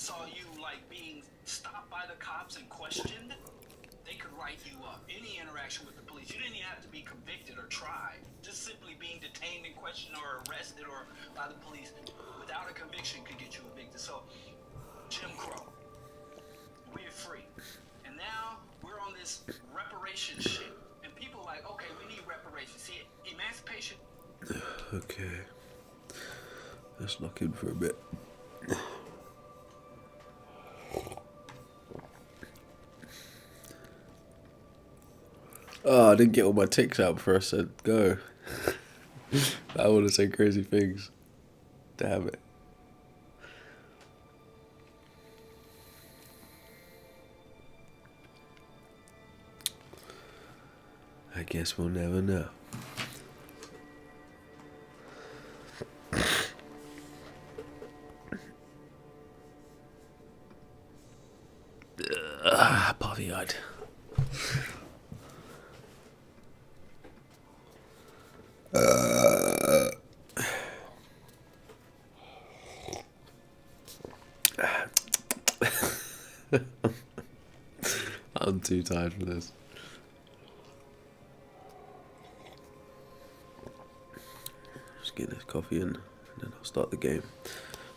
saw you like being stopped by the cops and questioned, they could write you up. Any interaction with the police, you didn't even have to be convicted or tried. Just simply being detained and questioned or arrested or by the police without a conviction could get you evicted. So, Jim Crow, we're free. And now we're on this reparation shit. And people are like, okay, we need reparations. See, emancipation. Okay. Let's lock in for a bit. Oh, I didn't get all my ticks out before I said go. I want to say crazy things. Damn it. I guess we'll never know. Puffy-eyed. I'm too tired for this. Just get this coffee in, and then I'll start the game.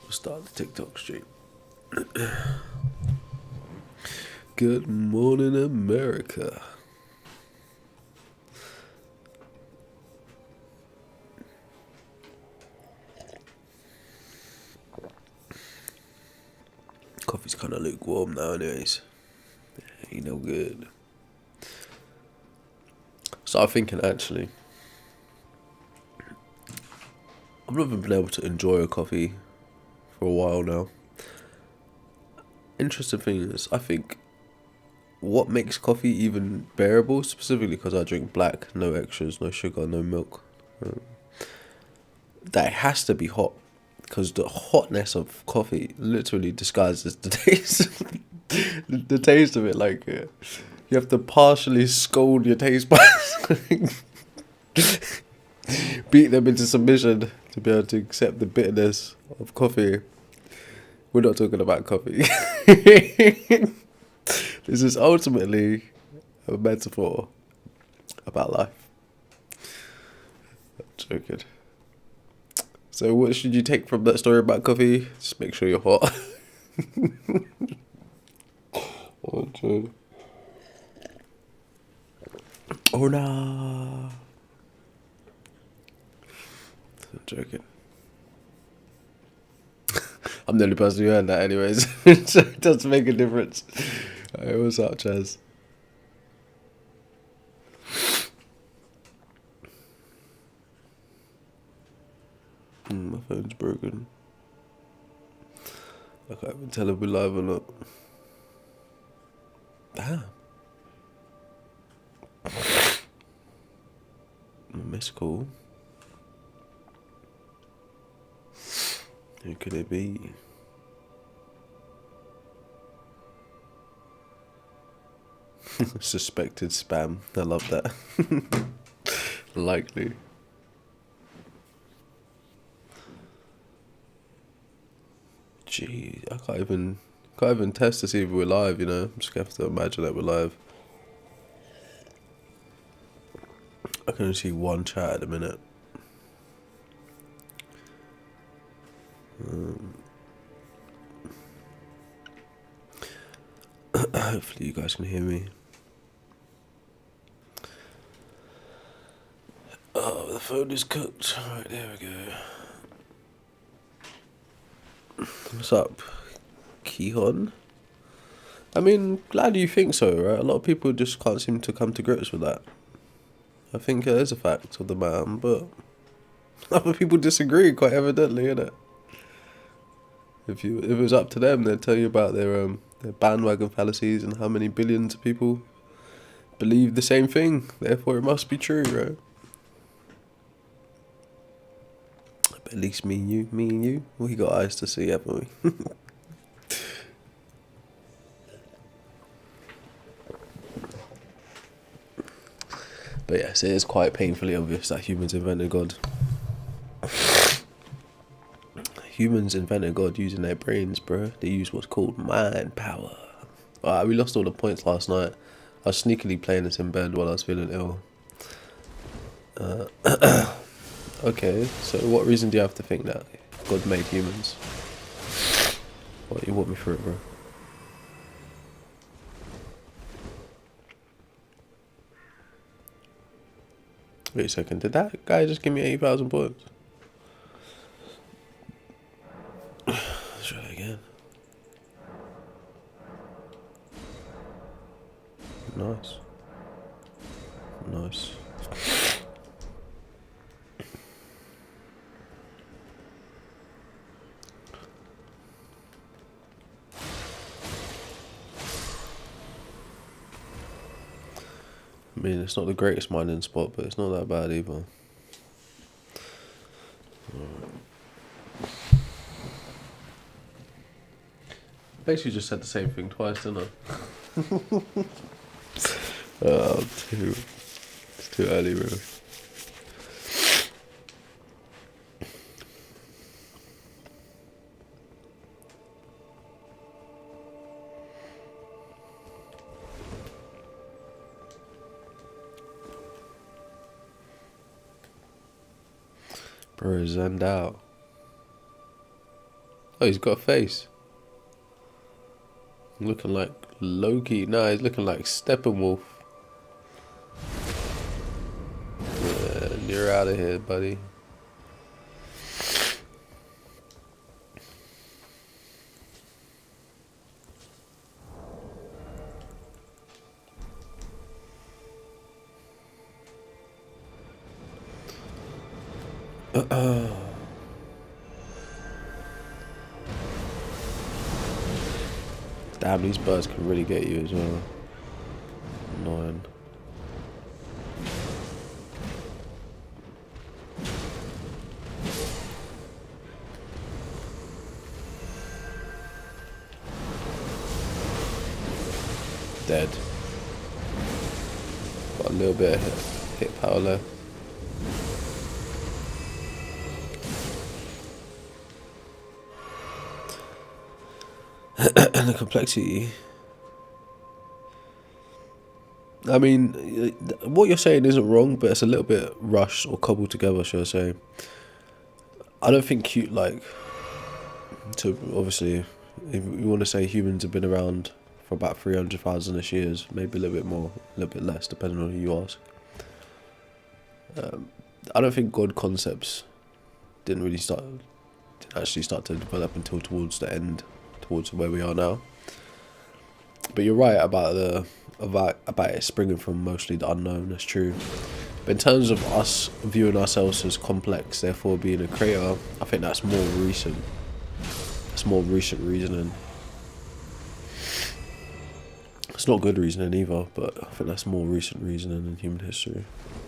We'll start the TikTok stream. Good morning, America. Coffee's kind of lukewarm now, anyways. Ain't no good. So I'm thinking, actually, I've never been able to enjoy a coffee for a while now. Interesting thing is, I think what makes coffee even bearable, specifically because I drink black, no extras, no sugar, no milk, that it has to be hot, because the hotness of coffee literally disguises the taste. The taste of it, like you have to partially scold your taste buds, beat them into submission to be able to accept the bitterness of coffee. We're not talking about coffee. This is ultimately a metaphor about life. I'm joking. So what should you take from that story about coffee? Just make sure you're hot. Oh, true. Oh, no. I'm joking. I'm the only person who heard that anyways. So it doesn't make a difference. Hey, what's up, Chaz? My phone's broken. I can't even tell if we're live or not. Damn. Missed call. Who could it be? Suspected spam. I love that. Likely. Gee, I can't even test to see if we're live, you know. I'm just gonna have to imagine that we're live. I can only see one chat at the minute. Hopefully you guys can hear me. Oh, the phone is cooked. Right, there we go. What's up, Kihon? I mean, glad you think so, right? A lot of people just can't seem to come to grips with that. I think it is a fact of the matter, but other people disagree, quite evidently, innit? If it was up to them, they'd tell you about their bandwagon fallacies and how many billions of people believe the same thing. Therefore, it must be true, right? But at least me and you, we got eyes to see, haven't we? But yes, it is quite painfully obvious that humans invented God. Humans invented God using their brains, bro. They use what's called mind power. Alright, we lost all the points last night. I was sneakily playing this in bed while I was feeling ill. Okay, so what reason do you have to think that God made humans? What, you walk me through it, bro? Wait a second, did that guy just give me 80,000 points? Let's try that again. Nice. Nice. I mean, it's not the greatest mining spot, but it's not that bad either. Basically just said the same thing twice, didn't I? It's too early, really. Bro, zenned out. Oh, he's got a face. Looking like Loki. Nah, he's looking like Steppenwolf. Man, you're out of here, buddy. Damn, these birds can really get you as well. Annoying. Dead. Got a little bit of hit power left. And the complexity. I mean, what you're saying isn't wrong, but it's a little bit rushed or cobbled together, shall I say. I don't think obviously, if you want to say humans have been around for about 300,000-ish years, maybe a little bit more, a little bit less, depending on who you ask. I don't think God concepts didn't actually start to develop until towards the end, towards where we are now. But you're right about it springing from mostly the unknown. That's true. But in terms of us viewing ourselves as complex, therefore being a creator, I think that's more recent. It's more recent reasoning. It's not good reasoning either, but I think that's more recent reasoning in human history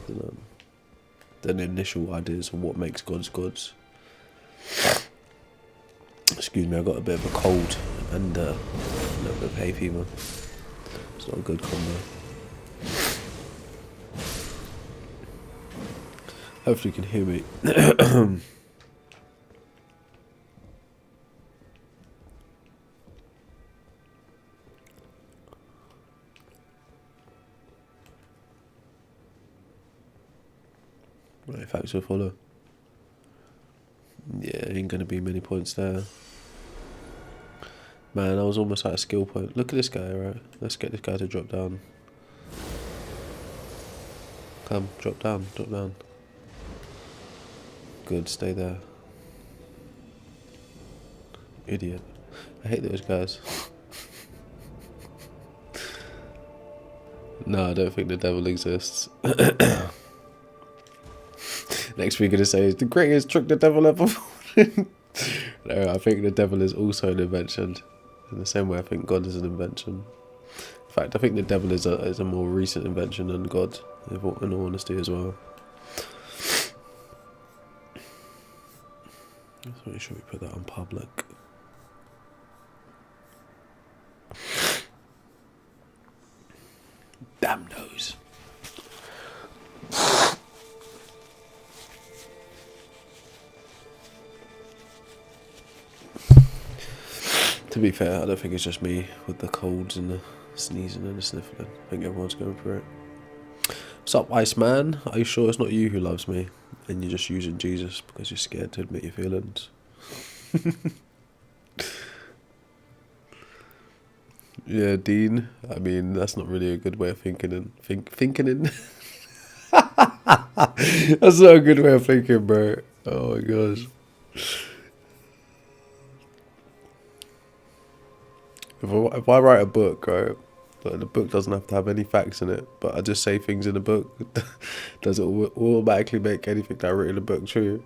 than the initial ideas of what makes gods gods. Excuse me, I got a bit of a cold and a little bit of hay fever. It's not a good combo. Hopefully you can hear me. Right, thanks for follow. Yeah, ain't gonna be many points there. Man, I was almost at a skill point. Look at this guy, right? Let's get this guy to drop down. Come, drop down, drop down. Good, stay there. Idiot. I hate those guys. No, I don't think the devil exists. Next we're gonna say is the greatest trick the devil ever. No, I think the devil is also an invention. In the same way, I think God is an invention. In fact, I think the devil is a more recent invention than God, in all honesty, as well. Let's make sure we put that on public. Damn nose. be fair, I don't think it's just me with the colds and the sneezing and the sniffling. I think everyone's going through it. What's up, Iceman? Are you sure it's not you who loves me and you're just using Jesus because you're scared to admit your feelings? Yeah, Dean. I mean, that's not really a good way of thinking. That's not a good way of thinking, bro. Oh my gosh. If I write a book, right, but the book doesn't have to have any facts in it, but I just say things in the book, does it automatically make anything that I wrote in the book true?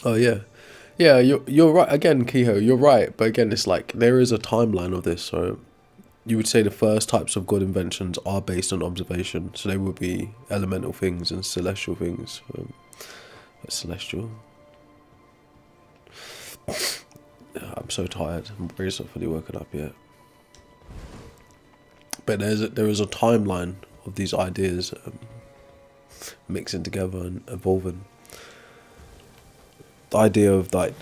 Oh yeah. Yeah, you're right again, Kehoe, you're right, but again it's like there is a timeline of this, so you would say the first types of God inventions are based on observation, so they would be elemental things and celestial things. Celestial. I'm so tired. My brain's not fully woken up yet. But there is a timeline of these ideas mixing together and evolving. The idea of like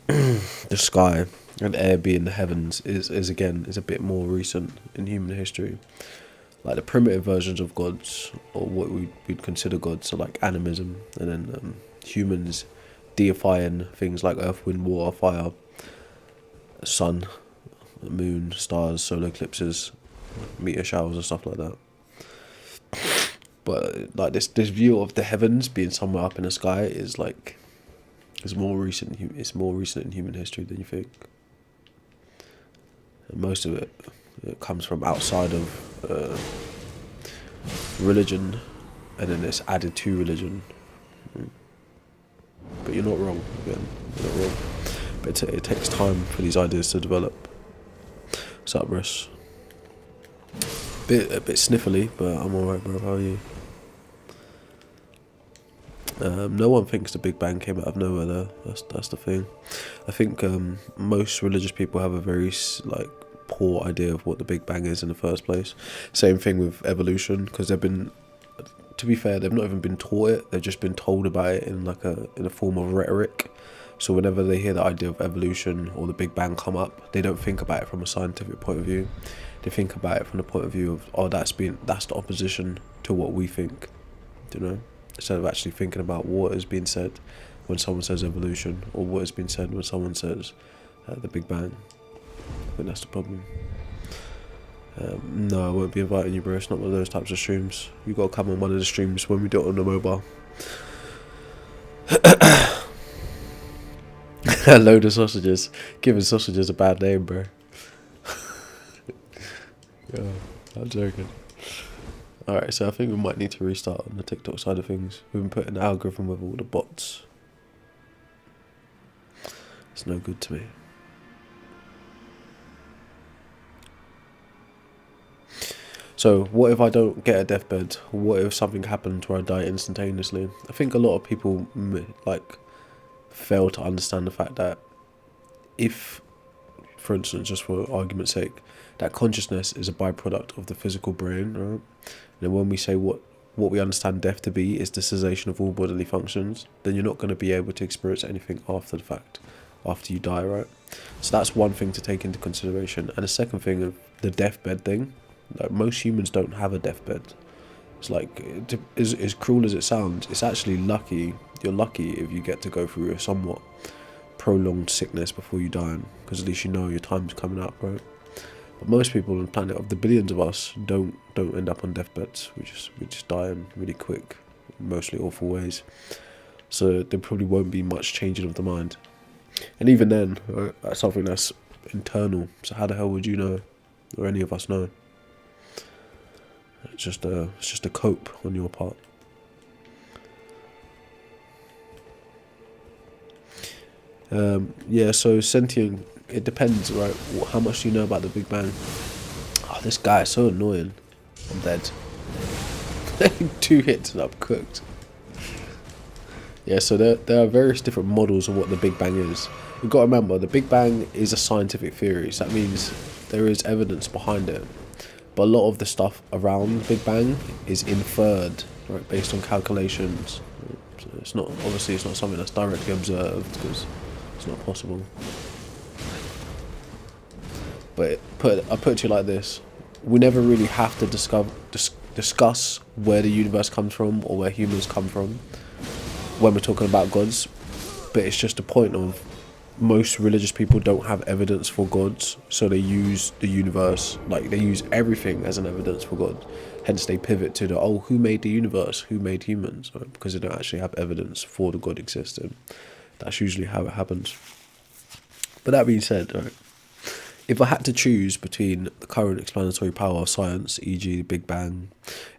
the sky and air being the heavens is a bit more recent in human history. Like the primitive versions of gods, or what we'd consider gods, are like animism, and then humans deifying things like earth, wind, water, fire, sun, moon, stars, solar eclipses, meteor showers and stuff like that. But like this view of the heavens being somewhere up in the sky is like it's more recent in human history than you think. And most of it comes from outside of religion, and then it's added to religion. But you're not wrong. Again, you're not wrong. But it takes time for these ideas to develop. What's up, Russ? A bit sniffly, but I'm alright, bro. How are you? No one thinks the Big Bang came out of nowhere, though. That's the thing. I think most religious people have a very poor idea of what the Big Bang is in the first place. Same thing with evolution, because to be fair, they've not even been taught it. They've just been told about it in a form of rhetoric. So whenever they hear the idea of evolution or the Big Bang come up, they don't think about it from a scientific point of view. They think about it from the point of view of that's the opposition to what we think, you know. Instead of actually thinking about what is being said when someone says evolution, or what is being said when someone says the Big Bang. I think that's the problem. No, I won't be inviting you, bro. It's not one of those types of streams. You got to come on one of the streams when we do it on the mobile. A load of sausages. Giving sausages a bad name, bro. Yeah, I'm joking. Alright, so I think we might need to restart on the TikTok side of things. We've been putting an algorithm with all the bots. It's no good to me. So, what if I don't get a deathbed? What if something happens where I die instantaneously? I think a lot of people fail to understand the fact that if, for instance, just for argument's sake, that consciousness is a byproduct of the physical brain, right? And when we say what we understand death to be is the cessation of all bodily functions, then you're not going to be able to experience anything after the fact, after you die, right? So that's one thing to take into consideration. And the second thing of the deathbed thing, like most humans don't have a deathbed. It's like, as cruel as it sounds, it's actually lucky. You're lucky if you get to go through a somewhat prolonged sickness before you die, because at least you know your time's coming up, right? But most people on the planet, of the billions of us, don't end up on deathbeds. We just die in really quick, mostly awful ways. So there probably won't be much changing of the mind. And even then, that's something that's internal. So how the hell would you know, or any of us know? It's just a cope on your part. Yeah, so sentient, it depends, right? How much do you know about the Big Bang? Oh, this guy is so annoying. I'm dead. 2 hits and I'm cooked. Yeah, so there are various different models of what the Big Bang is. You've got to remember, the Big Bang is a scientific theory, so that means there is evidence behind it. but a lot of the stuff around the Big Bang is inferred, right, based on calculations. So it's not, obviously it's not something that's directly observed, because it's not possible. But I put it to you like this: we never really have to discuss where the universe comes from or where humans come from when we're talking about gods. But it's just a point of, most religious people don't have evidence for gods, so they use the universe, like they use everything as an evidence for God. Hence they pivot to the, oh, who made the universe, who made humans, right? Because they don't actually have evidence for the God existing. That's usually how it happens. But that being said, right, if I had to choose between the current explanatory power of science, e.g. the Big Bang,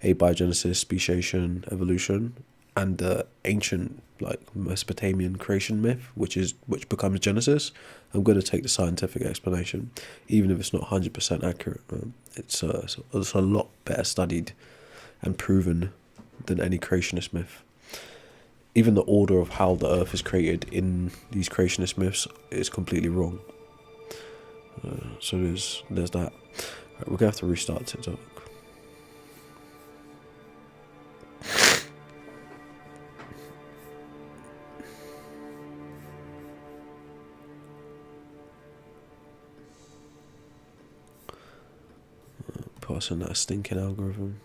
abiogenesis, speciation, evolution, and the ancient, like, Mesopotamian creation myth, which becomes Genesis, I'm going to take the scientific explanation, even if it's not 100% accurate. It's a lot better studied and proven than any creationist myth. Even the order of how the earth is created in these creationist myths is completely wrong. So there's that. Right, we're going to have to restart TikTok. Passing that stinking algorithm.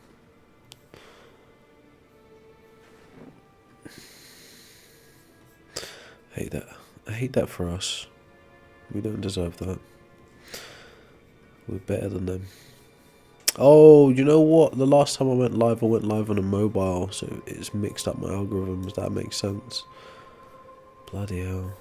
I hate that. I hate that for us. We don't deserve that. We're better than them. Oh, you know what? The last time I went live on a mobile, so it's mixed up my algorithms. That makes sense. Bloody hell.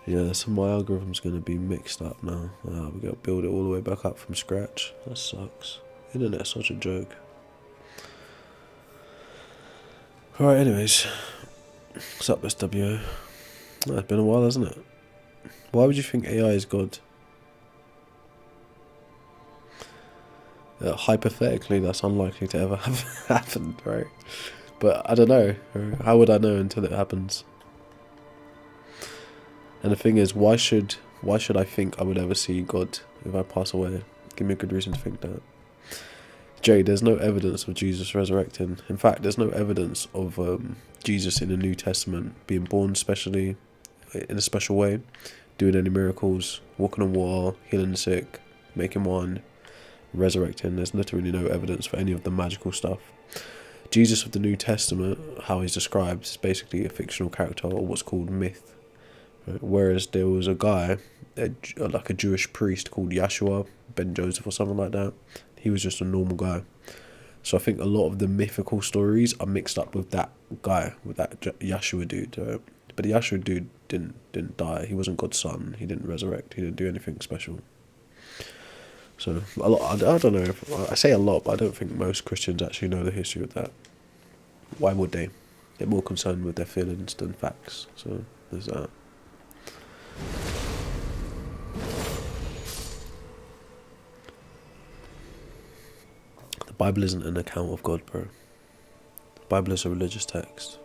Yeah, so my algorithm's going to be mixed up now. We got to build it all the way back up from scratch. That sucks. Internet's such a joke. Alright, anyways. What's up, SWO? Oh, it's been a while, hasn't it? Why would you think AI is God? Hypothetically, that's unlikely to ever have happened, right? But I don't know. How would I know until it happens? And the thing is, why should I think I would ever see God if I pass away? Give me a good reason to think that. Jay, there's no evidence of Jesus resurrecting. In fact, there's no evidence of Jesus in the New Testament being born specially, in a special way, doing any miracles, walking on water, healing the sick, making wine, resurrecting. There's literally no evidence for any of the magical stuff. Jesus of the New Testament, how he's described, is basically a fictional character, or what's called myth. Right? Whereas there was a guy, like a Jewish priest called Yahshua, Ben Joseph or something like that. He was just a normal guy. So I think a lot of the mythical stories are mixed up with that guy, with that Yahshua dude. But the Yahshua dude didn't die. He wasn't God's son. He didn't resurrect. He didn't do anything special. So a lot. I don't know. I say a lot, but I don't think most Christians actually know the history of that. Why would they? They're more concerned with their feelings than facts. So there's that. The Bible isn't an account of God, bro. The Bible is a religious text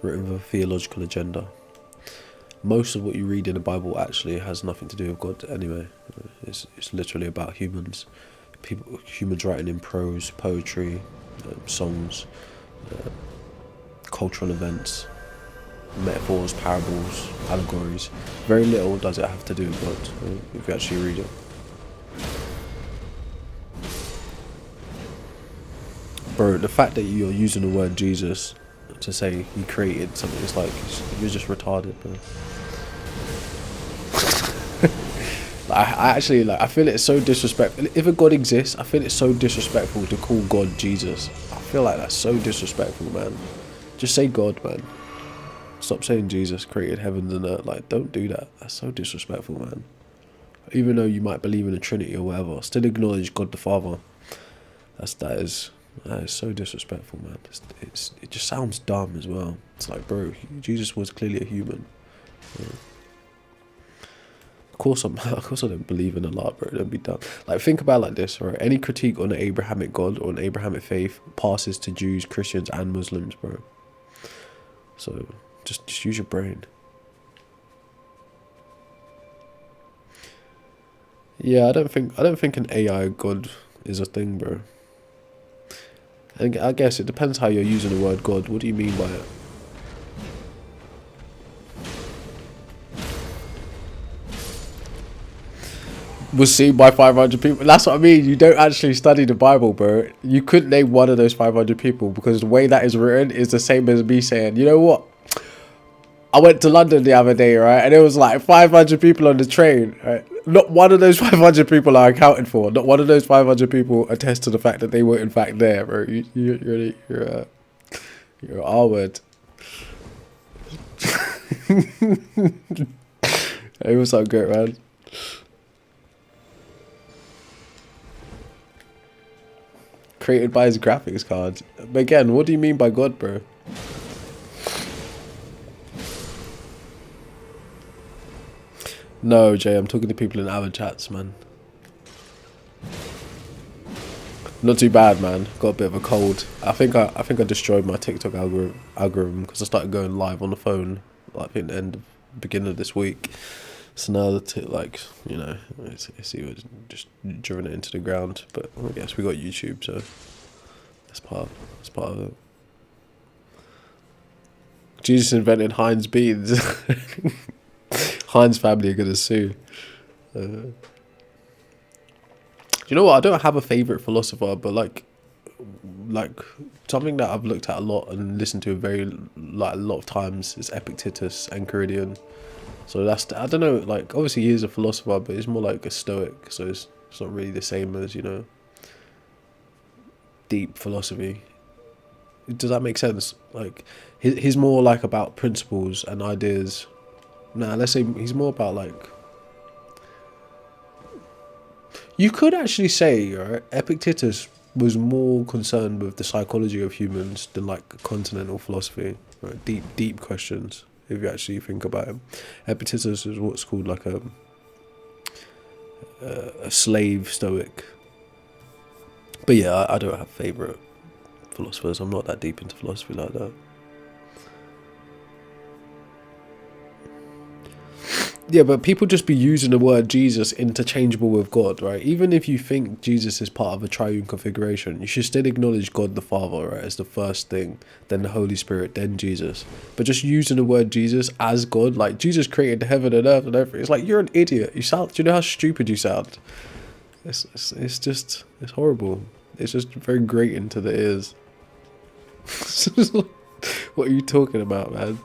written with a theological agenda. Most of what you read in the Bible actually has nothing to do with God anyway. It's literally about humans. Humans writing in prose, poetry, songs, cultural events, metaphors, parables, allegories. Very little does it have to do with God, if you actually read it. Bro, the fact that you're using the word Jesus to say he created something, it's like, you're just retarded, bro. I feel it's so disrespectful. If a God exists, I feel it's so disrespectful to call God Jesus. I feel like that's so disrespectful, man. Just say God, man. Stop saying Jesus created heavens and earth. Like, don't do that. That's so disrespectful, man. Even though you might believe in a Trinity or whatever, still acknowledge God the Father. That is so disrespectful, man. It just sounds dumb as well. It's like, bro, Jesus was clearly a human. Yeah. Of course I don't believe in Allah, bro. Don't be dumb. Like, think about it like this, right? Any critique on the Abrahamic God or an Abrahamic faith passes to Jews, Christians, and Muslims, bro. So just use your brain. Yeah, I don't think an AI god is a thing, bro. And I guess it depends how you're using the word God. What do you mean by it? Was seen by 500 people. That's what I mean. You don't actually study the Bible, bro. You couldn't name one of those 500 people because the way that is written is the same as me saying, you know what? I went to London the other day, right? And it was like 500 people on the train, right? Not one of those 500 people are accounted for. Not one of those 500 people attest to the fact that they were in fact there, bro. You're an R word. It was so good, man. Created by his graphics card. But again, what do you mean by God, bro? No, Jay, I'm talking to people in our chats, man. Not too bad, man. Got a bit of a cold. I think I destroyed my TikTok algorithm because I started going live on the phone. Like, I think the beginning of this week. So now like, you know, it's just driven it into the ground. But I guess we got YouTube, so that's part of it. Jesus invented Heinz beans. Heinz family are gonna sue. You know what? I don't have a favorite philosopher, but like something that I've looked at a lot and listened to a lot of times is Epictetus and Enchiridion. So that's, I don't know, like obviously he is a philosopher, but he's more like a stoic, so it's not really the same as, you know, deep philosophy. Does that make sense? Like he's more like about principles and ideas. Nah, let's say he's more about like, you could actually say, right, Epictetus was more concerned with the psychology of humans than like continental philosophy, right? Deep questions. If you actually think about it, Epictetus is what's called like a slave stoic. But yeah, I don't have favourite philosophers. I'm not that deep into philosophy like that. Yeah, but people just be using the word Jesus interchangeable with God, right? Even if you think Jesus is part of a triune configuration, you should still acknowledge God the Father, right, as the first thing, then the Holy Spirit, then Jesus. But just using the word Jesus as God, like Jesus created the heaven and earth and everything, it's like you're an idiot. Do you know how stupid you sound? It's horrible. It's just very grating to the ears. What are you talking about, man?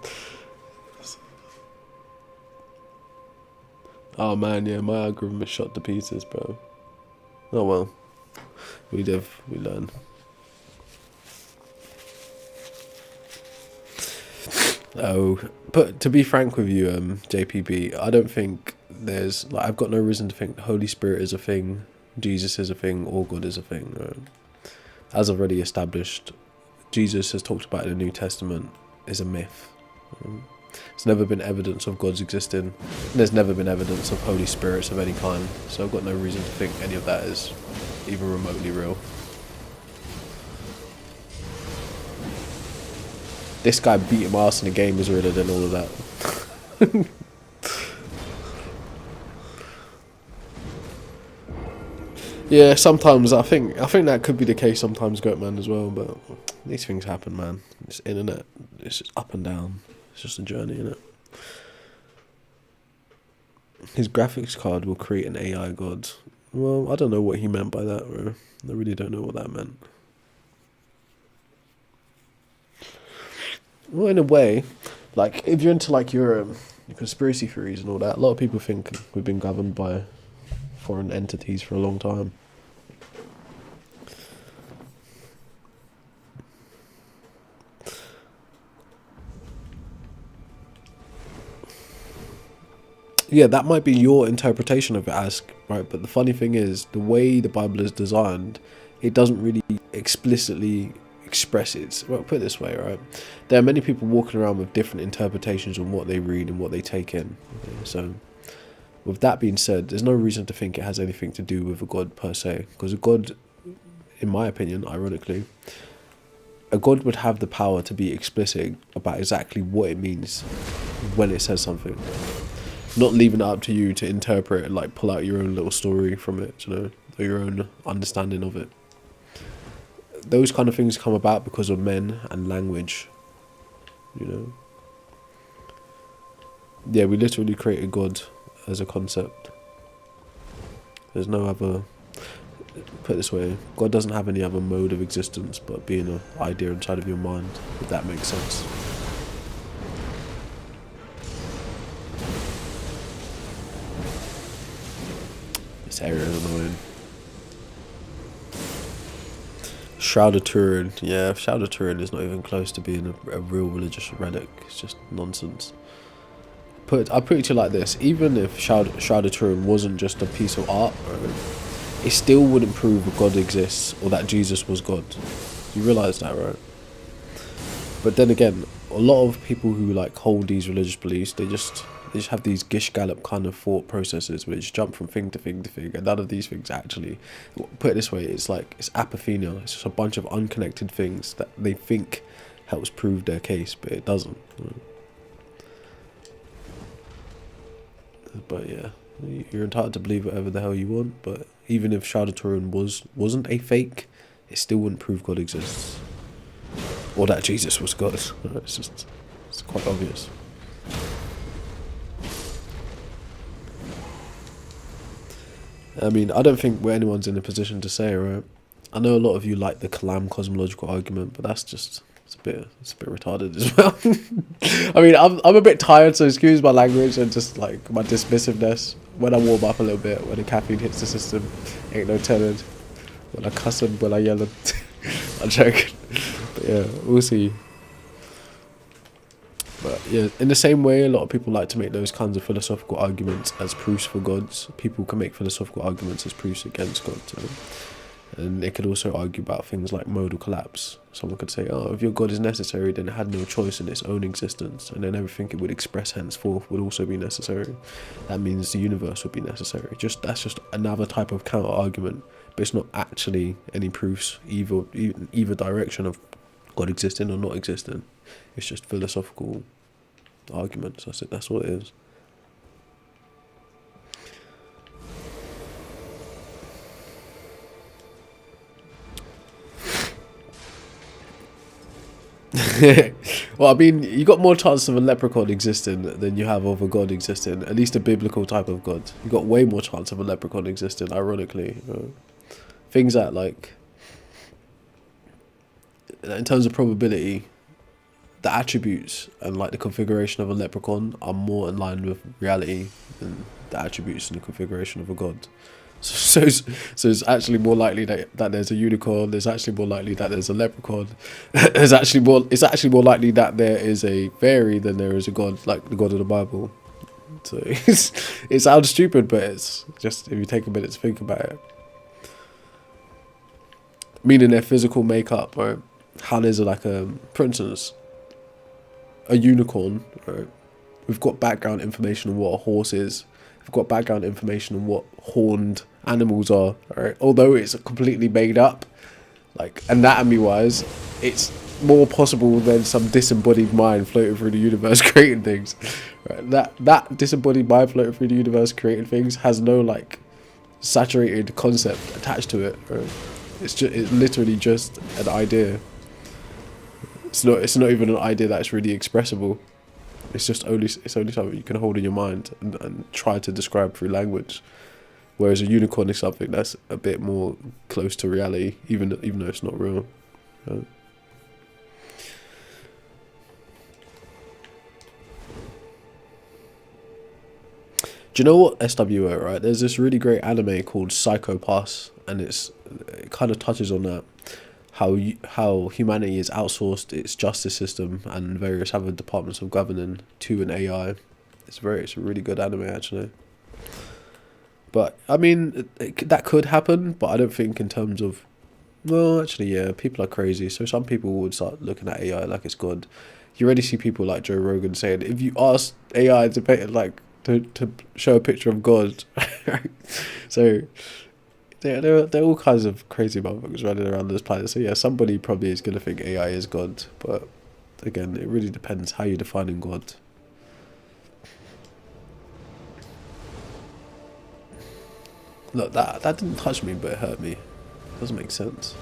Oh man, yeah, my algorithm is shot to pieces, bro. Oh well, we live, we learn. Oh, but to be frank with you, JPB, I don't think there's like I've got no reason to think the Holy Spirit is a thing, Jesus is a thing, or God is a thing. Right? As already established, Jesus has talked about in the New Testament is a myth. There's never been evidence of God's existing. There's never been evidence of Holy Spirits of any kind. So I've got no reason to think any of that is even remotely real. This guy beating my ass in the game is realer than all of that. Yeah, sometimes I think that could be the case sometimes, Goatman, as well. But these things happen, man. It's internet. It's just up and down. It's just a journey, innit? His graphics card will create an AI god. Well, I don't know what he meant by that, bro. I really don't know what that meant. Well, in a way, like, if you're into, like, your conspiracy theories and all that, a lot of people think we've been governed by foreign entities for a long time. Yeah, that might be your interpretation of it as, right? But the funny thing is, the way the Bible is designed, it doesn't really explicitly express it. Well, put it this way, right? There are many people walking around with different interpretations on what they read and what they take in. Okay? So, with that being said, there's no reason to think it has anything to do with a God per se. Because a God, in my opinion, ironically, a God would have the power to be explicit about exactly what it means when it says something. not leaving it up to you to interpret and like pull out your own little story from it, you know, or your own understanding of it. Those kind of things come about because of men and language, you know. Yeah, we literally created God as a concept. There's no other, put it this way, God doesn't have any other mode of existence but being an idea inside of your mind, if that makes sense. This area is annoying. Shroud of Turin. Yeah, Shroud of Turin is not even close to being a real religious relic. It's just nonsense. I'll put it to you like this. Even if Shroud of Turin wasn't just a piece of art, it still wouldn't prove that God exists or that Jesus was God. You realise that, right? But then again, a lot of people who like hold these religious beliefs, they just have these gish gallop kind of thought processes where they just jump from thing to thing to thing, and none of these things actually, put it this way, it's apophenia. It's just a bunch of unconnected things that they think helps prove their case, but it doesn't. But yeah, you're entitled to believe whatever the hell you want, but even if Shroud of Turin wasn't a fake, it still wouldn't prove God exists. Or that Jesus was God. It's quite obvious. I mean, I don't think anyone's in a position to say, right? I know a lot of you like the Kalam cosmological argument, but that's just it's a bit retarded as well. I mean, I'm a bit tired, so excuse my language and just like my dismissiveness. When I warm up a little bit, when the caffeine hits the system, ain't no telling. When I cuss and when I yell, I'm joking. But yeah, we'll see. But yeah, in the same way, a lot of people like to make those kinds of philosophical arguments as proofs for gods. People can make philosophical arguments as proofs against God. And they could also argue about things like modal collapse. Someone could say, oh, if your God is necessary, then it had no choice in its own existence, and then everything it would express henceforth would also be necessary. That means the universe would be necessary. That's just another type of counter argument, but it's not actually any proofs either direction of God existing or not existing. It's just philosophical arguments. That's what it is. Well, I mean, you got more chance of a leprechaun existing than you have of a god existing. At least a biblical type of god. You got way more chance of a leprechaun existing. Ironically, things that like, in terms of probability, the attributes and like the configuration of a leprechaun are more in line with reality than the attributes and the configuration of a god. So it's actually more likely that there's a unicorn. There's actually more likely that there's a leprechaun. It's actually more likely that there is a fairy than there is a god, like the God of the Bible. So it sounds stupid, but it's just if you take a minute to think about it. Meaning their physical makeup, right? How there's for instance, a unicorn, right? We've got background information on what a horse is. We've got background information on what horned animals are, right? Although it's completely made up, like anatomy-wise, it's more possible than some disembodied mind floating through the universe creating things. Right? That disembodied mind floating through the universe creating things has no like saturated concept attached to it. Right? It's literally just an idea. It's not even an idea that's really expressible. It's only something you can hold in your mind and try to describe through language. Whereas a unicorn is something that's a bit more close to reality, even though it's not real. Right? Do you know what SWO, right? There's this really great anime called Psycho Pass, and it kind of touches on that. How humanity has outsourced its justice system and various other departments of governing to an AI. It's a really good anime actually. But I mean, that could happen, but I don't think in terms of, well, actually, yeah, people are crazy. So some people would start looking at AI like it's God. You already see people like Joe Rogan saying, if you ask AI to show a picture of God, so. There are all kinds of crazy motherfuckers running around this planet. So yeah, somebody probably is going to think AI is God. But again, it really depends how you're defining God. Look, that didn't touch me, but it hurt me. Doesn't make sense.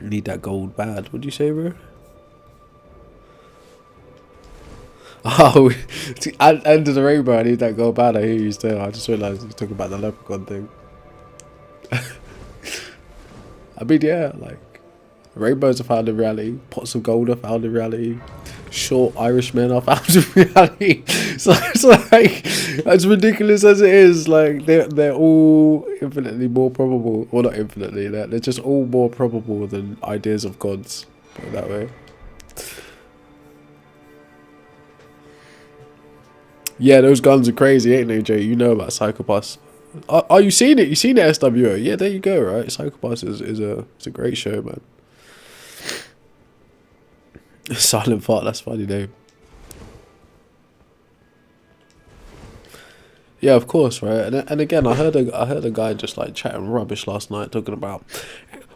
Need that gold bad. What'd you say, bro? Oh, end of the rainbow. I need that gold bad. I hear you still. I just realised you talking about the leprechaun thing. I mean, yeah, like rainbows are found in reality. Pots of gold are found in reality. Short Irishmen are found in reality. So it's like, as ridiculous as it is, like they're all infinitely more probable. Well, not infinitely. They're just all more probable than ideas of gods. Put it that way. Yeah, those guns are crazy, ain't they, Jay? You know about Psychopaths. Are you seen it? You seen it, SWO? Yeah, there you go, right? Psychopaths is a great show, man. Silent Fart, that's a funny name. Yeah, of course, right? And again, I heard a guy just like chatting rubbish last night, talking about,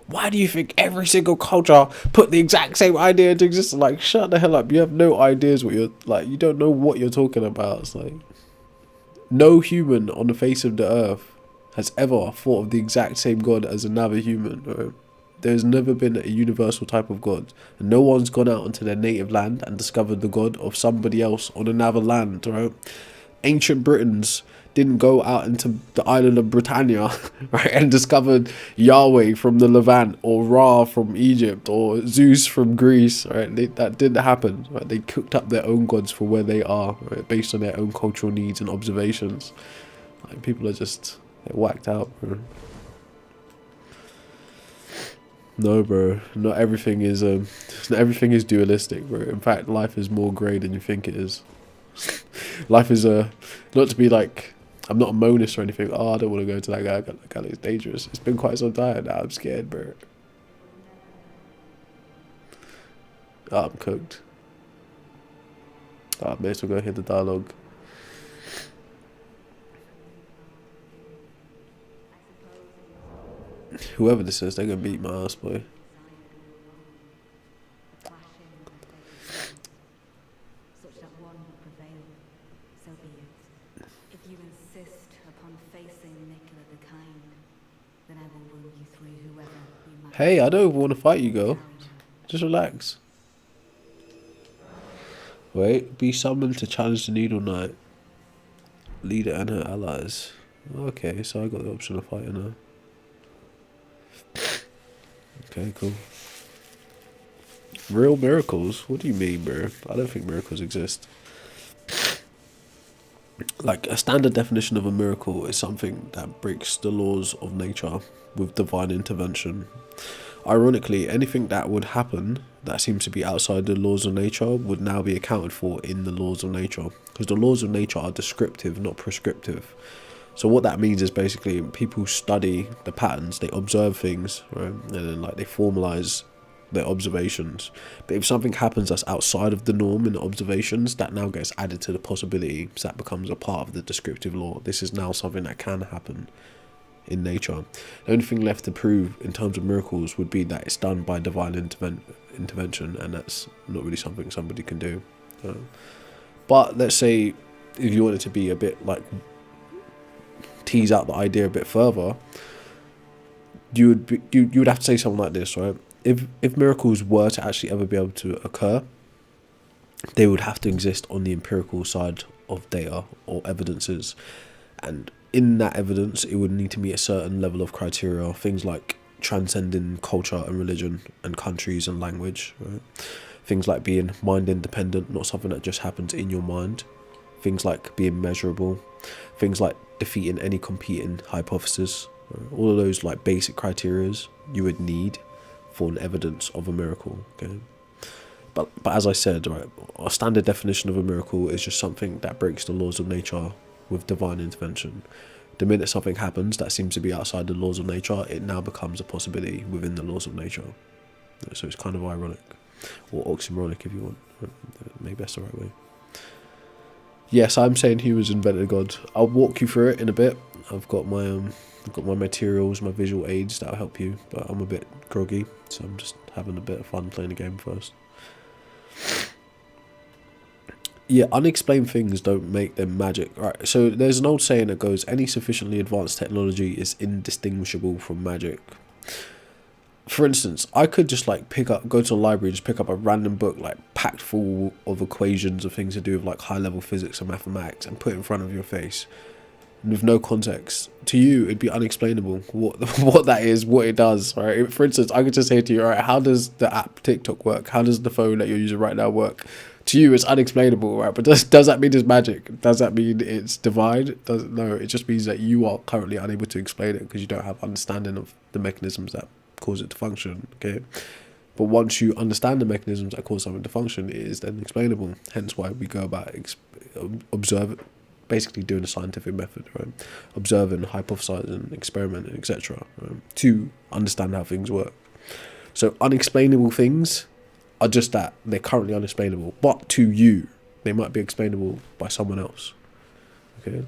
why do you think every single culture put the exact same idea into existence? Like, shut the hell up! You have no ideas what you're like. You don't know what you're talking about. It's like, no human on the face of the earth has ever thought of the exact same God as another human. Right? There's never been a universal type of God. And no one's gone out onto their native land and discovered the God of somebody else on another land, right? Ancient Britons didn't go out into the island of Britannia, right, and discovered Yahweh from the Levant, or Ra from Egypt, or Zeus from Greece, right? That didn't happen, right? They cooked up their own gods for where they are, right, based on their own cultural needs and observations. Like, people are just whacked out, bro. No, bro. Not everything is dualistic, bro. In fact, life is more grey than you think it is. Life is not to be like, I'm not a monist or anything. Oh, I don't want to go to that guy. That guy looks dangerous. It's been quite some time now. I'm scared, bro. Oh, I'm cooked. Oh, may as well go hear the dialogue. Whoever this is, they're gonna beat my ass, boy. Hey, I don't even want to fight you, girl. Just relax. Wait, be summoned to challenge the Needle Knight, leader and her allies. Okay, so I got the option of fighting her. Okay, cool. Real miracles? What do you mean, bro? I don't think miracles exist. Like, a standard definition of a miracle is something that breaks the laws of nature with divine intervention. Ironically, anything that would happen that seems to be outside the laws of nature would now be accounted for in the laws of nature, because the laws of nature are descriptive, not prescriptive. So what that means is basically people study the patterns, they observe things, right, and then like they formalize their observations. But if something happens that's outside of the norm in the observations, that now gets added to the possibility, so that becomes a part of the descriptive law. This is now something that can happen in nature. The only thing left to prove in terms of miracles would be that it's done by divine intervention, and that's not really something somebody can do. But let's say if you wanted to be a bit like, tease out the idea a bit further, you would have to say something like this, right? If miracles were to actually ever be able to occur, they would have to exist on the empirical side of data or evidences, and in that evidence it would need to meet a certain level of criteria, things like transcending culture and religion and countries and language, right? Things like being mind independent, not something that just happens in your mind. Things like being measurable, things like defeating any competing hypothesis, right? All of those like basic criterias you would need for an evidence of a miracle. Okay, but as I said, right, a standard definition of a miracle is just something that breaks the laws of nature with divine intervention. The minute something happens that seems to be outside the laws of nature, it now becomes a possibility within the laws of nature. So it's kind of ironic, or oxymoronic if you want. Maybe that's the right way. Yes, I'm saying humans invented God. I'll walk you through it in a bit. I've got my materials, my visual aids that'll help you, but I'm a bit groggy, so I'm just having a bit of fun playing the game first. Yeah, unexplained things don't make them magic. Right. So there's an old saying that goes, any sufficiently advanced technology is indistinguishable from magic. For instance, I could just like go to a library, just pick up a random book like packed full of equations of things to do with like high level physics and mathematics and put it in front of your face with no context. To you, it'd be unexplainable what that is, what it does, right? For instance, I could just say to you, all right, how does the app TikTok work? How does the phone that you're using right now work? To you, it's unexplainable, right? But does that mean it's magic? Does that mean it's divine? No, it just means that you are currently unable to explain it because you don't have understanding of the mechanisms that cause it to function, okay? But once you understand the mechanisms that cause something to function, it is then explainable. Hence why we go about basically doing a scientific method, right? Observing, hypothesizing, experimenting, etc., right? To understand how things work. So unexplainable things are just that. They're currently unexplainable. But to you, they might be explainable by someone else. Okay?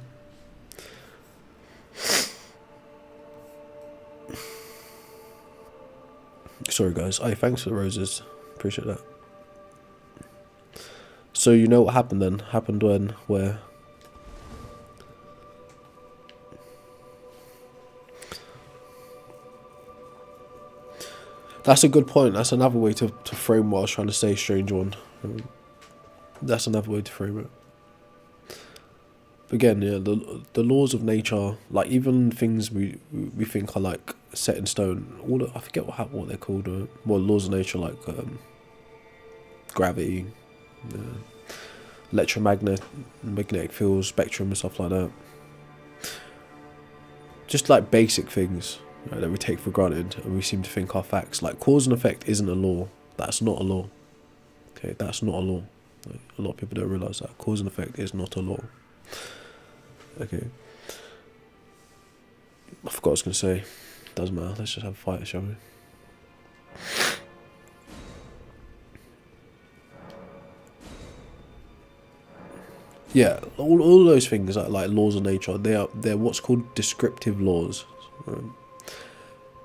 Sorry guys. Hey, thanks for the roses. Appreciate that. So you know what happened then? Happened when? Where? That's a good point. That's another way to frame what I was trying to say, strange one. That's another way to frame it. Again, yeah, the laws of nature, like even things we think are like set in stone. I forget what they're called. Laws of nature like gravity, magnetic fields, spectrum, and stuff like that. Just like basic things, right, that we take for granted and we seem to think are facts. Like cause and effect isn't a law. That's not a law. Okay, that's not a law. Like, a lot of people don't realise that. Cause and effect is not a law. Okay. I forgot what I was going to say. Doesn't matter. Let's just have a fight, shall we? Yeah, all those things like laws of nature, they're what's called descriptive laws. Right?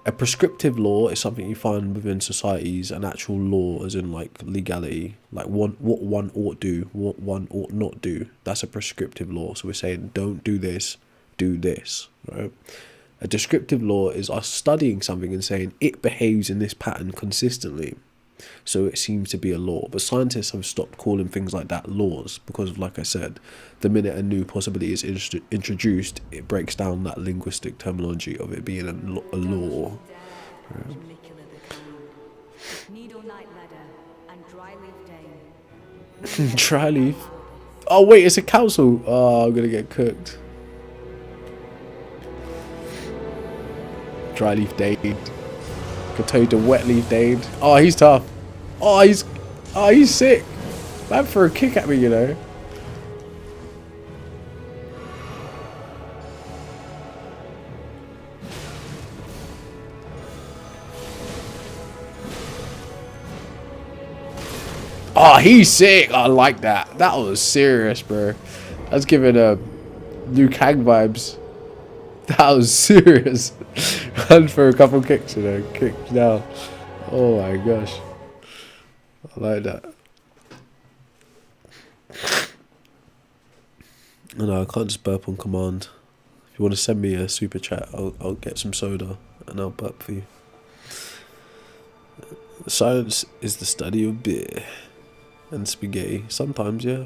A prescriptive law is something you find within societies. An actual law, as in like legality, like what one ought do, what one ought not do. That's a prescriptive law. So we're saying don't do this, do this. Right? A descriptive law is us studying something and saying it behaves in this pattern consistently, so it seems to be a law. But scientists have stopped calling things like that laws because, like I said, the minute a new possibility is introduced, it breaks down that linguistic terminology of it being a law. Right. Dry leaf. Oh wait, it's a council. Oh, I'm gonna get cooked. Dry leaf Dade. Could tell you the wet leaf Dade. Oh, he's tough. Oh, he's sick. Man threw a kick at me, you know. Oh, he's sick. I like that. That was serious, bro. That's giving Liu Kang vibes. That was serious. Run for a couple kicks, you know. Kick down. Oh my gosh. I like that. No, I can't just burp on command. If you want to send me a super chat, I'll get some soda and I'll burp for you. Science is the study of beer and spaghetti. Sometimes, yeah.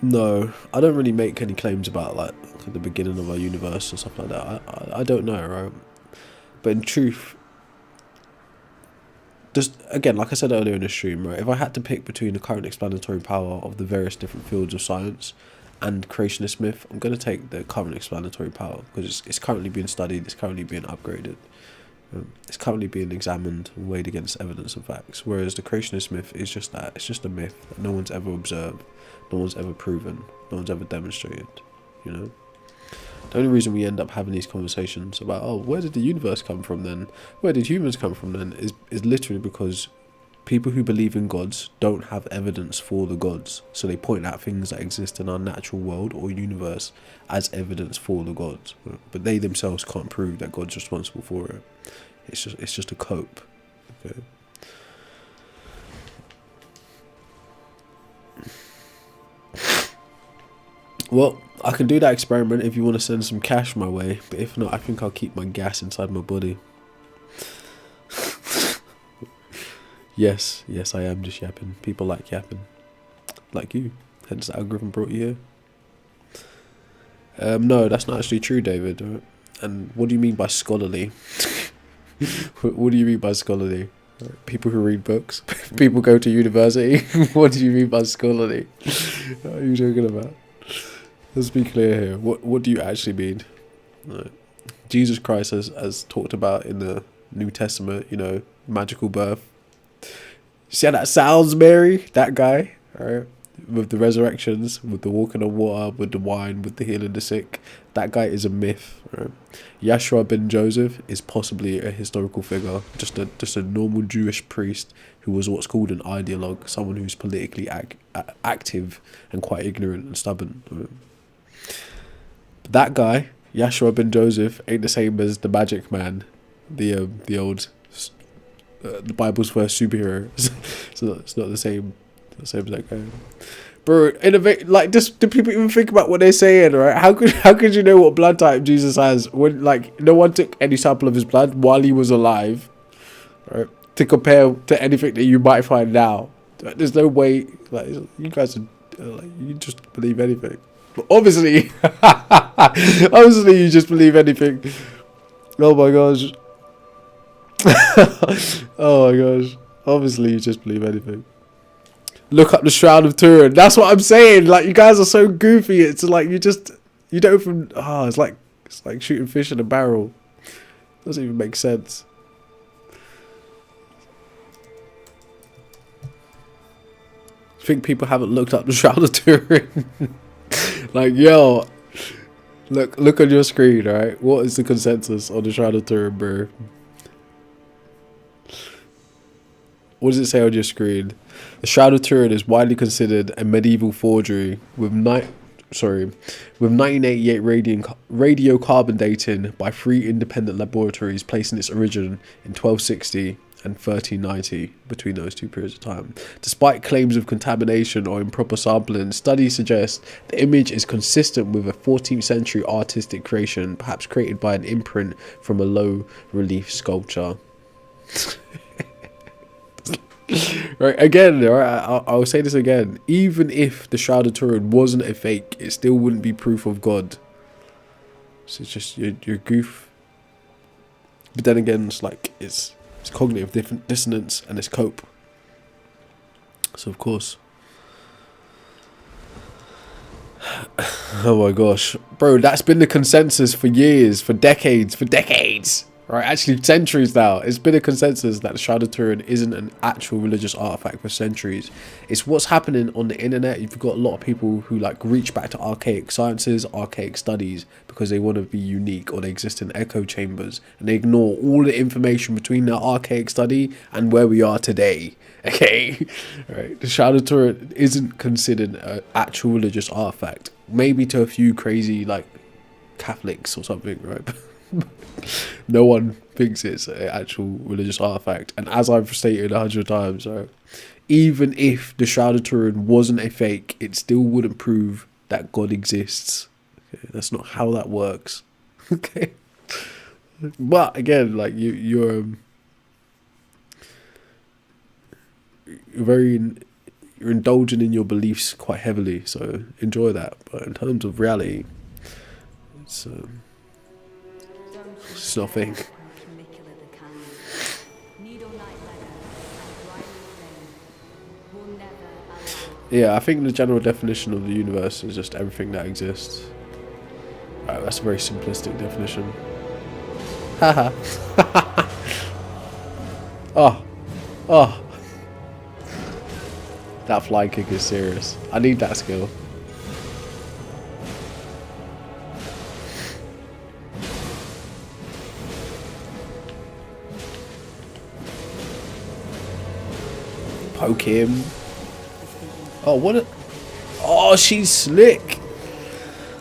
No, I don't really make any claims about like the beginning of our universe and stuff like that. I don't know, right? But in truth, just again, like I said earlier in the stream, right? If I had to pick between the current explanatory power of the various different fields of science and creationist myth, I'm going to take the current explanatory power because it's currently being studied, it's currently being upgraded, it's currently being examined and weighed against evidence and facts. Whereas the creationist myth is just that, it's just a myth that no one's ever observed, no one's ever proven, no one's ever demonstrated, you know? The only reason we end up having these conversations about, oh, where did the universe come from then? Where did humans come from then? Is literally because people who believe in gods don't have evidence for the gods. So they point out things that exist in our natural world or universe as evidence for the gods. But they themselves can't prove that God's responsible for it. It's just a cope. Okay. Well, I can do that experiment if you want to send some cash my way, but if not, I think I'll keep my gas inside my body. Yes, I am just yapping. People like yapping. Like you. Hence the algorithm brought you here. No, that's not actually true, David. And what do you mean by scholarly? What do you mean by scholarly? People who read books? People go to university? What do you mean by scholarly? What are you talking about? Let's be clear here. What do you actually mean? Right. Jesus Christ has talked about in the New Testament, you know, magical birth. See how that sounds, Mary? That guy, alright? With the resurrections, with the walking on water, with the wine, with the healing the sick. That guy is a myth, right? Yahshua ben Joseph is possibly a historical figure, just a normal Jewish priest who was what's called an ideologue, someone who's politically active and quite ignorant and stubborn. Right? That guy, Yahshua ben Joseph, ain't the same as the magic man, the old, the Bible's first superhero. So it's not the same as that guy. Bro, innovate, like, just do people even think about what they're saying, right? How could you know what blood type Jesus has when, like, no one took any sample of his blood while he was alive, right? To compare to anything that you might find now. There's no way, like, you guys are, like, you just believe anything. But obviously, obviously you just believe anything. Oh my gosh. Oh my gosh. Obviously you just believe anything. Look up the Shroud of Turin. That's what I'm saying. Like, you guys are so goofy. It's like you don't even. It's like shooting fish in a barrel. Doesn't even make sense. I think people haven't looked up the Shroud of Turin. Like, yo, look on your screen. All right, what is the consensus on the Shroud of Turin, bro? What does it say on your screen? The Shroud of Turin is widely considered a medieval forgery with 1988 radiocarbon dating by 3 independent laboratories, placing its origin in 1260 and 1390 between those 2 periods of time. Despite claims of contamination or improper sampling, studies suggest the image is consistent with a 14th century artistic creation, perhaps created by an imprint from a low relief sculpture. Right, again, right, I'll say this again. Even if the Shroud of Turin wasn't a fake, it still wouldn't be proof of God. So it's just your goof. But then again, it's like it's cognitive dissonance and it's cope. So of course. Oh my gosh, bro, that's been the consensus for years, for decades. Right, actually centuries now. It's been a consensus that the Shroud of Turin isn't an actual religious artifact for centuries. It's what's happening on the internet. You've got a lot of people who like reach back to archaic sciences, archaic studies, because they want to be unique, or they exist in echo chambers and they ignore all the information between their archaic study and where we are today. Okay, right. The Shroud of Turin isn't considered an actual religious artifact. Maybe to a few crazy like Catholics or something, right? No one thinks it's an actual religious artifact. And as I've stated 100 times, right, even if the Shroud of Turin wasn't a fake, it still wouldn't prove that God exists. Okay, that's not how that works. Okay, but again, like you're indulging in your beliefs quite heavily, so enjoy that. But in terms of reality, it's nothing. Yeah, I think the general definition of the universe is just everything that exists. Right, that's a very simplistic definition. Haha. Oh. That fly kick is serious. I need that skill. Poke him. Oh, what a... Oh, she's slick.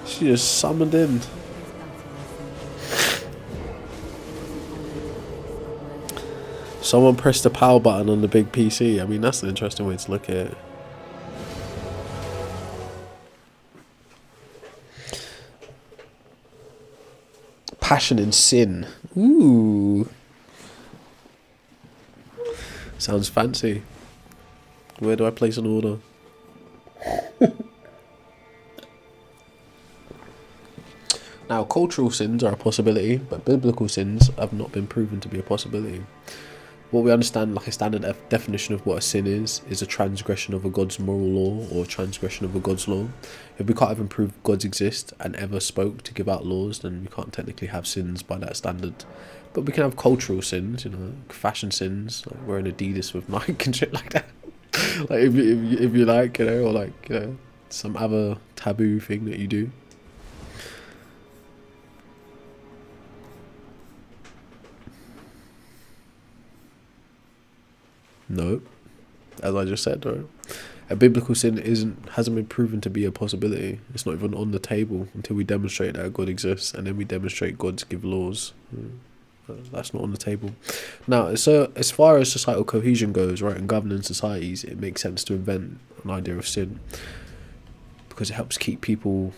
She just summoned in. Someone pressed the power button on the big PC. I mean, that's an interesting way to look at it. Passion and sin. Ooh. Sounds fancy. Where do I place an order? Now, cultural sins are a possibility, but biblical sins have not been proven to be a possibility. What we understand, like a standard definition of what a sin is a transgression of a God's moral law or a transgression of a God's law. If we can't even prove gods exist and ever spoke to give out laws, then we can't technically have sins by that standard. But we can have cultural sins, you know, fashion sins, like wearing Adidas with Nike and shit like that. Like if you like, you know, or like, you know, some other taboo thing that you do. No, as I just said, right? A biblical sin hasn't been proven to be a possibility. It's not even on the table until we demonstrate that God exists, and then we demonstrate God's give laws. That's not on the table. Now, so as far as societal cohesion goes, right, and governing societies, it makes sense to invent an idea of sin because it helps keep people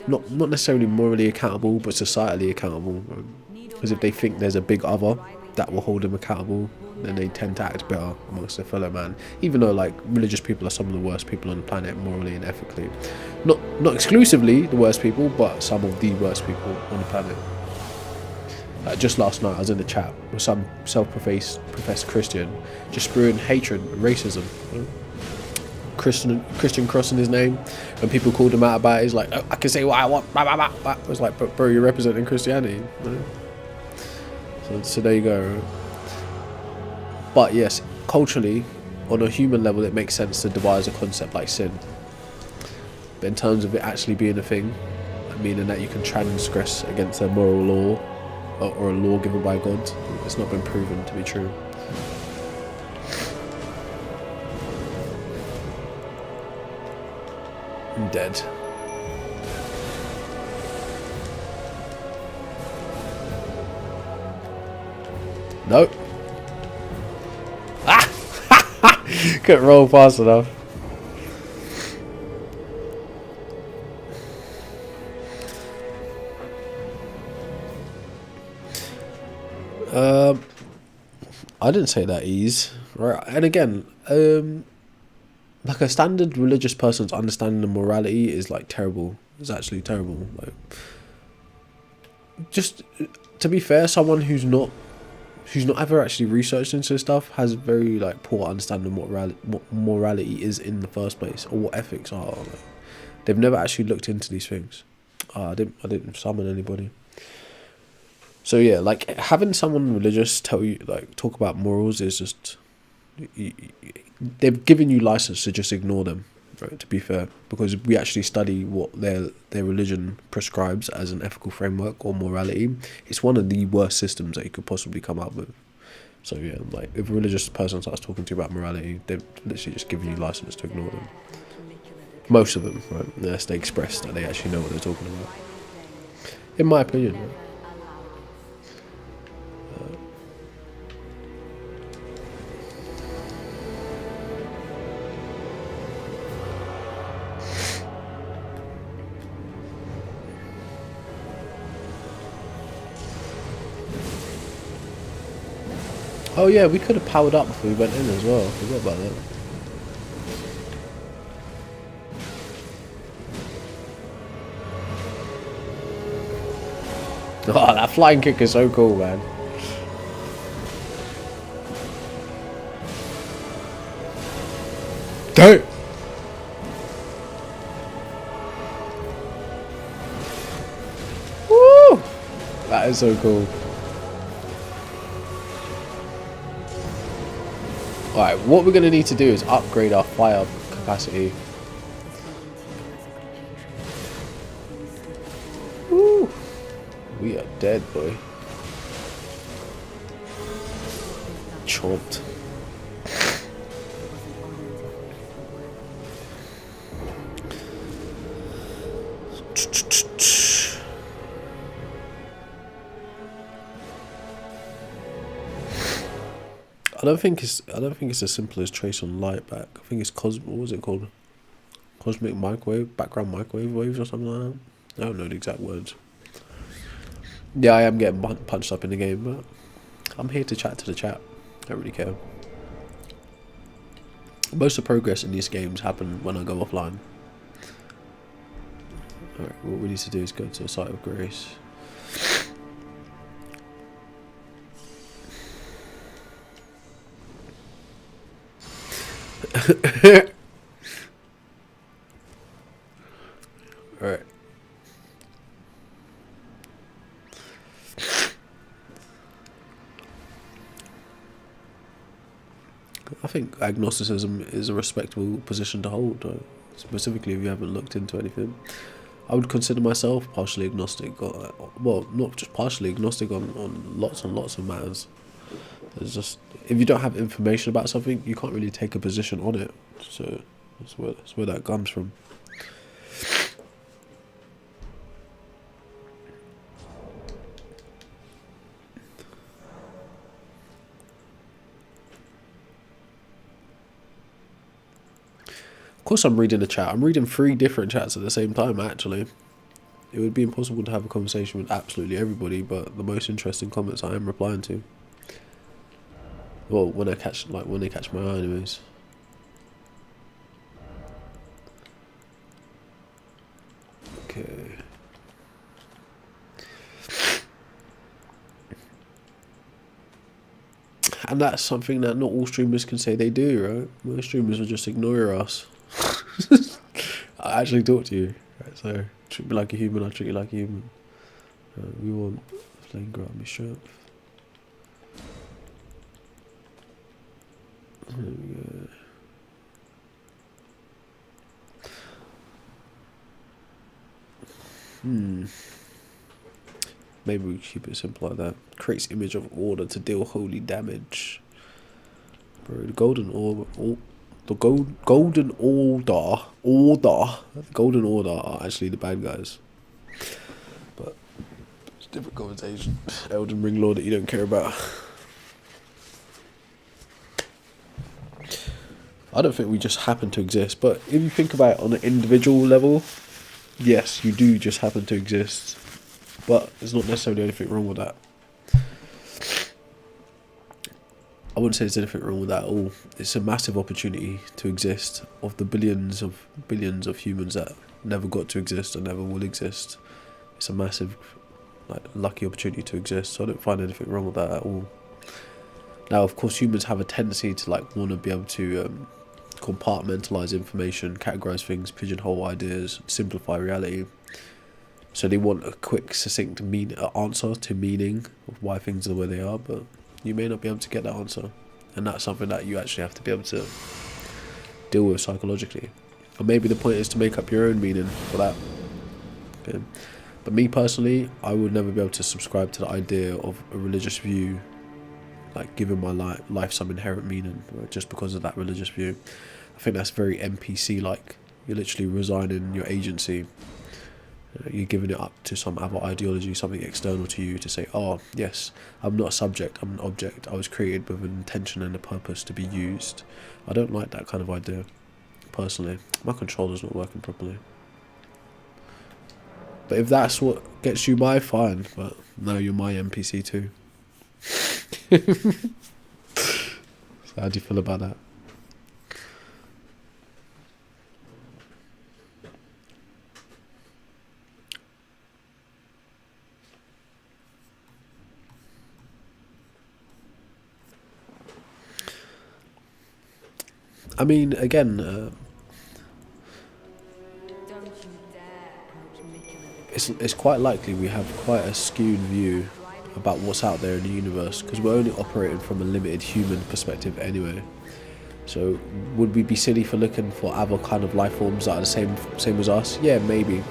not necessarily morally accountable, but societally accountable. Right? Because if they think there's a big other that will hold them accountable, then they tend to act better amongst their fellow man. Even though like religious people are some of the worst people on the planet morally and ethically, not exclusively the worst people, but some of the worst people on the planet. Just last night I was in the chat with some self-professed Christian just spewing hatred and racism. You know? Christian crossing his name, and people called him out about it. He's like, oh, I can say what I want, blah, blah, blah, blah. I was like, but bro, you're representing Christianity, you know? So there you go. But yes, culturally, on a human level, it makes sense to devise a concept like sin. But in terms of it actually being a thing, meaning that you can transgress against a moral law or a law given by God, it's not been proven to be true. I'm dead. Nope. Couldn't roll fast enough. I didn't say that ease, right? And again, like a standard religious person's understanding of morality is like terrible. It's actually terrible. Like, just to be fair, someone who's not ever actually researched into stuff has very like poor understanding of what morality is in the first place, or what ethics are. Like, they've never actually looked into these things. I didn't summon anybody. So yeah, like having someone religious talk about morals is just, they've given you license to just ignore them, right, to be fair, because we actually study what their religion prescribes as an ethical framework or morality. It's one of the worst systems that you could possibly come up with. So yeah, like if a religious person starts talking to you about morality, they've literally just given you license to ignore them. Most of them, right, unless they express that they actually know what they're talking about. In my opinion, right? Oh yeah, we could have powered up before we went in as well. I forgot about that. Oh, that flying kick is so cool, man. Don't! Woo! That is so cool. Alright, what we're going to need to do is upgrade our fire capacity. Woo! We are dead, boy. Chomped. I don't think it's as simple as trace on light back. I think it's what was it called? Cosmic microwave, background microwave waves or something like that. I don't know the exact words. Yeah, I am getting punched up in the game, but I'm here to chat to the chat. I don't really care. Most of the progress in these games happen when I go offline. Alright, what we need to do is go to a site of grace. Alright. I think agnosticism is a respectable position to hold, specifically if you haven't looked into anything. I would consider myself partially agnostic, well, not just partially agnostic on lots and lots of matters. There's just, if you don't have information about something, you can't really take a position on it. So that's where that comes from. Of course I'm reading the chat. I'm reading 3 different chats at the same time, actually. It would be impossible to have a conversation with absolutely everybody, but the most interesting comments I am replying to. Well, when they catch my eye, anyways. Okay. And that's something that not all streamers can say they do, right? Most streamers will just ignore us. I actually talk to you, right? So treat me like a human, I treat you like a human. We want flame grant me strength. There we go. Maybe we keep it simple like that. Creates image of order to deal holy damage. Bro, the golden order, the golden order are actually the bad guys. But it's a different conversation. Elden Ring lore that you don't care about. I don't think we just happen to exist, but if you think about it on an individual level, yes, you do just happen to exist. But there's not necessarily anything wrong with that. I wouldn't say there's anything wrong with that at all. It's a massive opportunity to exist of the billions of humans that never got to exist and never will exist. It's a massive, lucky opportunity to exist. So I don't find anything wrong with that at all. Now, of course, humans have a tendency to want to be able to compartmentalize information, categorize things, pigeonhole ideas, simplify reality. So they want a quick, succinct answer to meaning of why things are the way they are, but you may not be able to get that answer. And that's something that you actually have to be able to deal with psychologically. Or maybe the point is to make up your own meaning for that. Okay. But me personally, I would never be able to subscribe to the idea of a religious view, giving my life some inherent meaning, right, just because of that religious view. I think that's very NPC-like. You're literally resigning your agency. You're giving it up to some other ideology, something external to you, to say, oh, yes, I'm not a subject, I'm an object. I was created with an intention and a purpose to be used. I don't like that kind of idea, personally. My controller's not working properly. But if that's what gets you by, fine. But no, you're my NPC too. So how do you feel about that? I mean, again, it's quite likely we have quite a skewed view about what's out there in the universe, because we're only operating from a limited human perspective anyway. So would we be silly for looking for other kind of life forms that are the same as us? Yeah, maybe,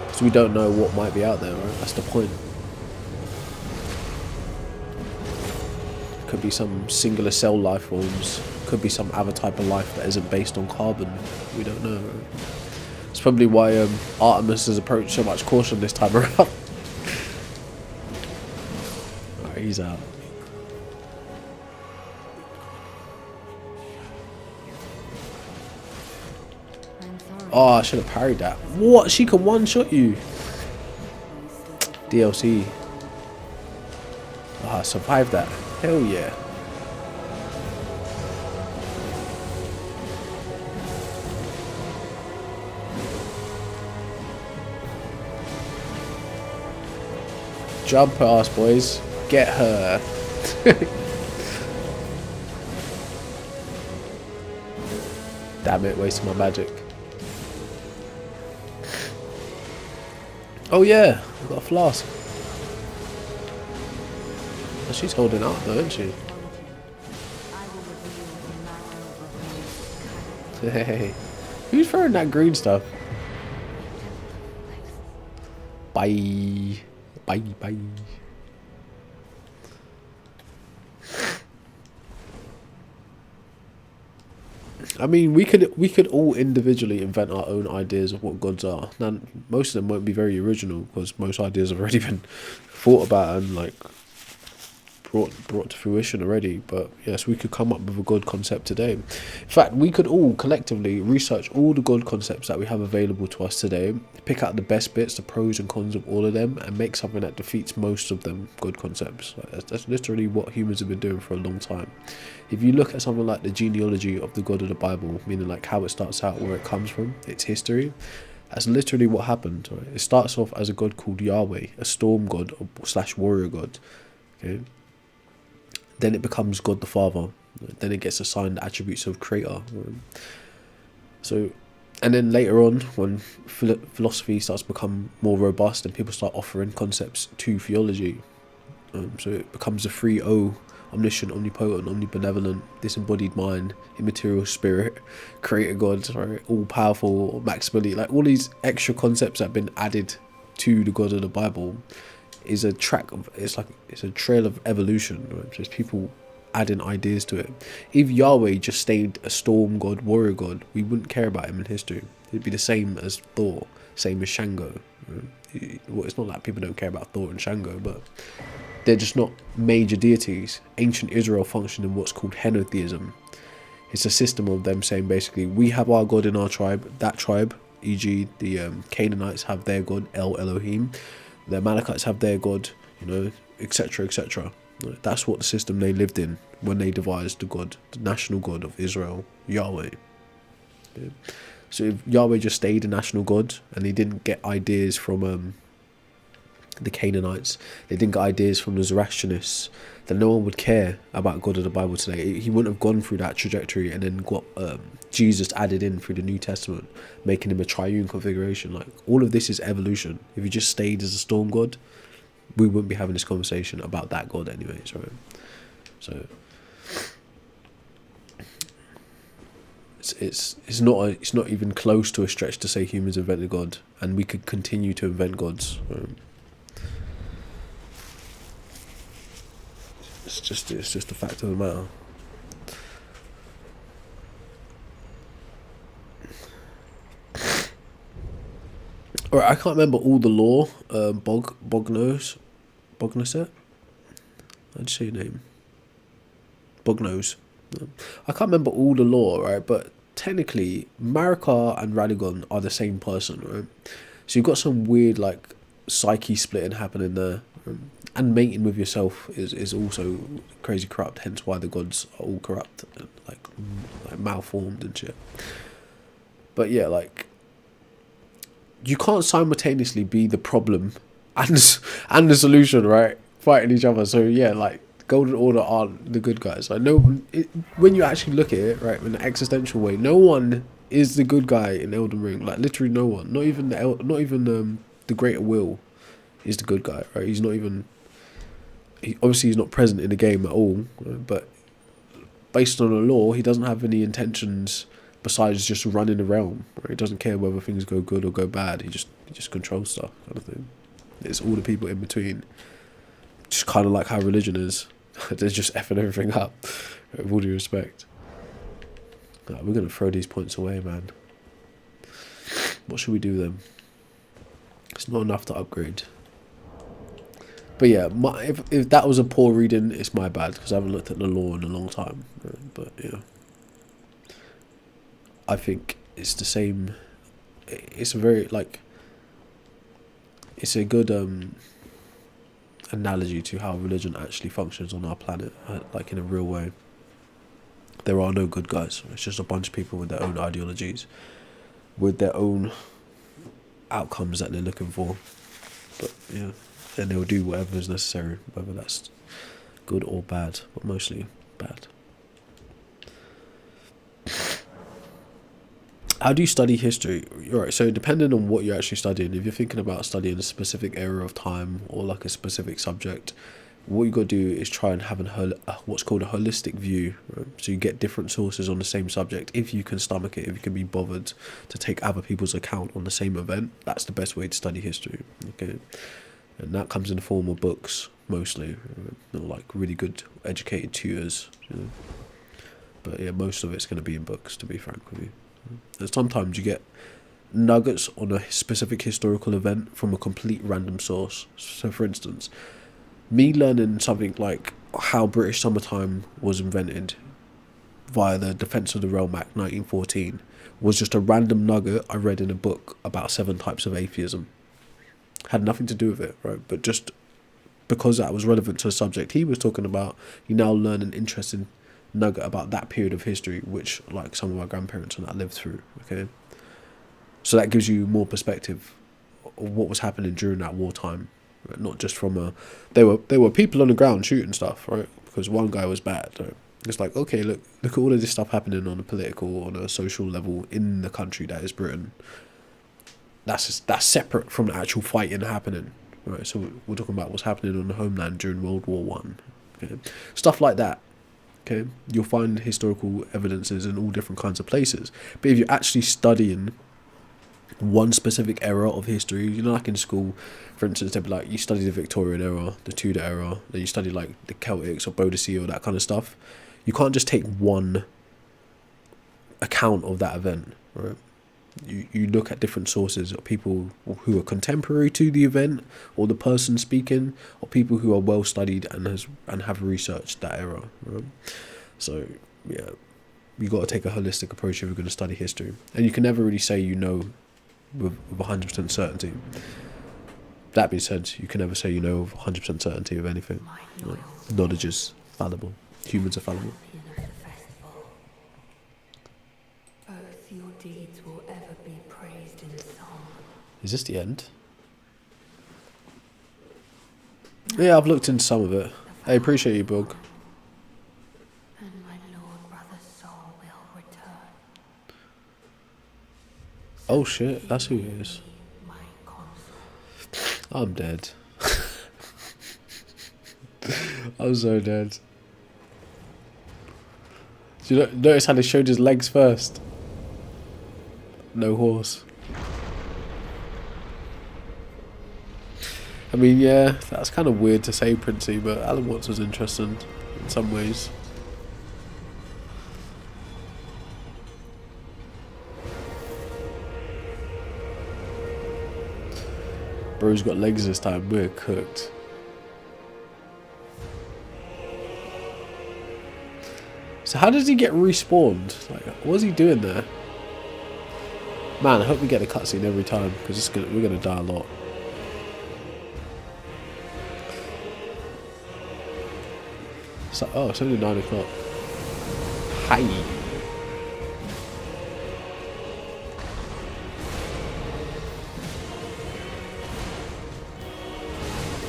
because we don't know what might be out there, right? That's the point. Could be some singular cell life forms, could be some other type of life that isn't based on carbon. We don't know, right? It's probably why Artemis has approached so much caution this time around. Alright, he's out. Oh, I should have parried that. What? She can one-shot you. DLC. Ah, I survived that. Hell yeah. Jump her ass, boys. Get her. Damn it, wasting my magic. Oh yeah, I've got a flask. Oh, she's holding out though, isn't she? Hey, who's throwing that green stuff? Bye. Bye, bye. I mean, we could all individually invent our own ideas of what gods are. Now, most of them won't be very original because most ideas have already been thought about and like brought to fruition already. But yes, we could come up with a god concept today. In fact, we could all collectively research all the god concepts that we have available to us today, pick out the best bits, the pros and cons of all of them, and make something that defeats most of them god concepts. That's literally what humans have been doing for a long time. If you look at something like the genealogy of the God of the Bible, meaning like how it starts out, where it comes from, its history, that's literally what happened. Right? It starts off as a god called Yahweh, a storm god / warrior god. Okay. Then it becomes God the Father. Then it gets assigned attributes of creator. So, and then later on, when philosophy starts to become more robust and people start offering concepts to theology, so it becomes the 3O: omniscient, omnipotent, omnibenevolent, disembodied mind, immaterial spirit, creator God, right? All powerful, maximally, like all these extra concepts that have been added to the God of the Bible is a track of, it's a trail of evolution, right? Just people adding ideas to it. If Yahweh just stayed a storm god, warrior god, we wouldn't care about him in history. It'd be the same as Thor, same as Shango. Right? Well, it's not like people don't care about Thor and Shango, but they're just not major deities. Ancient Israel functioned in what's called henotheism. It's a system of them saying basically, we have our god in our tribe, that tribe, e.g. the Canaanites have their god, El Elohim, the Amalekites have their god, etc., etc. That's what the system they lived in when they devised the god, the national god of Israel, Yahweh. Yeah. So if Yahweh just stayed a national god and he didn't get ideas from the Canaanites, they didn't get ideas from the Zoroastrianists, then no one would care about God of the Bible today. He wouldn't have gone through that trajectory and then got Jesus added in through the New Testament, making him a triune configuration. Like, all of this is evolution. If he just stayed as a storm god, we wouldn't be having this conversation about that god anyways, right? So it's not even close to a stretch to say humans invented God, and we could continue to invent gods. Right? It's just a fact of the matter. Alright, I can't remember all the lore. Bognos. How'd you say your name? Bognos. I can't remember all the lore, right? But technically, Marika and Radagon are the same person, right? So you've got some weird like psyche splitting happening there. And mating with yourself is also crazy corrupt, hence why the gods are all corrupt, like malformed and shit. But yeah, like, you can't simultaneously be the problem and the solution, right? Fighting each other. So yeah, like, Golden Order aren't the good guys. Like, when you actually look at it, right, in an existential way, no one is the good guy in Elden Ring. Like, literally no one. Not even the Greater Will is the good guy, right? He's not even. Obviously, he's not present in the game at all, right? But based on the law, he doesn't have any intentions besides just running the realm. Right? He doesn't care whether things go good or go bad. He just controls stuff, kind of thing. It's all the people in between. Just kind of like how religion is. They're just effing everything up, with all due respect. Right, we're going to throw these points away, man. What should we do then? It's not enough to upgrade. But yeah, if that was a poor reading, it's my bad, because I haven't looked at the law in a long time. But yeah, I think it's the same. It's a very, like, it's a good analogy to how religion actually functions on our planet, like in a real way. There are no good guys. It's just a bunch of people with their own ideologies, with their own outcomes that they're looking for. But yeah, and they'll do whatever is necessary, whether that's good or bad, but mostly bad. How do you study history? Alright, so depending on what you're actually studying, if you're thinking about studying a specific area of time or like a specific subject, what you got to do is try and have what's called a holistic view. Right? So you get different sources on the same subject. If you can stomach it, if you can be bothered to take other people's account on the same event, that's the best way to study history. Okay, and that comes in the form of books mostly, like really good educated tutors. But yeah, most of it's going to be in books, to be frank with you. And sometimes you get nuggets on a specific historical event from a complete random source. So for instance, me learning something like how British summertime was invented via the Defence of the Realm Act 1914 was just a random nugget I read in a book about 7 types of atheism. Had nothing to do with it, right? But just because that was relevant to the subject he was talking about, you now learn an interesting nugget about that period of history, which like some of our grandparents and that lived through. Okay, so that gives you more perspective of what was happening during that wartime, right? Not just from there were people on the ground shooting stuff, right? Because one guy was bad. Right? It's like, okay, look at all of this stuff happening on a political, on a social level in the country that is Britain. That's separate from the actual fighting happening, right? So we're talking about what's happening on the homeland during World War One. Okay, stuff like that. Okay, you'll find historical evidences in all different kinds of places. But if you're actually studying one specific era of history, you know, like in school, for instance, they'd be like, you study the Victorian era, the Tudor era, then you study like the Celtics or Boadicea or that kind of stuff. You can't just take one account of that event, right? You look at different sources of people who are contemporary to the event or the person speaking, or people who are well studied and have researched that era, right? So yeah, you got to take a holistic approach if you're going to study history, and you can never really say you know with 100% certainty. That being said, you can never say you know with 100% certainty of anything. Right? Knowledge is fallible. Humans are fallible. Is this the end? Yeah, I've looked into some of it. I appreciate you, Bug. And my Lord brother's soul will return. Oh shit, that's who he is. I'm dead. I'm so dead. Do you notice how they showed his legs first? No horse. I mean, yeah, that's kind of weird to say, Princey, but Alan Watts was interesting in some ways. Bro's got legs this time, we're cooked. So how does he get respawned? Like, what's he doing there? Man, I hope we get a cutscene every time, because we're going to die a lot. So, oh, it's only 9 o'clock. Hi.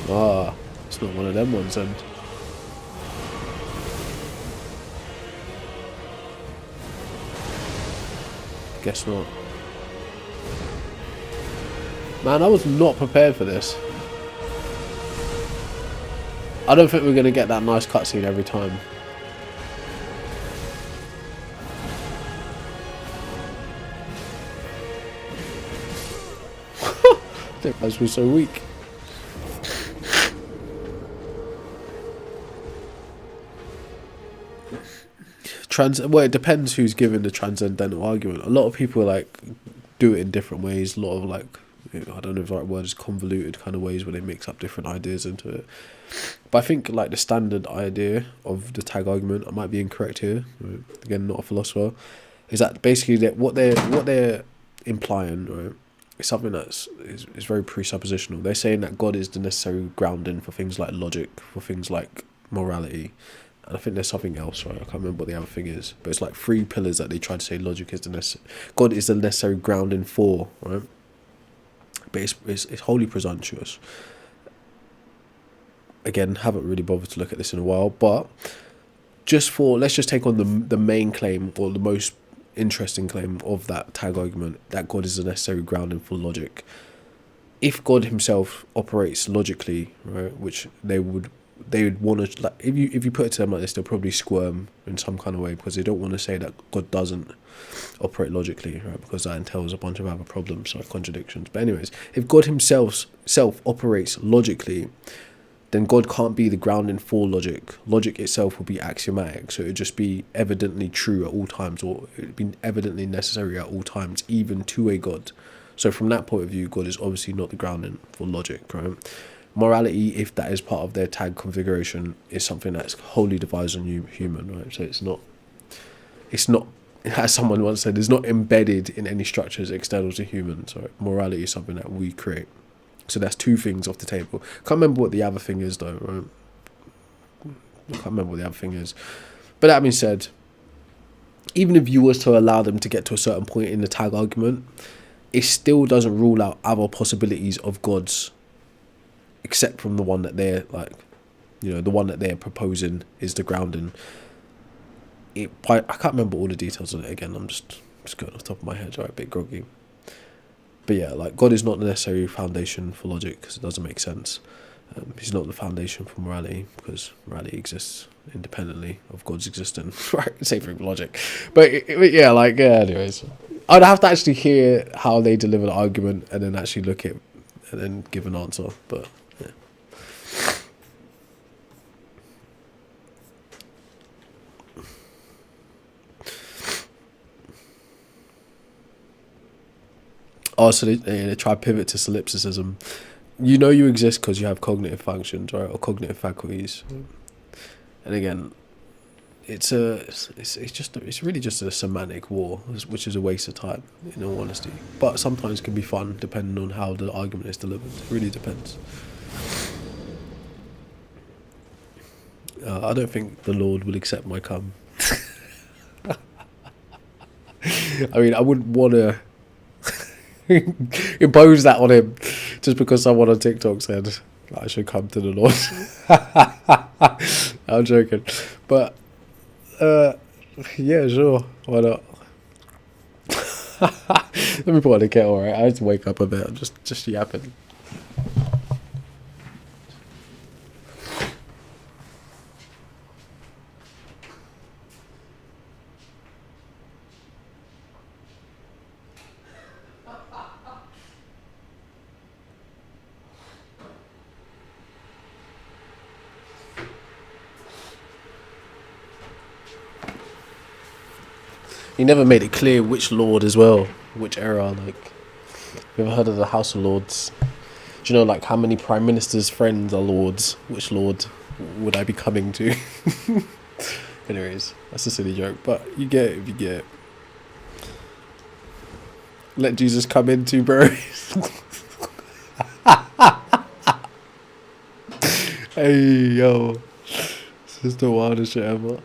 Ah, it's not one of them ones then. Guess not. Man, I was not prepared for this. I don't think we're going to get that nice cutscene every time. That guys were so weak. Well, it depends who's giving the transcendental argument. A lot of people like do it in different ways. A lot of like, I don't know if the right word is convoluted kind of ways where they mix up different ideas into it. But I think like the standard idea of the tag argument, I might be incorrect here. Right? Again, not a philosopher. Is that basically that what they're implying, right, it's something that's is very presuppositional. They're saying that God is the necessary grounding for things like logic, for things like morality. And I think there's something else, right? I can't remember what the other thing is. But it's like 3 pillars that they try to say logic is God is the necessary grounding for, right? But it's wholly presumptuous. Again, haven't really bothered to look at this in a while. But let's just take on the main claim, or the most interesting claim of that tag argument, that God is the necessary grounding for logic. If God himself operates logically, right, which they would want to, like, if you put it to them like this, they'll probably squirm in some kind of way, because they don't want to say that God doesn't operate logically, right, because that entails a bunch of other problems, like contradictions. But anyways, if God himself operates logically, then God can't be the grounding for logic. Logic itself will be axiomatic, so it would just be evidently true at all times, or it would be evidently necessary at all times, even to a God. So from that point of view, God is obviously not the grounding for logic, right? Morality, if that is part of their tag configuration, is something that's wholly devised on human, right? So it's not, as someone once said, it's not embedded in any structures external to humans, right? Morality is something that we create. So that's 2 things off the table. Can't remember what the other thing is though, right? I can't remember what the other thing is. But that being said, even if you was to allow them to get to a certain point in the tag argument, it still doesn't rule out other possibilities of gods, except from the one that they're the one that they're proposing is the grounding. I can't remember all the details of it again. I'm just going off the top of my head, right? A bit groggy. But yeah, like, God is not the necessary foundation for logic, because it doesn't make sense. He's not the foundation for morality, because morality exists independently of God's existence, right? Same thing with logic. But anyways, I'd have to actually hear how they deliver the argument and then actually look at and then give an answer. But yeah. Oh, so they try to pivot to solipsism. You know you exist because you have cognitive functions, right, or cognitive faculties. And again, it's really just a semantic war, which is a waste of time, in all honesty. But sometimes can be fun, depending on how the argument is delivered. It really depends. I don't think the Lord will accept my come. I mean, I wouldn't want to impose that on him just because someone on TikTok said I should come to the Lord. I'm joking, but yeah, sure, why not? Let me put on the kettle, right? I had to wake up a bit. I'm just yapping. He never made it clear which lord as well, which era. Like, you ever heard of the House of Lords? Do you know, like, how many prime ministers' friends are lords? Which lord would I be coming to? Anyways, that's a silly joke, but you get it if you get it. Let Jesus come in too, bro. Hey, yo. This is the wildest shit ever.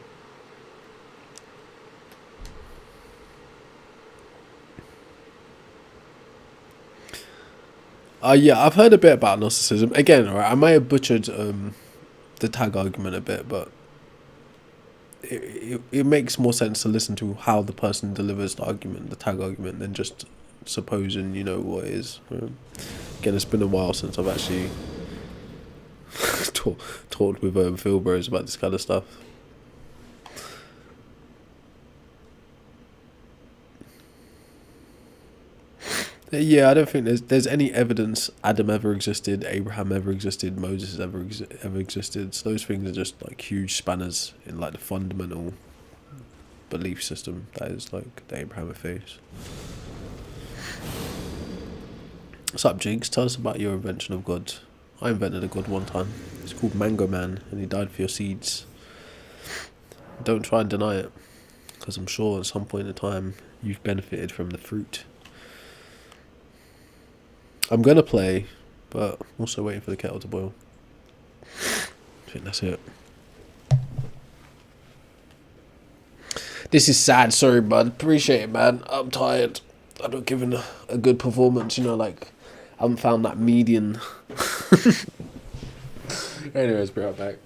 Yeah, I've heard a bit about Gnosticism. Again, right, I may have butchered the tag argument a bit, but it makes more sense to listen to how the person delivers the argument, the tag argument, than just supposing you know what it is. Again, it's been a while since I've actually talked with Phil Bros about this kind of stuff. Yeah, I don't think there's any evidence Adam ever existed, Abraham ever existed, Moses ever existed. So those things are just like huge spanners in like the fundamental belief system that is like the Abrahamic faith. What's up, Jigs? Tell us about your invention of God. I invented a God one time. It's called Mango Man, and he died for your seeds. Don't try and deny it, because I'm sure at some point in time you've benefited from the fruit. I'm going to play, but also waiting for the kettle to boil. I think that's it. This is sad, sorry, bud. Appreciate it, man. I'm tired. I'm not giving a good performance, you know, like, I haven't found that median. Anyways, be right back.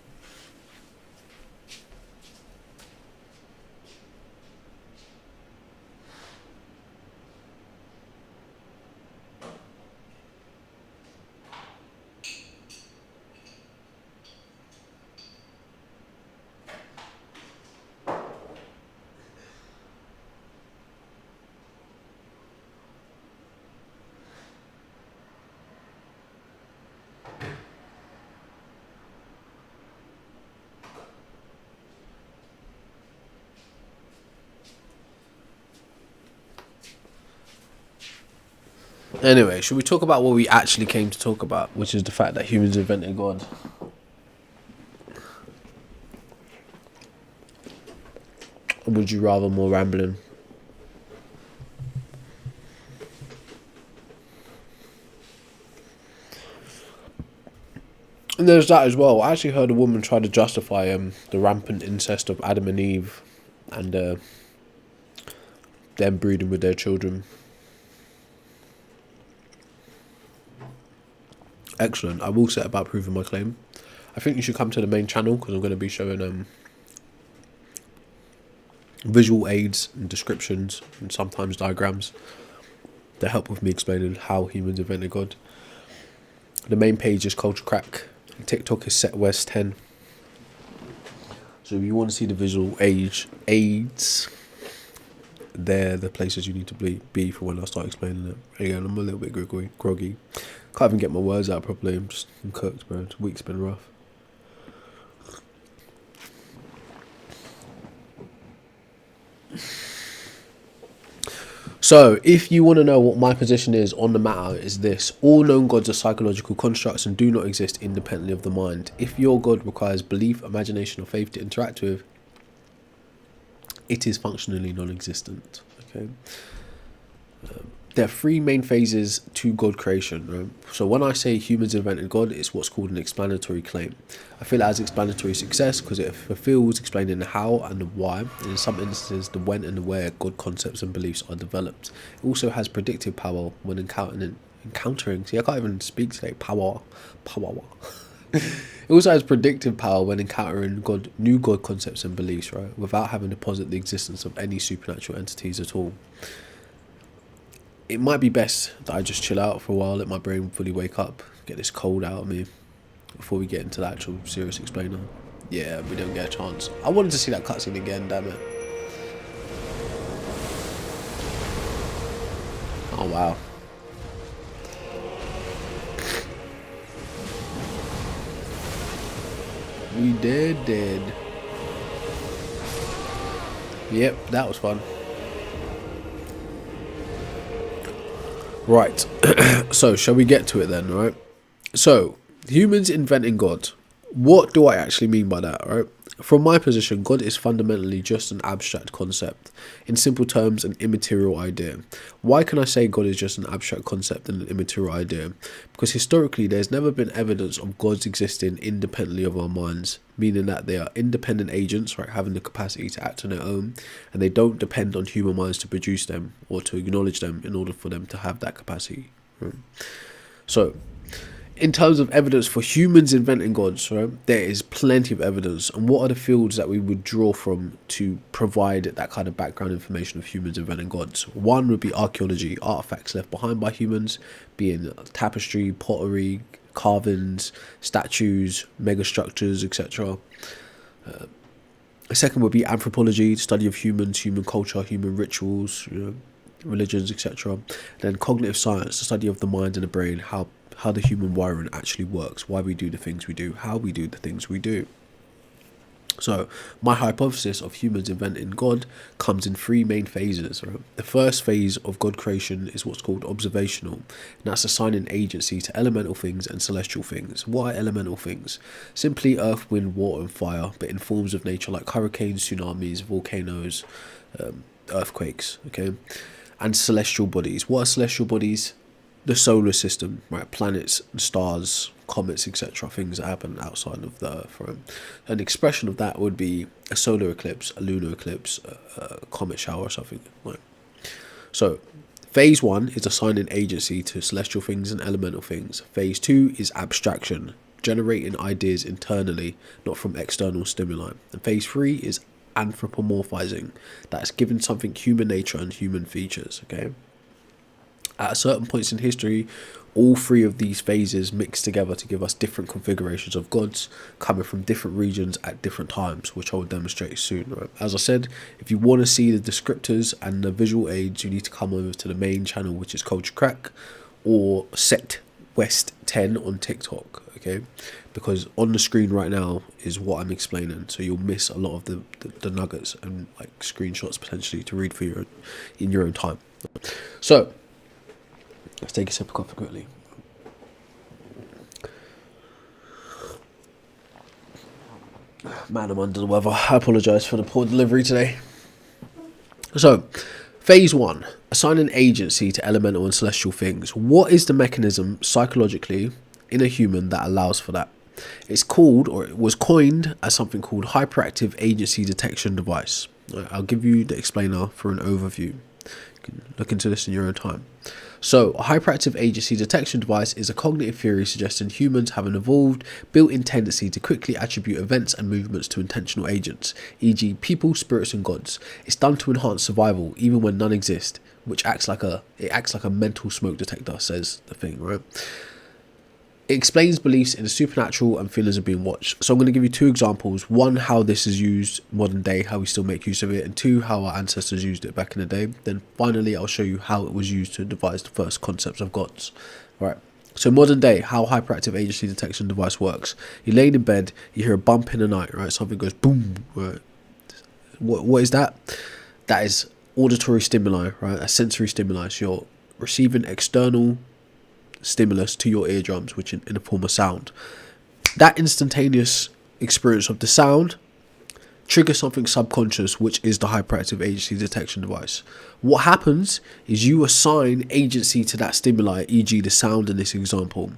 Anyway, should we talk about what we actually came to talk about, which is the fact that humans invented God? Or would you rather more rambling? And there's that as well. I actually heard a woman try to justify the rampant incest of Adam and Eve and them breeding with their children. Excellent. I will set about proving my claim. I think you should come to the main channel because I'm going to be showing visual aids and descriptions and sometimes diagrams that help with me explaining how humans invented God. The main page is Culture Crack. TikTok is SetWest10. So if you want to see the visual aids, they're the places you need to be for when I start explaining it. Again, I'm a little bit groggy. Can't even get my words out properly. I'm cooked, bro. The week's been rough. So, if you want to know what my position is on the matter, is this: all known gods are psychological constructs and do not exist independently of the mind. If your God requires belief, imagination, or faith to interact with, it is functionally non-existent. Okay. There are three main phases to God creation. Right? So when I say humans invented God, it's what's called an explanatory claim. I feel it has explanatory success because it fulfills explaining the how and the why, and in some instances the when and the where God concepts and beliefs are developed. It also has predictive power when encountering. See, I can't even speak today. Power. It also has predictive power when encountering new God concepts and beliefs, right, without having to posit the existence of any supernatural entities at all. It might be best that I just chill out for a while, let my brain fully wake up, get this cold out of me before we get into the actual serious explainer. Yeah, we don't get a chance. I wanted to see that cutscene again, damn it. Oh wow. We dead. Yep, that was fun. Right, so shall we get to it then, right? So, humans inventing God. What do I actually mean by that, right? From my position, God is fundamentally just an abstract concept. In simple terms, an immaterial idea. Why can I say God is just an abstract concept and an immaterial idea? Because historically, there's never been evidence of gods existing independently of our minds, meaning that they are independent agents, right, having the capacity to act on their own, and they don't depend on human minds to produce them or to acknowledge them in order for them to have that capacity. Right? So, in terms of evidence for humans inventing gods, right, there is plenty of evidence. And what are the fields that we would draw from to provide that kind of background information of humans inventing gods? One would be archaeology, artifacts left behind by humans, being tapestry, pottery, carvings, statues, megastructures, etc. A second would be anthropology, study of humans, human culture, human rituals, religions, etc. Then cognitive science, the study of the mind and the brain, how the human wiring actually works, why we do the things we do, how we do the things we do. So, my hypothesis of humans inventing God comes in three main phases. Right? The first phase of God creation is what's called observational, and that's assigning agency to elemental things and celestial things. What are elemental things? Simply earth, wind, water, and fire, but in forms of nature like hurricanes, tsunamis, volcanoes, earthquakes, okay? And celestial bodies. What are celestial bodies? the solar system, right? Planets, stars, comets, etc. Things that happen outside of the Earth. Right? An expression of that would be a solar eclipse, a lunar eclipse, a comet shower or something. Right? So, phase 1 is assigning agency to celestial things and elemental things. Phase 2 is abstraction, generating ideas internally, not from external stimuli. And phase 3 is anthropomorphizing, that's giving something human nature and human features. Okay. At certain points in history, all three of these phases mix together to give us different configurations of gods coming from different regions at different times, which I will demonstrate soon. Right? As I said, if you want to see the descriptors and the visual aids, you need to come over to the main channel, which is Culture Crack, or Set West 10 on TikTok. Okay, because on the screen right now is what I'm explaining, so you'll miss a lot of the nuggets and like screenshots potentially to read for in your own time. So let's take a sip of coffee quickly. Man, I'm under the weather. I apologise for the poor delivery today. So, phase 1, assigning agency to elemental and celestial things. What is the mechanism psychologically in a human that allows for that? It's called, or it was coined as something called hyperactive agency detection device. I'll give you the explainer for an overview. You can look into this in your own time. So, a hyperactive agency detection device is a cognitive theory suggesting humans have an evolved, built-in tendency to quickly attribute events and movements to intentional agents, e.g. people, spirits and gods. It's done to enhance survival, even when none exist, which acts like a mental smoke detector, says the thing, right? It explains beliefs in the supernatural and feelings of being watched. So I'm going to give you 2 examples. 1, how this is used modern day, how we still make use of it. And 2, how our ancestors used it back in the day. Then finally, I'll show you how it was used to devise the first concepts of gods. Right. So modern day, how hyperactive agency detection device works. You're laying in bed, you hear a bump in the night, right? Something goes boom, right? What is that? That is auditory stimuli, right? A sensory stimuli. So you're receiving external stimulus to your eardrums, which in the form of sound. That instantaneous experience of the sound triggers something subconscious, which is the hyperactive agency detection device. What happens is you assign agency to that stimuli, e.g. the sound in this example.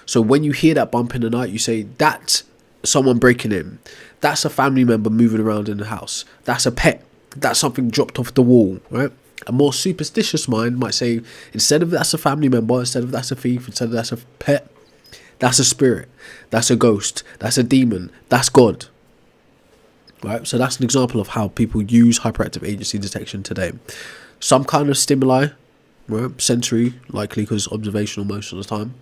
So when you hear that bump in the night, you say, that's someone breaking in, that's a family member moving around in the house, that's a pet, that's something dropped off the wall, right? A more superstitious mind might say, instead of that's a family member, instead of that's a thief, instead of that's a pet, that's a spirit, that's a ghost, that's a demon, that's God. Right? So that's an example of how people use hyperactive agency detection today. Some kind of stimuli, right, sensory, likely because observational most of the time,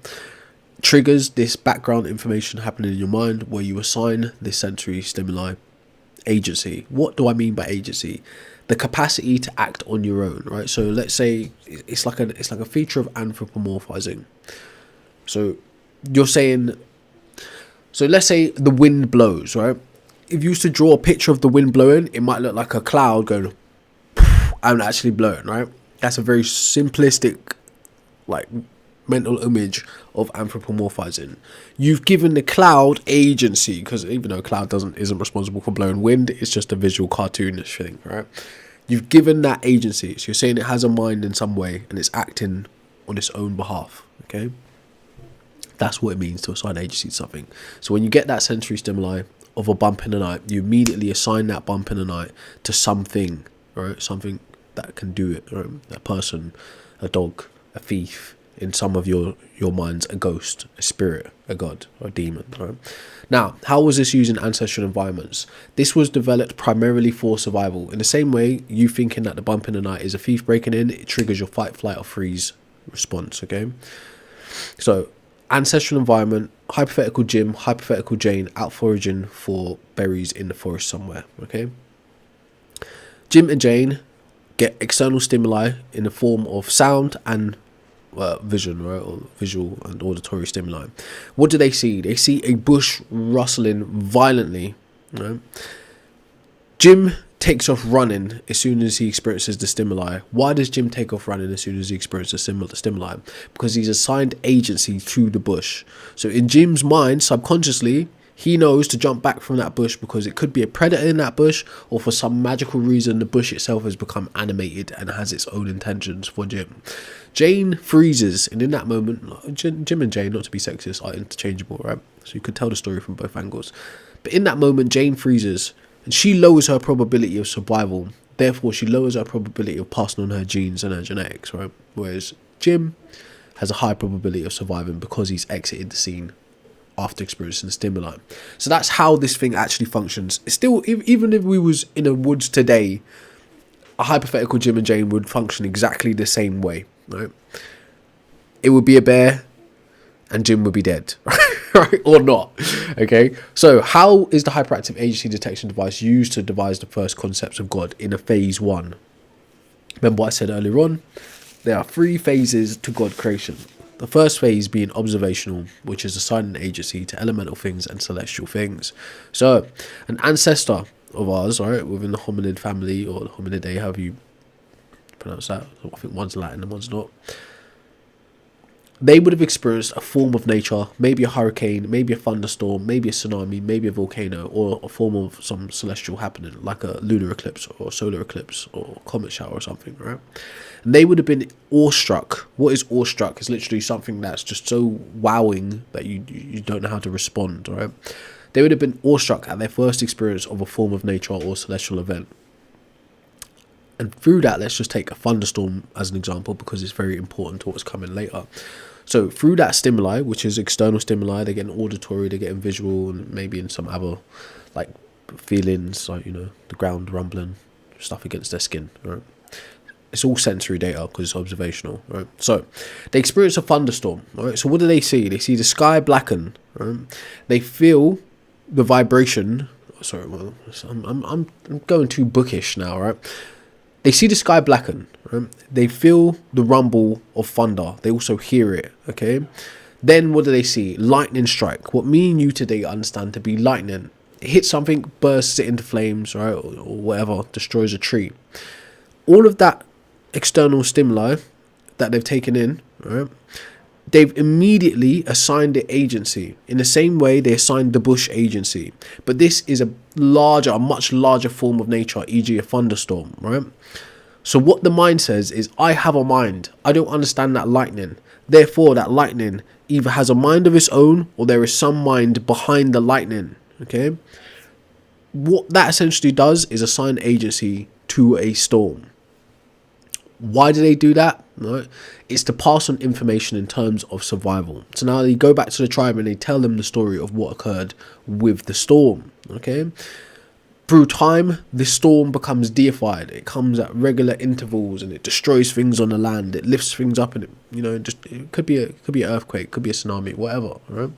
triggers this background information happening in your mind where you assign this sensory stimuli agency. What do I mean by agency? The capacity to act on your own, right? So let's say it's like a feature of anthropomorphizing. So you're saying, so let's say the wind blows, right? If you used to draw a picture of the wind blowing, it might look like a cloud going and actually blowing, right? That's a very simplistic, like, mental image of anthropomorphizing. You've given the cloud agency, because even though cloud isn't responsible for blowing wind, it's just a visual cartoonish thing, right? You've given that agency, so you're saying it has a mind in some way and it's acting on its own behalf. Okay, that's what it means to assign agency to something. So when you get that sensory stimuli of a bump in the night, you immediately assign that bump in the night to something, right? Something that can do it, right? A person, a dog, a thief. In some of your minds, a ghost, a spirit, a god, or a demon. Right? Now, how was this used in ancestral environments? This was developed primarily for survival. In the same way, you thinking that the bump in the night is a thief breaking in, it triggers your fight, flight, or freeze response. Okay, so ancestral environment, hypothetical Jim, hypothetical Jane, out foraging for berries in the forest somewhere. Okay, Jim and Jane get external stimuli in the form of sound and vision, right, or visual and auditory stimuli. What do they see? They see a bush rustling violently. Right? Jim takes off running as soon as he experiences the stimuli. Why does Jim take off running as soon as he experiences the stimuli? Because he's assigned agency to the bush. So in Jim's mind, subconsciously, He knows to jump back from that bush because it could be a predator in that bush, or for some magical reason the bush itself has become animated and has its own intentions for Jim. Jane freezes, and in that moment, Jim and Jane, not to be sexist, are interchangeable, right? So you could tell the story from both angles. But in that moment, Jane freezes, and she lowers her probability of survival. Therefore, she lowers her probability of passing on her genes and her genetics, right? Whereas Jim has a high probability of surviving because he's exited the scene after experiencing the stimuli. So that's how this thing actually functions. It's still, even if we was in a woods today, a hypothetical Jim and Jane would function exactly the same way, right? It would be a bear and Jim would be dead, right? Or not, okay? So how is the hyperactive agency detection device used to devise the first concepts of God in a phase 1? Remember what I said earlier on? There are 3 phases to God creation. The first phase being observational, which is assigning agency to elemental things and celestial things. So, an ancestor of ours, right, within the hominid family, or the hominidae, however you pronounce that, I think one's Latin and one's not, they would have experienced a form of nature, maybe a hurricane, maybe a thunderstorm, maybe a tsunami, maybe a volcano, or a form of some celestial happening, like a lunar eclipse or a solar eclipse or a comet shower or something, right? And they would have been awestruck. What is awestruck? Is literally something that's just so wowing that you don't know how to respond, right? They would have been awestruck at their first experience of a form of nature or celestial event. And through that, let's just take a thunderstorm as an example, because it's very important to what's coming later. So through that stimuli, which is external stimuli, they're getting auditory, they're getting visual, and maybe in some other like feelings, like, you know, the ground rumbling, stuff against their skin, right? It's all sensory data because it's observational, right? So they experience a thunderstorm, right? So what do they see? They see the sky blacken, right? They feel the vibration. Sorry, well, I'm going too bookish now, right? They see the sky blacken, right? They feel the rumble of thunder. They also hear it, okay? Then what do they see? Lightning strike. What me and you today understand to be lightning. It hits something, bursts it into flames, right? Or whatever, destroys a tree. All of that external stimuli that they've taken in, right? They've immediately assigned it agency. In the same way they assigned the bush agency. But this is a much larger form of nature, e.g. a thunderstorm, right? So what the mind says is, I have a mind. I don't understand that lightning. Therefore, that lightning either has a mind of its own, or there is some mind behind the lightning, okay? What that essentially does is assign agency to a storm. Why do they do that? Right? It's to pass on information in terms of survival. So now they go back to the tribe and they tell them the story of what occurred with the storm. Okay. Through time, this storm becomes deified. It comes at regular intervals and it destroys things on the land. It lifts things up and it could be an earthquake, could be a tsunami, whatever. Right?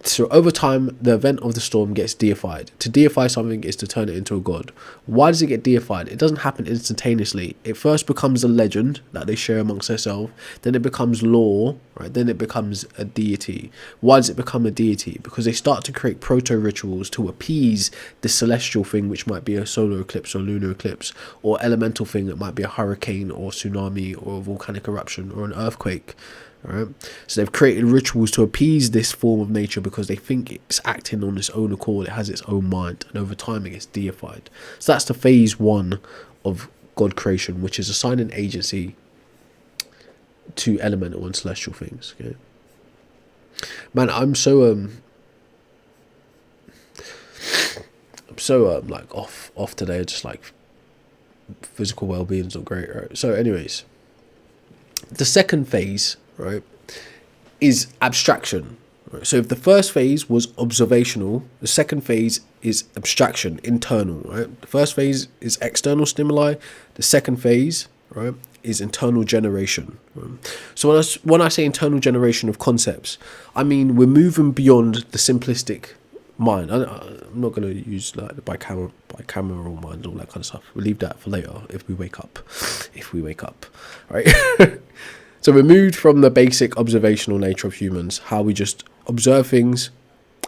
So over time, the event of the storm gets deified. To deify something is to turn it into a god. Why does it get deified? It doesn't happen instantaneously. It first becomes a legend that they share amongst themselves. Then it becomes lore, right? Then it becomes a deity. Why does it become a deity? Because they start to create proto-rituals to appease the celestial thing, which might be a solar eclipse or lunar eclipse, or elemental thing that might be a hurricane or tsunami or a volcanic eruption or an earthquake. Right? So they've created rituals to appease this form of nature because they think it's acting on its own accord, it has its own mind, and over time it gets deified. So that's the phase 1 of God creation, which is assigning agency to elemental and celestial things. Okay, man, I'm so like off today. Just like physical well-being's not great, right? So anyways, the second phase, right, is abstraction. Right? So if the first phase was observational, the second phase is abstraction, internal. Right, the first phase is external stimuli. The second phase, right, is internal generation. Right? So when I say internal generation of concepts, I mean we're moving beyond the simplistic mind. I'm not going to use like the bicameral mind, all that kind of stuff. We'll leave that for later if we wake up. Right. So we're moved from the basic observational nature of humans, how we just observe things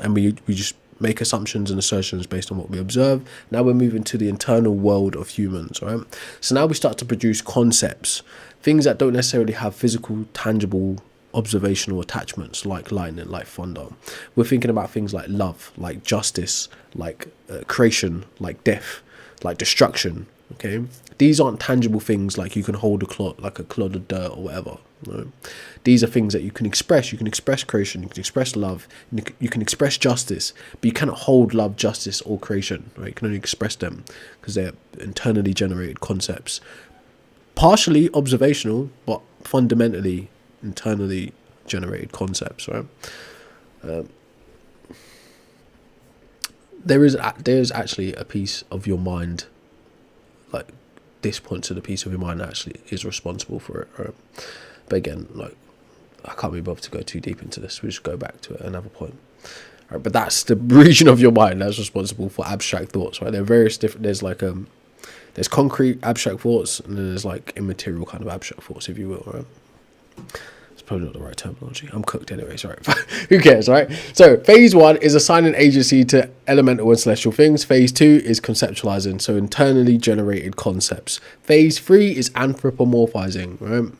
and we just make assumptions and assertions based on what we observe. Now we're moving to the internal world of humans, right? So now we start to produce concepts, things that don't necessarily have physical, tangible observational attachments like lightning, like thunder. We're thinking about things like love, like justice, like creation, like death, like destruction. Okay, these aren't tangible things like you can hold like a clod of dirt or whatever. No. These are things that you can express. You can express creation, you can express love, you can express justice, but you cannot hold love, justice, or creation. Right? You can only express them because they're internally generated concepts, partially observational, but fundamentally internally generated concepts. Right? There is actually a piece of your mind, like this point to the piece of your mind that actually is responsible for it. Right? But again, like, I can't be bothered to go too deep into this. We'll just go back to it at another point. Right, but that's the region of your mind that's responsible for abstract thoughts, right? There are various different, there's there's concrete abstract thoughts, and then there's like immaterial kind of abstract thoughts, if you will, right? It's probably not the right terminology. I'm cooked anyways, right? Who cares, right? So phase 1 is assigning agency to elemental and celestial things. Phase 2 is conceptualizing, so internally generated concepts. Phase 3 is anthropomorphizing, right?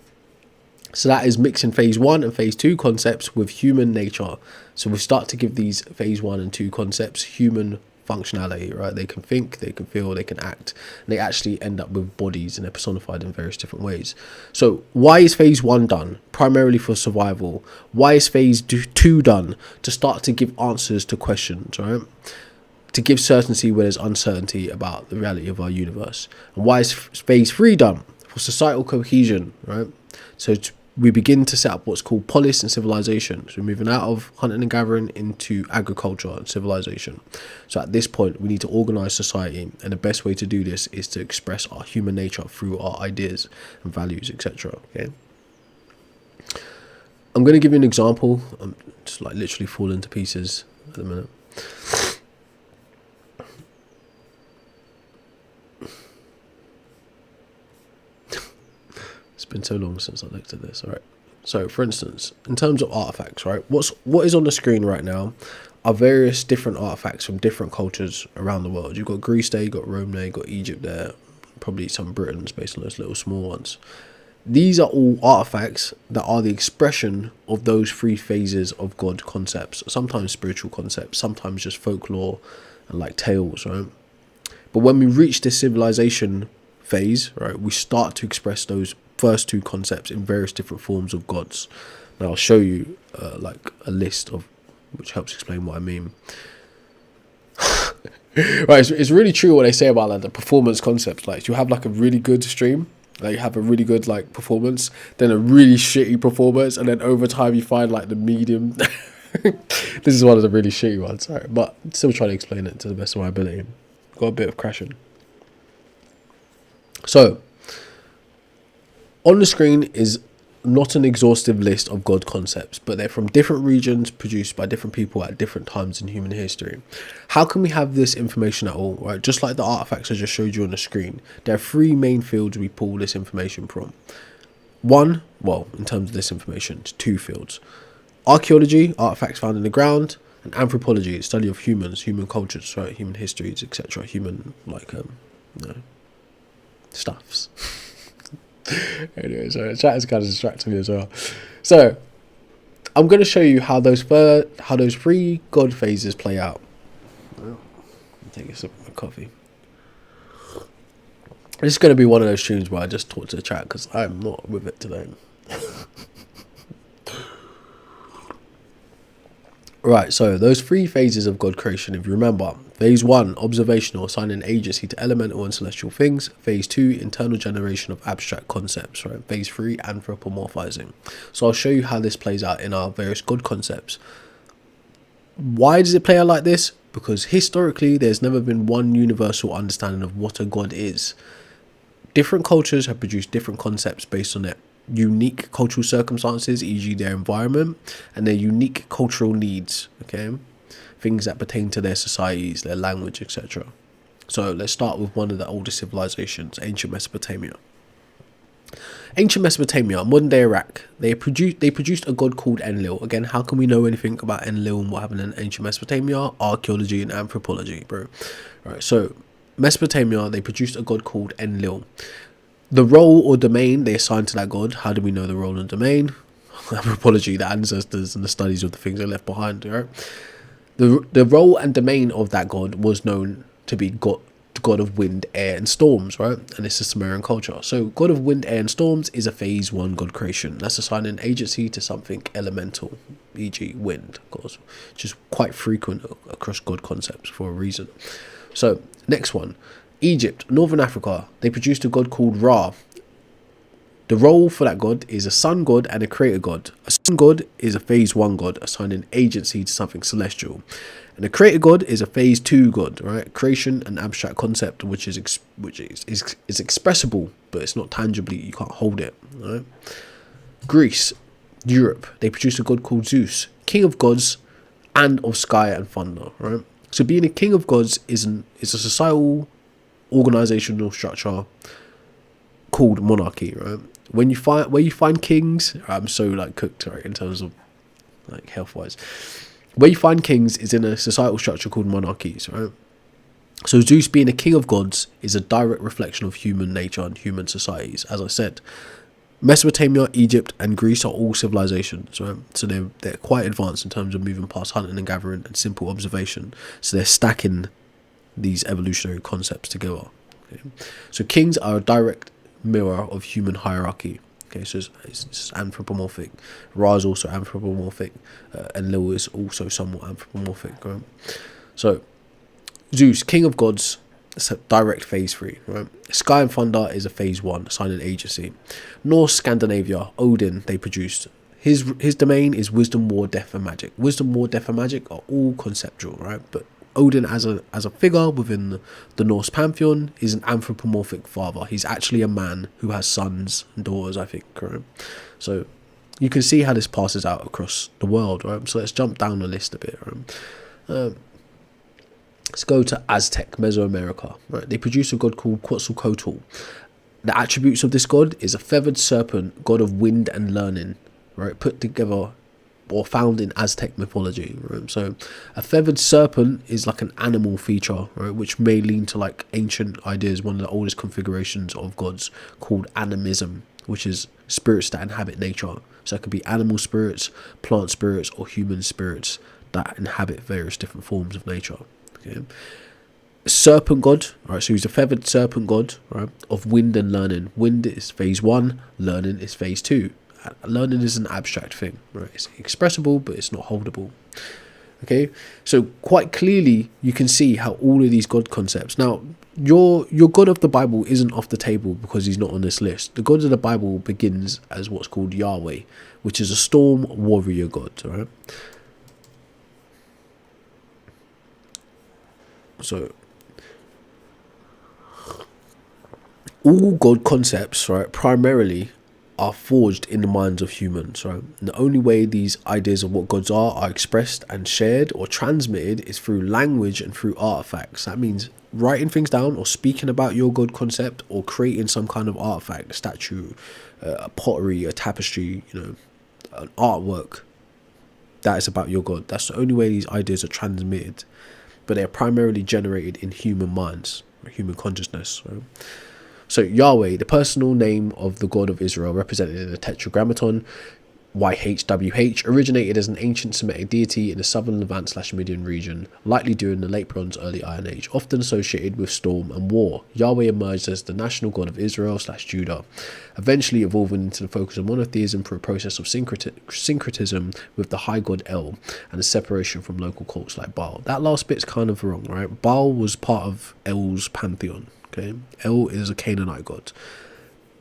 So that is mixing phase 1 and phase 2 concepts with human nature. So we start to give these phase 1 and 2 concepts human functionality, right? They can think, they can feel, they can act, and they actually end up with bodies, and they're personified in various different ways. So why is phase 1 done? Primarily for survival. Why is phase 2 done? To start to give answers to questions, right? To give certainty where there's uncertainty about the reality of our universe. And why is phase 3 done? For societal cohesion, right? So we begin to set up what's called polis and civilization. So we're moving out of hunting and gathering into agriculture and civilization. So at this point, we need to organize society, and the best way to do this is to express our human nature through our ideas and values, etc. Okay. I'm going to give you an example. I'm just like literally falling to pieces at the minute. It's been so long since I looked at this. All right. So, for instance, in terms of artifacts, right? What is on the screen right now are various different artifacts from different cultures around the world. You've got Greece there, you've got Rome there, you've got Egypt there, probably some Britons based on those little small ones. These are all artifacts that are the expression of those 3 phases of God concepts. Sometimes spiritual concepts, sometimes just folklore and like tales, right? But when we reach this civilization phase, right, we start to express those first 2 concepts in various different forms of gods. Now I'll show you like a list of which helps explain what I mean. Right, it's really true what they say about like the performance concepts. Like you have like a really good stream, like you have a really good like performance, then a really shitty performance, and then over time you find like the medium. This is one of the really shitty ones, sorry, but still trying to explain it to the best of my ability. Got a bit of crashing. So on the screen is not an exhaustive list of God concepts, but they're from different regions, produced by different people at different times in human history. How can we have this information at all, right? Just like the artifacts I just showed you on the screen, there are 3 main fields we pull this information from. One, well, in terms of this information, it's 2 fields. Archaeology, artifacts found in the ground, and anthropology, study of humans, human cultures, right? Human histories, etc. Human, like, stuffs. Anyway, so chat is kind of distracting me as well. So I'm going to show you how those 3 God phases play out. I'll take a sip of my coffee. This is going to be one of those streams where I just talk to the chat because I'm not with it today. Right, so those 3 phases of God creation, if you remember. Phase 1, observational, assigning agency to elemental and celestial things. Phase 2, internal generation of abstract concepts. Right. Phase 3, anthropomorphizing. So I'll show you how this plays out in our various God concepts. Why does it play out like this? Because historically, there's never been one universal understanding of what a God is. Different cultures have produced different concepts based on their unique cultural circumstances, e.g. their environment, and their unique cultural needs, okay? Things that pertain to their societies, their language, etc. So let's start with one of the oldest civilizations, ancient Mesopotamia. Ancient Mesopotamia, modern day Iraq, they produced a god called Enlil. Again, how can we know anything about Enlil and what happened in ancient Mesopotamia? Archaeology and anthropology, bro. Alright, so Mesopotamia, they produced a god called Enlil. The role or domain they assigned to that god, how do we know the role and domain? anthropology, the ancestors, and the studies of the things they left behind. Right? The role and domain of that god was known to be God of wind, air, and storms, right? And this is Sumerian culture. So god of wind, air, and storms is a phase 1 god creation. That's assigning agency to something elemental, e.g. wind, of course, which is quite frequent across god concepts for a reason. So next one, Egypt, Northern Africa, they produced a god called Ra. The role for that god is a sun god and a creator god. A sun god is a phase 1 god, assigning agency to something celestial. And a creator god is a phase 2 god, right? Creation, an abstract concept which is expressible, but it's not tangibly, you can't hold it, right? Greece, Europe, they produced a god called Zeus, king of gods and of sky and thunder, right? So being a king of gods is a societal organizational structure called monarchy, right? Where you find kings, I'm so like cooked, right, in terms of like health wise. Where you find kings is in a societal structure called monarchies, right? So Zeus being a king of gods is a direct reflection of human nature and human societies. As I said, Mesopotamia, Egypt, and Greece are all civilizations, right? So they're quite advanced in terms of moving past hunting and gathering and simple observation. So they're stacking these evolutionary concepts together. Okay? So kings are a direct mirror of human hierarchy. Okay, so it's anthropomorphic. Ra is also anthropomorphic, and Lil is also somewhat anthropomorphic. Right? So Zeus, king of gods, it's a direct phase 3. Right? Sky and thunder is a phase 1, assigning agency. Norse Scandinavia, Odin, they produced. His domain is wisdom, war, death, and magic. Wisdom, war, death, and magic are all conceptual, right? But Odin as a figure within the Norse pantheon is an anthropomorphic father. He's actually a man who has sons and daughters, I think, right? So you can see how this passes out across the world, right? So let's jump down the list a bit, right? Let's go to Aztec, Mesoamerica, right? They produce a god called Quetzalcoatl. The attributes of this god is a feathered serpent, god of wind and learning, right? Put together or found in Aztec mythology, right? So a feathered serpent is like an animal feature, right, which may lean to like ancient ideas, one of the oldest configurations of gods called Animism, which is spirits that inhabit nature. So it could be animal spirits, plant spirits, or human spirits that inhabit various different forms of nature. Okay. Serpent god, right? So he's a feathered serpent god, right, of wind and learning. Wind is phase 1, learning is phase 2. Learning is an abstract thing, right? It's expressible, but it's not holdable. Okay, so quite clearly you can see how all of these god concepts. Now, your god of the Bible isn't off the table because he's not on this list. The god of the Bible begins as what's called Yahweh, which is a storm warrior god, right? So all god concepts, right, primarily are forged in the minds of humans, right? And the only way these ideas of what gods are expressed and shared or transmitted is through language and through artifacts. That means writing things down or speaking about your god concept or creating some kind of artifact, a statue, a pottery, a tapestry, an artwork that is about your god. That's the only way these ideas are transmitted, but they're primarily generated in human minds, or human consciousness, right? So Yahweh, the personal name of the God of Israel, represented in the Tetragrammaton, YHWH, originated as an ancient Semitic deity in the southern Levant/Midian region, likely during the Late Bronze, Early Iron Age, often associated with storm and war. Yahweh emerged as the national god of Israel/Judah, eventually evolving into the focus of monotheism through a process of syncretism with the high god El, and a separation from local cults like Baal. That last bit's kind of wrong, right? Baal was part of El's pantheon. Okay, El is a Canaanite god.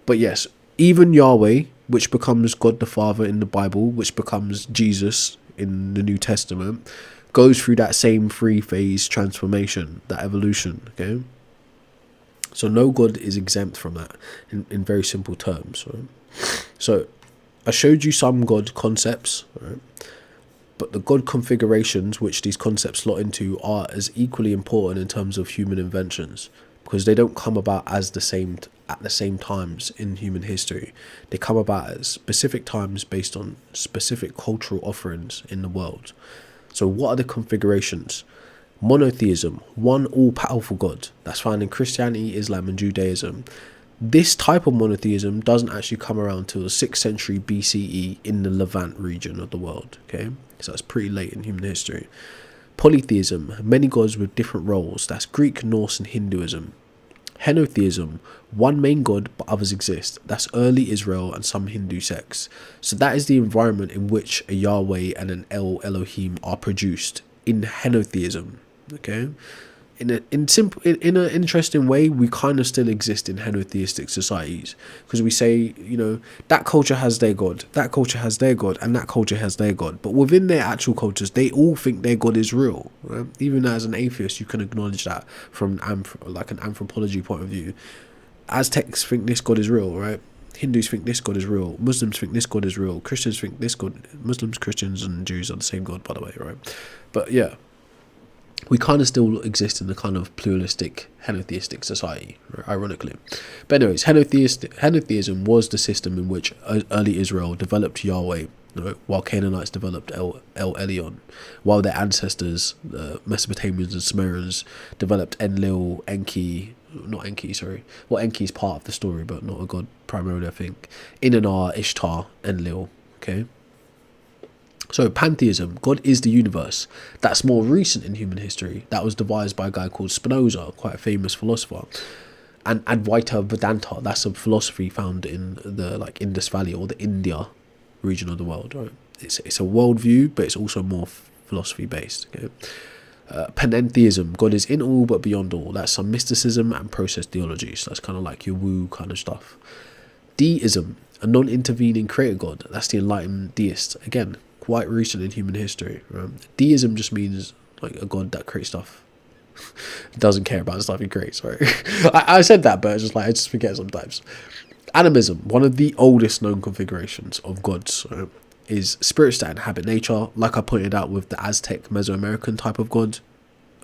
But yes, even Yahweh, which becomes God the Father in the Bible, which becomes Jesus in the New Testament, goes through that same 3-phase transformation, that evolution. Okay, so no god is exempt from that in very simple terms. Right? So I showed you some god concepts, right? But the god configurations which these concepts slot into are as equally important in terms of human inventions, because they don't come about at the same times in human history. They come about at specific times based on specific cultural offerings in the world. So what are the configurations? Monotheism, one all-powerful God. That's found in Christianity, Islam, and Judaism. This type of monotheism doesn't actually come around till the 6th century BCE in the Levant region of the world. Okay, so that's pretty late in human history. Polytheism, many gods with different roles. That's Greek, Norse, and Hinduism. Henotheism, one main god but others exist. That's early Israel and some Hindu sects. So that is the environment in which a Yahweh and an Elohim are produced in henotheism. Okay, in an interesting way, we kind of still exist in henotheistic societies, because we say, you know, that culture has their god, that culture has their god, and that culture has their god, but within their actual cultures they all think their god is real, right? Even as an atheist, you can acknowledge that from an anthropology point of view. Aztecs think this god is real, right? Hindus think this god is real, Muslims think this god is real, Christians think this god, Muslims, Christians, and Jews are the same god, by the way, right? But yeah, we kind of still exist in the kind of pluralistic henotheistic society, ironically. But anyways, henotheism was the system in which early Israel developed Yahweh, while Canaanites developed El Elyon, while their ancestors, the Mesopotamians and Sumerians, developed Enlil, Enki. Not Enki, sorry. Well, Enki is part of the story, but not a god primarily, I think. Inanna, Ishtar, Enlil. Okay. So pantheism, God is the universe. That's more recent in human history. That was devised by a guy called Spinoza, quite a famous philosopher. And Advaita Vedanta, that's a philosophy found in the Indus Valley or the India region of the world. Right? It's a worldview, but it's also more philosophy based. Okay? Panentheism, God is in all but beyond all. That's some mysticism and process theology. So that's kind of like your woo kind of stuff. Deism, a non-intervening creator God. That's the enlightened deist. Again, quite recent in human history. Right? Deism just means like a god that creates stuff. Doesn't care about the stuff he creates. Right? I said that, but it's just like I just forget sometimes. Animism, one of the oldest known configurations of gods, is spirits that inhabit nature. Like I pointed out with the Aztec Mesoamerican type of god,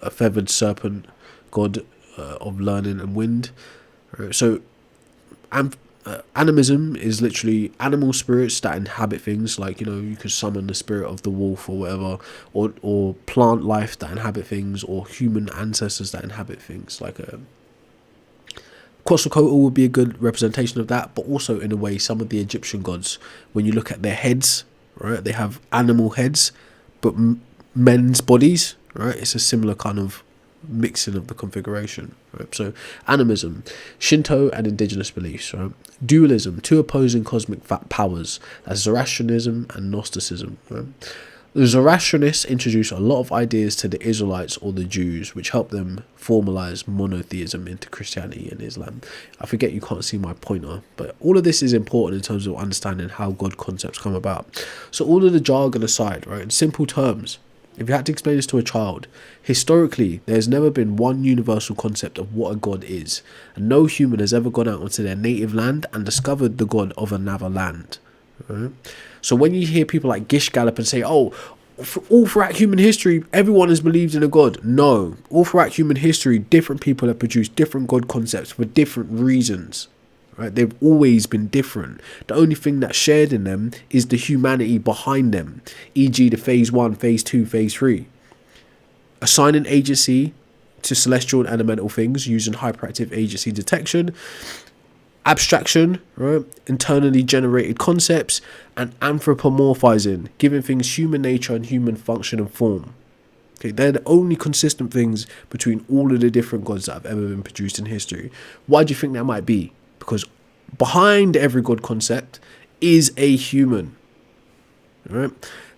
a feathered serpent god of learning and wind. Right? So, animism is literally animal spirits that inhabit things, like, you know, you could summon the spirit of the wolf or whatever, or plant life that inhabit things, or human ancestors that inhabit things, like Quetzalcoatl would be a good representation of that. But also in a way, some of the Egyptian gods, when you look at their heads, right, they have animal heads but men's bodies, right? It's a similar kind of mixing of the configuration, right? So animism, Shinto and indigenous beliefs, right? Dualism, two opposing cosmic powers, that's Zoroastrianism and Gnosticism, right? The Zoroastrianists introduced a lot of ideas to the Israelites or the Jews, which helped them formalize monotheism into Christianity and Islam. I forget you can't see my pointer, but all of this is important in terms of understanding how God concepts come about. So all of the jargon aside, right, in simple terms, if you had to explain this to a child, historically, there's never been one universal concept of what a god is, and no human has ever gone out onto their native land and discovered the god of another land. Right? So when you hear people like Gish Gallop and say, oh, all throughout human history, everyone has believed in a god. No, all throughout human history, different people have produced different god concepts for different reasons. Right? They've always been different. The only thing that's shared in them is the humanity behind them, e.g. the phase 1, phase 2, phase 3. Assigning agency to celestial and elemental things using hyperactive agency detection, abstraction, right, internally generated concepts, and anthropomorphizing, giving things human nature and human function and form. Okay, they're the only consistent things between all of the different gods that have ever been produced in history. Why do you think that might be? Because behind every god concept is a human. Right?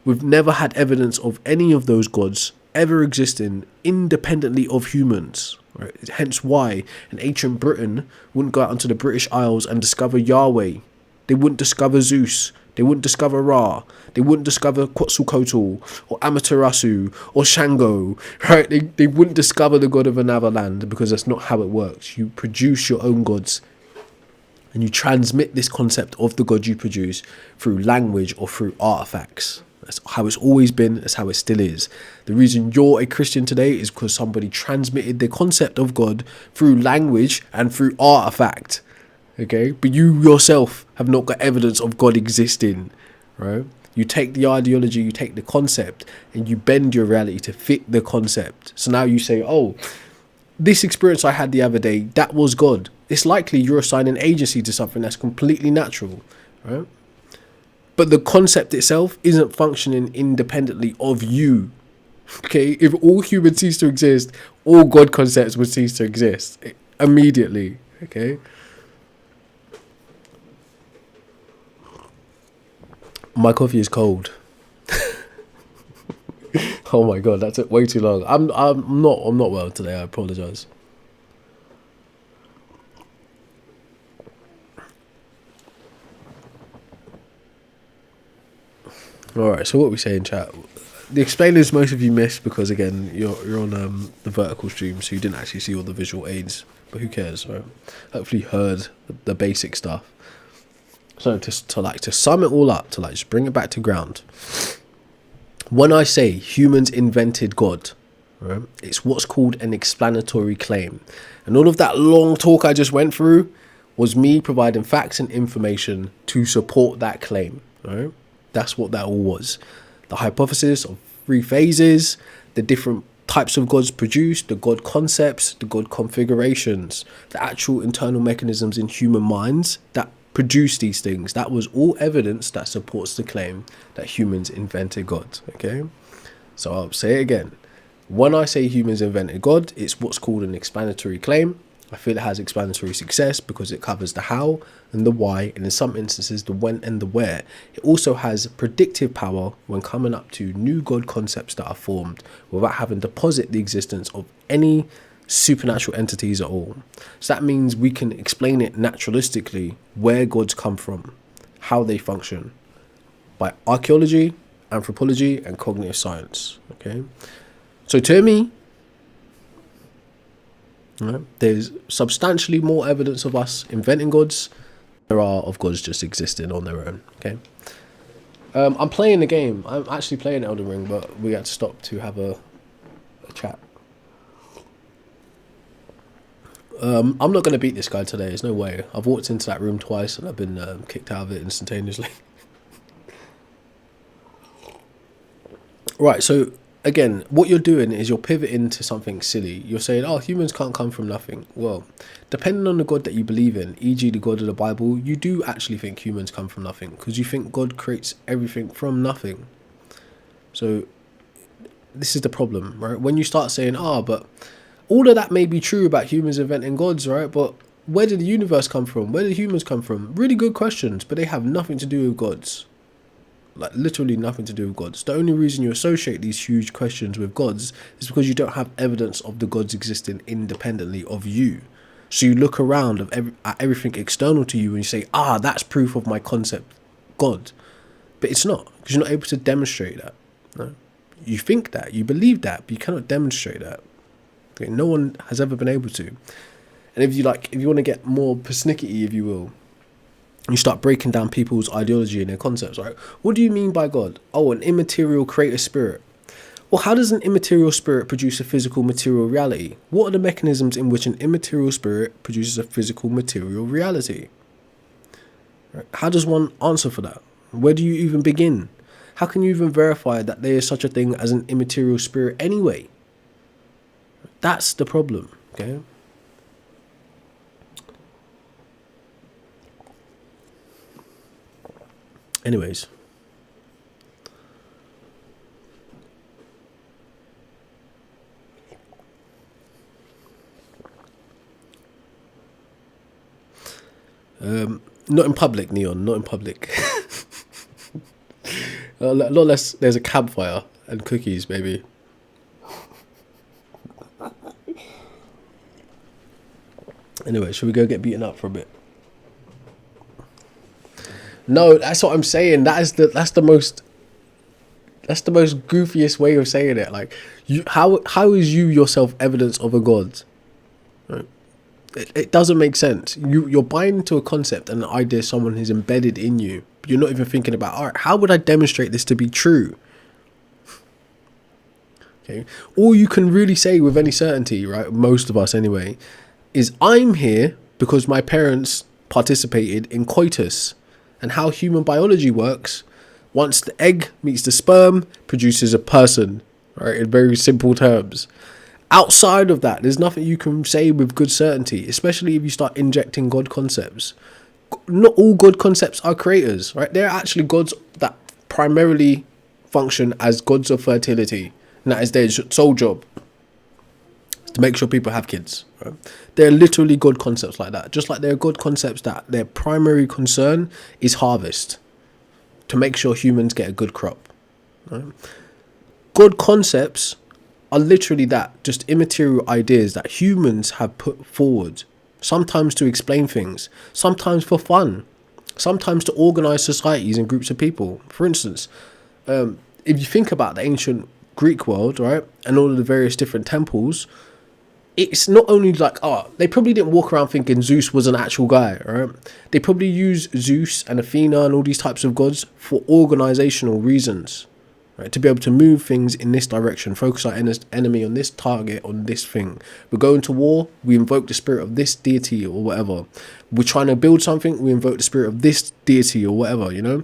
We've never had evidence of any of those gods ever existing independently of humans. Right? Hence why an ancient Britain wouldn't go out onto the British Isles and discover Yahweh. They wouldn't discover Zeus. They wouldn't discover Ra. They wouldn't discover Quetzalcoatl or Amaterasu or Shango. Right? They wouldn't discover the god of another land, because that's not how it works. You produce your own gods, and you transmit this concept of the God you produce through language or through artifacts. That's how it's always been. That's how it still is. The reason you're a Christian today is because somebody transmitted the concept of God through language and through artifact. Okay? But you yourself have not got evidence of God existing. Right? You take the ideology, you take the concept, and you bend your reality to fit the concept. So now you say, oh, this experience I had the other day, that was God. it's likely you're assigning agency to something that's completely natural, right? But the concept itself isn't functioning independently of you. Okay, if all humans cease to exist, all God concepts would cease to exist immediately. Okay. My coffee is cold. Oh my god, that took way too long. I'm not well today. I apologize. All right. So what we say in chat? The explainers most of you missed because again you're on the vertical stream, so you didn't actually see all the visual aids. But who cares, right? Hopefully you heard the basic stuff. So to sum it all up, to like just bring it back to ground. When I say humans invented God, right, it's what's called an explanatory claim. And all of that long talk I just went through was me providing facts and information to support that claim, right? That's what that all was. The hypothesis of 3 phases, the different types of gods produced, the God concepts, the God configurations, the actual internal mechanisms in human minds that produce these things. That was all evidence that supports the claim that humans invented God. Okay, so I'll say it again. When I say humans invented God, it's what's called an explanatory claim. I feel it has explanatory success because it covers the how and the why, and in some instances the when and the where. It also has predictive power when coming up to new God concepts that are formed without having to posit the existence of any supernatural entities at all. So that means we can explain it naturalistically, where gods come from, how they function, by archaeology, anthropology, and cognitive science. Okay, so to me, right, there's substantially more evidence of us inventing gods than there are of gods just existing on their own. Okay, I'm playing the game. I'm actually playing Elden Ring, but we had to stop to have a chat. I'm not going to beat this guy today. There's no way. I've walked into that room twice and I've been kicked out of it instantaneously. Right, so again, what you're doing is you're pivoting to something silly. You're saying, oh, humans can't come from nothing. Well, depending on the God that you believe in, e.g. the God of the Bible, you do actually think humans come from nothing because you think God creates everything from nothing. So this is the problem, right? When you start saying, but all of that may be true about humans inventing gods, right? But where did the universe come from? Where did humans come from? Really good questions, but they have nothing to do with gods. Like literally nothing to do with gods. The only reason you associate these huge questions with gods is because you don't have evidence of the gods existing independently of you. So you look around at everything external to you and you say, that's proof of my concept, God. But it's not, because you're not able to demonstrate that. No? You think that, you believe that, but you cannot demonstrate that. Okay? No one has ever been able to. And if you want to get more persnickety, if you will, you start breaking down people's ideology and their concepts, right? What do you mean by God? Oh, an immaterial creator spirit. Well, how does an immaterial spirit produce a physical material reality? What are the mechanisms in which an immaterial spirit produces a physical material reality? Right? How does one answer for that? Where do you even begin? How can you even verify that there is such a thing as an immaterial spirit anyway? That's the problem, okay? Anyways. Not in public, Neon, not in public. Not unless there's a campfire and cookies, maybe. Anyway, should we go get beaten up for a bit? No, that's what I'm saying. That's the most goofiest way of saying it. Like, how is you yourself evidence of a god? Right? It doesn't make sense. You're buying into a concept and an idea someone has embedded in you. But you're not even thinking about, all right, how would I demonstrate this to be true? Okay. All you can really say with any certainty, right? Most of us anyway, is I'm here because my parents participated in coitus. And how human biology works, once the egg meets the sperm, produces a person, right? In very simple terms. Outside of that, there's nothing you can say with good certainty, especially if you start injecting God concepts. Not all God concepts are creators, right? They're actually gods that primarily function as gods of fertility, and that is their sole job, to make sure people have kids, right? They're literally God concepts like that. Just like there are God concepts that their primary concern is harvest, to make sure humans get a good crop, right? God concepts are literally that, just immaterial ideas that humans have put forward, sometimes to explain things, sometimes for fun, sometimes to organize societies and groups of people. For instance, if you think about the ancient Greek world, right, and all of the various different temples, it's not only like, they probably didn't walk around thinking Zeus was an actual guy, right? They probably used Zeus and Athena and all these types of gods for organizational reasons, right? To be able to move things in this direction, focus our enemy on this target, on this thing. We're going to war, we invoke the spirit of this deity or whatever. We're trying to build something, we invoke the spirit of this deity or whatever, you know?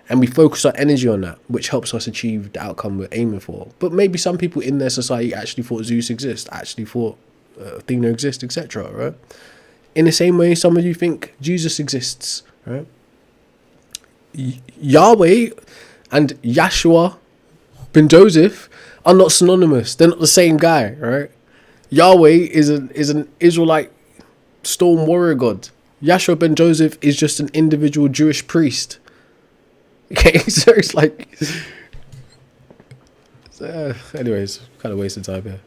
And we focus our energy on that, which helps us achieve the outcome we're aiming for. But maybe some people in their society actually thought Zeus exists, actually thought Athena exists, etc., right? In the same way, some of you think Jesus exists, right? Yahweh and Yahshua ben Joseph are not synonymous. They're not the same guy, right? Yahweh is an Israelite storm warrior god. Yahshua ben Joseph is just an individual Jewish priest. Okay, so it's like... anyways, kind of wasted time here.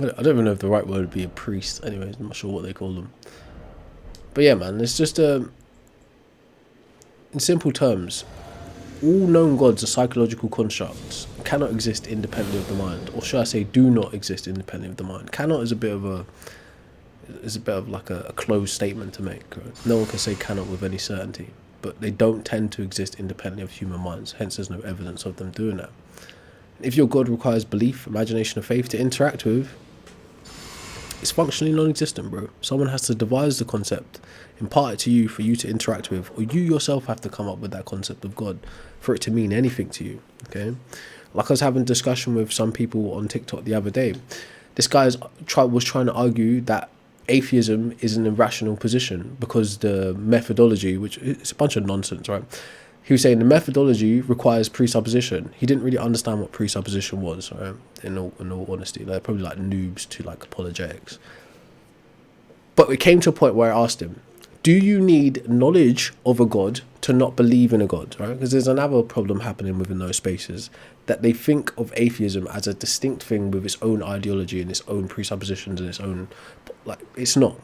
I don't even know if the right word would be a priest. Anyways, I'm not sure what they call them. But yeah, man, it's just... in simple terms, all known gods are psychological constructs, cannot exist independently of the mind, or should I say do not exist independently of the mind. Cannot is a bit of like a closed statement to make, right? No one can say cannot with any certainty, but they don't tend to exist independently of human minds, hence there's no evidence of them doing that. If your god requires belief, imagination, or faith to interact with, it's functionally non-existent, bro. Someone has to devise the concept, impart it to you for you to interact with, or you yourself have to come up with that concept of God for it to mean anything to you, okay? Like I was having a discussion with some people on TikTok the other day. This guy was trying to argue that atheism is an irrational position because the methodology, which is a bunch of nonsense, right? He was saying the methodology requires presupposition. He didn't really understand what presupposition was, right? In all honesty, they're probably like noobs to like apologetics. But it came to a point where I asked him, do you need knowledge of a god to not believe in a god, right? Because there's another problem happening within those spaces, that they think of atheism as a distinct thing with its own ideology and its own presuppositions and its own... like, it's not.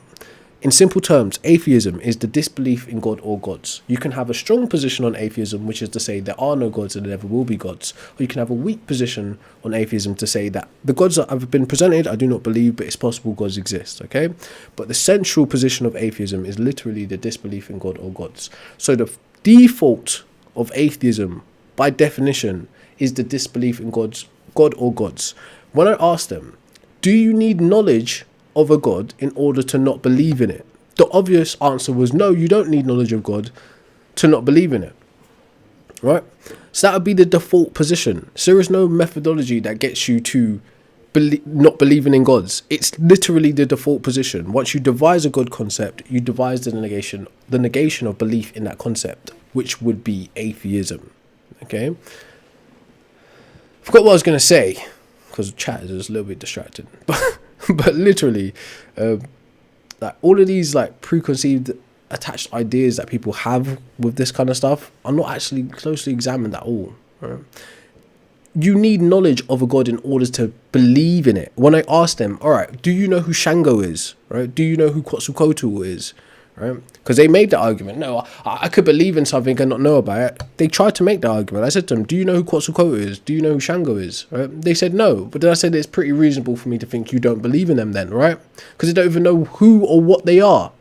In simple terms, atheism is the disbelief in God or gods. You can have a strong position on atheism, which is to say there are no gods and there never will be gods. Or you can have a weak position on atheism to say that the gods that have been presented, I do not believe, but it's possible gods exist, okay? But the central position of atheism is literally the disbelief in God or gods. So the default of atheism, by definition, is the disbelief in God or gods. When I asked them, do you need knowledge of a god in order to not believe in it? The obvious answer was no, you don't need knowledge of God to not believe in it, right? So that would be the default position. So there is no methodology that gets you to not believing in gods. It's literally the default position. Once you devise a god concept, you devise the negation of belief in that concept, which would be atheism, okay? Forgot what I was going to say because chat is just a little bit distracted, but literally, like all of these like preconceived attached ideas that people have with this kind of stuff are not actually closely examined at all, right? You need knowledge of a god in order to believe in it. When I asked them, all right, do you know who Shango is, right? Do you know who Quetzalcoatl is, right? Because they made the argument, no, I could believe in something and not know about it. They tried to make the argument. I said to them, do you know who Quetzalcoatl is? Do you know who Shango is, right? They said no, but then I said it's pretty reasonable for me to think you don't believe in them then, right? Because they don't even know who or what they are.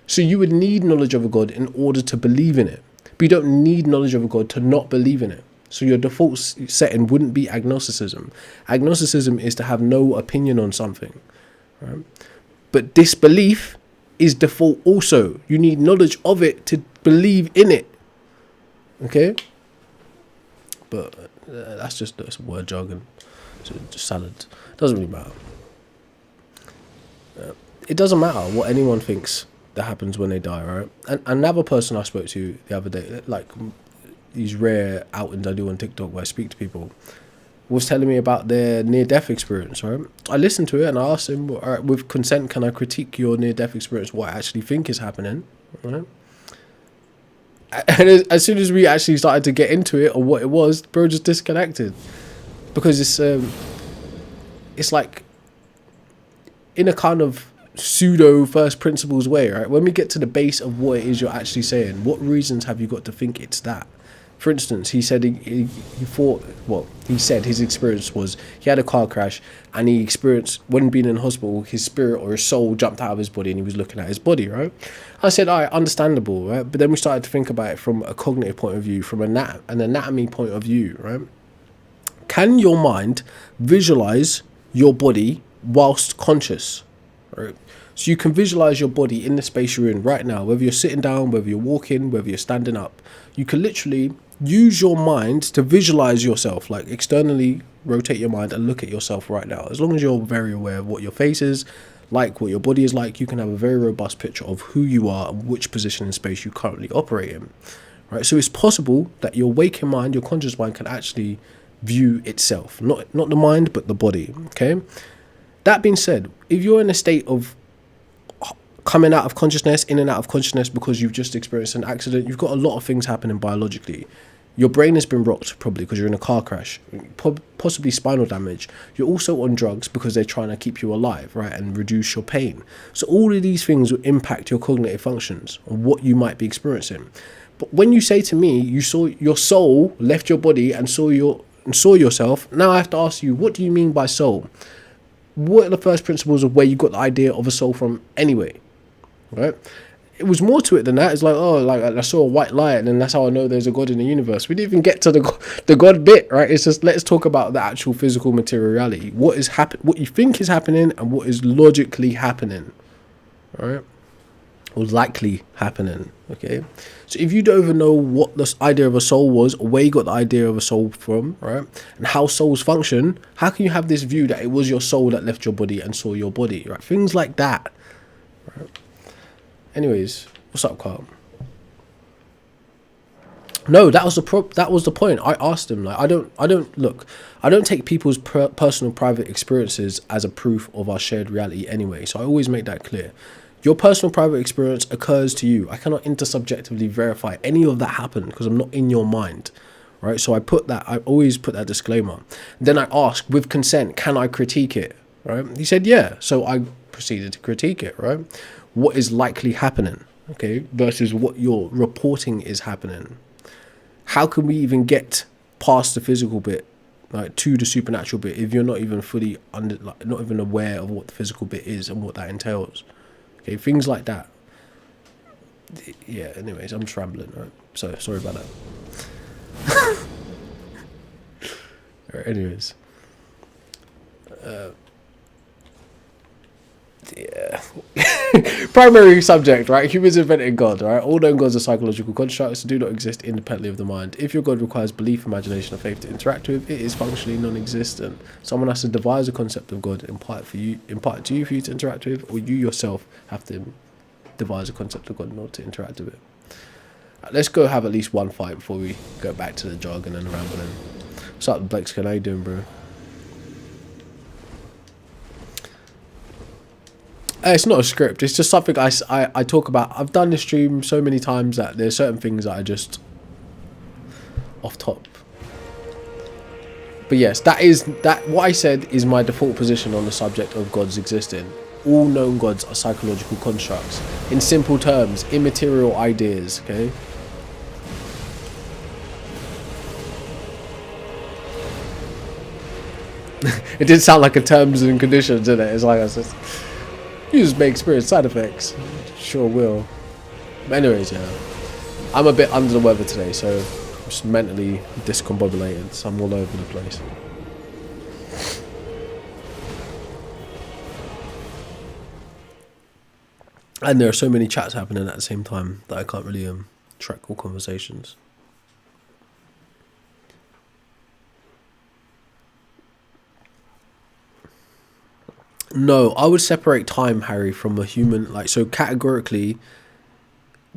So you would need knowledge of a god in order to believe in it, but you don't need knowledge of a god to not believe in it. So your default setting wouldn't be agnosticism. Agnosticism is to have no opinion on something, right? But disbelief is default also. You need knowledge of it to believe in it, okay? but that's just word jargon. So just salad. Doesn't really matter. It doesn't matter what anyone thinks that happens when they die, right? And another person I spoke to the other day, like these rare outings I do on TikTok where I speak to people, was telling me about their near-death experience, right? I listened to it and I asked him, all right, with consent, can I critique your near-death experience, what I actually think is happening, right? And as soon as we actually started to get into it or what it was, bro just disconnected. Because it's like, in a kind of pseudo first principles way, right? When we get to the base of what it is you're actually saying, what reasons have you got to think it's that? For instance, he said he said his experience was he had a car crash and he experienced, when being in hospital, his spirit or his soul jumped out of his body and he was looking at his body, right? I said, all right, understandable, right? But then we started to think about it from a cognitive point of view, from an anatomy point of view, right? Can your mind visualize your body whilst conscious, right? So you can visualize your body in the space you're in right now, whether you're sitting down, whether you're walking, whether you're standing up. You can literally use your mind to visualize yourself, like externally rotate your mind and look at yourself right now. As long as you're very aware of what your face is like, what your body is like, you can have a very robust picture of who you are and which position in space you currently operate in, right? So it's possible that your waking mind, your conscious mind, can actually view itself, not the mind, but the body, okay? That being said, if you're in a state of coming out of consciousness, in and out of consciousness because you've just experienced an accident, you've got a lot of things happening biologically. Your brain has been rocked probably because you're in a car crash, possibly spinal damage. You're also on drugs because they're trying to keep you alive, right, and reduce your pain. So all of these things will impact your cognitive functions and what you might be experiencing. But when you say to me, you saw your soul left your body and saw yourself, now I have to ask you, what do you mean by soul? What are the first principles of where you got the idea of a soul from anyway? Right? It was more to it than that. It's like, oh, like I saw a white light and that's how I know there's a God in the universe. We didn't even get to the God bit, right? It's just, let's talk about the actual physical material reality. What is what you think is happening and what is logically happening, right? Or likely happening, okay? So if you don't even know what this idea of a soul was or where you got the idea of a soul from, right, and how souls function, how can you have this view that it was your soul that left your body and saw your body, right? Things like that, right? Anyways, what's up, Carl? No, that was the point. I asked him, like, I don't take people's personal private experiences as a proof of our shared reality anyway. So I always make that clear. Your personal private experience occurs to you. I cannot intersubjectively verify any of that happened because I'm not in your mind, right? So I always put that disclaimer. Then I ask, with consent, can I critique it, right? He said, yeah. So I proceeded to critique it, right? What is likely happening, okay, versus what you're reporting is happening. How can we even get past the physical bit, like, to the supernatural bit, if you're not even fully not even aware of what the physical bit is and what that entails? Okay, things like that. Yeah, anyways, I'm just rambling, right? So, sorry about that. Alright, anyways. Yeah. Primary subject, right? Humans invented God, right? All known gods are psychological constructs that do not exist independently of the mind. If your God requires belief, imagination, or faith to interact with, it is functionally non-existent. Someone has to devise a concept of God, impart it to you for you to interact with, or you yourself have to devise a concept of God in order to interact with it. Right, let's go have at least one fight before we go back to the jargon and rambling. What's up, Blexkin? How you doing, bro? It's not a script. It's just something I talk about. I've done this stream so many times that there's certain things that are just off top. But yes, that what I said is my default position on the subject of gods existing. All known gods are psychological constructs. In simple terms, immaterial ideas, okay? It did sound like a terms and conditions, didn't it? It's like I said, users may experience side effects. Sure will. But anyways, yeah. I'm a bit under the weather today, so I'm just mentally discombobulated. So I'm all over the place. And there are so many chats happening at the same time that I can't really track all conversations. No, I would separate time, Harry, from a human. Like, so categorically,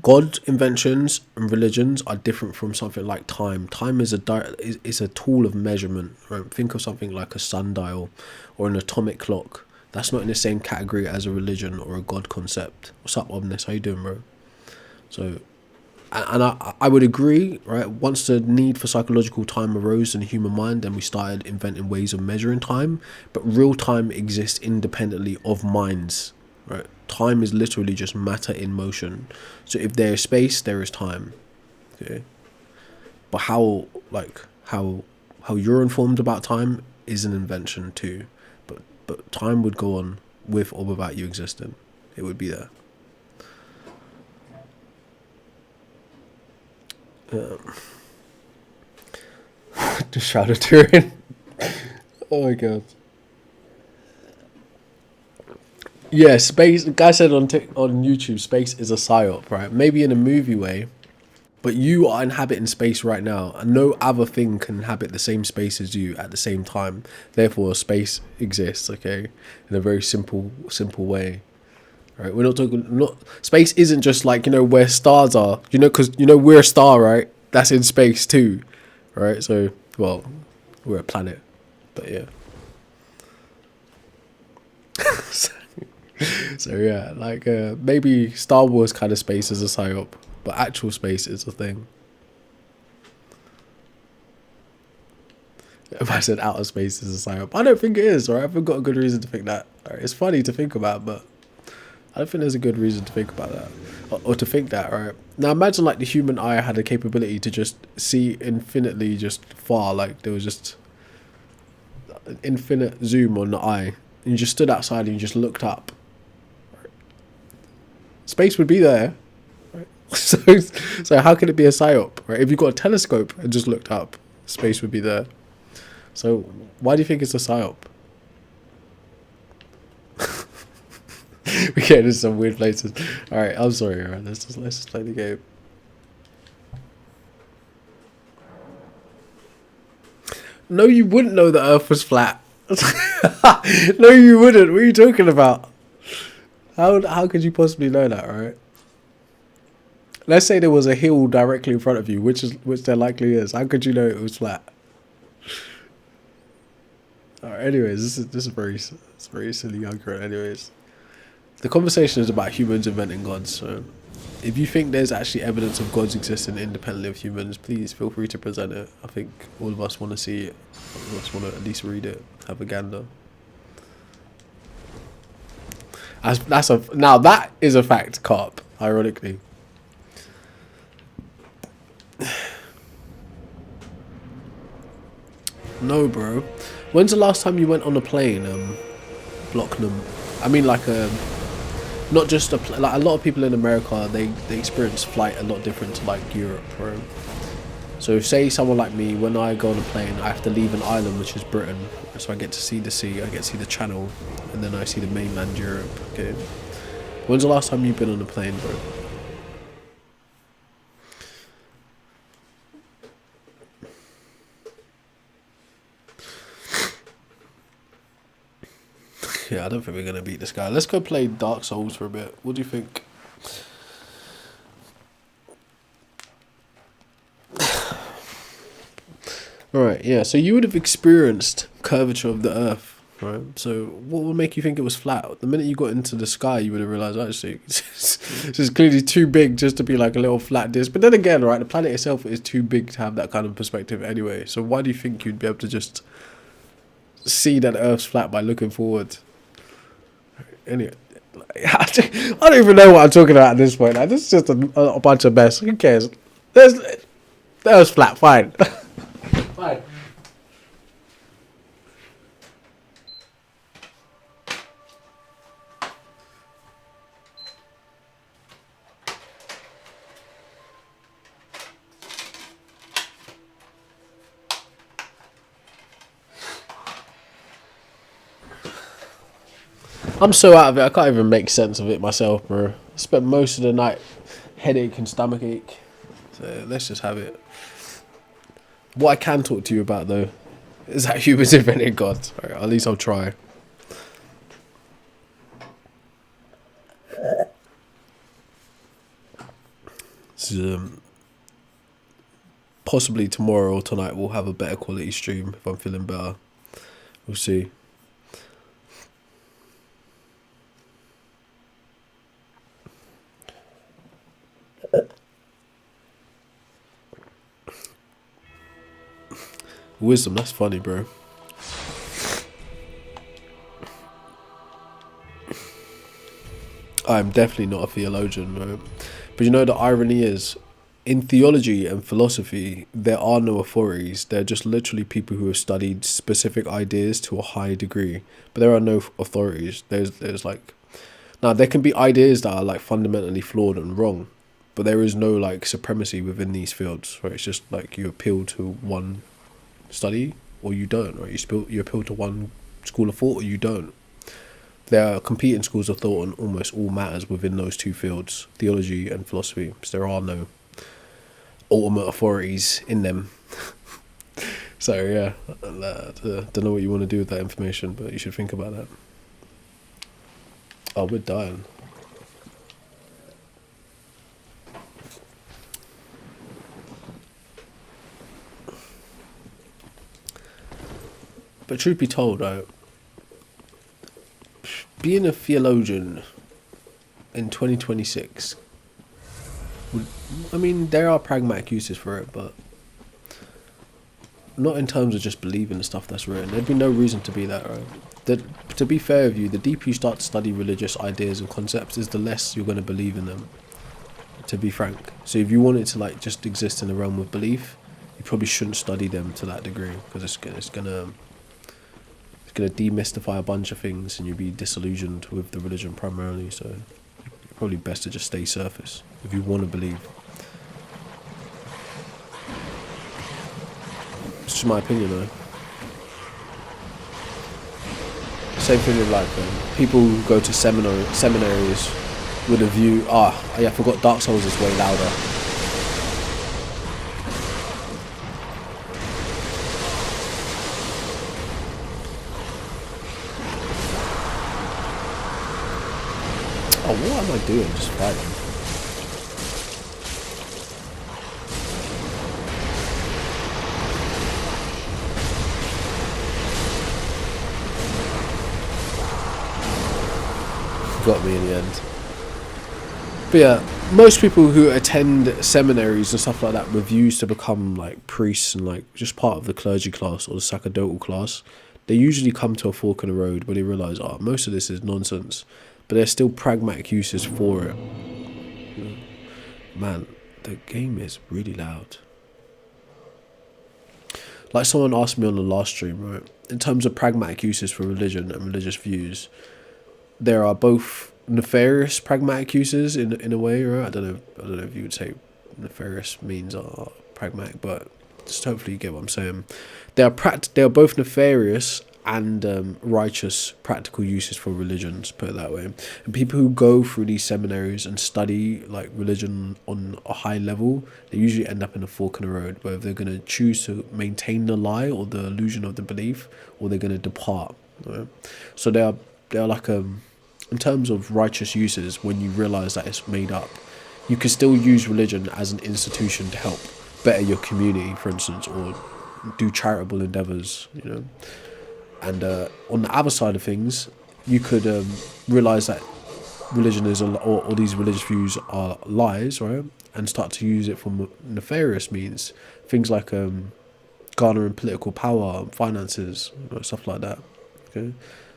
God inventions and religions are different from something like time. Time is is a tool of measurement. Right? Think of something like a sundial or an atomic clock. That's not in the same category as a religion or a God concept. What's up, Omnis? How you doing, bro? So, and I would agree, right? Once the need for psychological time arose in the human mind, then we started inventing ways of measuring time. But real time exists independently of minds, right? Time is literally just matter in motion. So if there is space, there is time. Okay. But how you're informed about time is an invention too. But time would go on with or without you existing. It would be there. Just shout at Turin. Oh my god. Yeah, space. The guy said on YouTube, space is a psyop, right? Maybe in a movie way, but you are inhabiting space right now, and no other thing can inhabit the same space as you at the same time. Therefore, space exists. Okay, in a very simple way. Right? We're not talking. Space isn't just like where stars are. Because we're a star, right? That's in space too, right? So, well, we're a planet, but yeah. So yeah, like maybe Star Wars kind of space is a psyop, but actual space is a thing. If I said outer space is a psyop, I don't think it is. Right? I've got a good reason to think that. Right? It's funny to think about, but I don't think there's a good reason to think about that, or to think that. Right now, imagine like the human eye had the capability to just see infinitely, just far. Like there was just an infinite zoom on the eye, and you just stood outside and you just looked up. Space would be there, right? So how can it be a psyop, right? If you got a telescope and just looked up, space would be there. So why do you think it's a psyop? We get into some weird places. All right, I'm sorry. All right, let's just play the game. No, you wouldn't know the Earth was flat. No, you wouldn't. What are you talking about? How could you possibly know that, right? Let's say there was a hill directly in front of you, which there likely is. How could you know it was flat? Alright, anyways, this is very silly argument. Anyways, the conversation is about humans inventing gods. So, if you think there's actually evidence of gods existing independently of humans, please feel free to present it. I think all of us want to see it. All of us want to at least read it, have a gander. Now that is a fact, Carp, ironically. No, bro. When's the last time you went on a plane, Blocknum? I mean, like not just like a lot of people in America, they experience flight a lot different to like Europe, bro. So say someone like me, when I go on a plane, I have to leave an island, which is Britain. So I get to see the sea, I get to see the channel, and then I see the mainland Europe, okay? When's the last time you've been on a plane, bro? Yeah, I don't think we're going to beat this guy. Let's go play Dark Souls for a bit. What do you think? Alright, yeah, so you would have experienced curvature of the earth, right? So what would make you think it was flat? The minute you got into the sky, you would have realised, actually, this is clearly too big just to be like a little flat disc. But then again, right, the planet itself is too big to have that kind of perspective anyway. So why do you think you'd be able to just see that the earth's flat by looking forward? Anyway, I don't even know what I'm talking about at this point. Like, this is just a bunch of mess. Who cares? The earth's flat, fine. Fine. I'm so out of it, I can't even make sense of it myself, bro. I spent most of the night headache and stomach ache. So let's just have it. What I can talk to you about, though, is that humans invented God. Right, at least I'll try. Possibly tomorrow or tonight we'll have a better quality stream if I'm feeling better. We'll see. Wisdom, that's funny, bro. I'm definitely not a theologian, right? But you know, the irony is, in theology and philosophy, there are no authorities. They're just literally people who have studied specific ideas to a high degree. But there are no authorities. There's like... Now, there can be ideas that are like fundamentally flawed and wrong, but there is no like supremacy within these fields, right? It's just like you appeal to one study or you don't, right? You appeal to one school of thought or you don't. There are competing schools of thought on almost all matters within those two fields, theology and philosophy. So there are no ultimate authorities in them. So yeah, I don't know what you want to do with that information, but you should think about that. Oh, we're dying. But truth be told, right, being a theologian in 2026, I mean, there are pragmatic uses for it, but not in terms of just believing the stuff that's written. There'd be no reason to be that, right? To be fair with you, the deeper you start to study religious ideas and concepts, is the less you're going to believe in them, to be frank. So if you want it to like just exist in the realm of belief, you probably shouldn't study them to that degree, because it's gonna demystify a bunch of things and you'll be disillusioned with the religion primarily. So it's probably best to just stay surface if you want to believe. It's just my opinion though. Same thing with like people who go to seminaries with a view, I forgot Dark Souls is way louder. Oh, what am I doing? Just fighting. Got me in the end. But yeah, most people who attend seminaries and stuff like that with views to become like priests and like just part of the clergy class or the sacerdotal class, they usually come to a fork in the road where they realise, most of this is nonsense. But there's still pragmatic uses for it. Man, the game is really loud. Like someone asked me on the last stream, right? In terms of pragmatic uses for religion and religious views, there are both nefarious pragmatic uses in a way, right? I don't know if you would say nefarious means pragmatic, but just hopefully you get what I'm saying. They are both nefarious and righteous practical uses for religions, put it that way. And people who go through these seminaries and study like religion on a high level, they usually end up in a fork in the road, whether they're going to choose to maintain the lie or the illusion of the belief, or they're going to depart, right? So they are like in terms of righteous uses, when you realise that it's made up, you can still use religion as an institution to help better your community, for instance, or do charitable endeavours, you know. And on the other side of things, you could realise that religion is or these religious views are lies, right? And start to use it for nefarious means, things like garnering political power, finances, stuff like that. Okay,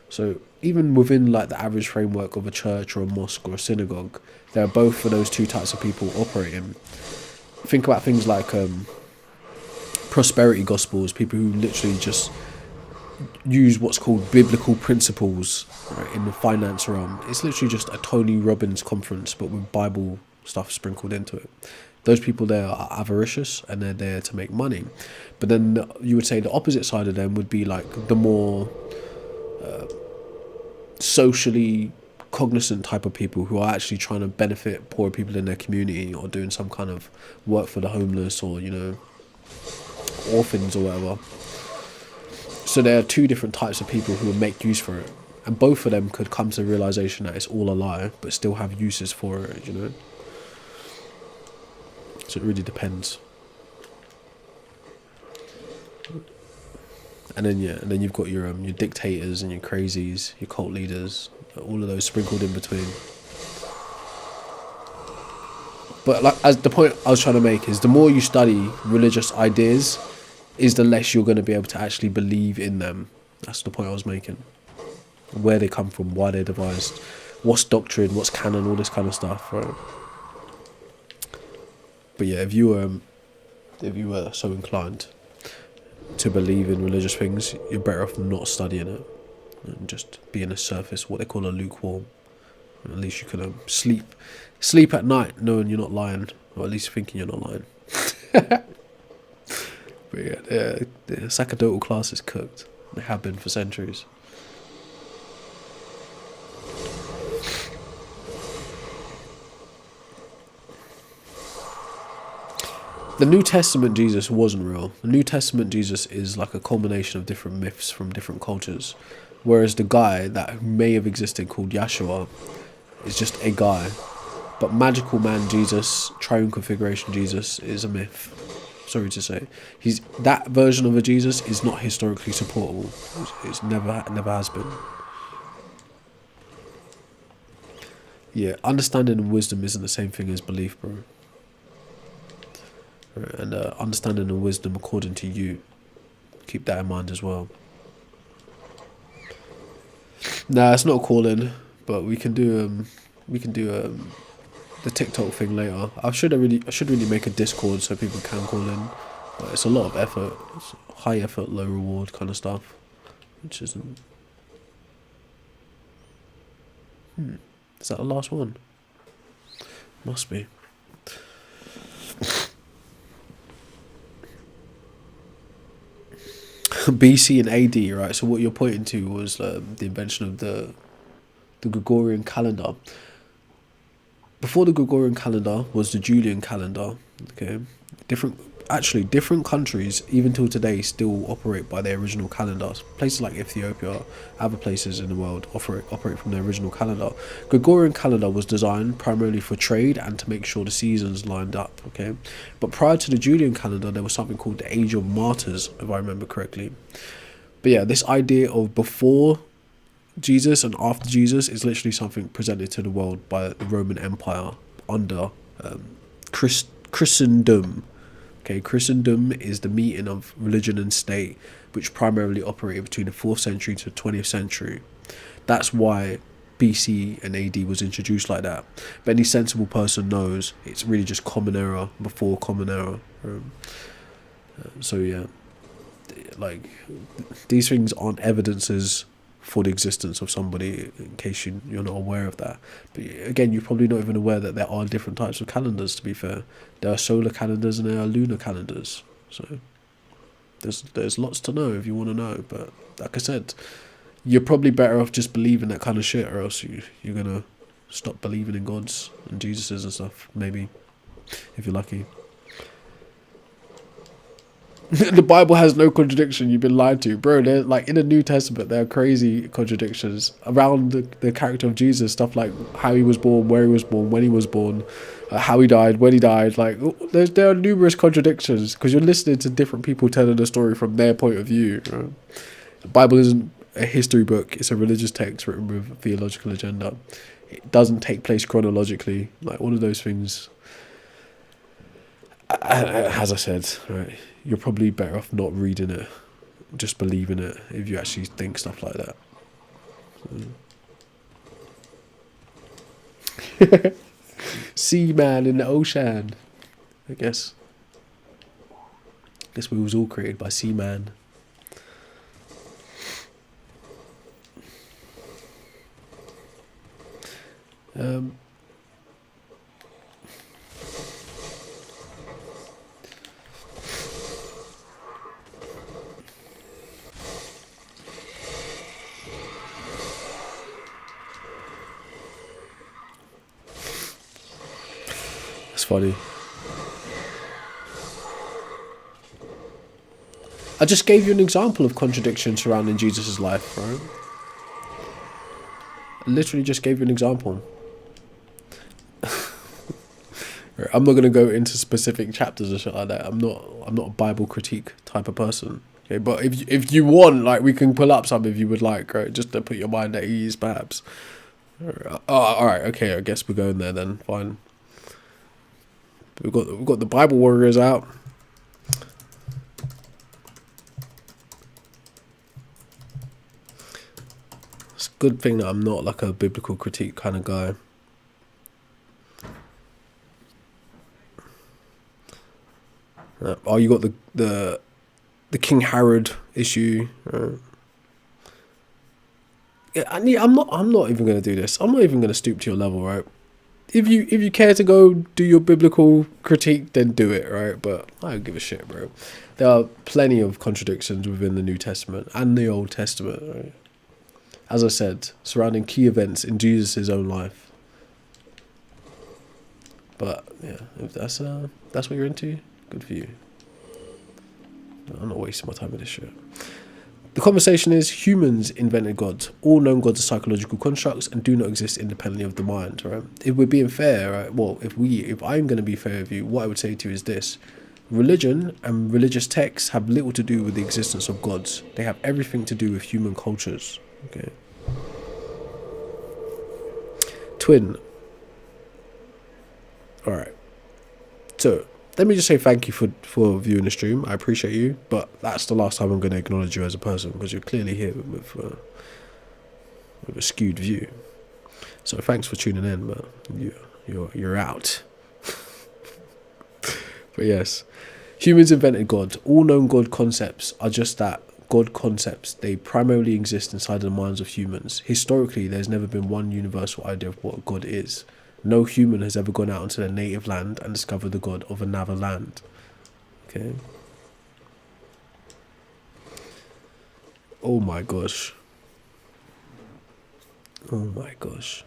so even within like the average framework of a church or a mosque or a synagogue, there are both for those two types of people operating. Think about things like prosperity gospels, people who literally just use what's called biblical principles, right, in the finance realm. It's literally just a Tony Robbins conference, but with Bible stuff sprinkled into it. Those people there are avaricious and they're there to make money. But then you would say the opposite side of them would be like the more socially cognizant type of people who are actually trying to benefit poor people in their community, or doing some kind of work for the homeless, or, you know, orphans or whatever. So there are two different types of people who will make use for it, and both of them could come to the realization that it's all a lie, but still have uses for it, you know. So it really depends. And then you've got your dictators and your crazies, your cult leaders, all of those sprinkled in between. But like, as the point I was trying to make is, the more you study religious ideas, is the less you're going to be able to actually believe in them. That's the point I was making. Where they come from, why they're devised, what's doctrine, what's canon, all this kind of stuff, right? But yeah, if you were so inclined to believe in religious things, you're better off not studying it and just being a surface, what they call a lukewarm. And at least you can sleep at night knowing you're not lying, or at least thinking you're not lying. But yeah, the sacerdotal class is cooked. They have been for centuries. The New Testament Jesus wasn't real. The New Testament Jesus is like a culmination of different myths from different cultures. Whereas the guy that may have existed called Yahshua is just a guy. But magical man Jesus, triune configuration Jesus, is a myth. Sorry to say. That version of a Jesus is not historically supportable. It's never has been. Yeah, understanding and wisdom isn't the same thing as belief, bro. And understanding and wisdom according to you. Keep that in mind as well. Nah, it's not a call-in, but we can do the TikTok thing later. I should really make a Discord so people can call in, but it's a lot of effort. It's high effort, low reward kind of stuff, which isn't. Is that the last one? Must be. BC and AD, right? So what you're pointing to was the invention of the Gregorian calendar. Before the Gregorian calendar was the Julian calendar. Okay, different countries, even till today, still operate by their original calendars. Places like Ethiopia, other places in the world operate from their original calendar. Gregorian calendar was designed primarily for trade and to make sure the seasons lined up. Okay, but prior to the Julian calendar, there was something called the Age of Martyrs, if I remember correctly. But yeah, this idea of before Jesus and after Jesus is literally something presented to the world by the Roman Empire under Christendom. Okay, Christendom is the meeting of religion and state, which primarily operated between the 4th century to the 20th century. That's why BC and AD was introduced like that. But any sensible person knows it's really just Common Era before Common Era. So yeah, like these things aren't evidences for the existence of somebody, in case you're not aware of that. But again, you're probably not even aware that there are different types of calendars, to be fair. There are solar calendars and there are lunar calendars. So there's lots to know if you want to know. But like I said, you're probably better off just believing that kind of shit, or else you're going to stop believing in gods and Jesuses and stuff, maybe, if you're lucky. The Bible has no contradiction. You've been lied to, bro. They're like in the New Testament, there are crazy contradictions around the character of Jesus. Stuff like how he was born, where he was born, when he was born, how he died, when he died. Like there are numerous contradictions because you're listening to different people telling the story from their point of view. Right? The Bible isn't a history book; it's a religious text written with a theological agenda. It doesn't take place chronologically. Like all of those things. As I said, right, you're probably better off not reading it, just believing it, if you actually think stuff like that. Seaman in the ocean, I guess. We was all created by Seaman. Funny. I just gave you an example of contradiction surrounding Jesus' life, right? I literally just gave you an example. Right? I'm not gonna go into specific chapters or shit like that. I'm not a Bible critique type of person. Okay, but if you want, like, we can pull up some if you would like, right? Just to put your mind at ease, perhaps. All right, okay. I guess we're going there then. Fine. We've got the Bible warriors out. It's a good thing that I'm not like a biblical critique kind of guy. You got the King Herod issue. Yeah, I'm not even gonna do this. I'm not even gonna stoop to your level, right? If you care to go do your biblical critique, then do it, right? But I don't give a shit, bro. There are plenty of contradictions within the New Testament and the Old Testament, right? As I said, surrounding key events in Jesus' own life. But yeah, if that's what you're into, good for you. I'm not wasting my time with this shit. The conversation is, humans invented God. All known gods are psychological constructs and do not exist independently of the mind, right? If we're being fair, right? Well, if I'm going to be fair with you, what I would say to you is this. Religion and religious texts have little to do with the existence of gods. They have everything to do with human cultures, okay? Twin. Alright. So, let me just say thank you for viewing the stream. I appreciate you, but that's the last time I'm going to acknowledge you as a person, because you're clearly here with a skewed view. So thanks for tuning in, but you're out. But yes, humans invented God. All known God concepts are just that, God concepts. They primarily exist inside the minds of humans. Historically, there's never been one universal idea of what God is. No human has ever gone out into their native land and discovered the God of another land. Okay. Oh my gosh. Oh my gosh.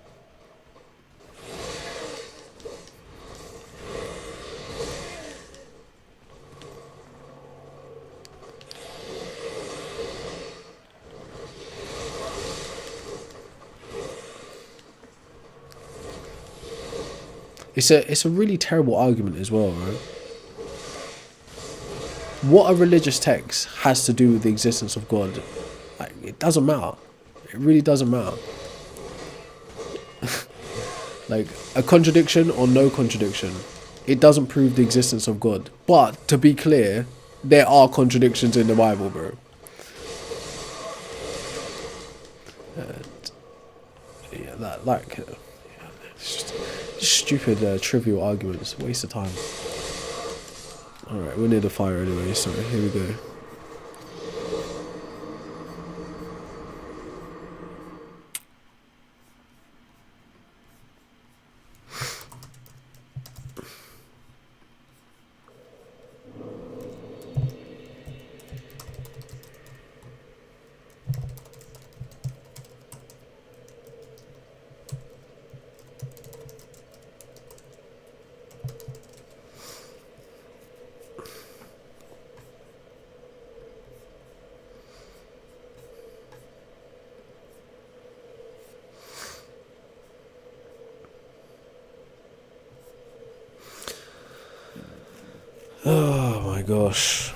It's a really terrible argument as well, right? What a religious text has to do with the existence of God, like, it doesn't matter. It really doesn't matter. Like, a contradiction or no contradiction, it doesn't prove the existence of God. But to be clear, there are contradictions in the Bible, bro. Yeah, that like. It's just stupid, trivial arguments. Waste of time. Alright, we're near the fire anyway, so here we go. Oh my gosh.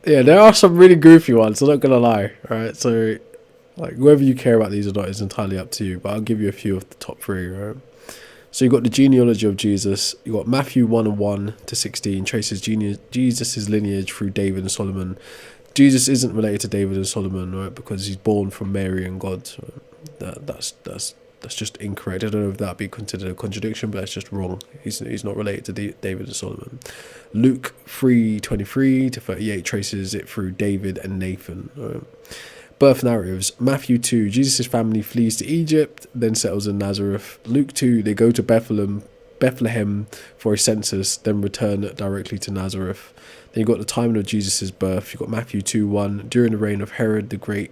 Yeah, there are some really goofy ones, I'm not gonna lie, right? So, like, whether you care about these or not is entirely up to you, but I'll give you a few of the top three, right? So you got the genealogy of Jesus. You got Matthew 1:1-16 traces Jesus' lineage through David and Solomon. Jesus isn't related to David and Solomon, right? Because he's born from Mary and God. Right? That's just incorrect. I don't know if that'd be considered a contradiction, but that's just wrong. He's not related to David and Solomon. Luke 3:23-38 traces it through David and Nathan. Right? Birth narratives. Matthew 2, Jesus' family flees to Egypt, then settles in Nazareth. Luke 2, they go to Bethlehem for a census, then return directly to Nazareth. Then you got the timing of Jesus' birth. You got Matthew 2:1, during the reign of Herod the Great,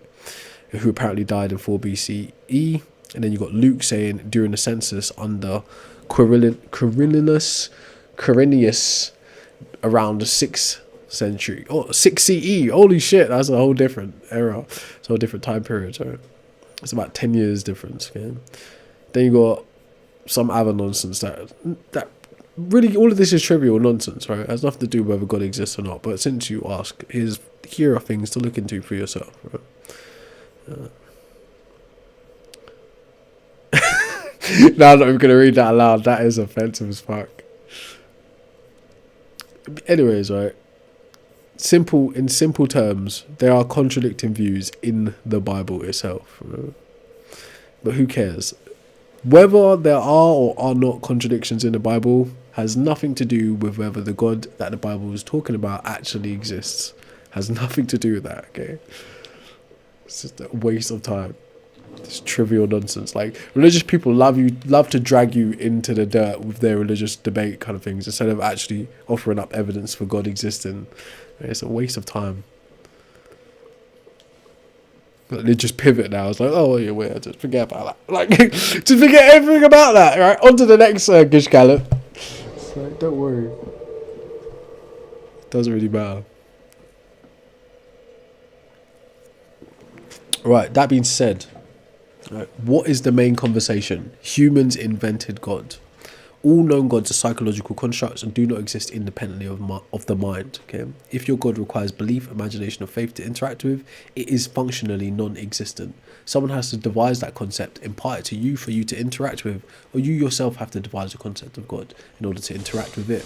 who apparently died in 4 BCE. And then you got Luke saying during the census under Quirinius, around the 6th century or 6 CE. Holy shit, that's a whole different era. It's a whole different time period. So it's about 10 years difference. Okay? Then you got some other nonsense that really, all of this is trivial nonsense, right? It has nothing to do with whether God exists or not. But since you ask, here are things to look into for yourself, right? Now I'm not even going to read that aloud. That is offensive as fuck. Anyways, right. In simple terms, there are contradicting views in the Bible itself. Right? But who cares? Whether there are or are not contradictions in the Bible has nothing to do with whether the God that the Bible is talking about actually exists. Has nothing to do with that, okay? It's just a waste of time. It's trivial nonsense. Like, religious people love to drag you into the dirt with their religious debate kind of things instead of actually offering up evidence for God existing. It's a waste of time. Like, they just pivot now. It's like, oh yeah, wait, just forget about that. Like, just forget everything about that. Right, on to the next Gish Gallop. It's like, don't worry. It doesn't really matter. Right, that being said, right, what is the main conversation? Humans invented God. All known gods are psychological constructs and do not exist independently of the mind. Okay, if your God requires belief, imagination, or faith to interact with, it is functionally non-existent. Someone has to devise that concept, impart it to you for you to interact with, or you yourself have to devise the concept of God in order to interact with it.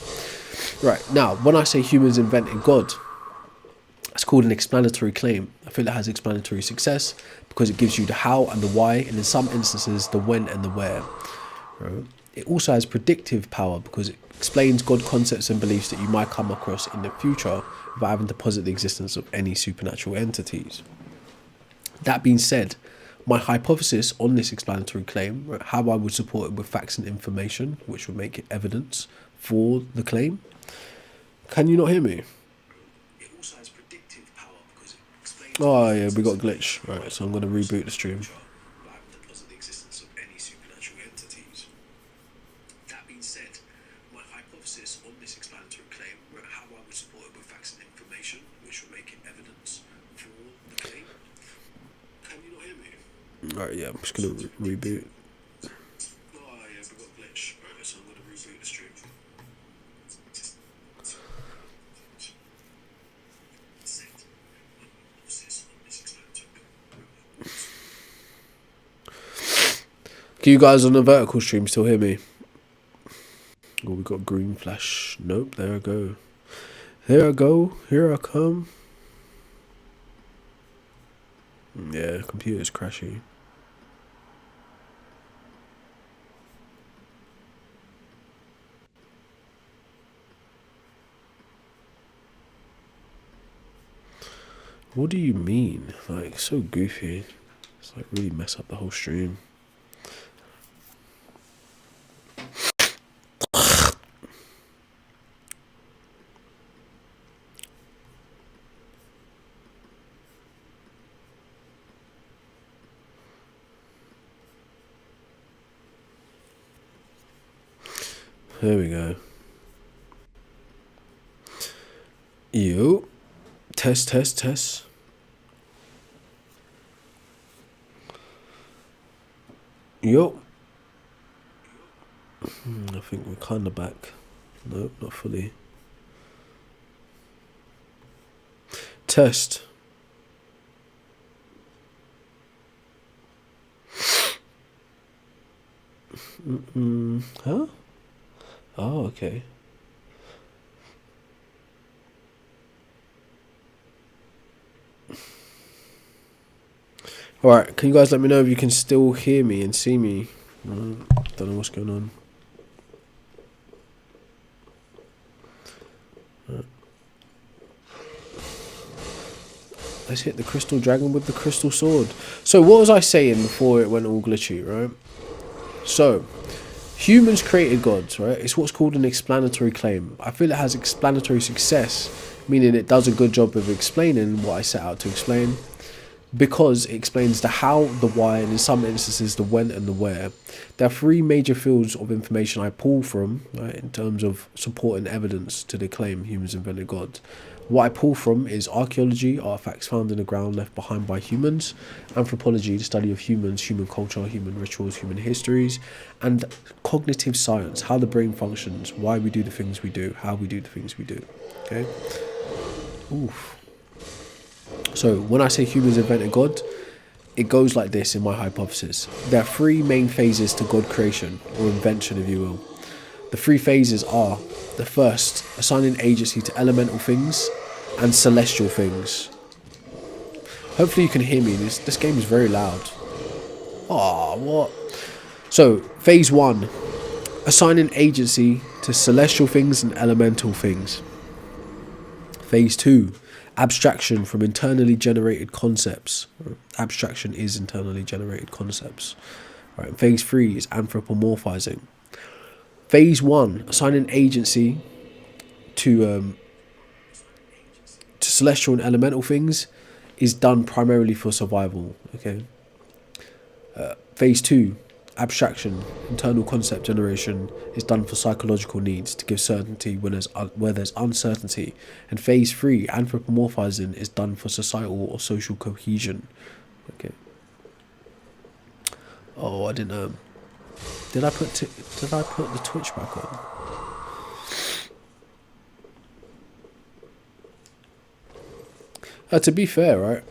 Right, now, when I say humans invented God, it's called an explanatory claim. I feel it has explanatory success because it gives you the how and the why, and in some instances, the when and the where. Right? It also has predictive power because it explains God concepts and beliefs that you might come across in the future without having to posit the existence of any supernatural entities. That being said, my hypothesis on this explanatory claim, right, how I would support it with facts and information, which would make it evidence for the claim. Can you not hear me? It also has predictive power because it explains. Oh yeah, we got a glitch. Right, so I'm going to reboot the stream. Alright, yeah, I'm just going to reboot. Oh, yeah, we got a glitch. Right, so I'm going to reboot the stream. Can you guys on the vertical stream still hear me? Oh, we got green flash. Nope, there I go. Here I go. Here I come. Yeah, computer's crashy. What do you mean? Like, so goofy. It's like really mess up the whole stream. There we go. Yo. Test, test, test. Yo. I think we're kind of back. Nope, not fully. Test. Huh? Oh, okay. Alright, can you guys let me know if you can still hear me and see me? Don't know what's going on. Let's hit the crystal dragon with the crystal sword. So what was I saying before it went all glitchy, right? So, humans created gods, right? It's what's called an explanatory claim. I feel it has explanatory success, meaning it does a good job of explaining what I set out to explain. because it explains the how, the why, and in some instances the when and the where. There are three major fields of information I pull from, right, in terms of support and evidence to the claim humans invented God. What I pull from is archaeology, artifacts found in the ground left behind by humans; anthropology, the study of humans, human culture, human rituals, human histories; and cognitive science, how the brain functions, why we do the things we do, how we do the things we do. Okay. Oof. So when I say humans invented God, it goes like this in my hypothesis. There are three main phases to God creation, or invention if you will. The three phases are: the first, assigning agency to elemental things and celestial things. Hopefully you can hear me, this game is very loud. Ah, what? So, phase one, assigning agency to celestial things and elemental things. Phase two, abstraction from internally generated concepts. Abstraction is internally generated concepts. Right. Phase three is anthropomorphizing. Phase one, assigning agency to celestial and elemental things, is done primarily for survival. Okay. Phase two, abstraction, internal concept generation, is done for psychological needs to give certainty where there's uncertainty. And phase three, anthropomorphizing, is done for societal or social cohesion. Okay. Oh, I didn't. Did I put the Twitch back on? To be fair, right,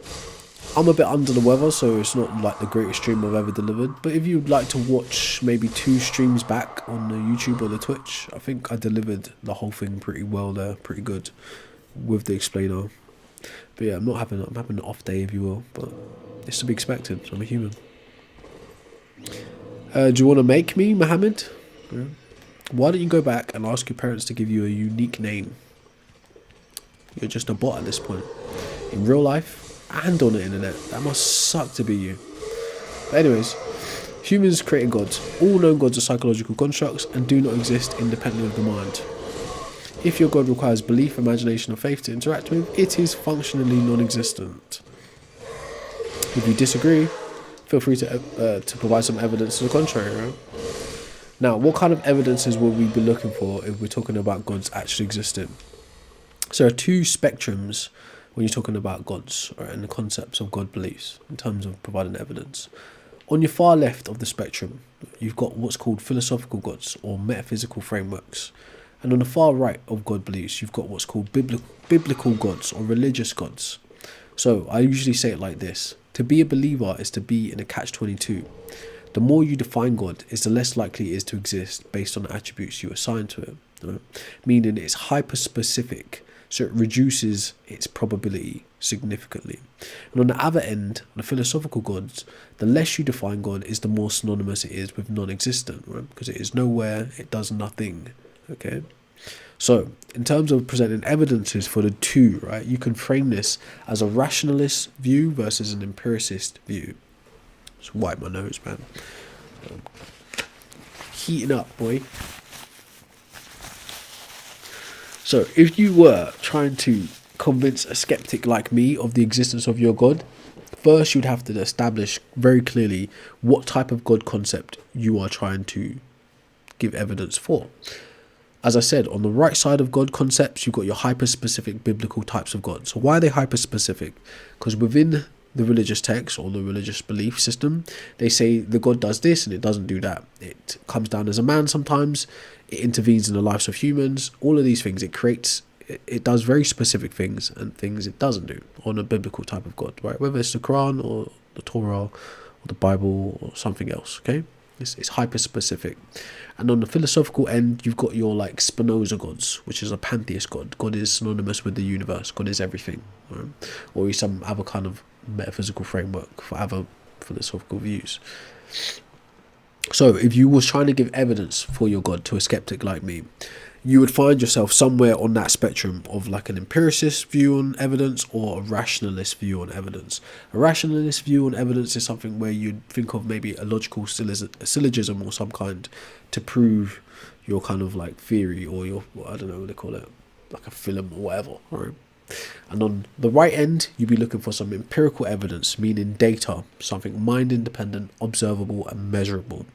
I'm a bit under the weather, so it's not like the greatest stream I've ever delivered. But if you'd like to watch maybe 2 streams back on the YouTube or the Twitch, I think I delivered the whole thing pretty well there, pretty good, with the explainer. But yeah, I'm having an off day, if you will, but it's to be expected. I'm a human. Do you want to make me, Mohammed? Yeah. Why don't you go back and ask your parents to give you a unique name? You're just a bot at this point. In real life and on the internet. That must suck to be you. But anyways, humans created gods. All known gods are psychological constructs and do not exist independently of the mind. If your god requires belief, imagination or faith to interact with, it is functionally non-existent. If you disagree, feel free to provide some evidence to the contrary, right? Now, what kind of evidences will we be looking for if we're talking about gods actually existing? So there are 2 spectrums when you're talking about gods, right, and the concepts of God beliefs in terms of providing evidence. On your far left of the spectrum, you've got what's called philosophical gods or metaphysical frameworks. And on the far right of God beliefs, you've got what's called biblical gods or religious gods. So I usually say it like this: to be a believer is to be in a catch-22. The more you define God, is the less likely it is to exist based on the attributes you assign to it. Right? Meaning it's hyper-specific, so it reduces its probability significantly. And on the other end, the philosophical gods, the less you define God is the more synonymous it is with non-existent, right? Because it is nowhere, it does nothing. Okay. So, in terms of presenting evidences for the 2, right, you can frame this as a rationalist view versus an empiricist view. Just wipe my nose, man. Heating up, boy. So, if you were trying to convince a skeptic like me of the existence of your God, first you'd have to establish very clearly what type of God concept you are trying to give evidence for. As I said, on the right side of God concepts, you've got your hyper-specific biblical types of God. So why are they hyper-specific? Because within the religious text or the religious belief system, they say the God does this and it doesn't do that. It comes down as a man sometimes. It intervenes in the lives of humans. All of these things, it does very specific things and things it doesn't do on a biblical type of God, right? Whether it's the Quran or the Torah or the Bible or something else, okay? It's hyper-specific. And on the philosophical end, you've got your like Spinoza gods, which is a pantheist God. God is synonymous with the universe. God is everything. Right? Or he's some other kind of metaphysical framework for other philosophical views. So if you was trying to give evidence for your God to a skeptic like me, you would find yourself somewhere on that spectrum of like an empiricist view on evidence or a rationalist view on evidence. A rationalist view on evidence is something where you'd think of maybe a logical syllogism or some kind to prove your kind of like theory or your, I don't know what they call it, like a film or whatever. Right? And on the right end, you'd be looking for some empirical evidence, meaning data, something mind-independent, observable, and measurable.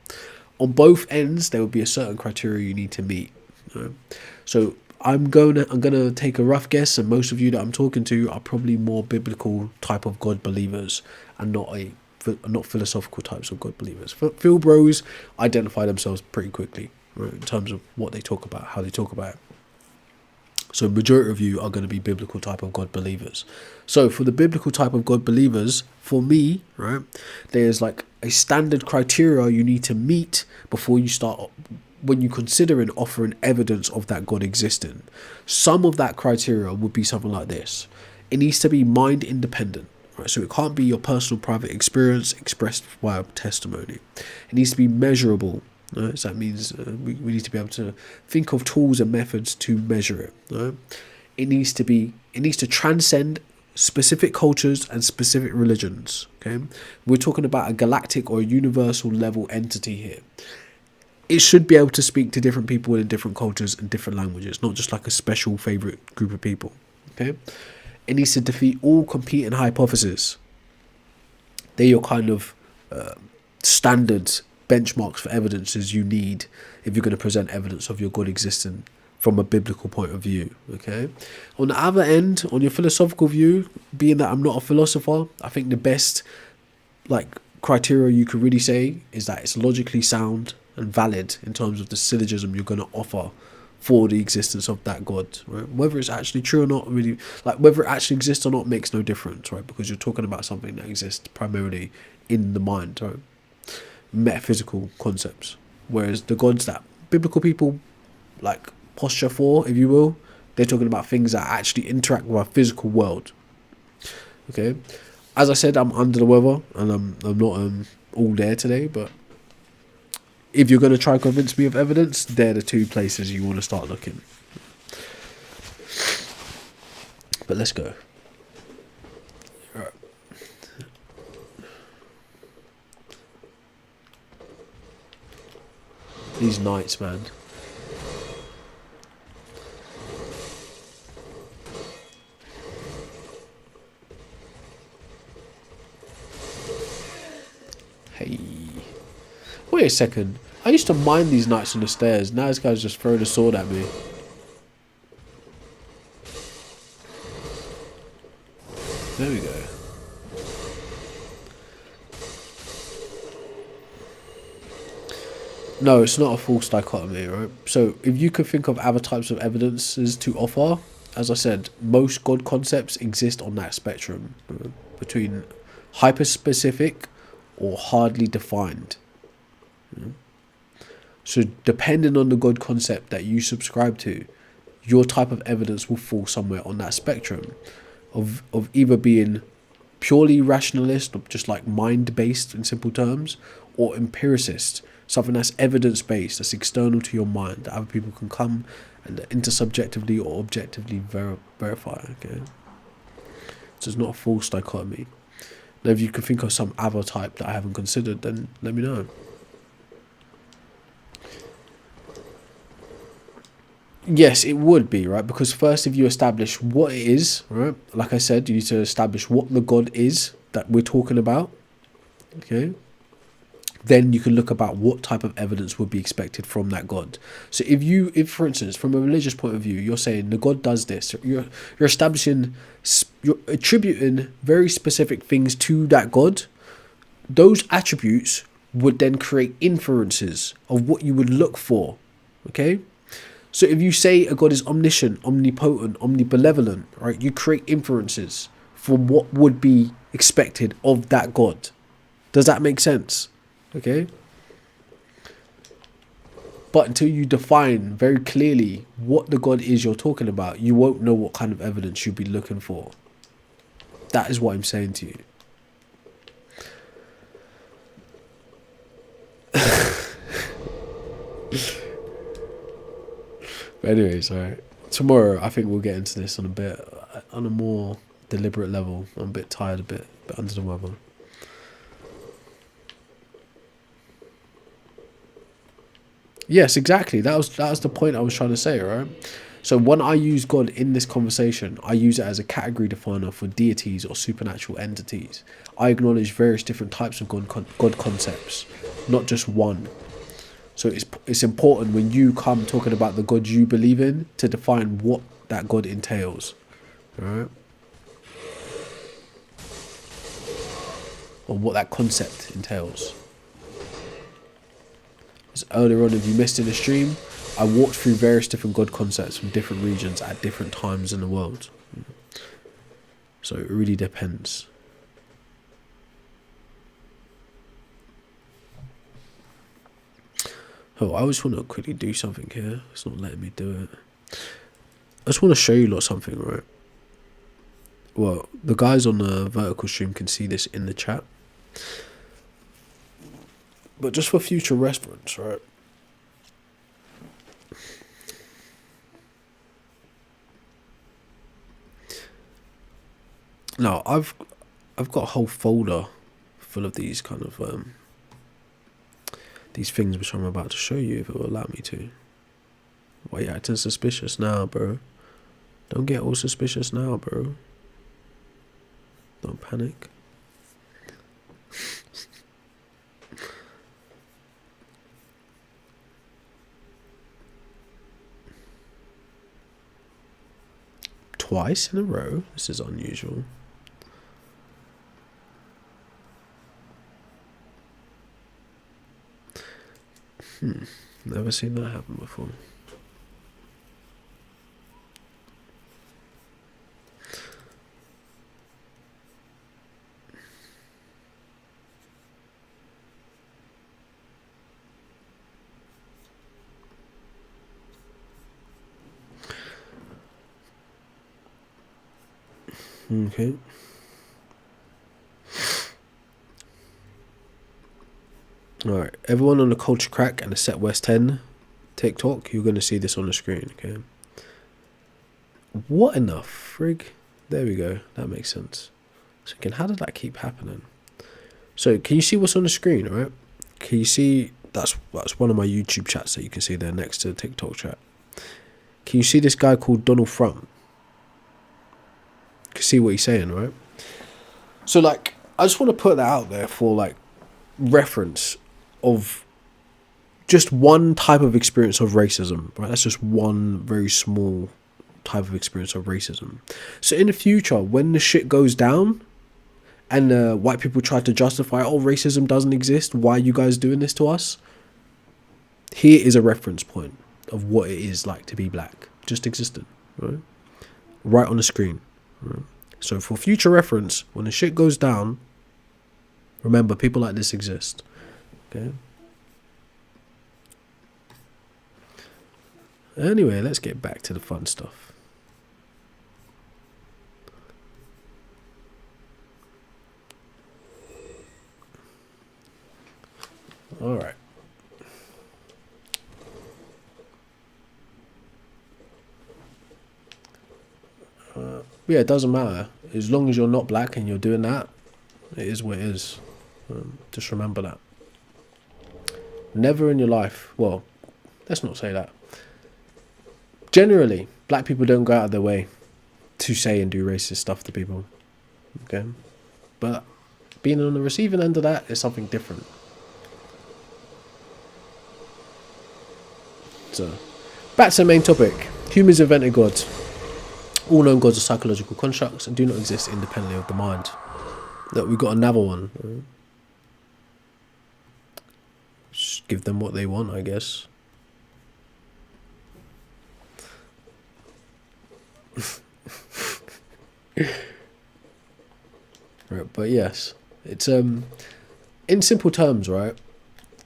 On both ends, there will be a certain criteria you need to meet. So I'm gonna take a rough guess, and most of you that I'm talking to are probably more biblical type of God believers, and not philosophical types of God believers. Phil Bros identify themselves pretty quickly, right, in terms of what they talk about, how they talk about it. So majority of you are going to be biblical type of God believers. So for the biblical type of God believers, for me, right, there's like a standard criteria you need to meet before you start, when you consider and offering evidence of that God existing. Some of that criteria would be something like this. It needs to be mind independent. Right, so it can't be your personal private experience expressed via testimony. It needs to be measurable. Right? So that means we need to be able to think of tools and methods to measure it. Right? It needs to transcend specific cultures and specific religions. Okay, we're talking about a galactic or a universal level entity here. It should be able to speak to different people in different cultures and different languages, not just like a special favorite group of people. Okay. It needs to defeat all competing hypotheses. They're your kind of standard benchmarks for evidences you need if you're going to present evidence of your God existing from a biblical point of view. Okay. On the other end, on your philosophical view, being that I'm not a philosopher, I think the best criteria you could really say is that it's logically sound and valid in terms of the syllogism you're going to offer for the existence of that God, right? Whether it's actually true or not, really, whether it actually exists or not makes no difference, right? Because you're talking about something that exists primarily in the mind, right? Metaphysical concepts. Whereas the gods that biblical people posture for, if you will, they're talking about things that actually interact with our physical world. Okay, as I said, I'm under the weather and I'm not all there today, but if you're going to try and convince me of evidence, they're the two places you want to start looking. But let's go. Right. These nights, man. Hey. Wait a second. I used to mind these knights on the stairs. Now this guy's just throwing a sword at me. There we go. No, it's not a false dichotomy, right? So if you could think of other types of evidences to offer, as I said, most God concepts exist on that spectrum, between hyper-specific or hardly defined. So depending on the God concept that you subscribe to, your type of evidence will fall somewhere on that spectrum of either being purely rationalist, or just mind-based in simple terms, or empiricist, something that's evidence-based, that's external to your mind, that other people can come and intersubjectively or objectively verify. Okay, so it's not a false dichotomy. Now, if you can think of some other type that I haven't considered, then let me know. Yes, it would be, right? Because first, if you establish what it is, right? Like I said, you need to establish what the God is that we're talking about. Okay. Then you can look about what type of evidence would be expected from that God. So if for instance, from a religious point of view, you're saying the God does this, you're attributing very specific things to that God. Those attributes would then create inferences of what you would look for. Okay. So if you say a God is omniscient, omnipotent, omnibenevolent, right, you create inferences for what would be expected of that God. Does that make sense? Okay. But until you define very clearly what the God is you're talking about, you won't know what kind of evidence you'll be looking for. That is what I'm saying to you. But anyways, alright. Tomorrow I think we'll get into this on a more deliberate level. I'm a bit tired, a bit under the weather. Yes, exactly. That was the point I was trying to say, right? So when I use God in this conversation, I use it as a category definer for deities or supernatural entities. I acknowledge various different types of God concepts, not just one. So it's important when you come talking about the God you believe in to define what that God entails. Alright? Or what that concept entails. As earlier on, if you missed in the stream, I walked through various different God concepts from different regions at different times in the world. So it really depends. Oh, I just want to quickly do something here. It's not letting me do it. I just want to show you lot something, right? Well, the guys on the vertical stream can see this in the chat. But just for future reference, right? Now, I've got a whole folder full of these kind of these things which I'm about to show you if it will allow me to. Why you acting suspicious now, bro? Don't get all suspicious now, bro. Don't panic. Twice in a row? This is unusual. Never seen that happen before. Okay. Alright, everyone on the Culture Crack and the Set West 10 TikTok, you're going to see this on the screen, okay? What in the frig? There we go, that makes sense. So again, how did that keep happening? So, can you see what's on the screen, right? Can you see, that's one of my YouTube chats that you can see there next to the TikTok chat. Can you see this guy called Donald Trump? You can see what he's saying, right? So, like, I just want to put that out there for, like, reference of just one type of experience of racism, right? That's just one very small type of experience of racism. So in the future, when the shit goes down and white people try to justify, oh, racism doesn't exist, why are you guys doing this to us? Here is a reference point of what it is like to be black, just existed, right? Right on the screen, right? So for future reference, when the shit goes down, remember, people like this exist. Okay. Anyway, let's get back to the fun stuff. All right. Yeah, it doesn't matter. As long as you're not black and you're doing that, it is what it is. Just remember that. Never in your life, well, let's not say that. Generally, black people don't go out of their way to say and do racist stuff to people. Okay? But being on the receiving end of that is something different. So, back to the main topic. Humans invented gods. All known gods are psychological constructs and do not exist independently of the mind. Look, we've got another one. Right? Just give them what they want, I guess. Right, but yes, it's in simple terms, right?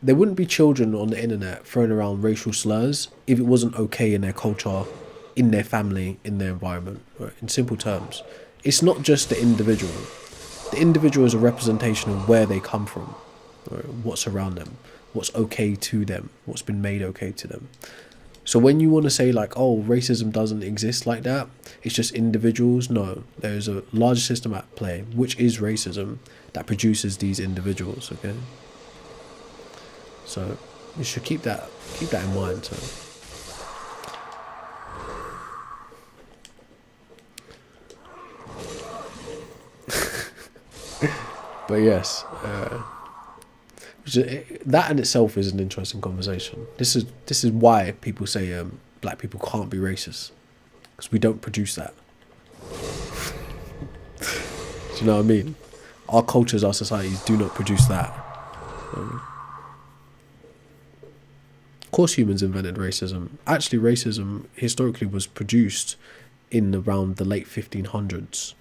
There wouldn't be children on the internet throwing around racial slurs if it wasn't okay in their culture, in their family, in their environment. Right? In simple terms, it's not just the individual. The individual is a representation of where they come from, right? What's around them, what's okay to them, what's been made okay to them. So when you want to say like, oh, racism doesn't exist like that, it's just individuals, no. There's a larger system at play, which is racism, that produces these individuals, okay? So you should keep that in mind. So But yes, that in itself is an interesting conversation. This is why people say black people can't be racist, because we don't produce that. Do you know what I mean? Our cultures, our societies do not produce that. Of course humans invented racism. Actually, racism historically was produced in around the late 1500s.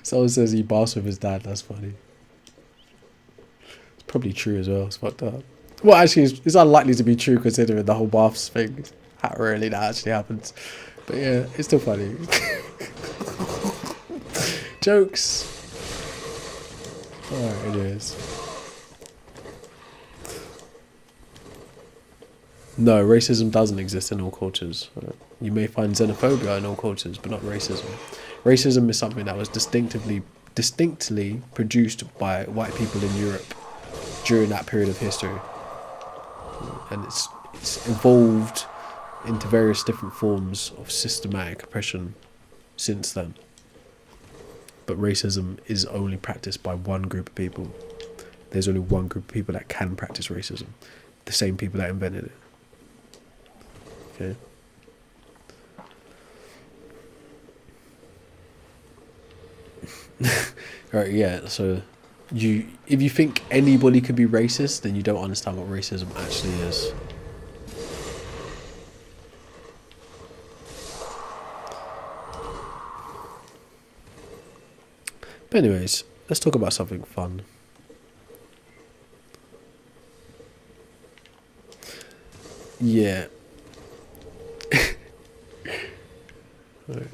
Someone says he baths with his dad. That's funny. It's probably true as well. It's fucked up. Well, actually, it's unlikely to be true considering the whole baths thing. How rarely that actually happens. But yeah, it's still funny. Jokes. Alright, it is. No, racism doesn't exist in all cultures. You may find xenophobia in all cultures, but not racism. Racism is something that was distinctly produced by white people in Europe during that period of history. And it's evolved into various different forms of systematic oppression since then. But racism is only practiced by one group of people. There's only one group of people that can practice racism. The same people that invented it. Okay. Right, yeah, so if you think anybody could be racist, then you don't understand what racism actually is. But anyways, let's talk about something fun. Yeah. Right.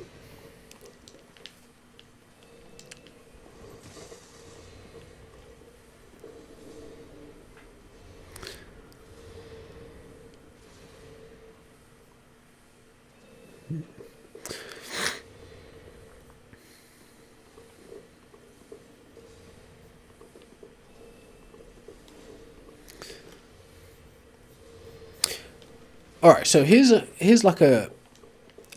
All right, so here's like an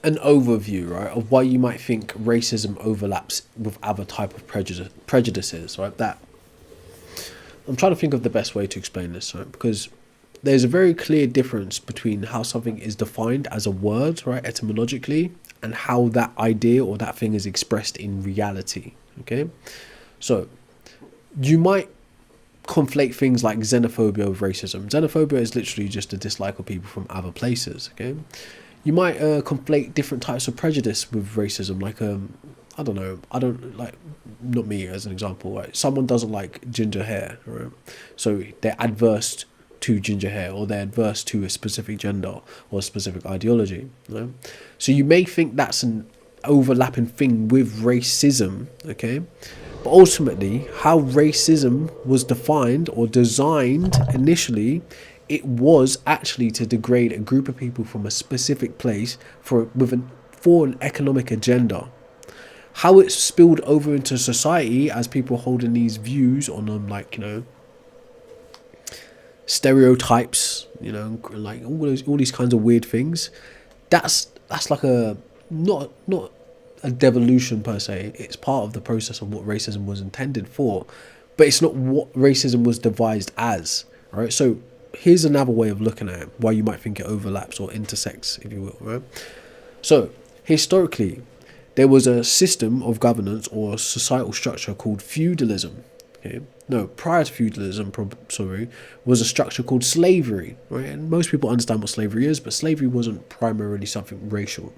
overview, right, of why you might think racism overlaps with other type of prejudices, right? That I'm trying to think of the best way to explain this, right? Because there's a very clear difference between how something is defined as a word, right, etymologically, and how that idea or that thing is expressed in reality. Okay, so you might conflate things like xenophobia with racism. Xenophobia is literally just a dislike of people from other places. Okay, you might conflate different types of prejudice with racism, like I don't like, not me as an example, right? Someone doesn't like ginger hair, right? So they're adverse to ginger hair, or they're adverse to a specific gender or a specific ideology, right? So you may think that's an overlapping thing with racism, okay? But ultimately, how racism was defined or designed initially, it was actually to degrade a group of people from a specific place for an economic agenda. How it spilled over into society as people holding these views on them, like, you know, stereotypes, you know, like all these kinds of weird things. That's like a not a devolution per se. It's part of the process of what racism was intended for, but it's not what racism was devised as. Right. So here's another way of looking at it, why you might think it overlaps or intersects, if you will. Right. So historically, there was a system of governance or societal structure called feudalism. Okay. No, prior to feudalism, was a structure called slavery. Right, and most people understand what slavery is, but slavery wasn't primarily something racial.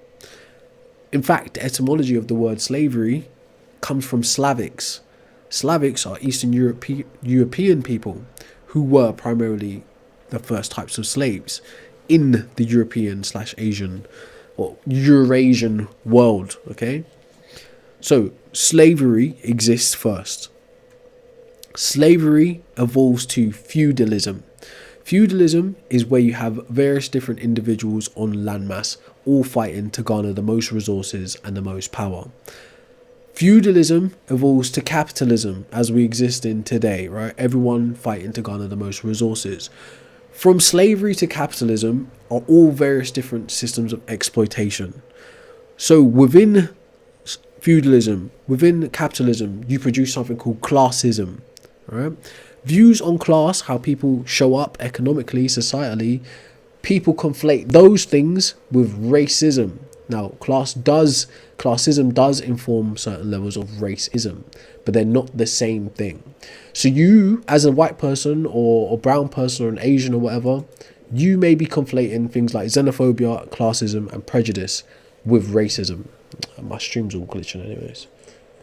In fact, the etymology of the word slavery comes from Slavics. Slavics are Eastern European people who were primarily the first types of slaves in the European/Asian or Eurasian world. Okay, so slavery exists first. Slavery evolves to feudalism. Feudalism is where you have various different individuals on landmass all fighting to garner the most resources and the most power. Feudalism evolves to capitalism as we exist in today, right? Everyone fighting to garner the most resources. From slavery to capitalism are all various different systems of exploitation. So within feudalism, within capitalism, you produce something called classism, right? Views on class, how people show up economically, societally, people conflate those things with racism. Now, classism does inform certain levels of racism, but they're not the same thing. So you, as a white person or a brown person or an Asian or whatever, you may be conflating things like xenophobia, classism, and prejudice with racism. My stream's all glitching anyways.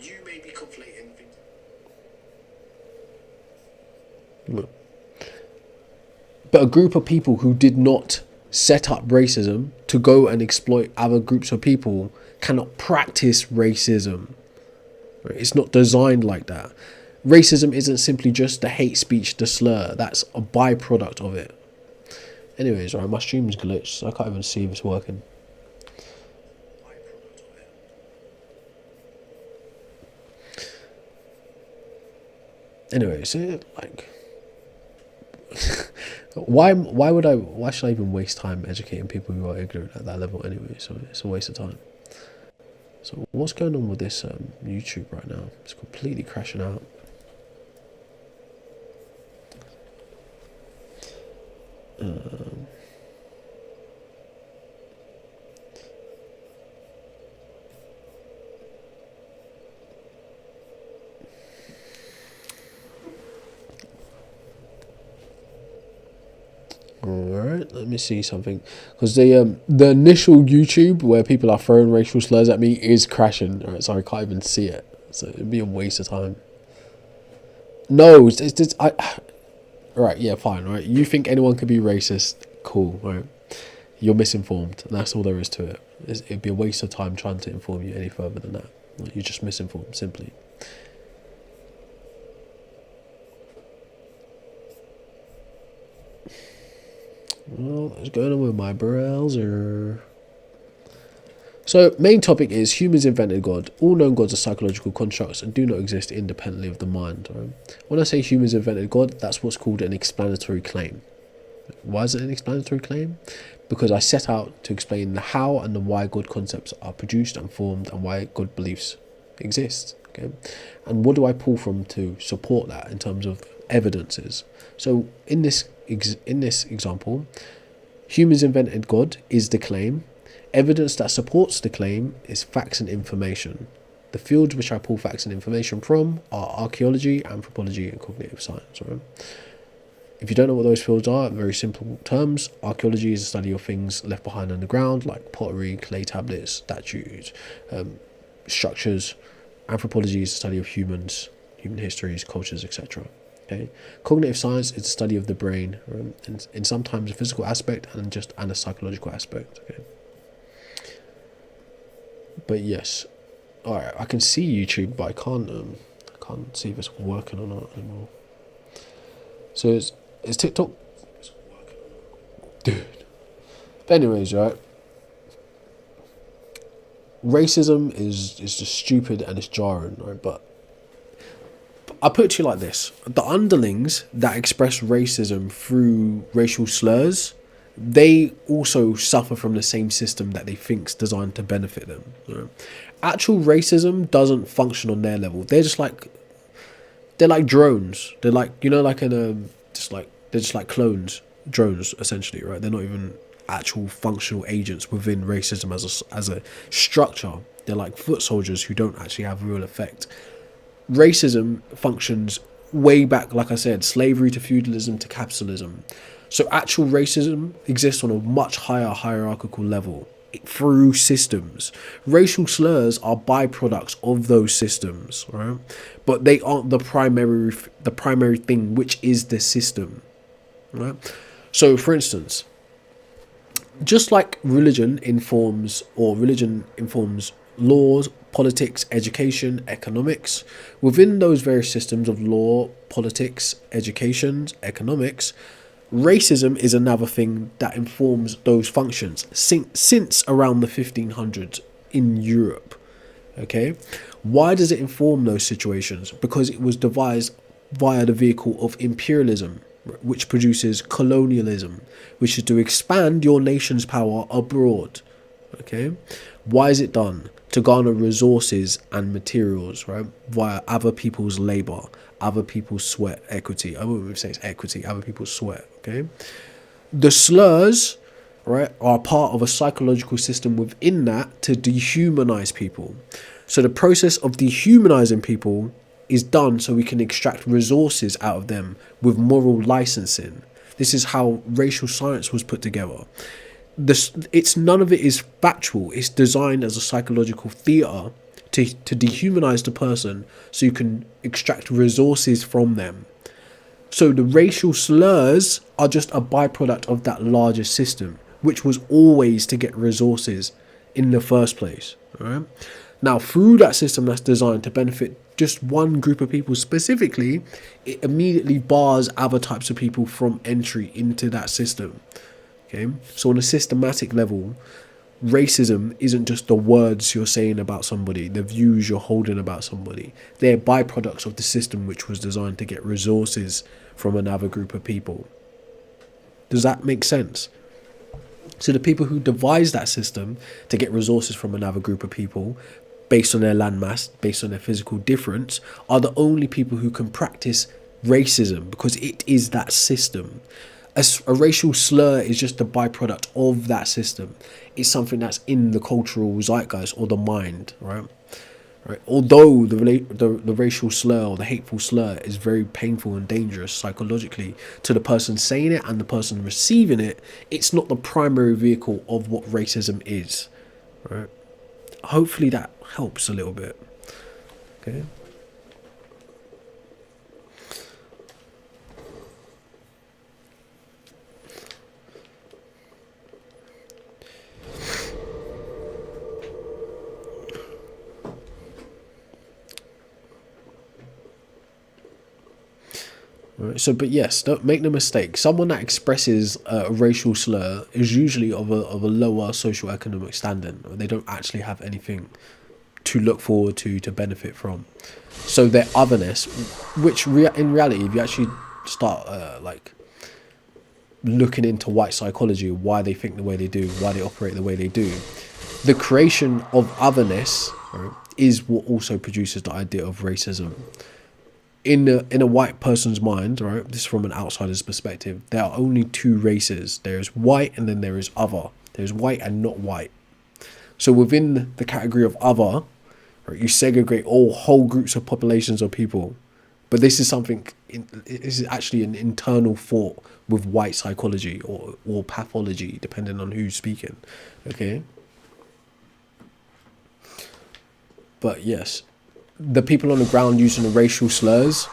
You may be conflating things. Look. But a group of people who did not set up racism to go and exploit other groups of people cannot practice racism. It's not designed like that. Racism isn't simply just the hate speech, the slur. That's a byproduct of it. Anyways, right, my stream's glitched, so I can't even see if it's working. Anyways, like, why should I even waste time educating people who are ignorant at that level anyway? So it's a waste of time. So what's going on with this YouTube right now? It's completely crashing out. Alright, let me see something, because the initial YouTube where people are throwing racial slurs at me is crashing. Alright, so I can't even see it, so it'd be a waste of time. No, right, yeah, fine, right. You think anyone could be racist? Cool, right. You're misinformed, and that's all there is to it. It'd be a waste of time trying to inform you any further than that. You're just misinformed, simply. Well, what's going on with my browser? So, main topic is humans invented God. All known gods are psychological constructs and do not exist independently of the mind. Right? When I say humans invented God, that's what's called an explanatory claim. Why is it an explanatory claim? Because I set out to explain the how and the why God concepts are produced and formed and why God beliefs exist. Okay, and what do I pull from to support that in terms of evidences? So in this example, humans invented God is the claim. Evidence that supports the claim is facts and information. The fields which I pull facts and information from are archaeology, anthropology, and cognitive science. Right? If you don't know what those fields are, in very simple terms, archaeology is the study of things left behind on the ground, like pottery, clay tablets, statues, structures. Anthropology is the study of humans, human histories, cultures, etc. Okay, cognitive science is the study of the brain, in sometimes a physical aspect and a psychological aspect. Okay, but yes, all right. I can see YouTube, but I can't see if it's working or not anymore. So it's TikTok, dude. But anyways, right. Racism is just stupid and it's jarring, right? But I put it to you like this: the underlings that express racism through racial slurs, they also suffer from the same system that they think's designed to benefit them. You know? Actual racism doesn't function on their level. They're like drones. They're like, you know, like they're just like clones, drones essentially, right? They're not even actual functional agents within racism as a structure. They're like foot soldiers who don't actually have real effect. Racism functions way back, like I said, slavery to feudalism to capitalism. So actual racism exists on a much higher hierarchical level through systems. Racial slurs are byproducts of those systems, right? But they aren't the primary thing, which is the system, right? So, for instance, just like religion informs laws, politics, education, economics, within those various systems of law, politics, education, economics, racism is another thing that informs those functions since around the 1500s in Europe. Okay, why does it inform those situations? Because it was devised via the vehicle of imperialism, which produces colonialism, which is to expand your nation's power abroad. Okay, why is it done? To garner resources and materials, right, via other people's labor, other people's sweat, equity. I wouldn't say it's equity, other people's sweat. Okay, the slurs, right, are part of a psychological system within that to dehumanize people. So the process of dehumanizing people is done so we can extract resources out of them with moral licensing. This is how racial science was put together. None of it is factual. It's designed as a psychological theater to dehumanize the person so you can extract resources from them. So the racial slurs are just a byproduct of that larger system, which was always to get resources in the first place. All right? Now, through that system that's designed to benefit just one group of people specifically, it immediately bars other types of people from entry into that system. Okay, so on a systematic level, racism isn't just the words you're saying about somebody, the views you're holding about somebody. They're byproducts of the system which was designed to get resources from another group of people. Does that make sense? So the people who devised that system to get resources from another group of people, based on their landmass, based on their physical difference, are the only people who can practice racism, because it is that system. A racial slur is just a byproduct of that system. It's something that's in the cultural zeitgeist or the mind, right? Right. Although the racial slur or the hateful slur is very painful and dangerous psychologically to the person saying it and the person receiving it, it's not the primary vehicle of what racism is, right? Hopefully that helps a little bit. Okay. Right, so, but yes, don't make no mistake. Someone that expresses a racial slur is usually of a lower socioeconomic standing. They don't actually have anything to look forward to benefit from. So their otherness, which in reality, if you actually start looking into white psychology, why they think the way they do, why they operate the way they do, the creation of otherness, right, is what also produces the idea of racism. In a white person's mind, right, this is from an outsider's perspective, there are only two races. There is white and then there is other. There's white and not white. So within the category of other, right, you segregate all whole groups of populations of people. But this is this is actually an internal thought with white psychology or pathology, depending on who's speaking. Okay? But yes, the people on the ground using the racial slurs,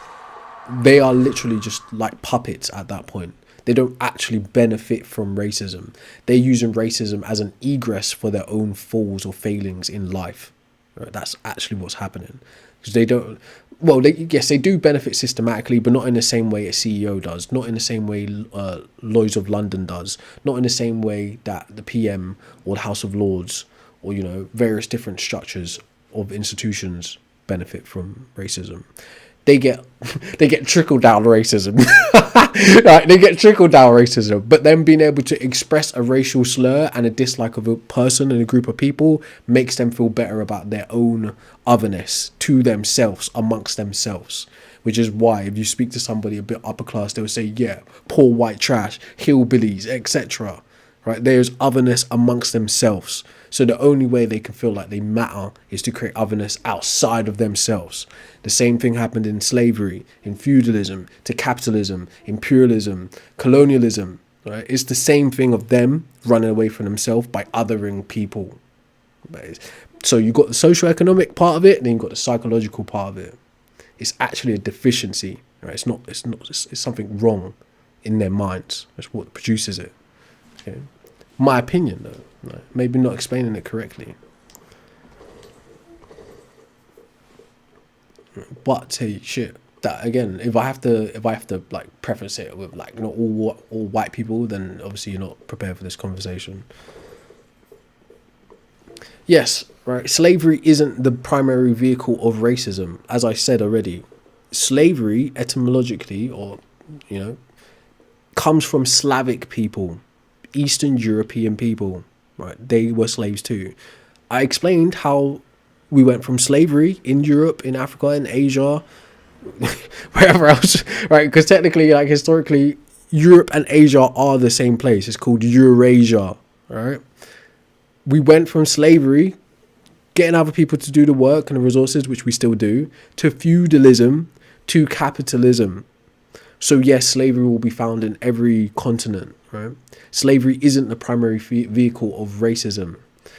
they are literally just like puppets at that point. They don't actually benefit from racism. They're using racism as an egress for their own falls or failings in life. Right? That's actually what's happening. Because they don't... Well, yes, they do benefit systematically, but not in the same way a CEO does. Not in the same way Lloyd's of London does. Not in the same way that the PM or the House of Lords or, various different structures of institutions benefit from racism. They get trickle down racism. Right, they get trickle down racism, but then being able to express a racial slur and a dislike of a person and a group of people makes them feel better about their own otherness to themselves, amongst themselves. Which is why if you speak to somebody a bit upper class, they'll say, yeah, poor white trash, hillbillies, etc. Right, there's otherness amongst themselves. So the only way they can feel like they matter is to create otherness outside of themselves. The same thing happened in slavery, in feudalism, to capitalism, imperialism, colonialism. Right? It's the same thing of them running away from themselves by othering people. So you've got the socioeconomic part of it, then you've got the psychological part of it. It's actually a deficiency. Right? It's something wrong in their minds. That's what produces it. Okay. My opinion, though, right? Maybe not explaining it correctly. But hey, shit. That again, if I have to like preface it with like not all white people, then obviously you're not prepared for this conversation. Yes, right. Slavery isn't the primary vehicle of racism, as I said already. Slavery, etymologically, or you know, comes from Slavic people, Eastern European people. Right, they were slaves too. I explained how we went from slavery in Europe, in Africa, in Asia, wherever else, right? Because technically, like historically, Europe and Asia are the same place. It's called Eurasia, right? We went from slavery, getting other people to do the work and the resources, which we still do, to feudalism, to capitalism. So yes, slavery will be found in every continent, right? Slavery isn't the primary vehicle of racism.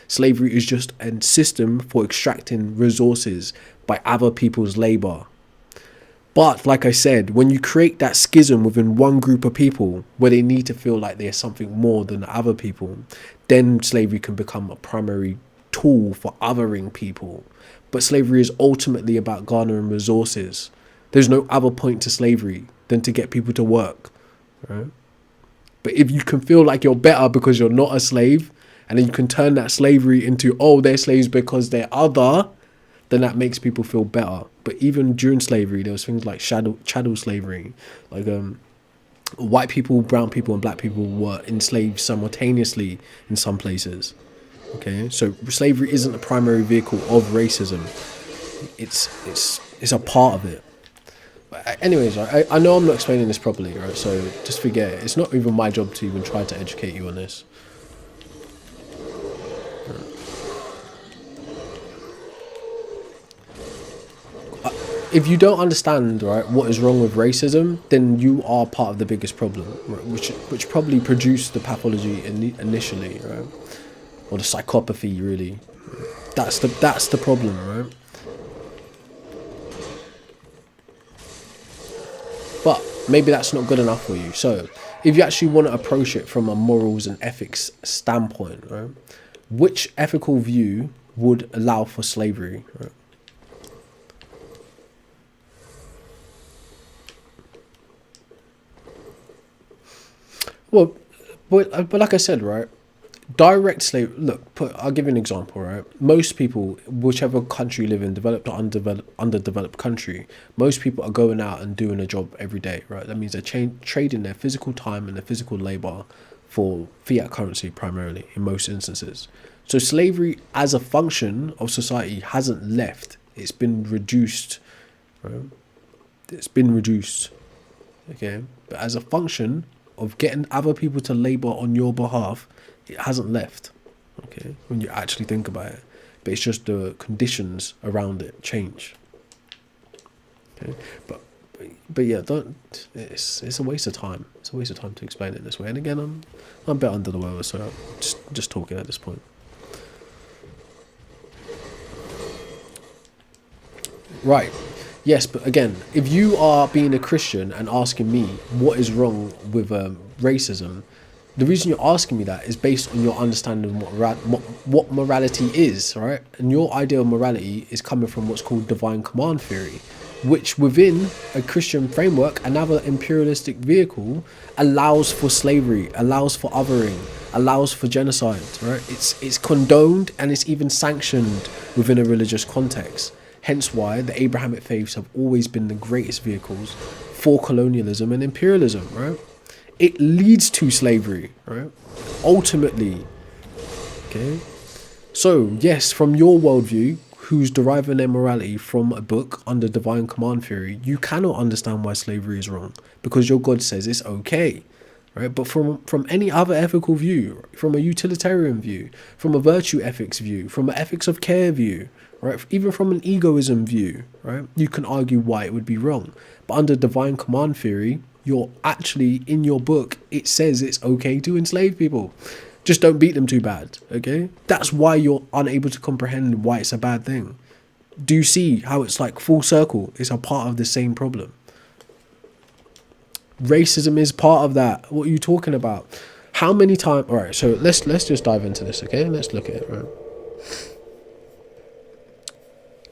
Slavery is just a system for extracting resources by other people's labor. But like I said, when you create that schism within one group of people where they need to feel like they're something more than other people, then slavery can become a primary tool for othering people. But slavery is ultimately about garnering resources. There's no other point to slavery than to get people to work, right? But if you can feel like you're better because you're not a slave, and then you can turn that slavery into, oh, they're slaves because they're other, then that makes people feel better. But even during slavery, there was things like chattel slavery, like white people, brown people, and black people were enslaved simultaneously in some places. Okay, so slavery isn't the primary vehicle of racism. It's a part of it. But anyways, I know I'm not explaining this properly, right? So just forget it. It's not even my job to even try to educate you on this. If you don't understand, right, what is wrong with racism, then you are part of the biggest problem, right, which probably produced the pathology initially, right, or the psychopathy, really. That's the problem, right? But maybe that's not good enough for you. So if you actually want to approach it from a morals and ethics standpoint, right, which ethical view would allow for slavery, right? Well, but like I said, right, direct slave. Look, I'll give you an example, right? Most people, whichever country you live in, developed or underdeveloped country, most people are going out and doing a job every day, right? That means they're trading their physical time and their physical labor for fiat currency primarily in most instances. So slavery as a function of society hasn't left. It's been reduced, right? It's been reduced, okay? But as a function of getting other people to labor on your behalf, it hasn't left, okay, when you actually think about it. But it's just the conditions around it change, okay? But yeah, it's a waste of time. It's a waste of time to explain it this way. And again, I'm a bit under the weather, so I'm just talking at this point. Right. Yes, but again, if you are being a Christian and asking me what is wrong with racism, the reason you're asking me that is based on your understanding of what morality is, right? And your idea of morality is coming from what's called divine command theory, which within a Christian framework, another imperialistic vehicle, allows for slavery, allows for othering, allows for genocide, right? It's condoned and it's even sanctioned within a religious context. Hence why the Abrahamic faiths have always been the greatest vehicles for colonialism and imperialism, right? It leads to slavery, right? Ultimately, okay? So, yes, from your worldview, who's deriving their morality from a book under divine command theory, you cannot understand why slavery is wrong because your God says it's okay, right? But from any other ethical view, from a utilitarian view, from a virtue ethics view, from an ethics of care view, right, even from an egoism view, right, you can argue why it would be wrong. But under divine command theory, you're actually, in your book, it says it's okay to enslave people. Just don't beat them too bad, okay? That's why you're unable to comprehend why it's a bad thing. Do you see how it's like full circle? It's a part of the same problem. Racism is part of that. What are you talking about? How many times? All right, so let's just dive into this, okay? Let's look at it, right?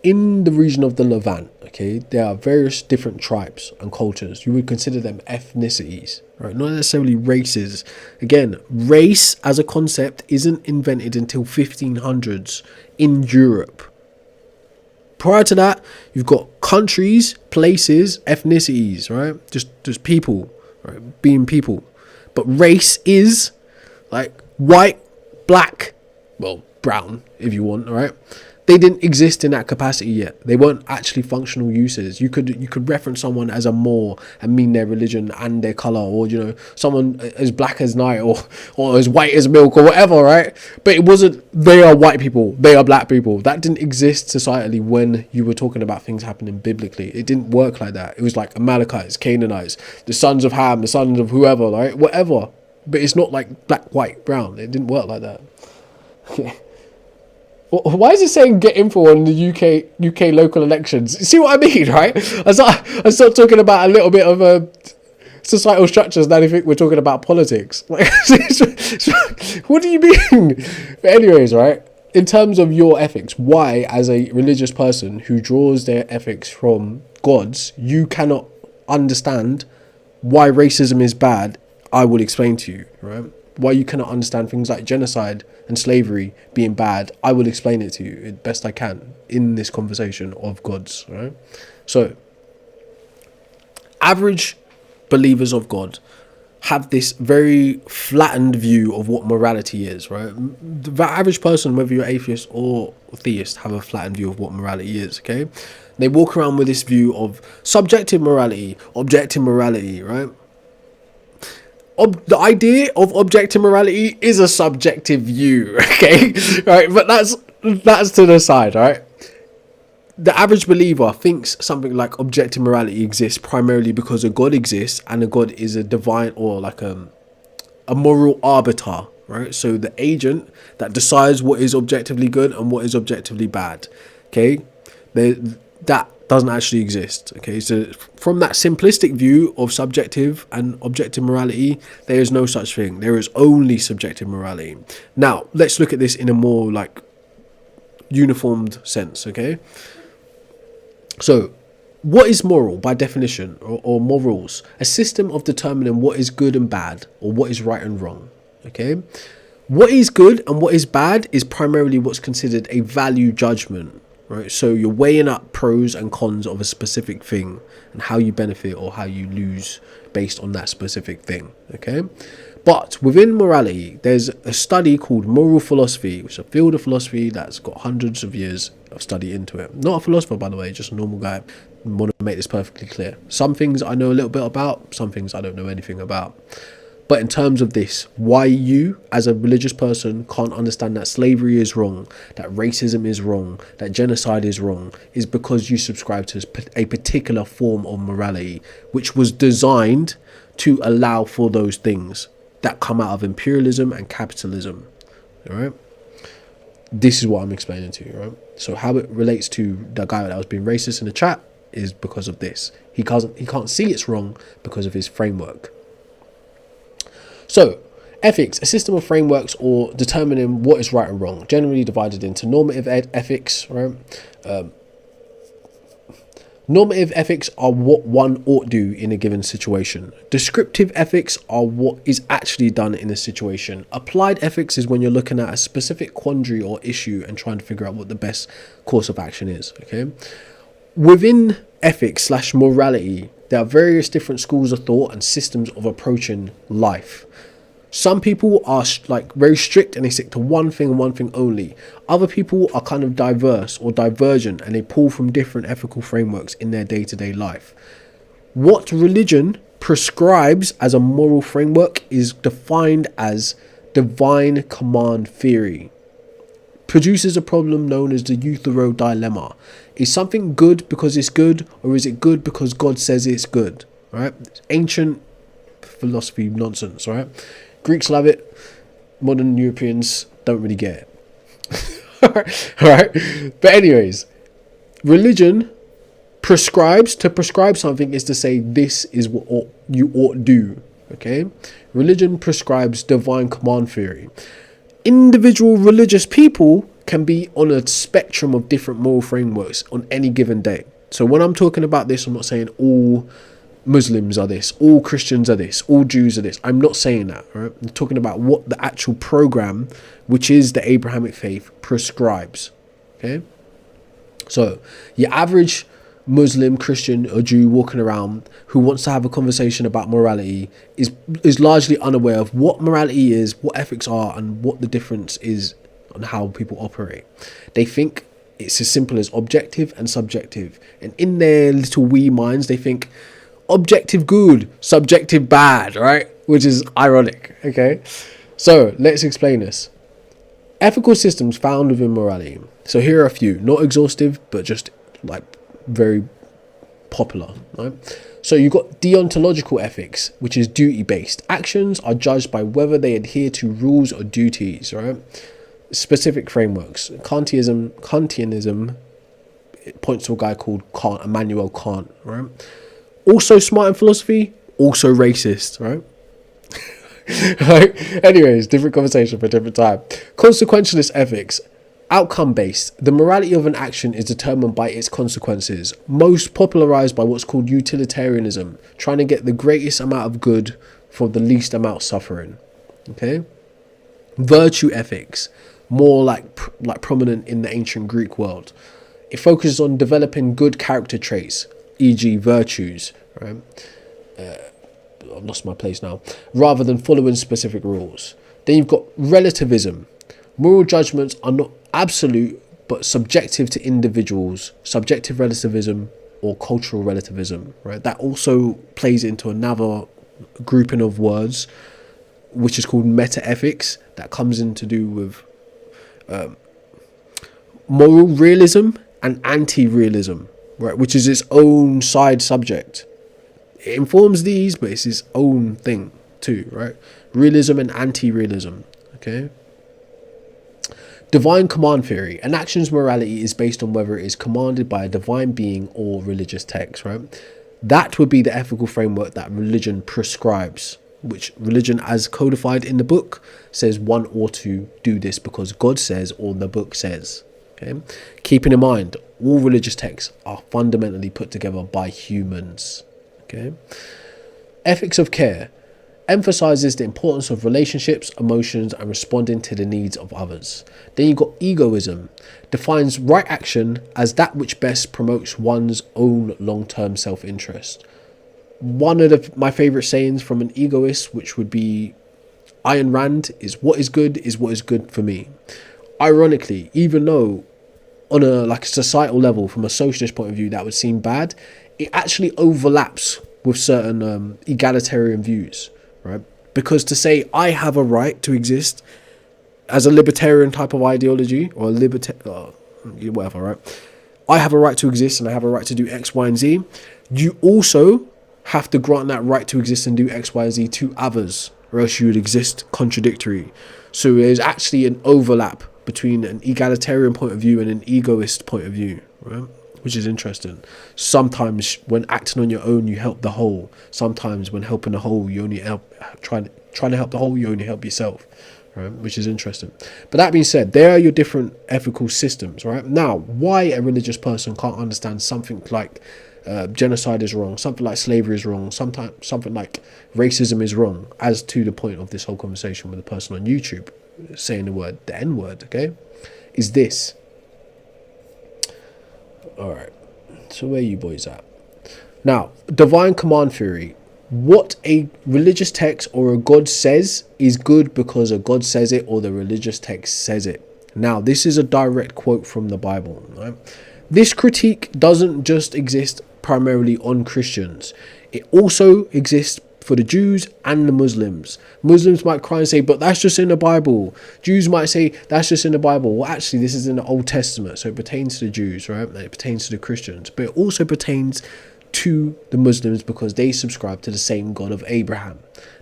In the region of the Levant, okay, there are various different tribes and cultures. You would consider them ethnicities, right? Not necessarily races. Again, race as a concept isn't invented until 1500s in Europe. Prior to that, you've got countries, places, ethnicities, right? Just people, right? Being people. But race is like white, black, well, brown, if you want, right? They didn't exist in that capacity yet. They weren't actually functional uses. You could reference someone as a Moor and mean their religion and their colour, or, you know, someone as black as night, or as white as milk, or whatever, right? But it wasn't, they are white people, they are black people. That didn't exist societally when you were talking about things happening biblically. It didn't work like that. It was like Amalekites, Canaanites, the sons of Ham, the sons of whoever, right? Whatever. But it's not like black, white, brown. It didn't work like that. Why is it saying get info on the UK local elections? See what I mean, right? I start talking about a little bit of societal structures, now they think we're talking about politics. Like, what do you mean? But anyways, right? In terms of your ethics, why, as a religious person who draws their ethics from gods, you cannot understand why racism is bad, I will explain to you, right? Why you cannot understand things like genocide and slavery being bad, I will explain it to you as best I can in this conversation of gods, right? So, average believers of God have this very flattened view of what morality is, right? The average person, whether you're atheist or theist, have a flattened view of what morality is, okay? They walk around with this view of subjective morality, objective morality, right? The idea of objective morality is a subjective view, okay? Right, but that's to the side, right? The average believer thinks something like objective morality exists primarily because a God exists, and a God is a divine, or like a moral arbiter, right? So the agent that decides what is objectively good and what is objectively bad, okay? That doesn't actually exist, okay? So from that simplistic view of subjective and objective morality, there is no such thing. There is only subjective morality. Now, let's look at this in a more like uniformed sense, okay? So, what is moral by definition, or morals? A system of determining what is good and bad, or what is right and wrong, okay? What is good and what is bad is primarily what's considered a value judgment, right? So you're weighing up pros and cons of a specific thing and how you benefit or how you lose based on that specific thing, okay? But within morality, there's a study called moral philosophy, which is a field of philosophy that's got hundreds of years of study into it. Not a philosopher, by the way, just a normal guy. I want to make this perfectly clear. Some things I know a little bit about, some things I don't know anything about. But in terms of this, why you as a religious person can't understand that slavery is wrong, that racism is wrong, that genocide is wrong, is because you subscribe to a particular form of morality, which was designed to allow for those things that come out of imperialism and capitalism. All right. This is what I'm explaining to you, right? So how it relates to the guy that was being racist in the chat is because of this. He can't see it's wrong because of his framework. So, ethics, a system of frameworks or determining what is right and wrong, generally divided into normative ethics, right? Normative ethics are what one ought do in a given situation. Descriptive ethics are what is actually done in a situation. Applied ethics is when you're looking at a specific quandary or issue and trying to figure out what the best course of action is, okay? Within ethics / morality, there are various different schools of thought and systems of approaching life. Some people are like very strict and they stick to one thing and one thing only. Other people are kind of diverse or divergent and they pull from different ethical frameworks in their day-to-day life. What religion prescribes as a moral framework is defined as divine command theory. Produces a problem known as the Euthyro dilemma. Is something good because it's good, or is it good because God says it's good? Right? Ancient philosophy nonsense, right? Greeks love it. Modern Europeans don't really get it. Alright? But anyways, religion prescribes. To prescribe something is to say this is what you ought to do. Okay? Religion prescribes divine command theory. Individual religious people can be on a spectrum of different moral frameworks on any given day. So when I'm talking about this, I'm not saying all Muslims are this, all Christians are this, all Jews are this. I'm not saying that, right? I'm talking about what the actual program, which is the Abrahamic faith, prescribes. Okay? So, your average Muslim, Christian, or Jew walking around who wants to have a conversation about morality is largely unaware of what morality is, what ethics are, and what the difference is on how people operate. They think it's as simple as objective and subjective. And in their little wee minds, they think objective good, subjective bad, right? Which is ironic, okay? So let's explain this. Ethical systems found within morality. So here are a few, not exhaustive, but just like very popular, right? So you've got deontological ethics, which is duty-based. Actions are judged by whether they adhere to rules or duties, right? Specific frameworks. Kantianism it points to a guy called Kant, Immanuel Kant, right? Also smart in philosophy, also racist, right? Right? Anyways, different conversation for a different time. Consequentialist ethics, outcome based. The morality of an action is determined by its consequences. Most popularized by what's called utilitarianism, trying to get the greatest amount of good for the least amount of suffering. Okay. Virtue ethics, more like prominent in the ancient Greek world. It focuses on developing good character traits, e.g. virtues, right? I've lost my place now, rather than following specific rules. Then you've got relativism. Moral judgments are not absolute, but subjective to individuals. Subjective relativism or cultural relativism, right? That also plays into another grouping of words, which is called meta-ethics. That comes in to do with moral realism and anti-realism, right? Which is its own side subject. It informs these, but it's its own thing too, right? Realism and anti-realism, okay? Divine command theory. An action's morality is based on whether it is commanded by a divine being or religious text, right? That would be the ethical framework that religion prescribes, which religion, as codified in the book, says one ought to do this because God says or the book says, okay? Keeping in mind, all religious texts are fundamentally put together by humans. Okay. Ethics of care emphasizes the importance of relationships, emotions, and responding to the needs of others. Then you've got egoism, defines right action as that which best promotes one's own long-term self-interest. One of my favorite sayings from an egoist, which would be Ayn Rand, is what is good for me. Ironically, even though on a societal level, from a socialist point of view, that would seem bad, it actually overlaps with certain egalitarian views, right? Because to say I have a right to exist as a libertarian type of ideology, or whatever, right? I have a right to exist and I have a right to do X, Y, and Z. You also have to grant that right to exist and do X, Y, and Z to others, or else you would exist contradictory. So there's actually an overlap between an egalitarian point of view and an egoist point of view, right? Which is interesting. Sometimes when acting on your own, you help the whole. Sometimes when helping the whole, you only help trying to help the whole, you only help yourself, right? Which is interesting. But that being said, there are your different ethical systems, right? Now, why a religious person can't understand something like genocide is wrong, something like slavery is wrong, sometimes something like racism is wrong, as to the point of this whole conversation with the person on YouTube saying the N word, okay, is this. Alright, so where are you boys at? Now, divine command theory. What a religious text or a God says is good because a God says it or the religious text says it. Now, this is a direct quote from the Bible, right? This critique doesn't just exist primarily on Christians. It also exists for the Jews and the Muslims. Muslims might cry and say, but that's just in the Bible. Jews might say, that's just in the Bible. Well, actually, this is in the Old Testament, so it pertains to the Jews, right? And it pertains to the Christians, but it also pertains to the Muslims because they subscribe to the same God of Abraham.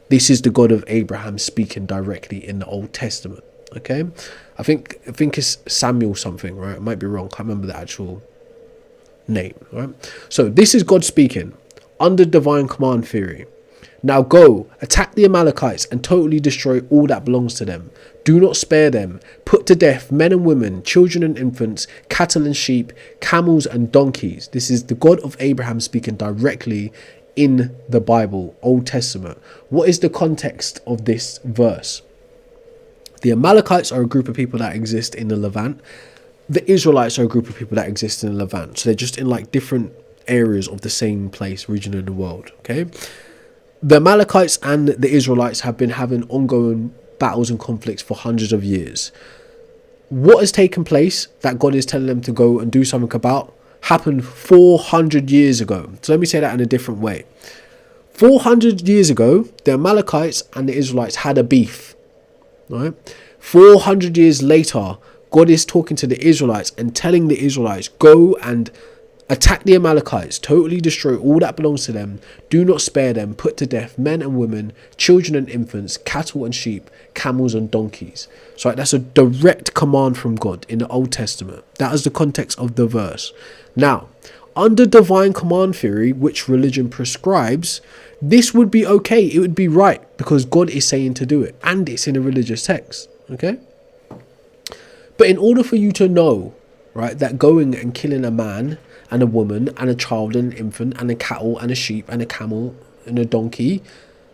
This is the God of Abraham speaking directly in the Old Testament, okay? I think it's Samuel something, right? I might be wrong. Can't remember the actual name, right? So this is God speaking under divine command theory. Now go, attack the Amalekites and totally destroy all that belongs to them. Do not spare them. Put to death men and women, children and infants, cattle and sheep, camels and donkeys. This is the God of Abraham speaking directly in the Bible, Old Testament. What is the context of this verse? The Amalekites are a group of people that exist in the Levant. The Israelites are a group of people that exist in the Levant. So they're just in like different areas of the same place, region in the world. Okay. The Amalekites and the Israelites have been having ongoing battles and conflicts for hundreds of years. What has taken place that God is telling them to go and do something about happened 400 years ago. So let me say that in a different way. 400 years ago, the Amalekites and the Israelites had a beef. Right? 400 years later, God is talking to the Israelites and telling the Israelites, go and attack the Amalekites, totally destroy all that belongs to them, do not spare them, put to death men and women, children and infants, cattle and sheep, camels and donkeys. So that's a direct command from God in the Old Testament. That is the context of the verse. Now, under divine command theory, which religion prescribes, this would be okay. It would be right because God is saying to do it and it's in a religious text. Okay? But in order for you to know, right, that going and killing a man and a woman and a child and an infant and a cattle and a sheep and a camel and a donkey,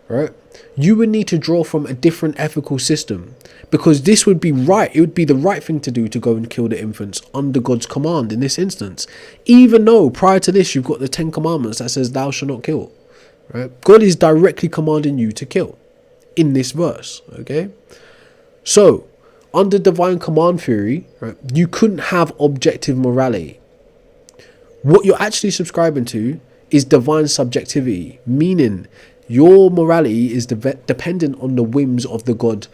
right, you would need to draw from a different ethical system, because this would be right. It would be the right thing to do to go and kill the infants under God's command in this instance, even though prior to this you've got the 10 commandments that says thou shalt not kill, right? God is directly commanding you to kill in this verse. Okay, so under divine command theory, right, you couldn't have objective morality. What you're actually subscribing to is divine subjectivity, meaning your morality is dependent on the whims of the God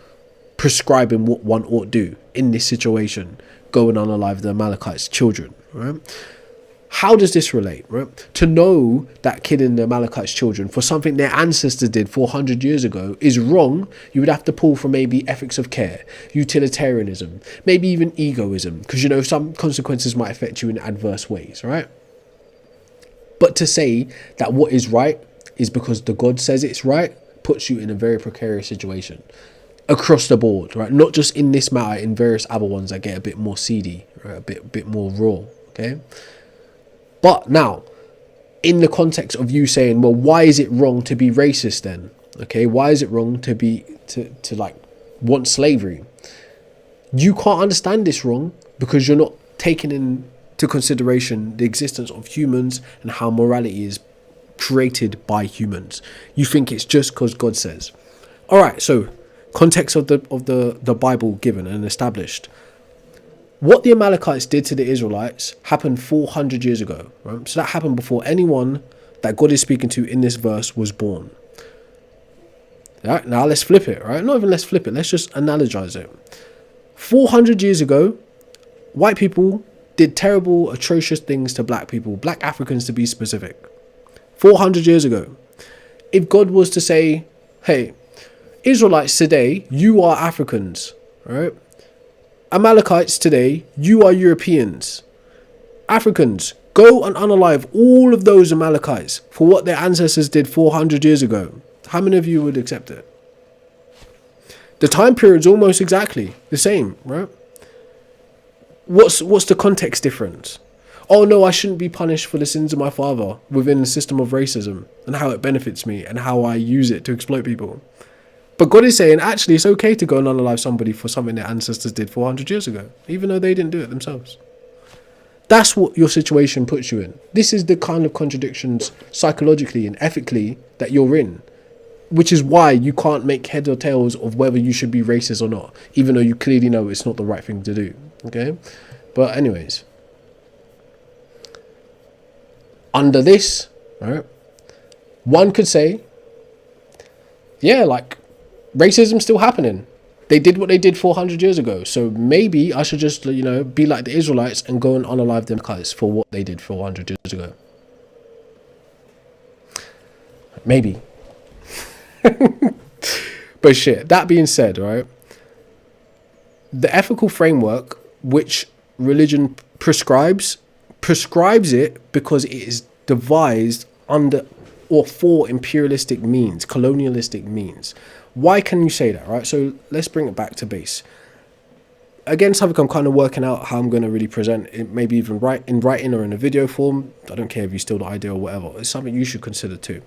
prescribing what one ought to do in this situation, going on alive the Amalekites' children. Right? How does this relate? Right? To know that killing the Amalekites' children for something their ancestors did 400 years ago is wrong, you would have to pull from maybe ethics of care, utilitarianism, maybe even egoism, because you know some consequences might affect you in adverse ways, right? But to say that what is right is because the God says it's right puts you in a very precarious situation across the board, right? Not just in this matter, in various other ones that get a bit more seedy, right? A bit more raw, okay? But now, in the context of you saying, well, why is it wrong to be racist then? Okay, why is it wrong to be to like want slavery? You can't understand this wrong because you're not taking into consideration the existence of humans and how morality is created by humans. You think it's just because God says. All right, so context of the Bible given and established. What the Amalekites did to the Israelites happened 400 years ago, right? So that happened before anyone that God is speaking to in this verse was born. All right, now let's flip it, right? Not even let's flip it, let's just analogize it. 400 years ago, white people did terrible, atrocious things to black people, black Africans to be specific. 400 years ago. If God was to say, hey, Israelites today, you are Africans, right? Amalekites today, you are Europeans. Africans, go and unalive all of those Amalekites for what their ancestors did 400 years ago. How many of you would accept it? The time period's almost exactly the same, right? What's the context difference? Oh no, I shouldn't be punished for the sins of my father within the system of racism and how it benefits me and how I use it to exploit people. But God is saying, actually, it's okay to go and unalive somebody for something their ancestors did 400 years ago, even though they didn't do it themselves. That's what your situation puts you in. This is the kind of contradictions psychologically and ethically that you're in, which is why you can't make heads or tails of whether you should be racist or not, even though you clearly know it's not the right thing to do. Okay? But anyways, under this, right, one could say, yeah, like, racism's still happening. They did what they did 400 years ago. So maybe I should just, be like the Israelites and go and unalive them guys for what they did 400 years ago. Maybe. But shit, that being said, right, the ethical framework which religion prescribes it because it is devised under or for imperialistic means, colonialistic means. Why can you say that, right? So let's bring it back to base. Again, something I'm kind of working out how I'm going to really present it, maybe even in writing or in a video form. I don't care if you steal the idea or whatever. It's something you should consider too.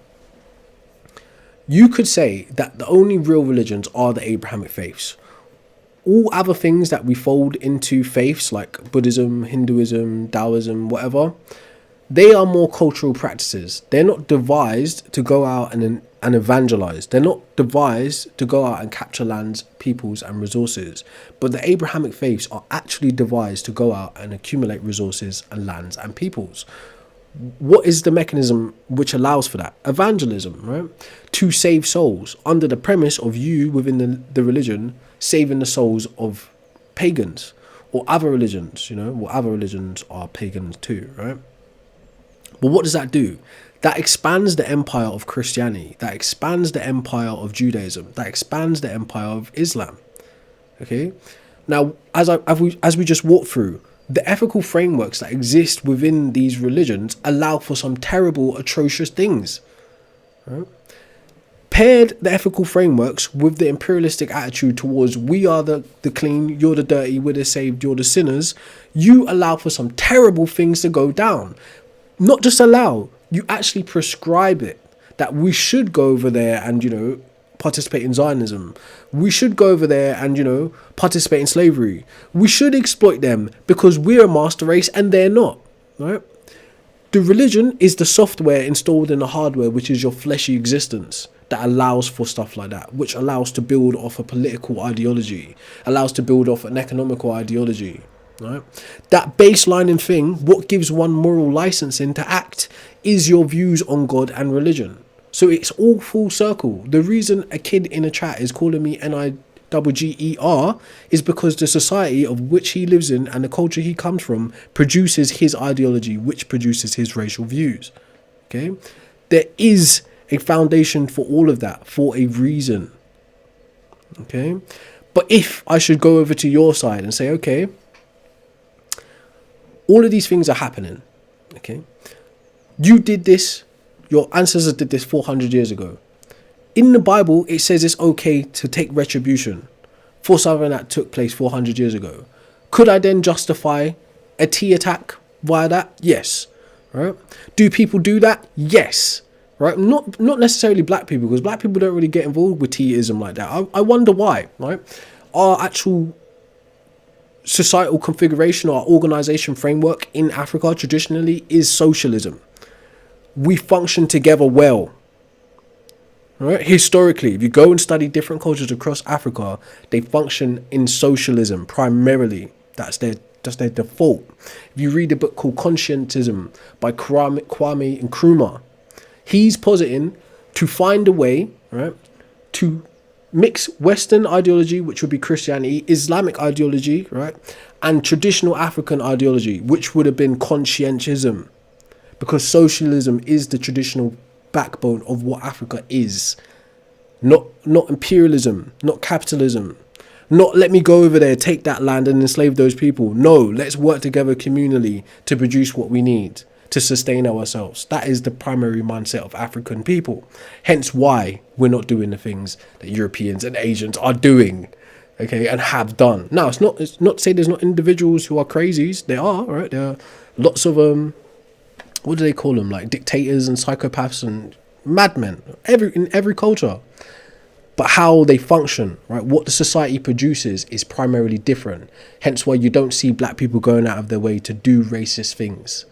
you could say that the only real religions are the Abrahamic faiths. All other things that we fold into faiths like Buddhism, Hinduism, Taoism, whatever, they are more cultural practices. They're not devised to go out and evangelize. They're not devised to go out and capture lands, peoples and resources. But the Abrahamic faiths are actually devised to go out and accumulate resources and lands and peoples. What is the mechanism which allows for that? Evangelism, right? To save souls under the premise of you within the religion saving the souls of pagans or other religions, well, other religions are pagans too, right? But what does that do? That expands the empire of Christianity. That expands the empire of Judaism. That expands the empire of Islam. Okay? Now, as we just walked through, the ethical frameworks that exist within these religions allow for some terrible, atrocious things. Right? Paired the ethical frameworks with the imperialistic attitude towards we are the clean, you're the dirty, we're the saved, you're the sinners, you allow for some terrible things to go down. Not just allow, you actually prescribe it. That we should go over there and, participate in Zionism. We should go over there and, participate in slavery. We should exploit them because we're a master race and they're not, right? The religion is the software installed in the hardware, which is your fleshy existence, that allows for stuff like that, which allows to build off a political ideology, allows to build off an economical ideology, right? That baselining thing, what gives one moral licensing to act, is your views on God and religion. So it's all full circle. The reason a kid in a chat is calling me NIGGER is because the society of which he lives in and the culture he comes from produces his ideology, which produces his racial views. Okay? There is a foundation for all of that for a reason. Okay? But if I should go over to your side and say, okay, all of these things are happening. Okay? You did this. Your ancestors did this 400 years ago. In the Bible, it says it's okay to take retribution for something that took place 400 years ago. Could I then justify a tea attack via that? Yes. Right? Do people do that? Yes. Right? Not necessarily black people, because black people don't really get involved with teaism like that. I wonder why. Right? Our actual societal configuration or organization framework in Africa traditionally is socialism. We function together well. Right? Historically, if you go and study different cultures across Africa, they function in socialism primarily. That's their default. If you read a book called Conscientism by Kwame Nkrumah, he's positing to find a way, right, to mix Western ideology, which would be Christianity, Islamic ideology, right, and traditional African ideology, which would have been conscientism. Because socialism is the traditional backbone of what Africa is. Not imperialism, not capitalism. Not let me go over there, take that land and enslave those people. No, let's work together communally to produce what we need to sustain ourselves. That is the primary mindset of African people. Hence why we're not doing the things that Europeans and Asians are doing, okay, and have done. Now, it's not to say there's not individuals who are crazies. There are, right? There are lots of what do they call them? Like dictators and psychopaths and madmen. In every culture. But how they function, right? What the society produces is primarily different. Hence why you don't see black people going out of their way to do racist things.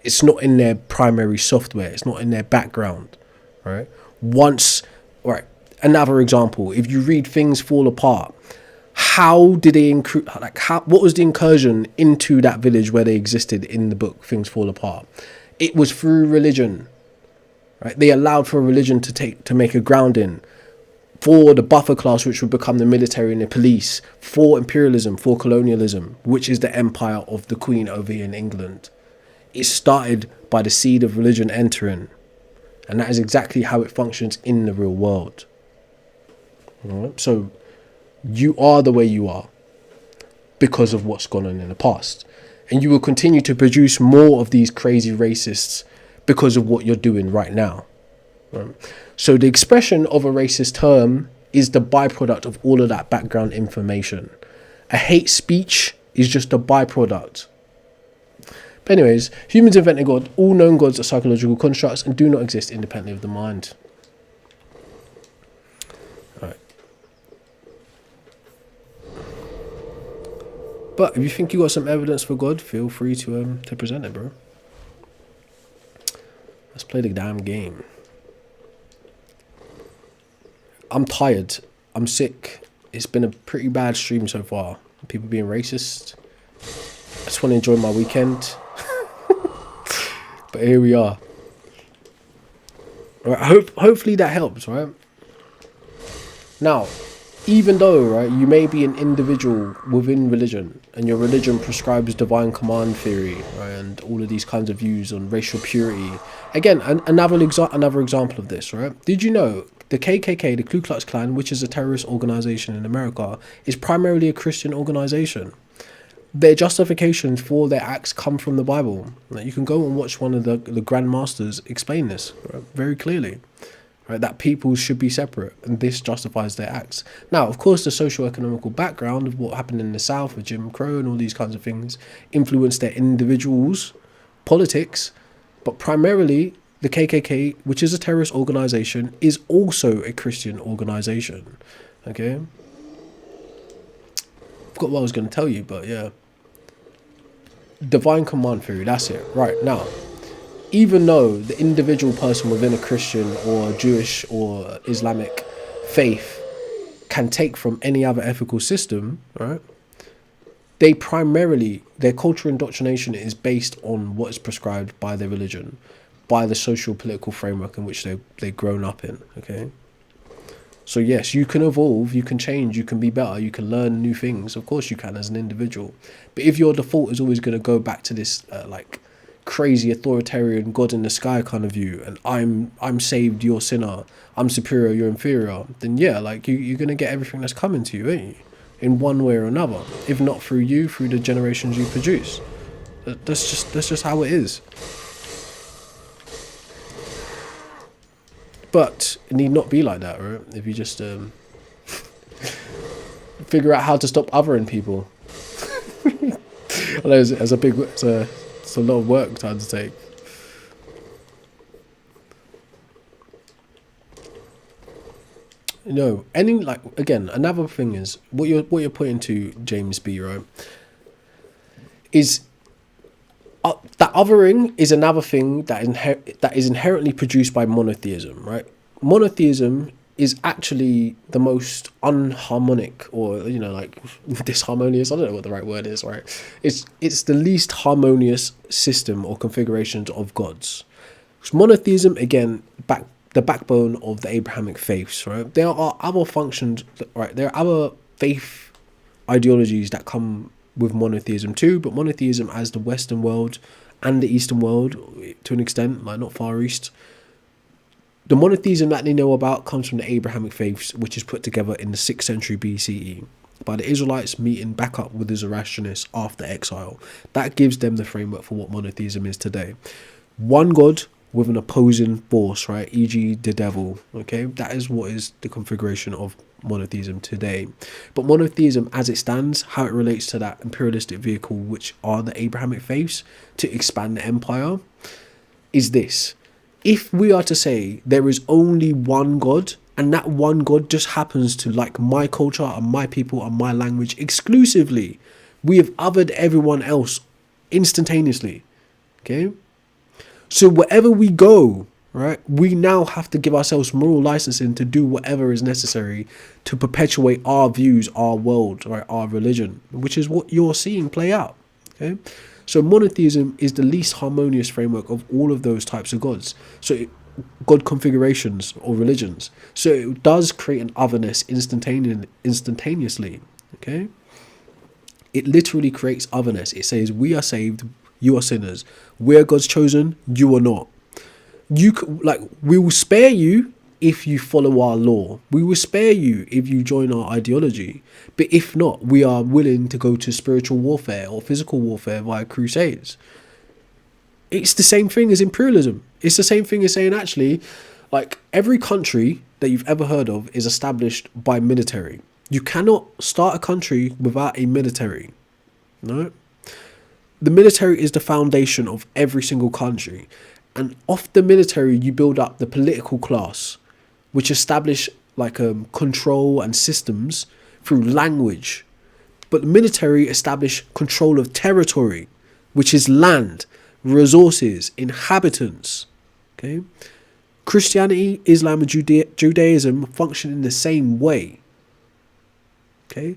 It's not in their primary software. It's not in their background, right? Another example, if you read Things Fall Apart, how did they what was the incursion into that village where they existed in the book Things Fall Apart? It was through religion, right? They allowed for religion to make a grounding for the buffer class, which would become the military and the police, for imperialism, for colonialism, which is the empire of the Queen over here in England. It started by the seed of religion entering, and that is exactly how it functions in the real world. All right? So you are the way you are because of what's gone on in the past. And you will continue to produce more of these crazy racists because of what you're doing right now. Right? So the expression of a racist term is the byproduct of all of that background information. A hate speech is just a byproduct. But anyways, humans invented God. All known gods are psychological constructs and do not exist independently of the mind. But if you think you got some evidence for God, feel free to present it, bro. Let's play the damn game. I'm tired. I'm sick. It's been a pretty bad stream so far. People being racist. I just want to enjoy my weekend. But here we are. All right, hopefully that helps, right? Now, even though, right, you may be an individual within religion and your religion prescribes divine command theory, right, and all of these kinds of views on racial purity. Again, another example of this, right? Did you know the KKK, the Ku Klux Klan, which is a terrorist organization in America, is primarily a Christian organization? Their justifications for their acts come from the Bible. Like, you can go and watch one of the Grand Masters explain this, right, very clearly. Right, that people should be separate, and this justifies their acts. Now, of course, the socio-economical background of what happened in the South with Jim Crow and all these kinds of things influenced their individuals' politics, but primarily the KKK, which is a terrorist organization, is also a Christian organization. Okay? Forgot what I was going to tell you, but yeah. Divine command theory, that's it. Right, now, even though the individual person within a Christian or Jewish or Islamic faith can take from any other ethical system, right? They primarily, their cultural indoctrination is based on what is prescribed by their religion, by the social political framework in which they've grown up in, okay? So yes, you can evolve, you can change, you can be better, you can learn new things. Of course you can as an individual. But if your default is always going to go back to this, crazy authoritarian God in the sky kind of view, and I'm saved, you're sinner, I'm superior, you're inferior, then yeah, like you're gonna get everything that's coming to you, ain't you? In one way or another, if not through you, through the generations you produce. That's just how it is. But it need not be like that, right? If you just figure out how to stop othering people. I know it's a lot of work to undertake. You know, again, another thing is what you're putting to James B, right? Is that othering is another thing that is inherently produced by monotheism, right? Monotheism is actually the most unharmonic, or disharmonious. I don't know what the right word is, right? It's the least harmonious system or configurations of gods. Monotheism, again, the backbone of the Abrahamic faiths, right? There are other functions, right? There are other faith ideologies that come with monotheism too, but monotheism as the Western world and the Eastern world, to an extent, like not Far East. The monotheism that they know about comes from the Abrahamic faiths, which is put together in the 6th century BCE by the Israelites meeting back up with the Zoroastrianists after exile. That gives them the framework for what monotheism is today. One God with an opposing force, right? E.g. the devil, okay? That is what is the configuration of monotheism today. But monotheism as it stands, how it relates to that imperialistic vehicle, which are the Abrahamic faiths, to expand the empire, is this. If we are to say there is only one God, and that one God just happens to like my culture and my people and my language exclusively, we have othered everyone else instantaneously. Okay? So wherever we go, right, we now have to give ourselves moral licensing to do whatever is necessary to perpetuate our views, our world, right, our religion, which is what you're seeing play out. Okay? So monotheism is the least harmonious framework of all of those types of gods. So God configurations or religions. So it does create an otherness instantaneously. Okay? It literally creates otherness. It says, we are saved, you are sinners. We're God's chosen, you are not. We will spare you if you follow our law. We will spare you if you join our ideology. But if not, we are willing to go to spiritual warfare or physical warfare via crusades. It's the same thing as imperialism. It's the same thing as saying, actually, like every country that you've ever heard of is established by military. You cannot start a country without a military. No? The military is the foundation of every single country. And off the military, you build up the political class, which establish control and systems through language. But the military establish control of territory, which is land, resources, inhabitants. Okay, Christianity, Islam, and Judaism function in the same way. Okay,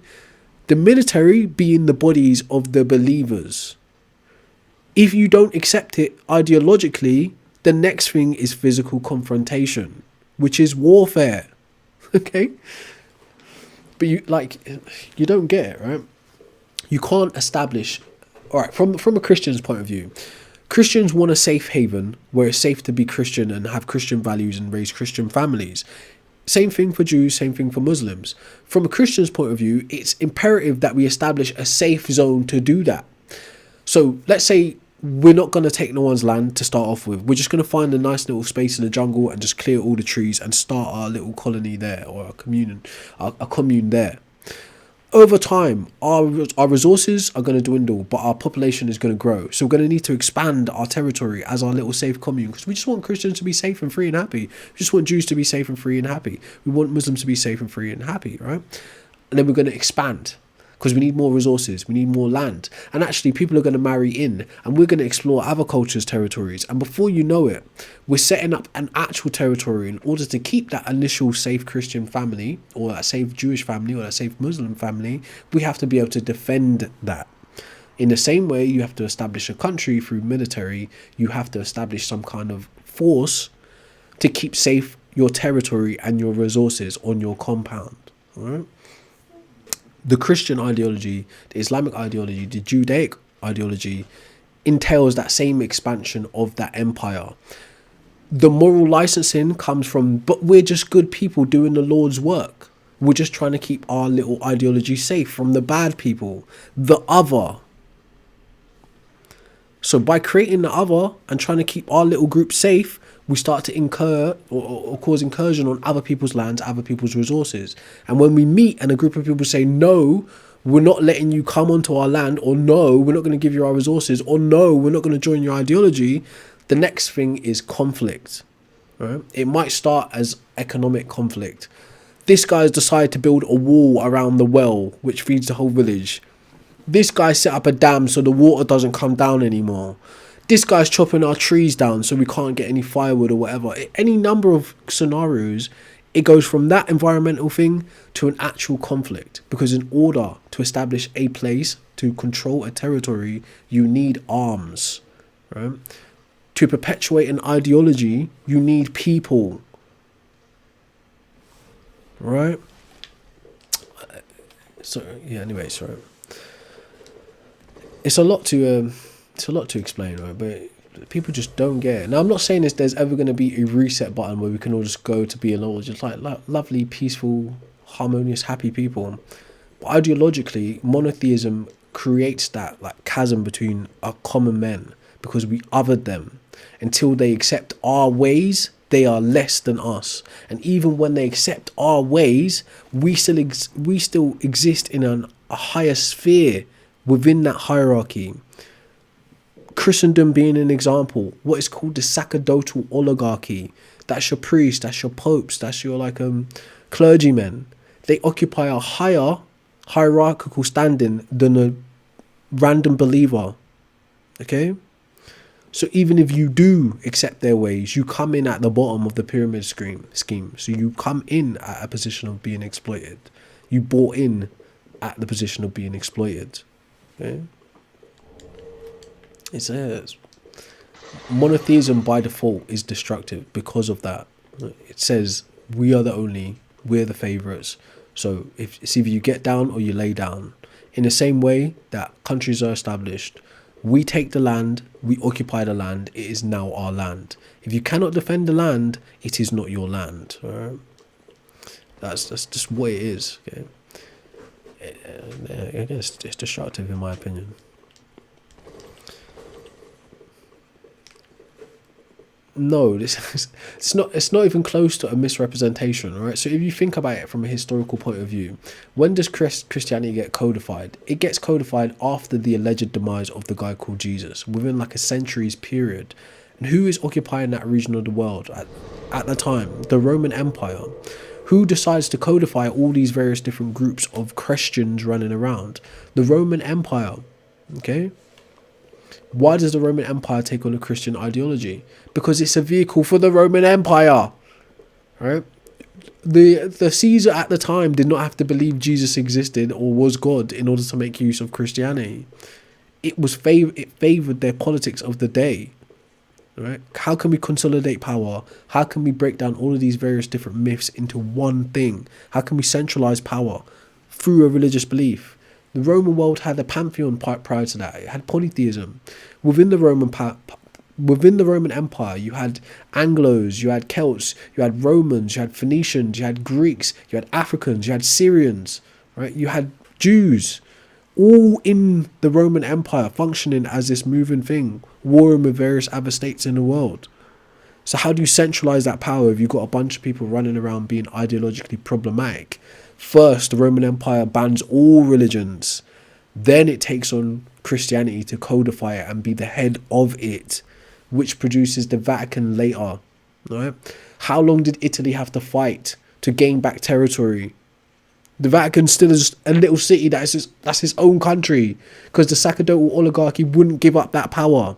the military being the bodies of the believers. If you don't accept it ideologically, the next thing is physical confrontation, which is warfare. Okay, but you don't get it, right? You can't establish. All right, from a Christian's point of view, Christians want a safe haven where it's safe to be Christian and have Christian values and raise Christian families. Same thing for Jews, same thing for Muslims. From a Christian's point of view, it's imperative that we establish a safe zone to do that. So let's say we're not going to take no one's land to start off with. We're just going to find a nice little space in the jungle and just clear all the trees and start our little colony there, or a commune there. Over time, our resources are going to dwindle, but our population is going to grow. So we're going to need to expand our territory as our little safe commune, because we just want Christians to be safe and free and happy. We just want Jews to be safe and free and happy. We want Muslims to be safe and free and happy, right? And then we're going to expand, because we need more resources, we need more land. And actually, people are going to marry in, and we're going to explore other cultures' territories. And before you know it, we're setting up an actual territory in order to keep that initial safe Christian family, or that safe Jewish family, or that safe Muslim family. We have to be able to defend that. In the same way, you have to establish a country through military. You have to establish some kind of force to keep safe your territory and your resources on your compound. All right? The Christian ideology, the Islamic ideology, the Judaic ideology entails that same expansion of that empire. The moral licensing comes from, but we're just good people doing the Lord's work. We're just trying to keep our little ideology safe from the bad people, the other. So by creating the other and trying to keep our little group safe, we start to incur or cause incursion on other people's lands, other people's resources. And when we meet and a group of people say, no, we're not letting you come onto our land, or no, we're not going to give you our resources, or no, we're not going to join your ideology, the next thing is conflict. Right? It might start as economic conflict. This guy's decided to build a wall around the well, which feeds the whole village. This guy set up a dam so the water doesn't come down anymore. This guy's chopping our trees down so we can't get any firewood or whatever. Any number of scenarios, it goes from that environmental thing to an actual conflict. Because in order to establish a place, to control a territory, you need arms. Right? To perpetuate an ideology, you need people. Right? So, yeah, anyway, sorry. It's a lot to explain, right? But people just don't get it. Now, I'm not saying there's ever going to be a reset button where we can all just go to being all just like lovely, peaceful, harmonious, happy people. But ideologically, monotheism creates that like chasm between our common men, because we othered them. Until they accept our ways, they are less than us. And even when they accept our ways, we still exist in a higher sphere within that hierarchy. Christendom being an example, what is called the sacerdotal oligarchy. That's your priests, that's your popes, that's your clergymen. They occupy a higher hierarchical standing than a random believer. Okay? So even if you do accept their ways, you come in at the bottom of the pyramid scheme. So you come in at a position of being exploited. You bought in at the position of being exploited. Okay? It's monotheism by default is destructive because of that. It says we are the only, we're the favourites. So if it's either you get down or you lay down. In the same way that countries are established, we take the land, we occupy the land, it is now our land. If you cannot defend the land, it is not your land. All right? That's just what it is. Okay? I guess it's destructive in my opinion. No, it's not even close to a misrepresentation, all right? So if you think about it from a historical point of view, when does Christianity get codified? It gets codified after the alleged demise of the guy called Jesus, within like a century's period. And who is occupying that region of the world at the time? The Roman Empire. Who decides to codify all these various different groups of Christians running around? The Roman Empire. Okay? Why does the Roman Empire take on a Christian ideology? Because it's a vehicle for the Roman Empire. Right? The Caesar at the time did not have to believe Jesus existed or was God in order to make use of Christianity. It favored their politics of the day. Right? How can we consolidate power? How can we break down all of these various different myths into one thing? How can we centralize power through a religious belief? The Roman world had a pantheon prior to that. It had polytheism. Within the Roman Empire, you had Anglos, you had Celts, you had Romans, you had Phoenicians, you had Greeks, you had Africans, you had Syrians, right? You had Jews, all in the Roman Empire functioning as this moving thing, warring with various other states in the world. So how do you centralize that power if you've got a bunch of people running around being ideologically problematic? First, the Roman Empire bans all religions. Then it takes on Christianity to codify it and be the head of it, which produces the Vatican later. Right? How long did Italy have to fight to gain back territory? The Vatican still is a little city that's his own country, because the sacerdotal oligarchy wouldn't give up that power.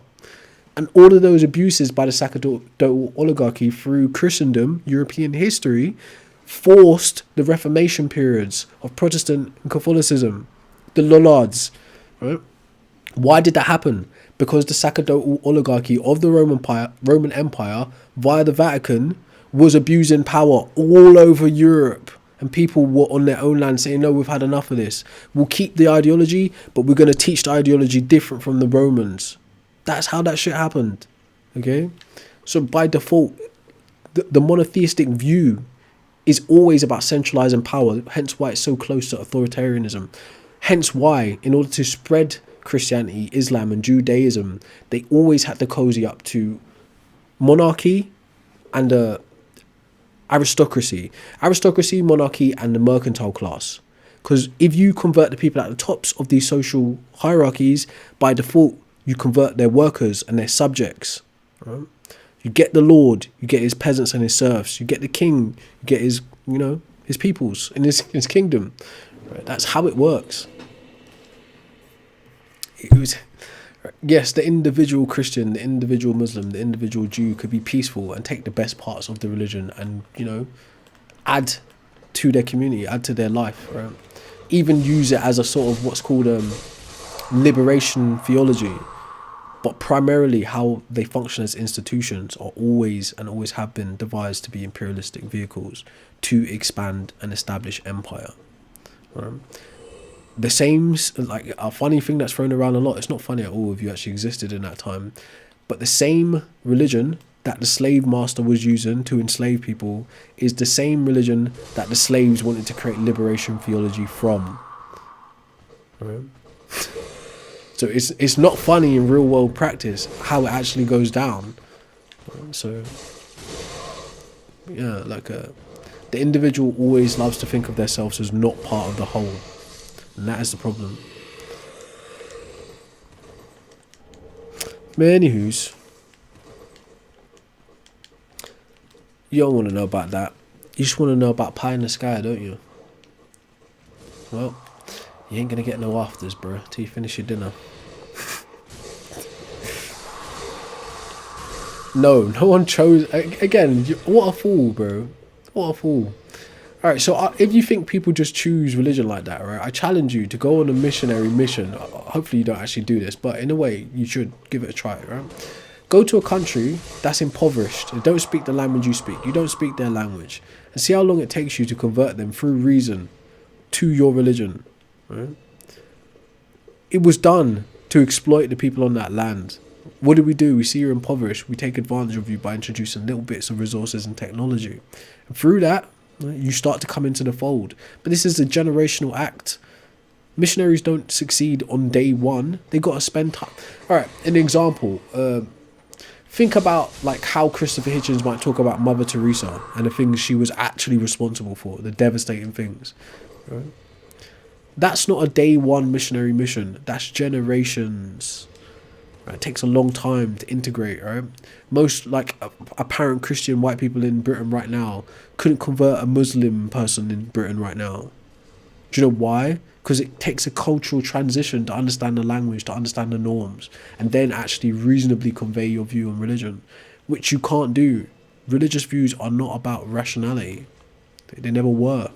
And all of those abuses by the sacerdotal oligarchy through Christendom, European history, forced the Reformation periods of Protestant and Catholicism, the Lollards. Right? Why did that happen? Because the sacerdotal oligarchy of the Roman Empire via the Vatican was abusing power all over Europe. And people were on their own land saying, no, we've had enough of this. We'll keep the ideology, but we're going to teach the ideology different from the Romans. That's how that shit happened. Okay? So by default, the monotheistic view is always about centralizing power. Hence why it's so close to authoritarianism. Hence why, in order to spread Christianity, Islam and Judaism, they always had to cozy up to monarchy and aristocracy, monarchy and the mercantile class. Because if you convert the people at the tops of these social hierarchies, by default you convert their workers and their subjects. Right? You get the lord, you get his peasants and his serfs. You get the king, you get his his peoples in his kingdom. Right? That's how it works. It was, yes, the individual Christian, the individual Muslim, the individual Jew could be peaceful and take the best parts of the religion and, add to their community, add to their life, right? Even use it as a sort of what's called liberation theology. But primarily how they function as institutions are always and always have been devised to be imperialistic vehicles to expand and establish empire. Right? The same, like a funny thing that's thrown around a lot, it's not funny at all if you actually existed in that time, but the same religion that the slave master was using to enslave people is the same religion that the slaves wanted to create liberation theology from. Right? So it's not funny in real world practice how it actually goes down. Right? So yeah, the individual always loves to think of themselves as not part of the whole. And that is the problem. But anywho's, you don't want to know about that. You just want to know about pie in the sky, don't you? Well, you ain't going to get no afters, bro, till you finish your dinner. No one chose. Again, what a fool, bro. What a fool. Alright, so if you think people just choose religion like that, right, I challenge you to go on a missionary mission. Hopefully you don't actually do this, but in a way, you should give it a try, right? Go to a country that's impoverished. They don't speak the language you speak. You don't speak their language. And see how long it takes you to convert them through reason to your religion, right? It was done to exploit the people on that land. What do? We see you're impoverished. We take advantage of you by introducing little bits of resources and technology. And through that, you start to come into the fold. But this is a generational act. Missionaries don't succeed on day one. They got to spend time. All right, an example. Think about like how Christopher Hitchens might talk about Mother Teresa and the things she was actually responsible for, the devastating things. Right? That's not a day one missionary mission. That's generations. Right? It takes a long time to integrate, right? Most like apparent Christian white people in Britain right now couldn't convert a Muslim person in Britain right now. Do you know why? Because it takes a cultural transition to understand the language, to understand the norms, and then actually reasonably convey your view on religion, which you can't do. Religious views are not about rationality. They never were.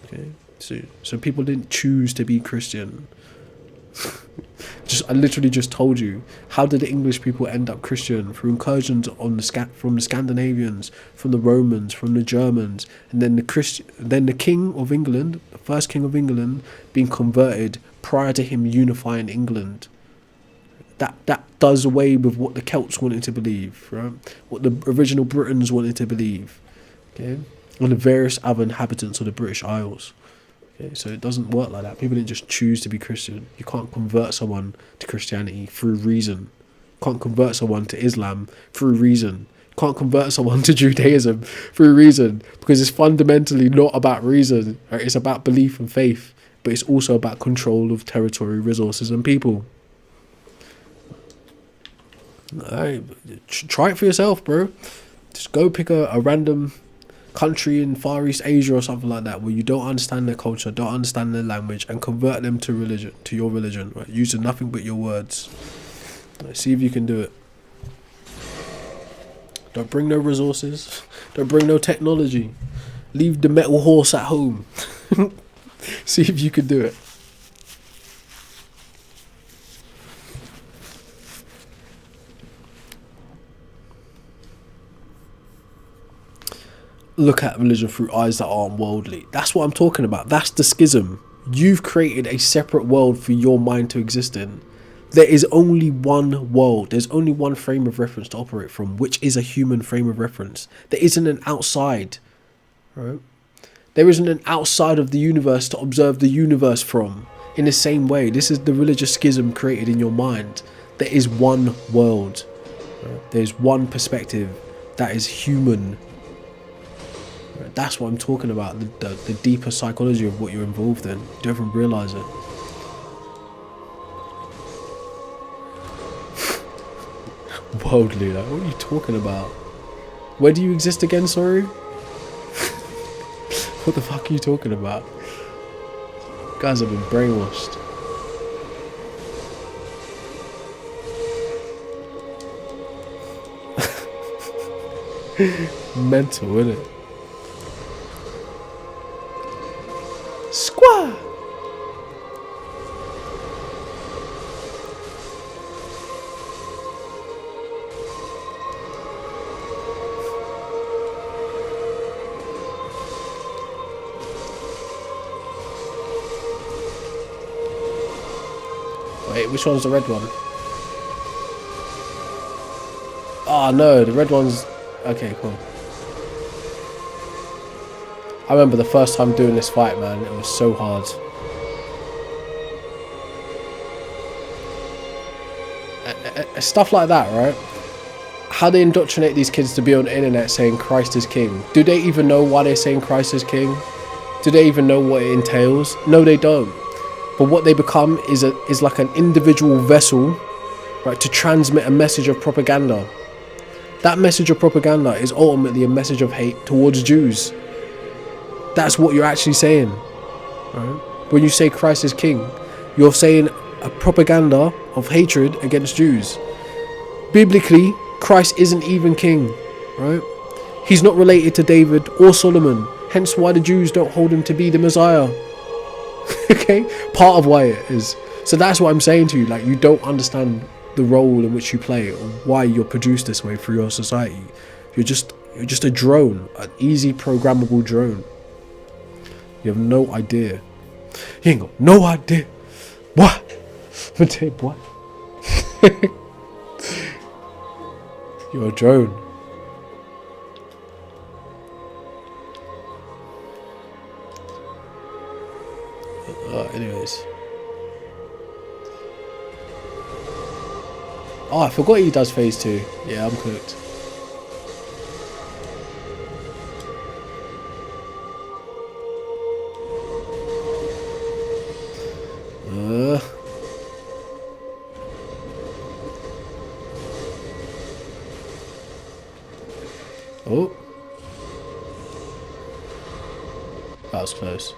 Okay, so people didn't choose to be Christian. I literally just told you. How did the English people end up Christian? Through incursions on from the Scandinavians, from the Romans, from the Germans, and then the King of England, the first King of England, being converted prior to him unifying England. That does away with what the Celts wanted to believe, right? What the original Britons wanted to believe, okay, and the various other inhabitants of the British Isles. Okay, so it doesn't work like that. People didn't just choose to be Christian. You can't convert someone to Christianity through reason. You can't convert someone to Islam through reason. You can't convert someone to Judaism through reason, because it's fundamentally not about reason. Right? It's about belief and faith, but it's also about control of territory, resources, and people. Alright, try it for yourself, bro. Just go pick a random country in Far East Asia or something like that, where you don't understand their culture, don't understand their language, and convert them to religion, to your religion, right? Using nothing but your words. Right, see if you can do it. Don't bring no resources. Don't bring no technology. Leave the metal horse at home. See if you can do it. Look at religion through eyes that aren't worldly. That's what I'm talking about. That's the schism. You've created a separate world for your mind to exist in. There is only one world. There's only one frame of reference to operate from, which is a human frame of reference. There isn't an outside, right? There isn't an outside of the universe to observe the universe from. In the same way, this is the religious schism created in your mind. There is one world. Right? There's one perspective that is human. That's what I'm talking about, the deeper psychology of what you're involved in. You don't even realise it. Worldly, like, what are you talking about? Where do you exist again, sorry? What the fuck are you talking about? You guys have been brainwashed. Mental, isn't it? Squaw! Wait, which one's the red one? Oh no, the red one's... Okay, cool. I remember the first time doing this fight, man, it was so hard. Stuff like that, right? How they indoctrinate these kids to be on the internet saying Christ is king. Do they even know why they're saying Christ is king? Do they even know what it entails? No, they don't. But what they become is like an individual vessel, right, to transmit a message of propaganda. That message of propaganda is ultimately a message of hate towards Jews. That's what you're actually saying, right? When you say Christ is king, you're saying a propaganda of hatred against Jews. Biblically, Christ isn't even king, right? He's not related to David or Solomon, hence why the Jews don't hold him to be the Messiah. Okay? Part of why it is. So that's what I'm saying to you, like, you don't understand the role in which you play or why you're produced this way through your society. You're just a drone, an easy programmable drone. You have no idea. You ain't got no idea. What? I'm gonna tell you what. You're a drone. Anyways. Oh, I forgot he does phase 2. Yeah, I'm cooked. That was close.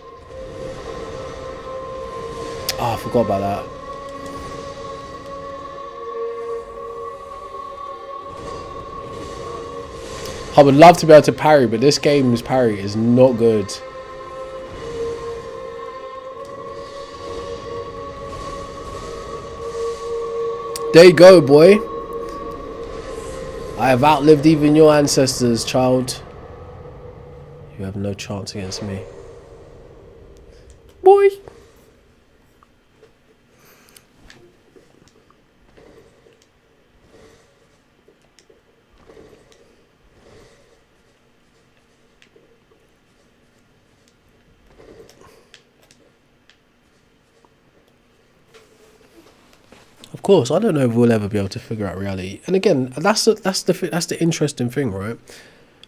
Oh, I forgot about that. I would love to be able to parry, but this game's parry is not good. There you go, boy. I have outlived even your ancestors, child. You have no chance against me. Boy. Of course, I don't know if we'll ever be able to figure out reality. And again, that's the interesting thing, right?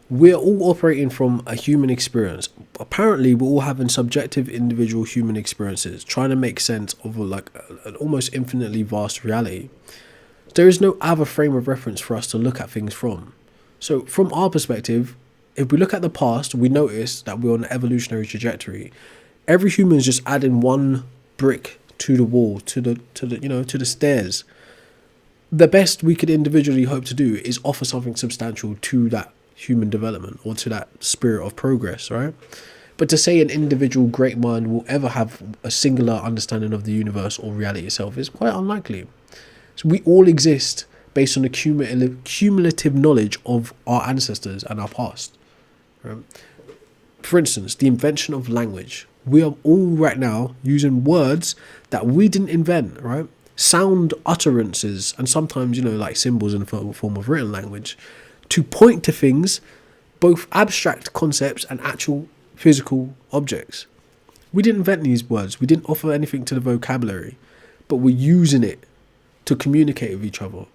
We're all operating from a human experience. Apparently, we're all having subjective, individual human experiences, trying to make sense of like an almost infinitely vast reality. There is no other frame of reference for us to look at things from. So, from our perspective, if we look at the past, we notice that we're on an evolutionary trajectory. Every human is just adding one brick to the wall, to the stairs. The best we could individually hope to do is offer something substantial to that human development or to that spirit of progress, right? But to say an individual great mind will ever have a singular understanding of the universe or reality itself is quite unlikely. So we all exist based on the cumulative knowledge of our ancestors and our past, right? For instance, the invention of language. We are all right now using words that we didn't invent, right? Sound utterances, and sometimes, like symbols in the form of written language, to point to things, both abstract concepts and actual physical objects. We didn't invent these words. We didn't offer anything to the vocabulary, but we're using it to communicate with each other.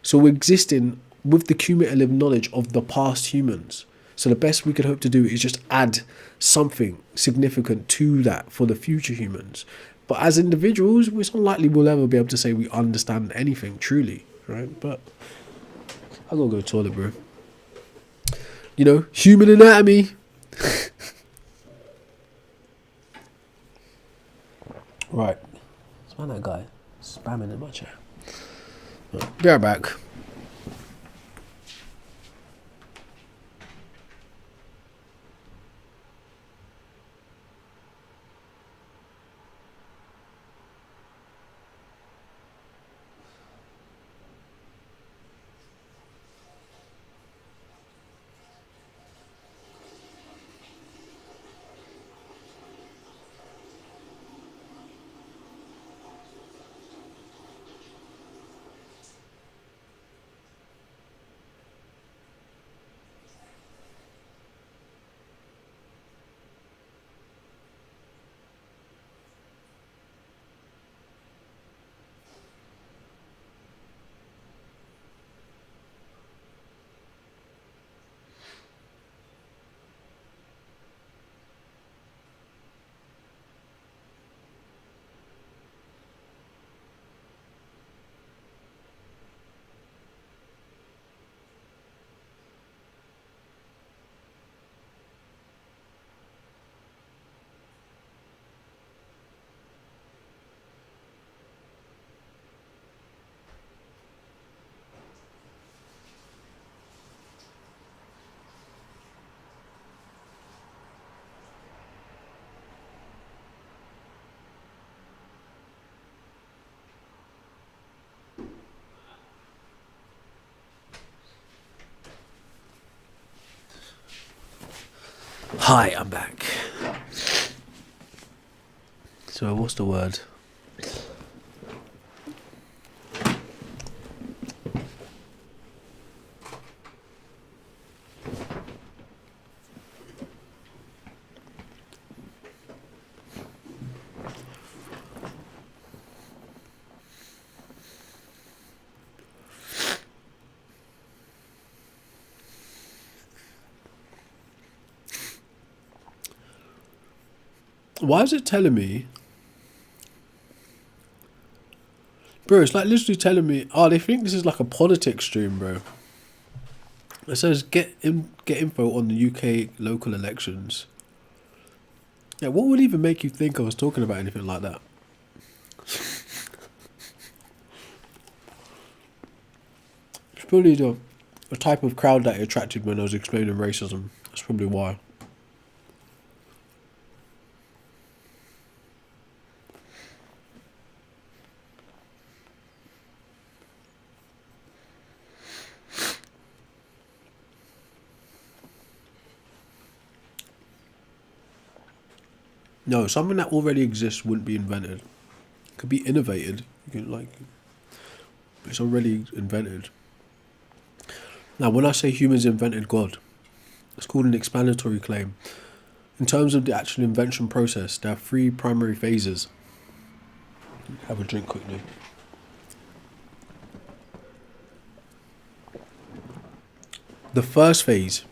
So we're existing with the cumulative knowledge of the past humans. So the best we could hope to do is just add something significant to that for the future humans. But as individuals, it's unlikely we'll ever be able to say we understand anything truly, right? But I gotta go to the toilet, bro. Human anatomy. Right. What's that guy spamming in my chair? Be right back. Hi, I'm back. So what's the word? Why is it telling me? Bro, it's like literally telling me, they think this is like a politics stream, bro. It says get info on the UK local elections. Yeah, what would even make you think I was talking about anything like that? It's probably the type of crowd that it attracted when I was explaining racism. That's probably why. No, something that already exists wouldn't be invented. It could be innovated. You can, like, it's already invented. Now, when I say humans invented God, it's called an explanatory claim. In terms of the actual invention process, there are three primary phases. Have a drink quickly. The first phase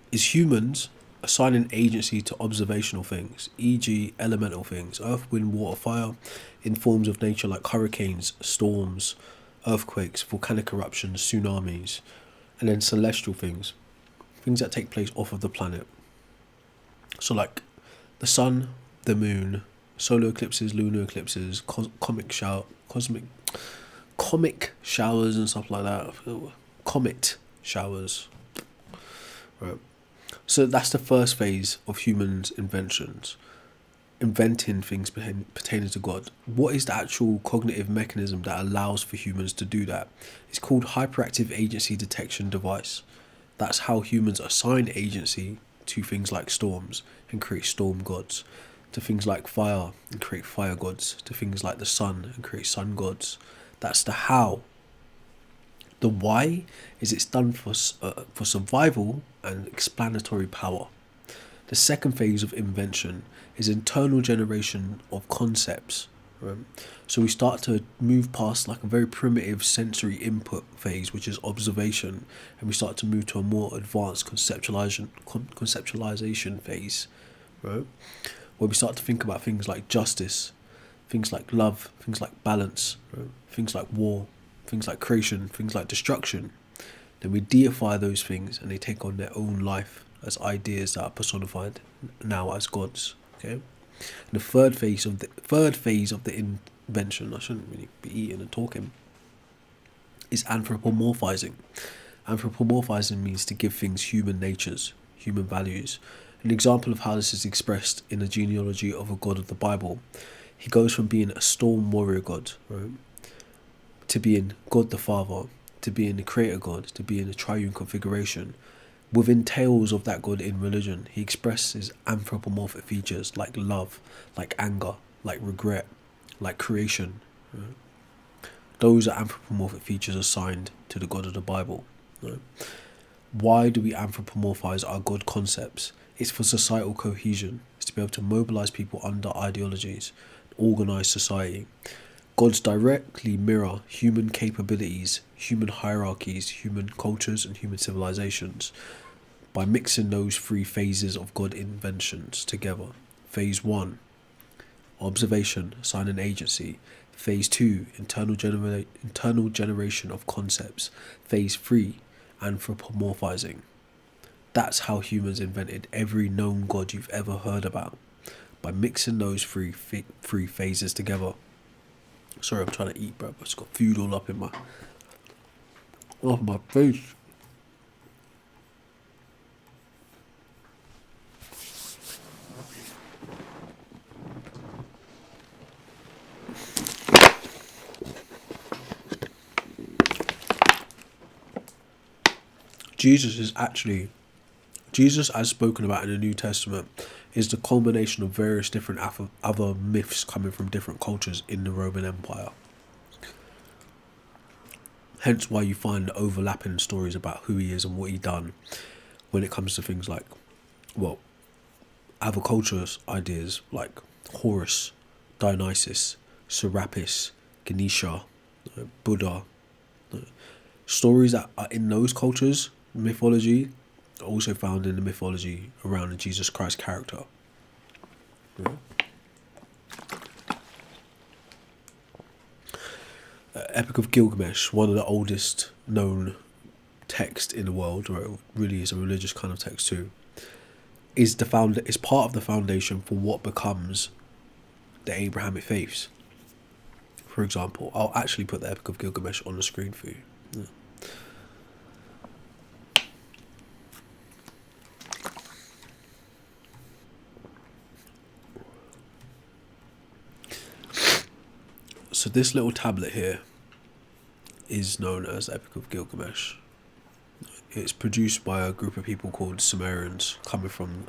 is humans assigning agency to observational things, e.g. elemental things, earth, wind, water, fire, in forms of nature like hurricanes, storms, earthquakes, volcanic eruptions, tsunamis, and then celestial things, things that take place off of the planet. So like the sun, the moon, solar eclipses, lunar eclipses, comic showers and stuff like that. Comet showers. Right. So that's the first phase of humans' inventions. Inventing things pertaining to God. What is the actual cognitive mechanism that allows for humans to do that? It's called hyperactive agency detection device. That's how humans assign agency to things like storms and create storm gods, to things like fire and create fire gods, to things like the sun and create sun gods. That's the how. The why is it's done for survival and explanatory power. The second phase of invention is internal generation of concepts. Right? So we start to move past like a very primitive sensory input phase, which is observation, and we start to move to a more advanced conceptualization phase, right? Where we start to think about things like justice, things like love, things like balance, right? Things like war, things like creation, things like destruction. Then we deify those things and they take on their own life as ideas that are personified now as gods. Okay? And the third phase of the invention, I shouldn't really be eating and talking, is anthropomorphizing. Anthropomorphizing means to give things human natures, human values. An example of how this is expressed in the genealogy of a god of the Bible. He goes from being a storm warrior god, right, to being God the Father, to being the creator God, to being the triune configuration. Within tales of that God in religion, he expresses anthropomorphic features like love, like anger, like regret, like creation. Right? Those are anthropomorphic features assigned to the God of the Bible. Right? Why do we anthropomorphize our God concepts? It's for societal cohesion. It's to be able to mobilize people under ideologies, organize society. Gods directly mirror human capabilities, human hierarchies, human cultures, and human civilizations by mixing those three phases of God inventions together. Phase 1, observation, sign and agency. Phase 2, internal generation of concepts. Phase 3, anthropomorphizing. That's how humans invented every known God you've ever heard about, by mixing those three phases together. Sorry, I'm trying to eat, bro. I've just got food all up in my face. Jesus, as spoken about in the New Testament, is the culmination of various different other myths coming from different cultures in the Roman Empire. Hence why you find overlapping stories about who he is and what he done when it comes to things like, well, other cultures' ideas like Horus, Dionysus, Serapis, Ganesha, Buddha. Stories that are in those cultures' mythology are also found in the mythology around the Jesus Christ character. Yeah. Epic of Gilgamesh, one of the oldest known texts in the world, or it really is a religious kind of text too. is part of the foundation for what becomes the Abrahamic faiths. For example, I'll actually put the Epic of Gilgamesh on the screen for you. Yeah. So this little tablet here is known as the Epic of Gilgamesh. It's produced by a group of people called Sumerians, coming from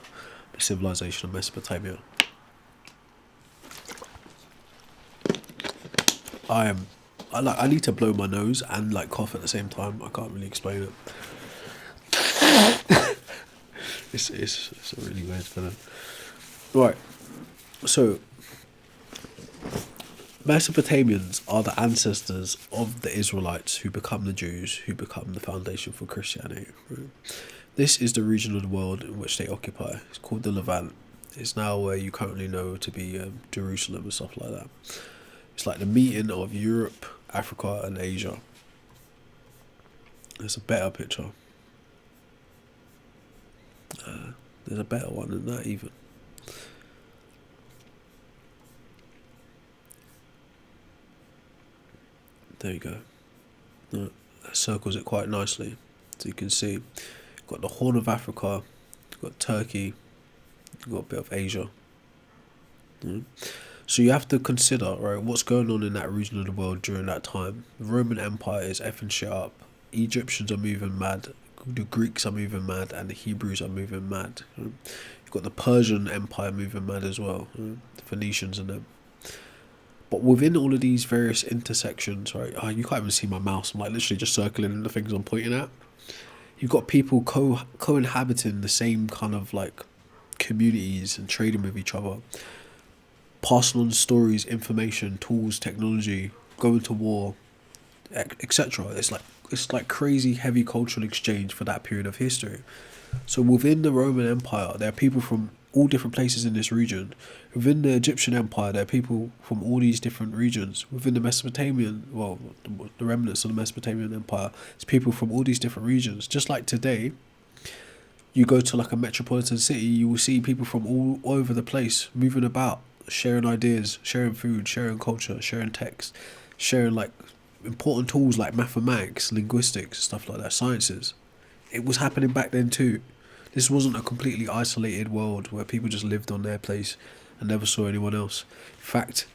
the civilization of Mesopotamia. I need to blow my nose and like cough at the same time. I can't really explain it. It's a really weird feeling. Right. So Mesopotamians are the ancestors of the Israelites who become the Jews, who become the foundation for Christianity. Right? This is the region of the world in which they occupy. It's called the Levant. It's now where you currently know to be Jerusalem and stuff like that. It's like the meeting of Europe, Africa and Asia. There's a better picture. There's a better one than that even. There you go. That circles it quite nicely. So you can see, you've got the Horn of Africa, you've got Turkey, you've got a bit of Asia. So you have to consider, right, what's going on in that region of the world during that time. The Roman Empire is effing shit up. Egyptians are moving mad. The Greeks are moving mad, and the Hebrews are moving mad. You've got the Persian Empire moving mad as well. The Phoenicians and them. But within all of these various intersections, right, you can't even see my mouse. I'm like literally just circling the things I'm pointing at. You've got people co-inhabiting the same kind of like communities and trading with each other, passing on stories, information, tools, technology, going to war, etc. It's like crazy heavy cultural exchange for that period of history. So within the Roman Empire, there are people from all different places in this region. Within the Egyptian Empire, there are people from all these different regions. Within the Mesopotamian, well, the remnants of the Mesopotamian Empire, it's people from all these different regions. Just like today, you go to like a metropolitan city, you will see people from all over the place moving about, sharing ideas, sharing food, sharing culture, sharing text, sharing like important tools like mathematics, linguistics, stuff like that, sciences. It was happening back then too. This wasn't a completely isolated world where people just lived on their place and never saw anyone else. In fact,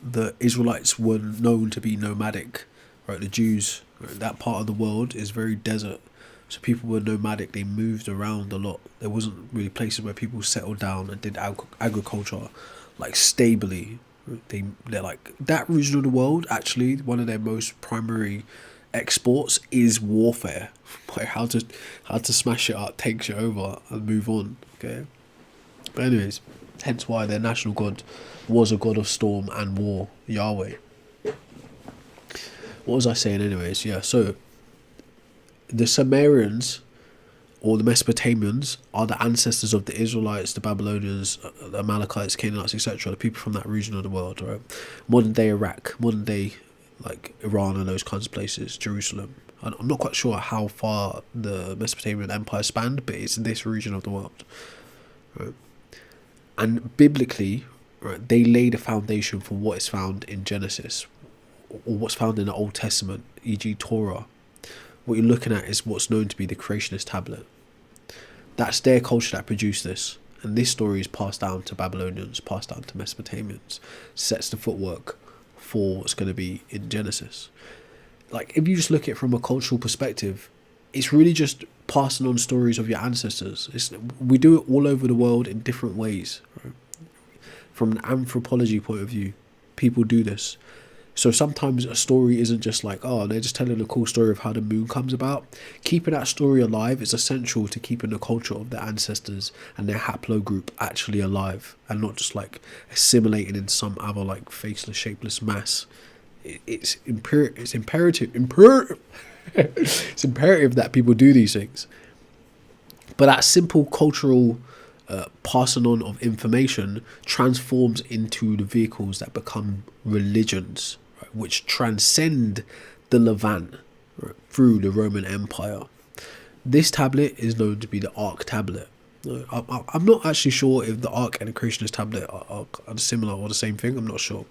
the Israelites were known to be nomadic, right? The Jews, right? That part of the world is very desert. So people were nomadic, they moved around a lot. There wasn't really places where people settled down and did agriculture like stably. They're like, that region of the world, actually, one of their most primary exports is warfare. Like how to smash it up, take shit over and move on. Okay. But anyways, hence why their national god was a god of storm and war, Yahweh. What was I saying anyways? Yeah, so the Sumerians or the Mesopotamians are the ancestors of the Israelites, the Babylonians, the Amalekites, Canaanites, etc. The people from that region of the world, right? Modern day Iraq, modern day like Iran and those kinds of places, Jerusalem. I'm not quite sure how far the Mesopotamian Empire spanned, but it's in this region of the world, right? And biblically, right, they laid a foundation for what is found in Genesis, or what's found in the Old Testament, e.g. Torah. What you're looking at is what's known to be the creationist tablet. That's their culture that produced this, and this story is passed down to Babylonians, passed down to Mesopotamians, sets the footwork for what's going to be in Genesis. Like, if you just look at it from a cultural perspective, it's really just passing on stories of your ancestors. We do it all over the world in different ways, right? From an anthropology point of view, people do this. So sometimes a story isn't just like, oh, they're just telling a cool story of how the moon comes about. Keeping that story alive is essential to keeping the culture of their ancestors and their haplogroup actually alive, and not just like assimilating in some other like faceless, shapeless mass. It's imperative. It's imperative that people do these things. But that simple cultural passing on of information transforms into the vehicles that become religions, right, which transcend the Levant, right, through the Roman Empire. This tablet is known to be the Ark tablet. I'm not actually sure if the Ark and the Creationist tablet are similar or the same thing. I'm not sure.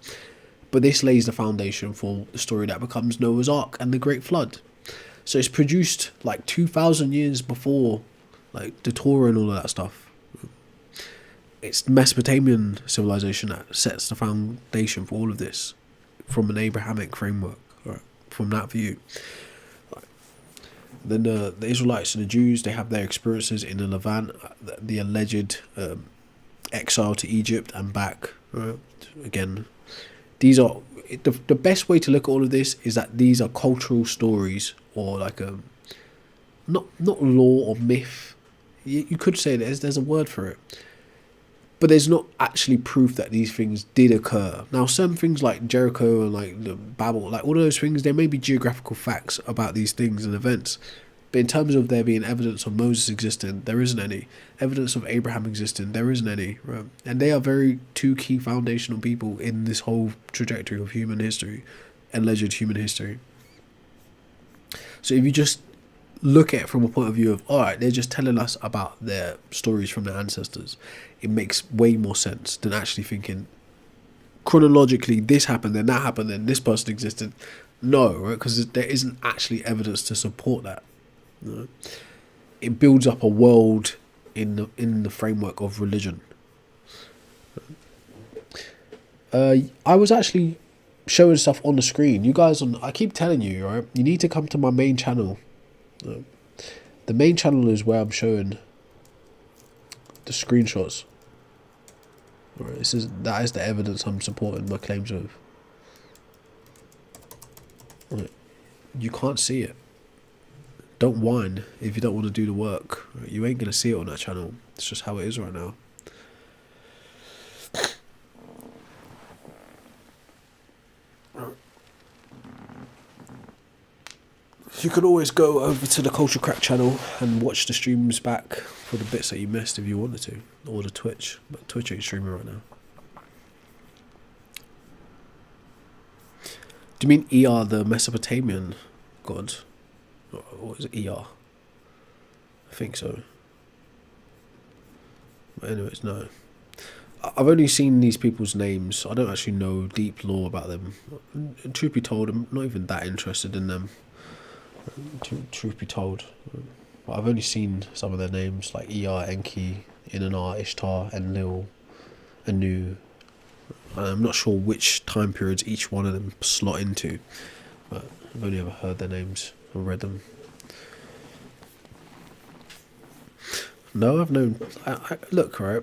But this lays the foundation for the story that becomes Noah's Ark and the Great Flood. So it's produced like 2,000 years before like the Torah and all of that stuff. It's Mesopotamian civilization that sets the foundation for all of this from an Abrahamic framework, right? From that view. Then the Israelites and the Jews, they have their experiences in the Levant, the alleged exile to Egypt and back. Right? Again, these are the best way to look at all of this is that these are cultural stories, or like a not law or myth. You could say there's a word for it, but there's not actually proof that these things did occur. Now, some things like Jericho and like the Babel, like all those things, there may be geographical facts about these things and events. But in terms of there being evidence of Moses existing, there isn't any. Evidence of Abraham existing, there isn't any. Right? And they are two key foundational people in this whole trajectory of human history, alleged human history. So if you just look at it from a point of view of, all right, they're just telling us about their stories from their ancestors, it makes way more sense than actually thinking chronologically this happened, then that happened, then this person existed. No, right? Because there isn't actually evidence to support that. You know? It builds up a world in the framework of religion. I was actually showing stuff on the screen. You guys, I keep telling you, right? You need to come to my main channel. The main channel is where I'm showing the screenshots. Right, that is the evidence I'm supporting my claims with. Right. You can't see it. Don't whine if you don't want to do the work. Right, you ain't gonna see it on that channel. It's just how it is right now. You can always go over to the Culture Crack channel and watch the streams back for the bits that you missed if you wanted to, or the Twitch, but Twitch ain't streaming right now. Do you mean ER, the Mesopotamian god? Or is it ER? I think so. But anyways, no. I've only seen these people's names. I don't actually know deep lore about them. And truth be told, I'm not even that interested in them. Truth be told, but I've only seen some of their names like Enki, Inanna, Ishtar, Enlil, Anu. I'm not sure which time periods each one of them slot into, but I've only ever heard their names or read them. No, I've known. Look, right.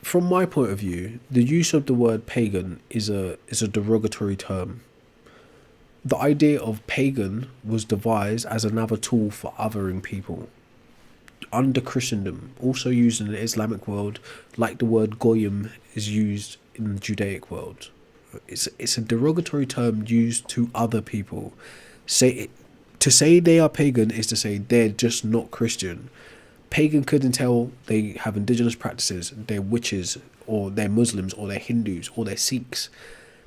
From my point of view, the use of the word pagan is a derogatory term. The idea of pagan was devised as another tool for othering people. Under Christendom, also used in the Islamic world, like the word goyim is used in the Judaic world. It's a derogatory term used to other people. To say they are pagan is to say they're just not Christian. Pagan could entail they have indigenous practices, they're witches, or they're Muslims, or they're Hindus, or they're Sikhs.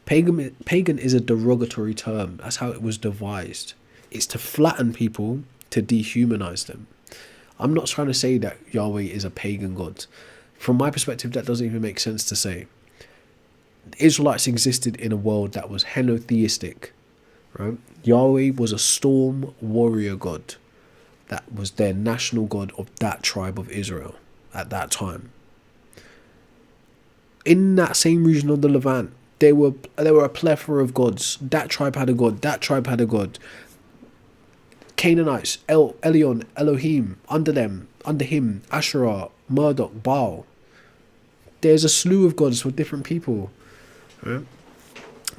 Pagan is a derogatory term. That's how it was devised. It's to flatten people, to dehumanize them. I'm not trying to say that Yahweh is a pagan god. From my perspective, that doesn't even make sense to say. The Israelites existed in a world that was henotheistic. Right? Yahweh was a storm warrior god. That was their national god of that tribe of Israel at that time. In that same region of the Levant, there were a plethora of gods. That tribe had a god. That tribe had a god. Canaanites, Elion, Elohim, under him, Asherah, Marduk, Baal. There's a slew of gods for different people. Right?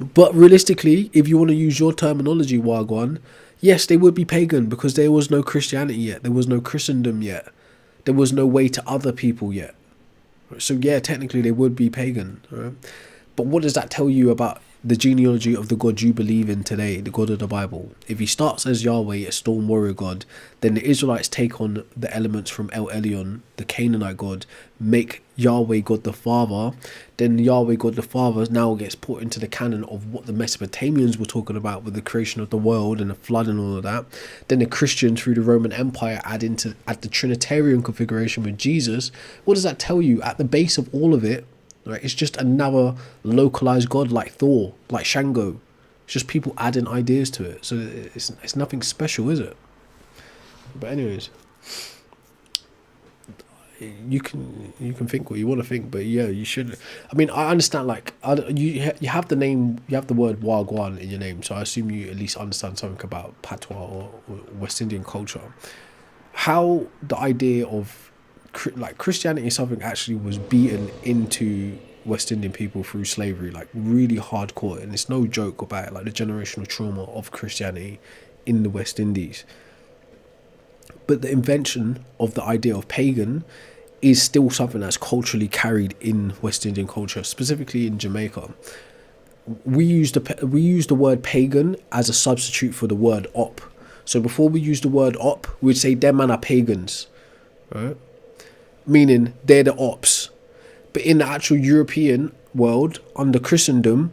But realistically, if you want to use your terminology, Wagwan, yes, they would be pagan because there was no Christianity yet. There was no Christendom yet. There was no way to other people yet. So yeah, technically they would be pagan. Right? But what does that tell you about the genealogy of the God you believe in today, the God of the Bible. If he starts as Yahweh, a storm warrior God, then the Israelites take on the elements from El Elyon, the Canaanite God, make Yahweh God the Father. Then Yahweh God the Father now gets put into the canon of what the Mesopotamians were talking about with the creation of the world and the flood and all of that. Then the Christians through the Roman Empire add the Trinitarian configuration with Jesus. What does that tell you? At the base of all of it, right, it's just another localized god like Thor, like Shango. It's just people adding ideas to it. So it's nothing special, is it? But anyways, you can think what you want to think, but yeah, you should. I mean, I understand. Like, you have the name, you have the word Wagwan in your name, so I assume you at least understand something about patois or West Indian culture. How the idea of like Christianity is something actually was beaten into West Indian people through slavery, like really hardcore, and it's no joke about it, like the generational trauma of Christianity in the West Indies. But the invention of the idea of pagan is still something that's culturally carried in West Indian culture, specifically in Jamaica. We use the word pagan as a substitute for the word op. So before we use the word op, we'd say them man are pagans, right? Meaning they're the ops. But in the actual European world, under Christendom,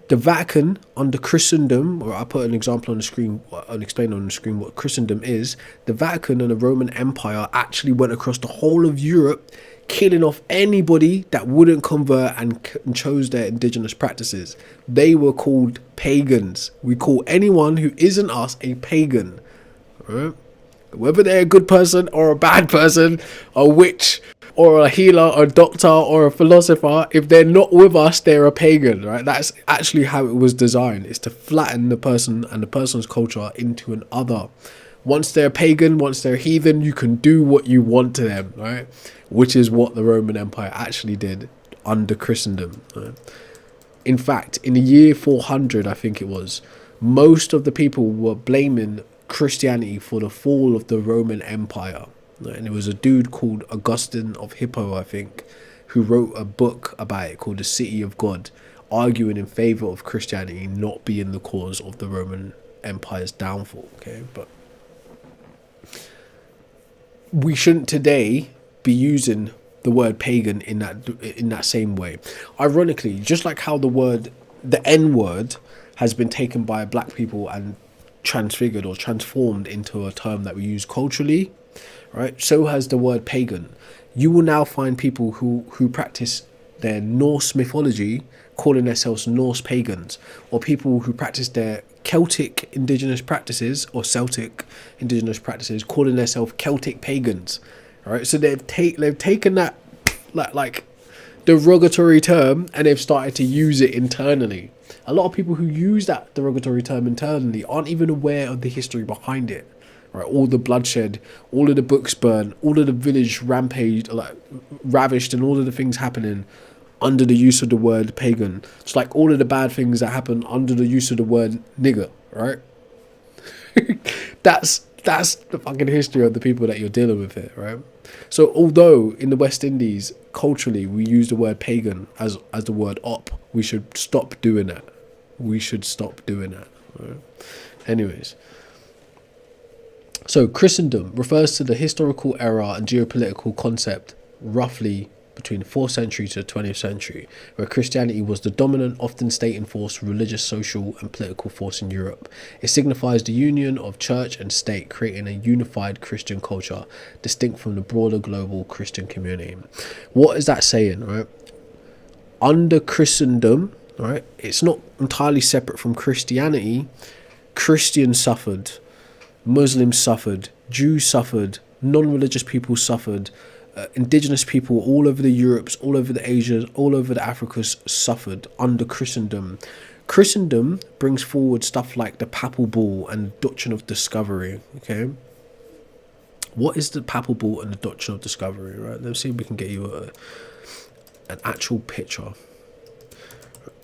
the Vatican under Christendom, or I put an example on the screen, I'll explain on the screen what Christendom is. The Vatican and the Roman Empire actually went across the whole of Europe, killing off anybody that wouldn't convert and chose their indigenous practices. They were called pagans. We call anyone who isn't us a pagan, right? Whether they're a good person or a bad person, a witch or a healer or a doctor or a philosopher, if they're not with us, they're a pagan, right? That's actually how it was designed. It's to flatten the person and the person's culture into an other. Once they're pagan, once they're heathen, you can do what you want to them, right? Which is what the Roman Empire actually did under Christendom, right? In fact, in the year 400, I think it was, most of the people were blaming Christianity for the fall of the Roman Empire. And it was a dude called Augustine of Hippo, I think, who wrote a book about it called The City of God, arguing in favor of Christianity not being the cause of the Roman Empire's downfall. Okay, but we shouldn't today be using the word pagan in that same way. Ironically, just like how the N word has been taken by black people and transfigured or transformed into a term that we use culturally, right? So has the word pagan. You will now find people who practice their Norse mythology calling themselves Norse pagans, or people who practice their Celtic indigenous practices or Celtic indigenous practices calling themselves Celtic pagans, right? So they've taken that like derogatory term and they've started to use it internally. A lot of people who use that derogatory term internally aren't even aware of the history behind it. Right, all the bloodshed, all of the books burned, all of the village rampaged, like ravished, and all of the things happening under the use of the word pagan. It's like all of the bad things that happen under the use of the word nigger, right? That's the fucking history of the people that you're dealing with here, right? So although in the West Indies, culturally, we use the word pagan as the word op, we should stop doing that. We should stop doing that, right? Anyways. So Christendom refers to the historical era and geopolitical concept roughly between the 4th century to the 20th century, where Christianity was the dominant, often state-enforced religious, social and political force in Europe. It signifies the union of church and state, creating a unified Christian culture, distinct from the broader global Christian community. What is that saying, right? Under Christendom, right, it's not entirely separate from Christianity. Christians suffered, Muslims suffered, Jews suffered, non-religious people suffered, indigenous people all over the Europes, all over the Asias, all over the Africas suffered under Christendom. Christendom brings forward stuff like the Papal Bull and Doctrine of Discovery, okay? What is the Papal Bull and the Doctrine of Discovery, right? Let's see if we can get you an actual picture.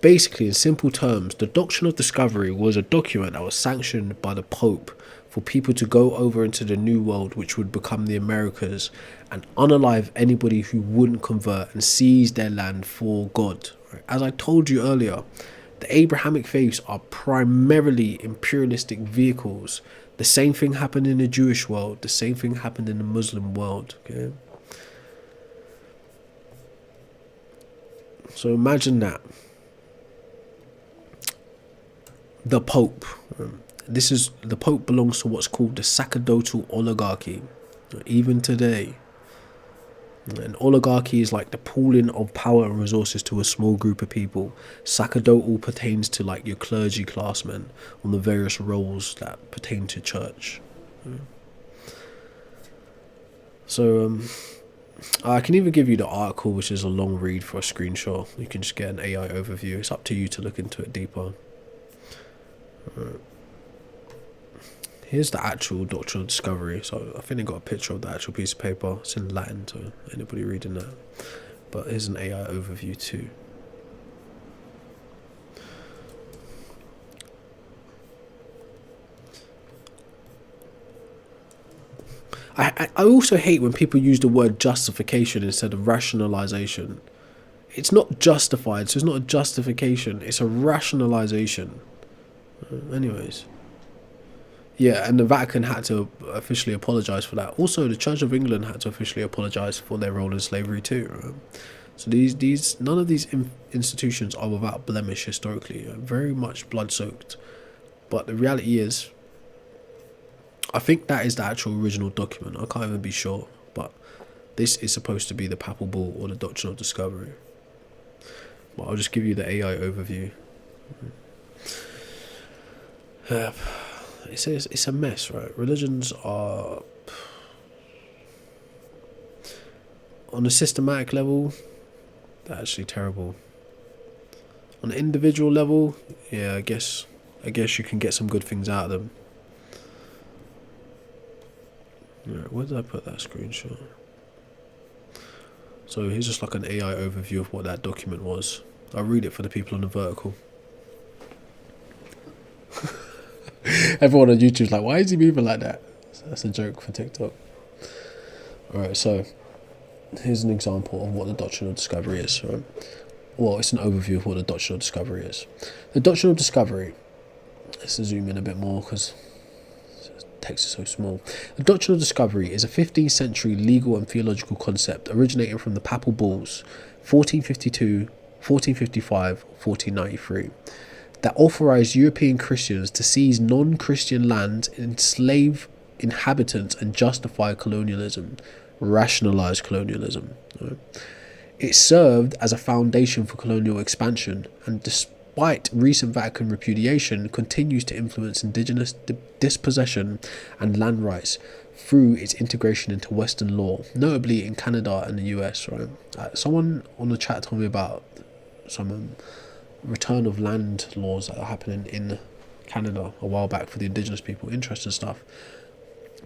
Basically, in simple terms, the Doctrine of Discovery was a document that was sanctioned by the Pope for people to go over into the New World, which would become the Americas, and unalive anybody who wouldn't convert and seize their land for God. Right? As I told you earlier, the Abrahamic faiths are primarily imperialistic vehicles. The same thing happened in the Jewish world. The same thing happened in the Muslim world. Okay. So imagine that. The Pope. The Pope belongs to what's called the sacerdotal oligarchy. Even today. An oligarchy is like the pooling of power and resources to a small group of people. Sacerdotal pertains to like your clergy classmen on the various roles that pertain to church. So I can even give you the article, which is a long read for a screenshot. You can just get an AI overview. It's up to you to look into it deeper. Here's the actual doctrinal discovery. So I think they got a picture of the actual piece of paper. It's in Latin, so anybody reading that. But here's an AI overview too. I also hate when people use the word justification instead of rationalization. It's not justified, so it's not a justification. It's a rationalization. Anyways. Yeah, and the Vatican had to officially apologise for that. Also, the Church of England had to officially apologise for their role in slavery too. Right? So none of these institutions are without blemish historically. Very much blood-soaked. But the reality is, I think that is the actual original document. I can't even be sure. But this is supposed to be the Papal Bull or the Doctrine of Discovery. But I'll just give you the AI overview. It says it's a mess, right? Religions are, on a systematic level, they're actually terrible. On an individual level, yeah, I guess you can get some good things out of them. Right, where did I put that screenshot? So here's just like an AI overview of what that document was. I'll read it for the people on the vertical. Everyone on YouTube's like, why is he moving like that? That's a joke for TikTok. Alright, so here's an example of what the Doctrine of Discovery is. Right? Well, it's an overview of what the Doctrine of Discovery is. The Doctrine of Discovery, let's zoom in a bit more because the text is so small. The Doctrine of Discovery is a 15th century legal and theological concept originating from the Papal Bulls 1452, 1455, 1493. That authorized European Christians to seize non-Christian lands, enslave inhabitants, and justify colonialism, rationalize colonialism. Right? It served as a foundation for colonial expansion, and despite recent Vatican repudiation, continues to influence indigenous dispossession and land rights through its integration into Western law, notably in Canada and the US. Right? Someone on the chat told me about some return of land laws that are happening in Canada a while back for the indigenous people. Interesting stuff.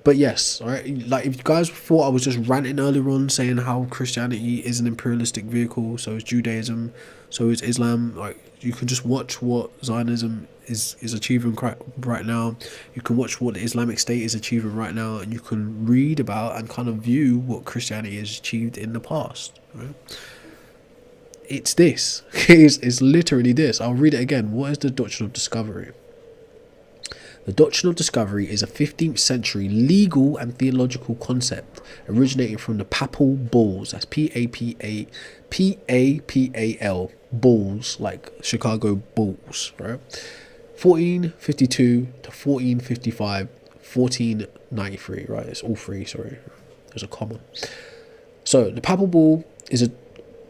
But yes, all right, like if you guys thought I was just ranting earlier on saying how Christianity is an imperialistic vehicle, so is Judaism, so is Islam, like you can just watch what Zionism is achieving right now. You can watch what the Islamic State is achieving right now, and you can read about and kind of view what Christianity has achieved in the past. Right? It's this. It's literally this. I'll read it again. What is the Doctrine of Discovery? The Doctrine of Discovery is a 15th century legal and theological concept originating from the Papal Bulls. That's P-A-P-A-L, Bulls, like Chicago Bulls, right? 1452 to 1455, 1493, right? It's all three, sorry. There's a comma. So the Papal Bull is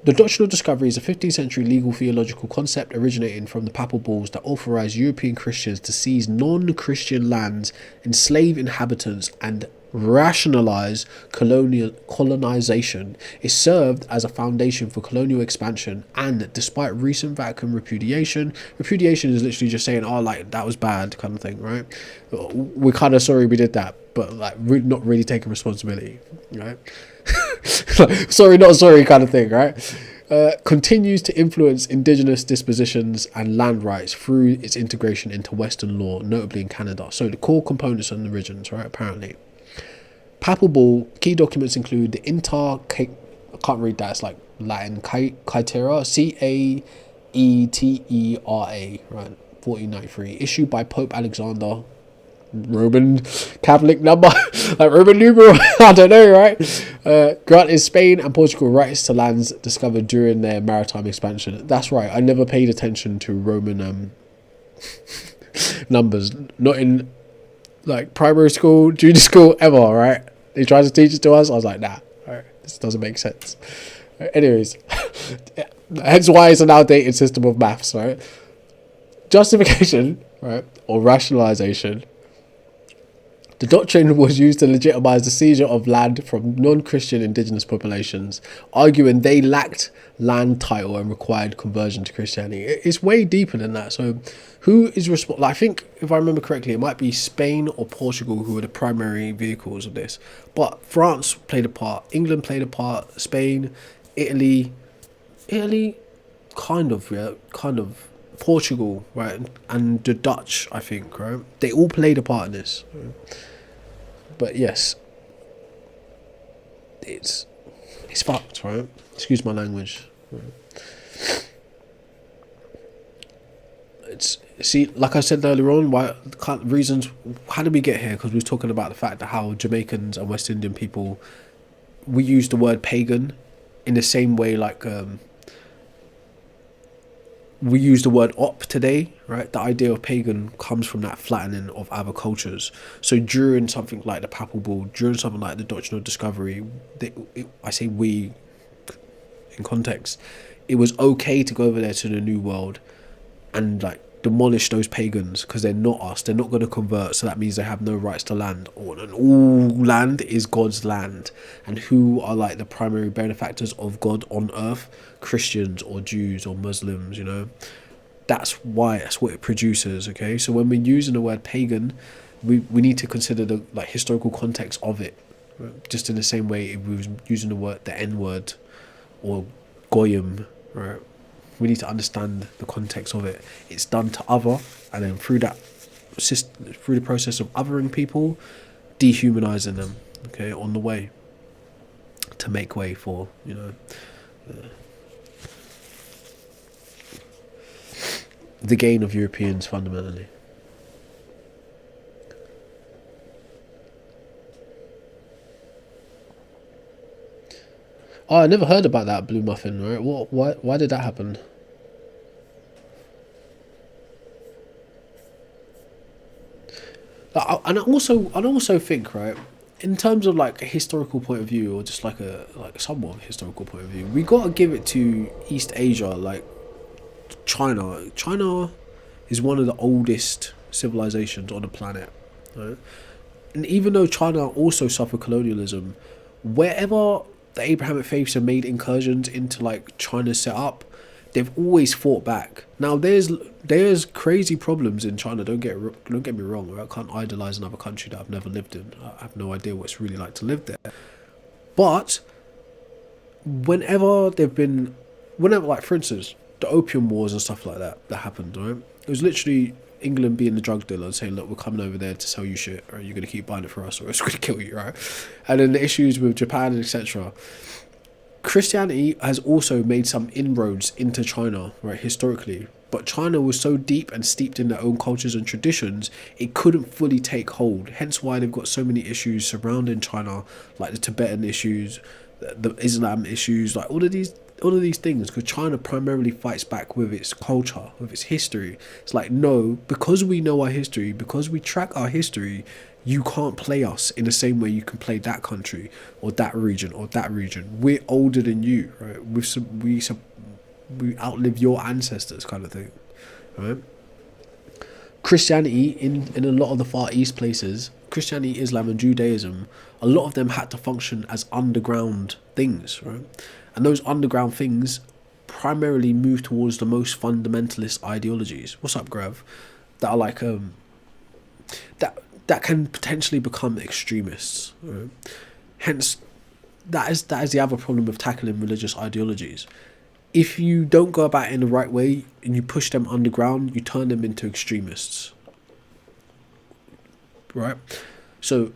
the Doctrine of Discovery is a 15th century legal theological concept originating from the Papal Bulls that authorized European Christians to seize non-Christian lands, enslave inhabitants, and rationalize colonization. It served as a foundation for colonial expansion, and despite recent Vatican repudiation is literally just saying, oh, like, that was bad kind of thing, right? We're kind of sorry we did that, but like not really taking responsibility, right? Sorry, not sorry kind of thing, right? Continues to influence indigenous dispositions and land rights through its integration into Western law, notably in Canada. So the core components and origins, right, apparently. Papal Bull, key documents include the I can't read that, it's like Latin caetera, Caetera, right, 1493, issued by Pope Alexander, Roman Catholic number, like Roman numeral, I don't know, right? Granted Spain and Portugal rights to lands discovered during their maritime expansion. That's right, I never paid attention to Roman numbers, not in like primary school, junior school, ever, right? They tried to teach it to us, I was like, nah, right, this doesn't make sense. Anyways, hence why it's an outdated system of maths, right? Justification, right, or rationalization. The doctrine was used to legitimize the seizure of land from non-Christian indigenous populations, arguing they lacked land title and required conversion to Christianity. It's way deeper than that. So who is responsible? I think, if I remember correctly, it might be Spain or Portugal who were the primary vehicles of this. But France played a part, England played a part, Spain, Italy, kind of, Portugal, right, and the Dutch, I think, right, they all played a part in this, right? But yes, it's fucked, right? Excuse my language, right? It's, see, like I said earlier on, reasons, how did we get here? Because we were talking about the fact that how Jamaicans and West Indian people, we use the word pagan in the same way like we use the word op today, right? The idea of pagan comes from that flattening of other cultures. So during something like the Papal Bull, during something like the Doctrine of Discovery, I say we, in context, it was okay to go over there to the New World and like demolish those pagans because they're not us. They're not going to convert, so that means they have no rights to land. And all land is God's land. And who are like the primary benefactors of God on earth? Christians or Jews or Muslims, you know. That's what it produces, okay? So when we're using the word pagan, we need to consider the like historical context of it. Right? Just in the same way if we was using the N-word or goyim, right? We need to understand the context of it. It's done to other, and then through the process of othering people, dehumanizing them, okay, on the way to make way for, you know, the gain of Europeans fundamentally. Oh, I never heard about that blue muffin, right? Why did that happen? And I also think, right, in terms of like a historical point of view, or just like a somewhat historical point of view, we gotta give it to East Asia, like China. China is one of the oldest civilizations on the planet, right? And even though China also suffered colonialism, wherever the Abrahamic faiths have made incursions into like China's setup, they've always fought back. Now there's crazy problems in China. Don't get me wrong. Right? I can't idolize another country that I've never lived in. I have no idea what it's really like to live there. But whenever like for instance the Opium Wars and stuff like that happened, right? It was literally England being the drug dealer and saying, look, we're coming over there to sell you shit, or you're going to keep buying it for us, or it's going to kill you, right? And then the issues with Japan, etc. Christianity has also made some inroads into China, right, historically. But China was so deep and steeped in their own cultures and traditions, it couldn't fully take hold. Hence why they've got so many issues surrounding China, like the Tibetan issues, the Islam issues, like all of these things, because China primarily fights back with its culture, with its history. It's like, no, because we know our history, because we track our history, you can't play us in the same way you can play that country or that region or that region. We're older than you, right? We outlive your ancestors, kind of thing, right? Christianity in a lot of the Far East places, Christianity, Islam and Judaism, a lot of them had to function as underground things, right? And those underground things primarily move towards the most fundamentalist ideologies. What's up, Grav? That are like that can potentially become extremists, right? Hence, that is the other problem with tackling religious ideologies. If you don't go about it in the right way and you push them underground, you turn them into extremists, right? So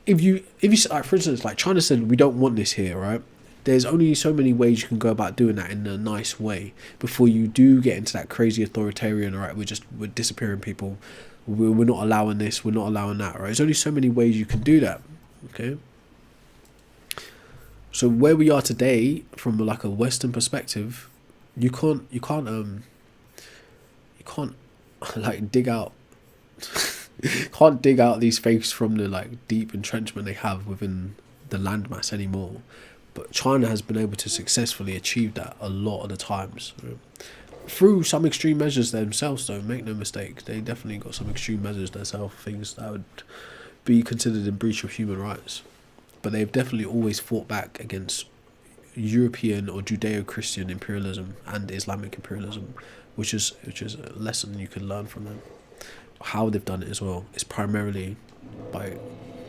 if you like, for instance, like China said, we don't want this here, right? there's only so many ways you can go about doing that in a nice way before you do get into that crazy authoritarian, right? We're disappearing people. We're not allowing this. We're not allowing that, right? There's only so many ways you can do that. Okay. So where we are today, from like a Western perspective, you can't like dig out can't dig out these faiths from the like deep entrenchment they have within the landmass anymore. But China has been able to successfully achieve that a lot of the times, right? Through some extreme measures themselves, though. Make no mistake, they definitely got some extreme measures themselves, things that would be considered in breach of human rights. But they've definitely always fought back against European or Judeo-Christian imperialism and Islamic imperialism, which is a lesson you can learn from them. How they've done it as well is primarily by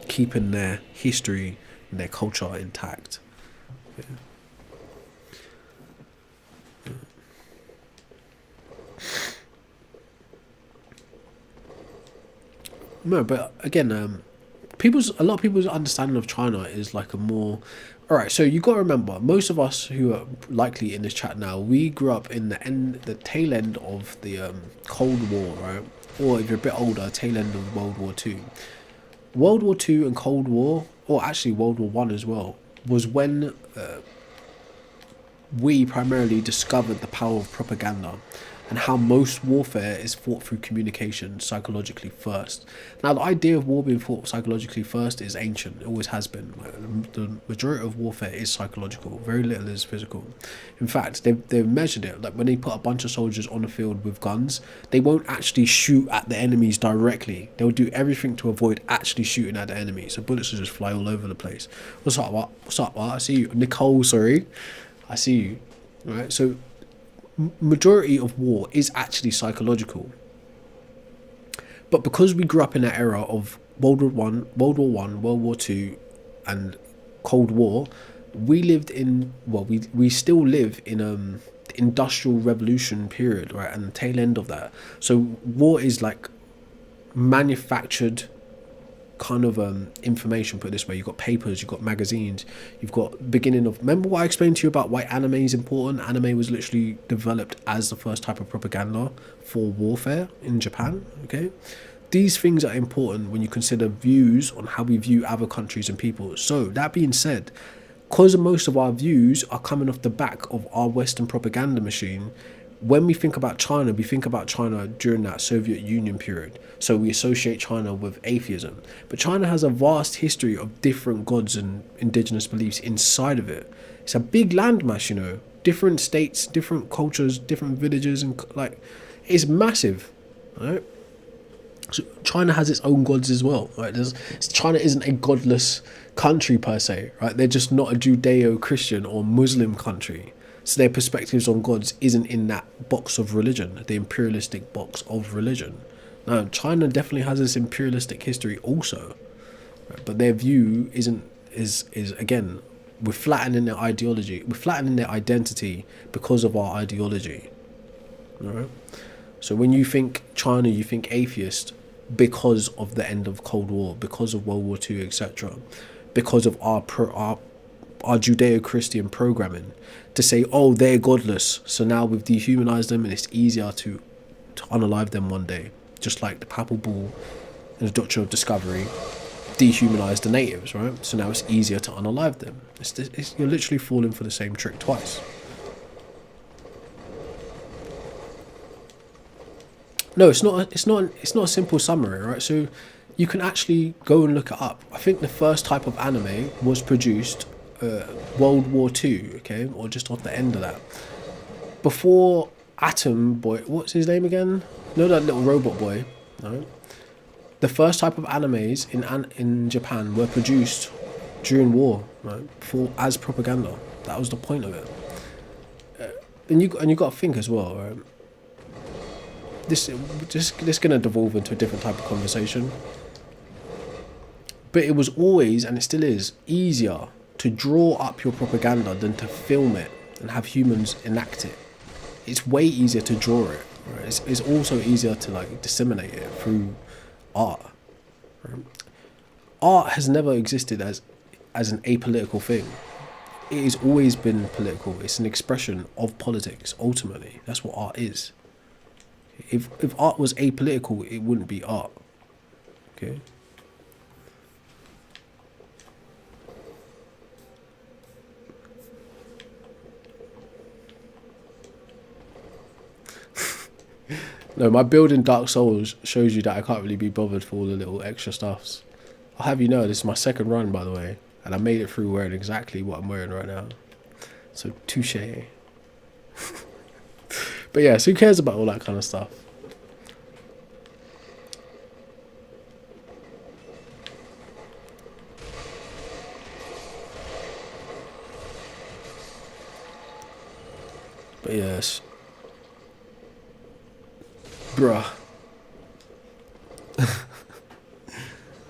keeping their history and their culture intact. Yeah. No, but again, a lot of people's understanding of China is like a more. All right, so you got to remember, most of us who are likely in this chat now, we grew up in the tail end of the Cold War, right? Or if you're a bit older, tail end of World War Two. World War Two and Cold War, or actually World War One as well, was when we primarily discovered the power of propaganda and how most warfare is fought through communication psychologically first. Now, the idea of war being fought psychologically first is ancient. It always has been. The majority of warfare is psychological. Very little is physical. In fact, they've measured it. Like when they put a bunch of soldiers on the field with guns, they won't actually shoot at the enemies directly. They'll do everything to avoid actually shooting at the enemy. So bullets will just fly all over the place. What's up, what? What's up, what? I see you. Nicole, sorry. I see you. Right, so majority of war is actually psychological. But because we grew up in that era of World War One, World War Two, and Cold War, we lived in we still live in the Industrial Revolution period, right, and the tail end of that. So war is like manufactured kind of information, put it this way. You've got papers, you've got magazines, you've got beginning of. Remember what I explained to you about why anime is important? Anime was literally developed as the first type of propaganda for warfare in Japan. Okay, these things are important when you consider views on how we view other countries and people. So that being said, because most of our views are coming off the back of our Western propaganda machine, when we think about China, we think about China during that Soviet Union period. So we associate China with atheism. But China has a vast history of different gods and indigenous beliefs inside of it. It's a big landmass, you know. Different states, different cultures, different villages, and like, it's massive, right? So China has its own gods as well, right? China isn't a godless country per se, right? They're just not a Judeo-Christian or Muslim country. So their perspectives on gods isn't in that box of religion, the imperialistic box of religion. Now, China definitely has this imperialistic history also, right? But their view is again, we're flattening their ideology, we're flattening their identity because of our ideology. All right. So when you think China, you think atheist because of the end of Cold War, because of World War II, etc., because of our Judeo-Christian programming, to say, oh, they're godless, so now we've dehumanized them and it's easier to unalive them one day. Just like the Papal Bull and the Doctrine of Discovery dehumanized the natives, right? So now it's easier to unalive them. You're literally falling for the same trick twice. No, it's not a simple summary, right? So you can actually go and look it up. I think the first type of anime was produced World War II, okay, or just off the end of that. Before Atom Boy, what's his name again? No, that little robot boy. No. The first type of animes in Japan were produced during war, right, as propaganda. That was the point of it. And you got to think as well, right? This gonna devolve into a different type of conversation. But it was always, and it still is, easier to draw up your propaganda than to film it and have humans enact it. It's way easier to draw it, right? It's also easier to like disseminate it through art, right? Art has never existed as an apolitical thing. it has always been political. It's an expression of politics. Ultimately, that's what art is. If art was apolitical, it wouldn't be art. Okay. No, my build in Dark Souls shows you that I can't really be bothered for all the little extra stuffs. I'll have you know, this is my second run, by the way, and I made it through wearing exactly what I'm wearing right now. So, touche. But yeah, so who cares about all that kind of stuff? But yes. Bruh.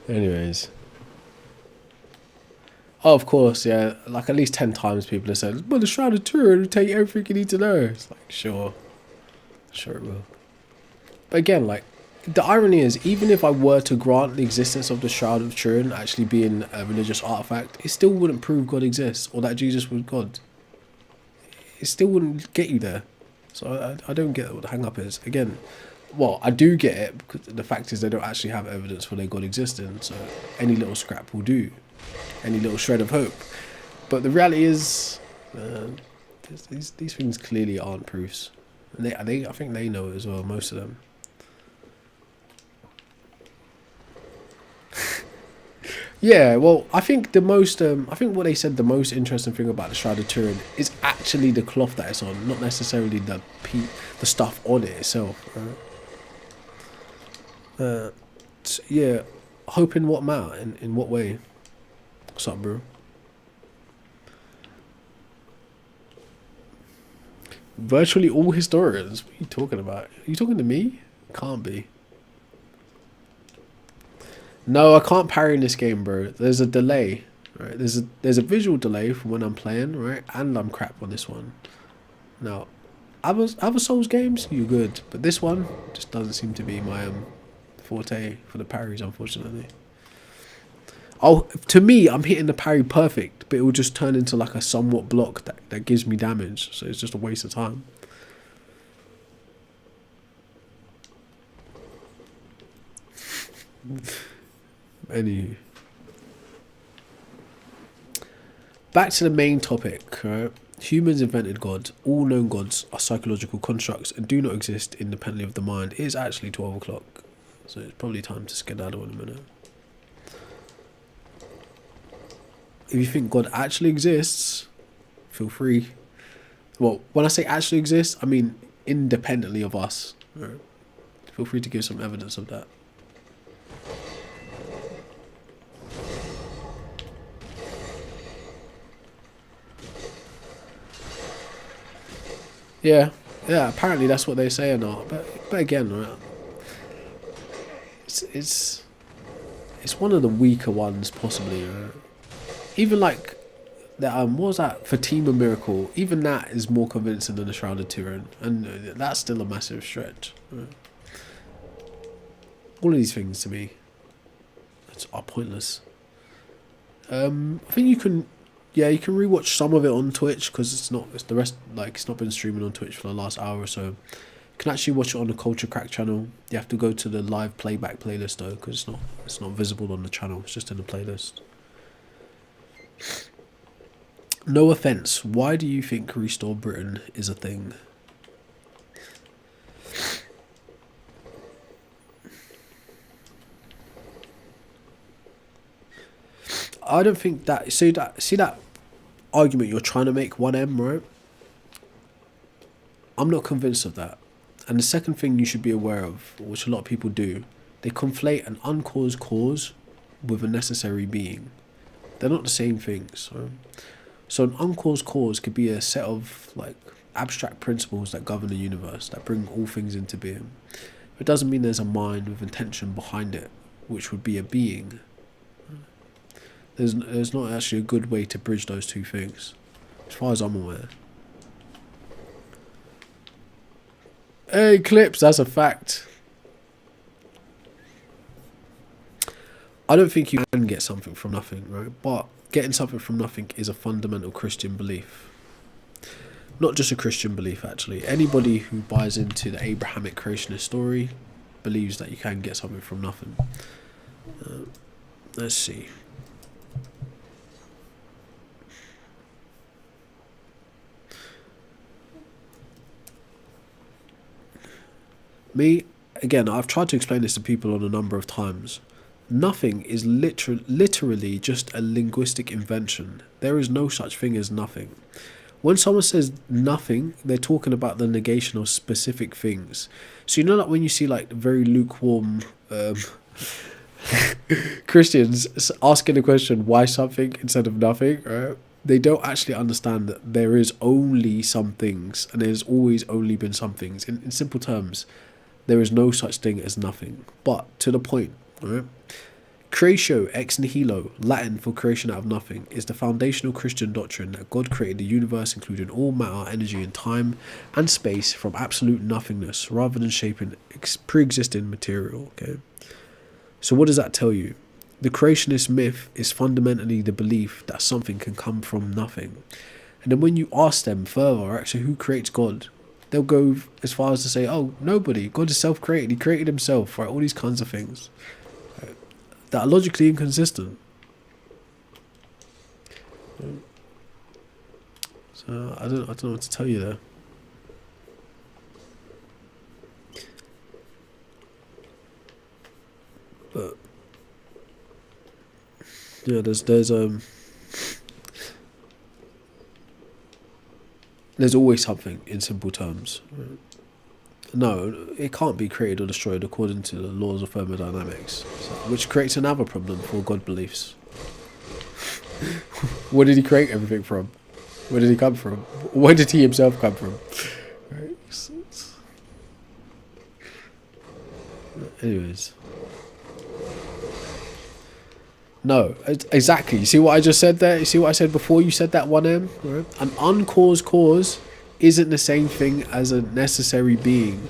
Anyways. Oh, of course, yeah. Like at least 10 times people have said, well, the Shroud of Turin will tell you everything you need to know. It's like, sure. Sure it will. But again, like, the irony is, even if I were to grant the existence of the Shroud of Turin actually being a religious artifact, it still wouldn't prove God exists or that Jesus was God. It still wouldn't get you there. So I don't get what the hang up is. Again, well, I do get it because the fact is they don't actually have evidence for their God existing. So any little scrap will do. Any little shred of hope. But the reality is, these things clearly aren't proofs. And I think they know it as well, most of them. Yeah, well, I think the most, I think what they said the most interesting thing about the Shroud of Turin is actually the cloth that it's on, not necessarily the stuff on it itself. Right? Yeah, hope in what manner, in what way? What's up, bro? Virtually all historians. What are you talking about? Are you talking to me? Can't be. No, I can't parry in this game, bro. There's a delay, right? There's a visual delay from when I'm playing, right? And I'm crap on this one. Now, other Souls games, you're good, but this one just doesn't seem to be my forte for the parries, unfortunately. Oh, to me, I'm hitting the parry perfect, but it will just turn into like a somewhat block that gives me damage. So it's just a waste of time. Anywho. Back to the main topic, right? Humans invented God. All known gods are psychological constructs and do not exist independently of the mind. It is actually 12 o'clock, so it's probably time to skedaddle in a minute. If you think God actually exists, feel free. Well, when I say actually exists, I mean independently of us. Right? Feel free to give some evidence of that. Yeah, apparently that's what they say or not. But again, right, it's one of the weaker ones possibly. Right? Even like that, what was that Fatima miracle? Even that is more convincing than the Shroud of Turin, and that's still a massive stretch. Right? All of these things to me are pointless. I think you can rewatch some of it on Twitch because it's not been streaming on Twitch for the last hour or so. You can actually watch it on the Culture Crack channel. You have to go to the live playback playlist though, because it's not visible on the channel. It's just in the playlist. No offense. Why do you think Restore Britain is a thing? I don't think that. See that argument you're trying to make, 1M, right? I'm not convinced of that. And the second thing you should be aware of, which a lot of people do, they conflate an uncaused cause with a necessary being. They're not the same things. Right? So an uncaused cause could be a set of like abstract principles that govern the universe, that bring all things into being. It doesn't mean there's a mind with intention behind it, which would be a being. There's not actually a good way to bridge those two things, as far as I'm aware. Hey, Clips, that's a fact. I don't think you can get something from nothing, right? But Getting something from nothing is a fundamental Christian belief. Not just a Christian belief, actually. Anybody who buys into the Abrahamic creationist story believes that you can get something from nothing. Let's see. Me, again, I've tried to explain this to people on a number of times. Nothing is literally just a linguistic invention. There is no such thing as nothing. When someone says nothing, they're talking about the negation of specific things. So you know that when you see like very lukewarm Christians asking the question, why something instead of nothing, right? They don't actually understand that there is only some things and there's always only been some things. In simple terms, there is no such thing as nothing. But to the point, right? Creatio ex nihilo, Latin for creation out of nothing, is the foundational Christian doctrine that God created the universe, including all matter, energy, and time and space, from absolute nothingness, rather than shaping pre-existing material. Okay, so what does that tell you? The creationist myth is fundamentally the belief that something can come from nothing. And then when you ask them further, actually, who creates God? They'll go as far as to say, oh, nobody. God is self-created. He created himself, right? All these kinds of things that are logically inconsistent. So I don't know what to tell you there. But yeah, there's always something, in simple terms. No, it can't be created or destroyed according to the laws of thermodynamics, which creates another problem for God beliefs. Where did he create everything from? Where did he come from? Where did he himself come from? Right. Anyways. No, exactly. You see what I just said there? You see what I said before you said that 1M? Right? An uncaused cause isn't the same thing as a necessary being.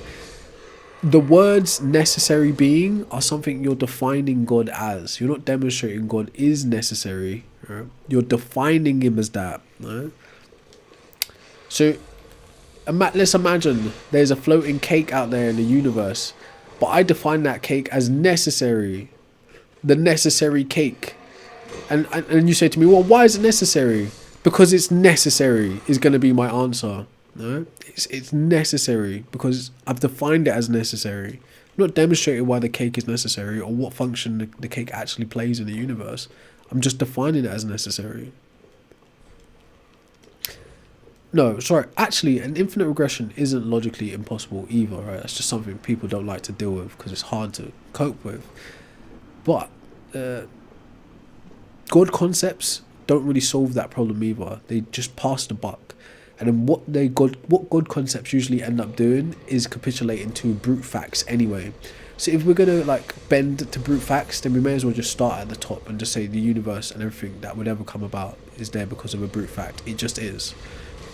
The words necessary being are something you're defining God as. You're not demonstrating God is necessary. Right? You're defining him as that. Right? So let's imagine there's a floating cake out there in the universe, but I define that cake as necessary. The necessary cake. And you say to me, well, why is it necessary? Because it's necessary is going to be my answer. No, it's necessary because I've defined it as necessary. I'm not demonstrating why the cake is necessary or what function the cake actually plays in the universe. I'm just defining it as necessary. No, sorry. Actually, an infinite regression isn't logically impossible either, right? That's just something people don't like to deal with because it's hard to cope with. But God concepts don't really solve that problem either. They just pass the buck. And then what God concepts usually end up doing is capitulating to brute facts anyway. So if we're going to bend to brute facts, then we may as well just start at the top and just say the universe and everything that would ever come about is there because of a brute fact. It just is.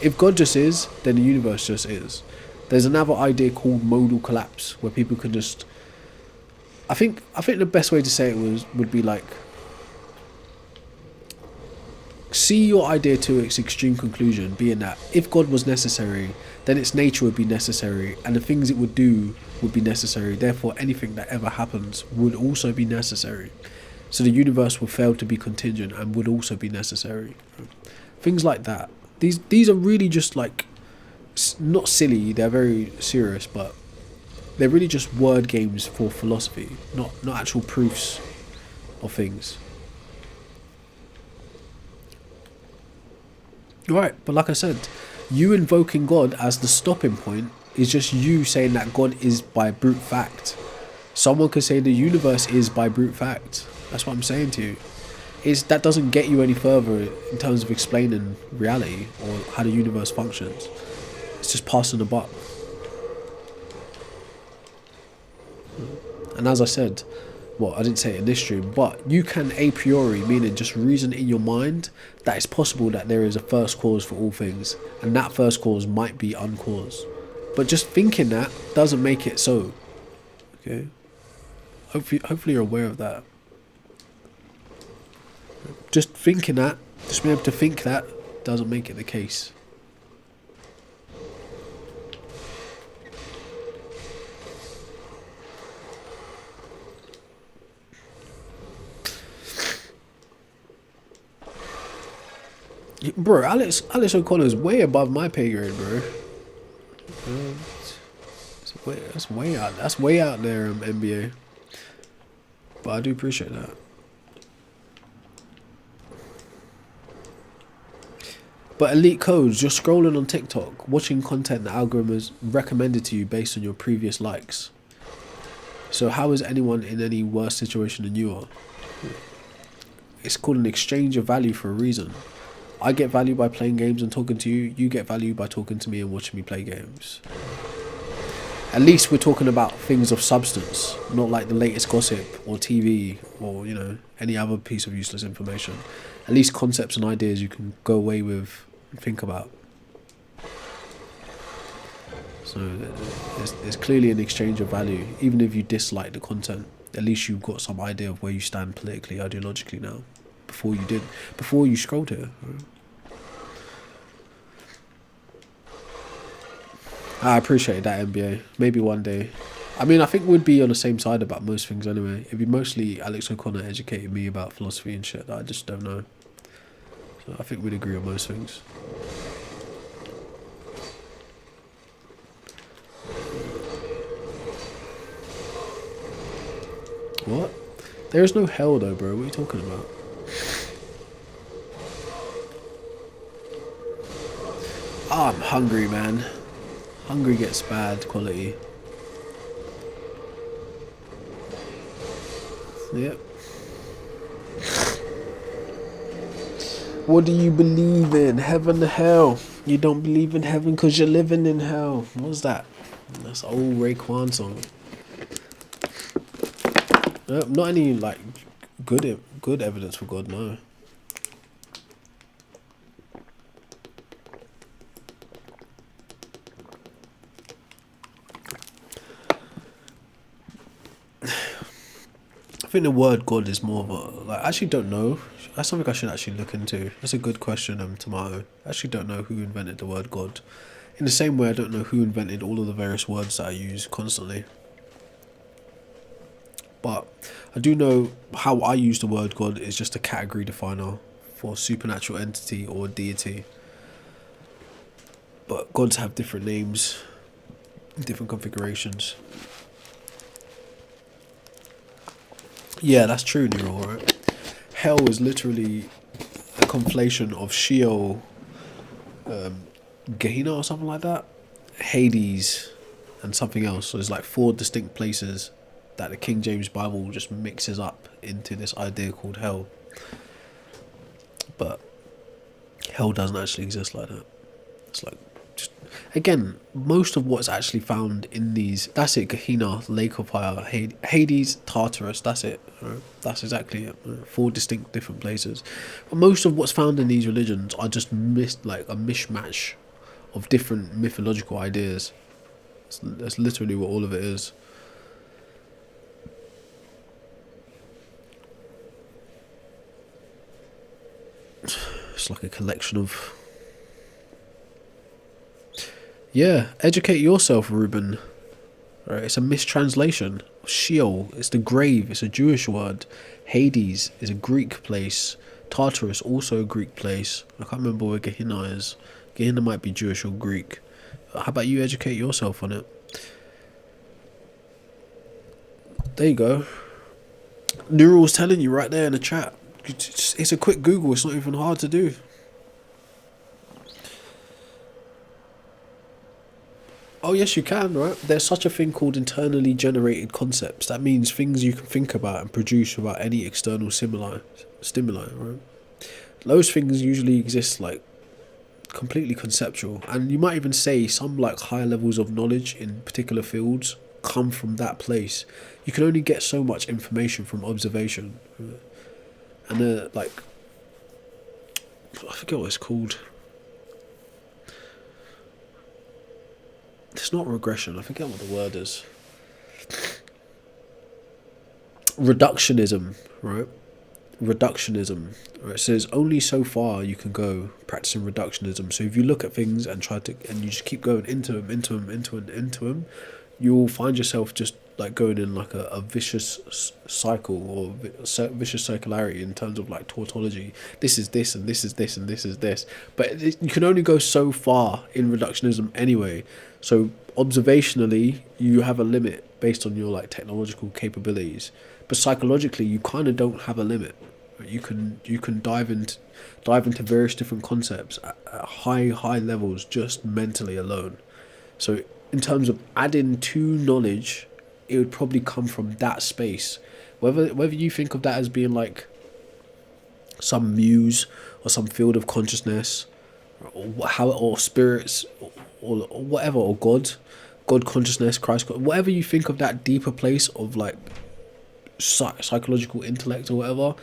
If God just is, then the universe just is. There's another idea called modal collapse where people can just... I think the best way to say it would be see your idea to its extreme conclusion, being that if God was necessary, then its nature would be necessary, and the things it would do would be necessary. Therefore, anything that ever happens would also be necessary. So the universe would fail to be contingent and would also be necessary. Things like that. These are really just not silly. They're very serious, but they're really just word games for philosophy, not actual proofs of things. Right, but like I said, you invoking God as the stopping point is just you saying that God is by brute fact. Someone could say the universe is by brute fact. That's what I'm saying to you. That doesn't get you any further in terms of explaining reality or how the universe functions. It's just passing the buck. And as I said, well, I didn't say it in this stream, but you can a priori, meaning just reason in your mind, that it's possible that there is a first cause for all things, and that first cause might be uncaused. But just thinking that doesn't make it so. Okay? Hopefully you're aware of that. Just being able to think that doesn't make it the case. Bro, Alex O'Connor's way above my pay grade, bro. That's way out. That's way out there, NBA. But I do appreciate that. But elite codes, you're scrolling on TikTok, watching content the algorithm has recommended to you based on your previous likes. So how is anyone in any worse situation than you are? It's called an exchange of value for a reason. I get value by playing games and talking to you. You get value by talking to me and watching me play games. At least we're talking about things of substance, not like the latest gossip or TV or, you know, any other piece of useless information. At least concepts and ideas you can go away with and think about. So there's clearly an exchange of value. Even if you dislike the content, at least you've got some idea of where you stand politically, ideologically now. Before you scrolled here. I appreciate that, NBA. Maybe one day. I mean, I think we'd be on the same side about most things anyway. It'd be mostly Alex O'Connor educating me about philosophy and shit that I just don't know. So I think we'd agree on most things. What? There is no hell though, bro. What are you talking about? Oh, I'm hungry, man. Hungry gets bad quality. Yep. What do you believe in? Heaven or hell? You don't believe in heaven because you're living in hell. What's that? That's an old Raekwon song. Not any like good evidence for God, no. I think the word God is more of a, like, I actually don't know. That's something I should actually look into. That's a good question, Tomato. I actually don't know who invented the word God. In the same way, I don't know who invented all of the various words that I use constantly. But I do know how I use the word God is just a category definer for supernatural entity or deity. But gods have different names, different configurations. Yeah, that's true, Nero, right? Hell is literally a conflation of Sheol, Gehenna or something like that, Hades, and something else. So there's like 4 distinct places that the King James Bible just mixes up into this idea called hell. But hell doesn't actually exist like that. It's like, just, again, most of what's actually found in these, that's it, Gehenna, Lake of Fire, Hades, Tartarus, that's it. Right? That's exactly it. 4 distinct different places. But most of what's found in these religions are just like a mishmash of different mythological ideas. That's literally what all of it is. It's like a collection of... Yeah, educate yourself, Ruben. Right, it's a mistranslation. Sheol, it's the grave, it's a Jewish word. Hades is a Greek place. Tartarus, also a Greek place. I can't remember where Gehenna is. Gehenna might be Jewish or Greek. How about you educate yourself on it? There you go. Neural's telling you right there in the chat. It's a quick Google, it's not even hard to do. Oh yes, you can, right? There's such a thing called internally generated concepts. That means things you can think about and produce without any external stimuli, right? Those things usually exist like completely conceptual, and you might even say some like higher levels of knowledge in particular fields come from that place. You can only get so much information from observation, right? And like, I forget what it's called. It's not regression, I forget what the word is. Reductionism, right? reductionism. Right? So there's only so far you can go practicing reductionism. So if you look at things and you just keep going into them, you'll find yourself just like going in like a vicious cycle or vicious circularity in terms of like tautology. This is this and this is this and this is this. But you can only go so far in reductionism anyway. So observationally, you have a limit based on your like technological capabilities. But psychologically, you kind of don't have a limit. You can dive into various different concepts at high levels just mentally alone. So in terms of adding to knowledge, it would probably come from that space. Whether you think of that as being like some muse or some field of consciousness, or spirits, or whatever, or God consciousness, Christ, whatever you think of that deeper place of like psychological intellect or whatever,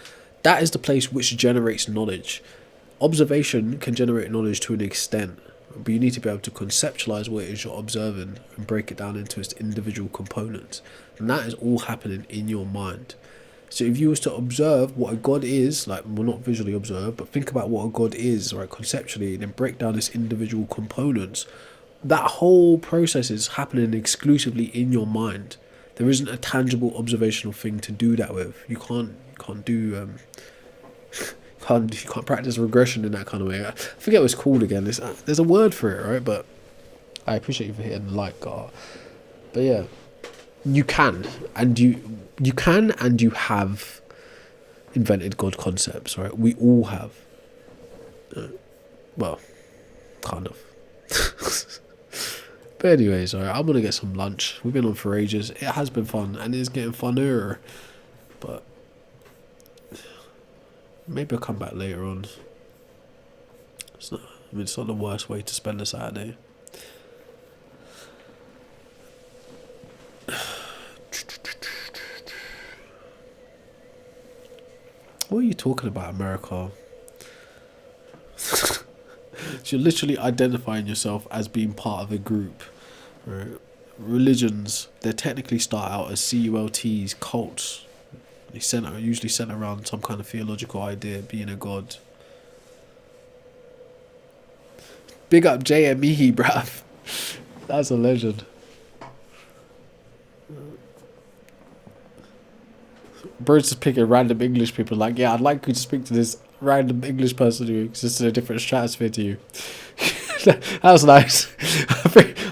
that is the place which generates knowledge. Observation can generate knowledge to an extent, but you need to be able to conceptualize what it is you're observing and break it down into its individual components, and that is all happening in your mind. So if you was to observe what a god is, like, well, not visually observe, but think about what a god is, right, conceptually, and then break down its individual components, that whole process is happening exclusively in your mind. There isn't a tangible observational thing to do that with. You can't practice regression in that kind of way. I forget what it's called again. There's a word for it, right? But I appreciate you for hitting the like, God. But yeah, you can and you have invented God concepts, right? We all have. Well, kind of. But anyways, alright, I'm gonna get some lunch. We've been on for ages. It has been fun, and it's getting funner. But maybe I'll come back later on. It's not the worst way to spend a Saturday. What are you talking about, America? So you're literally identifying yourself as being part of a group. Right? Religions, they technically start out as cults. Cults. They usually center around some kind of theological idea, being a god. Big up JME, bruv. That's a legend. Bro's just picking random English people like, yeah, I'd like you to speak to this random English person who exists in a different stratosphere to you. That was nice.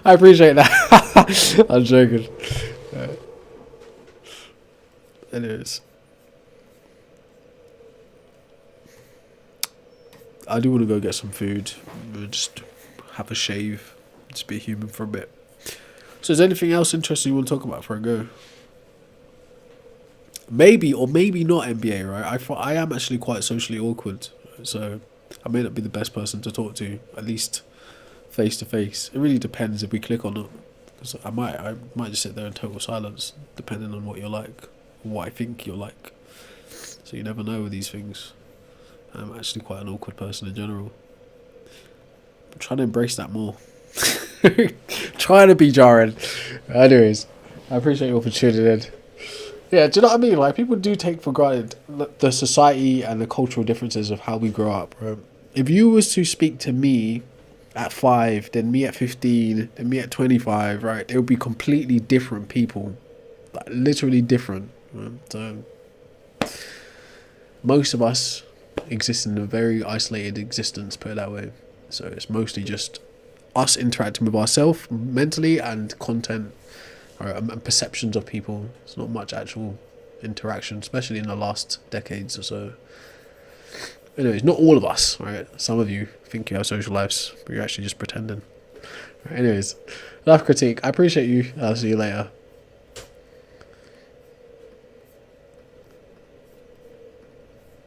I appreciate that. I'm joking. Anyways, I do want to go get some food. Just have a shave. Just be a human for a bit. So is there anything else interesting you want to talk about before I go? Maybe or maybe not NBA, right? I am actually quite socially awkward, so I may not be the best person to talk to, at least face to face. It really depends if we click or not, because I might just sit there in total silence, depending on what you're like, what I think you're like. So you never know with these things. I'm actually quite an awkward person in general. I'm trying to embrace that more. Trying to be jarring. Anyways, I appreciate you all for tuning in. Yeah, do you know what I mean? Like, people do take for granted the society and the cultural differences of how we grow up, right? If you was to speak to me at 5, then me at 15, then me at 25, right? They would be completely different people. Like, literally different. Right? So, most of us exist in a very isolated existence, put it that way. So, it's mostly just us interacting with ourselves mentally and content. And perceptions of people. It's not much actual interaction, especially in the last decades or so. Anyways, not all of us, right? Some of you think you have social lives, but you're actually just pretending. Right, anyways, life critique. I appreciate you. I'll see you later.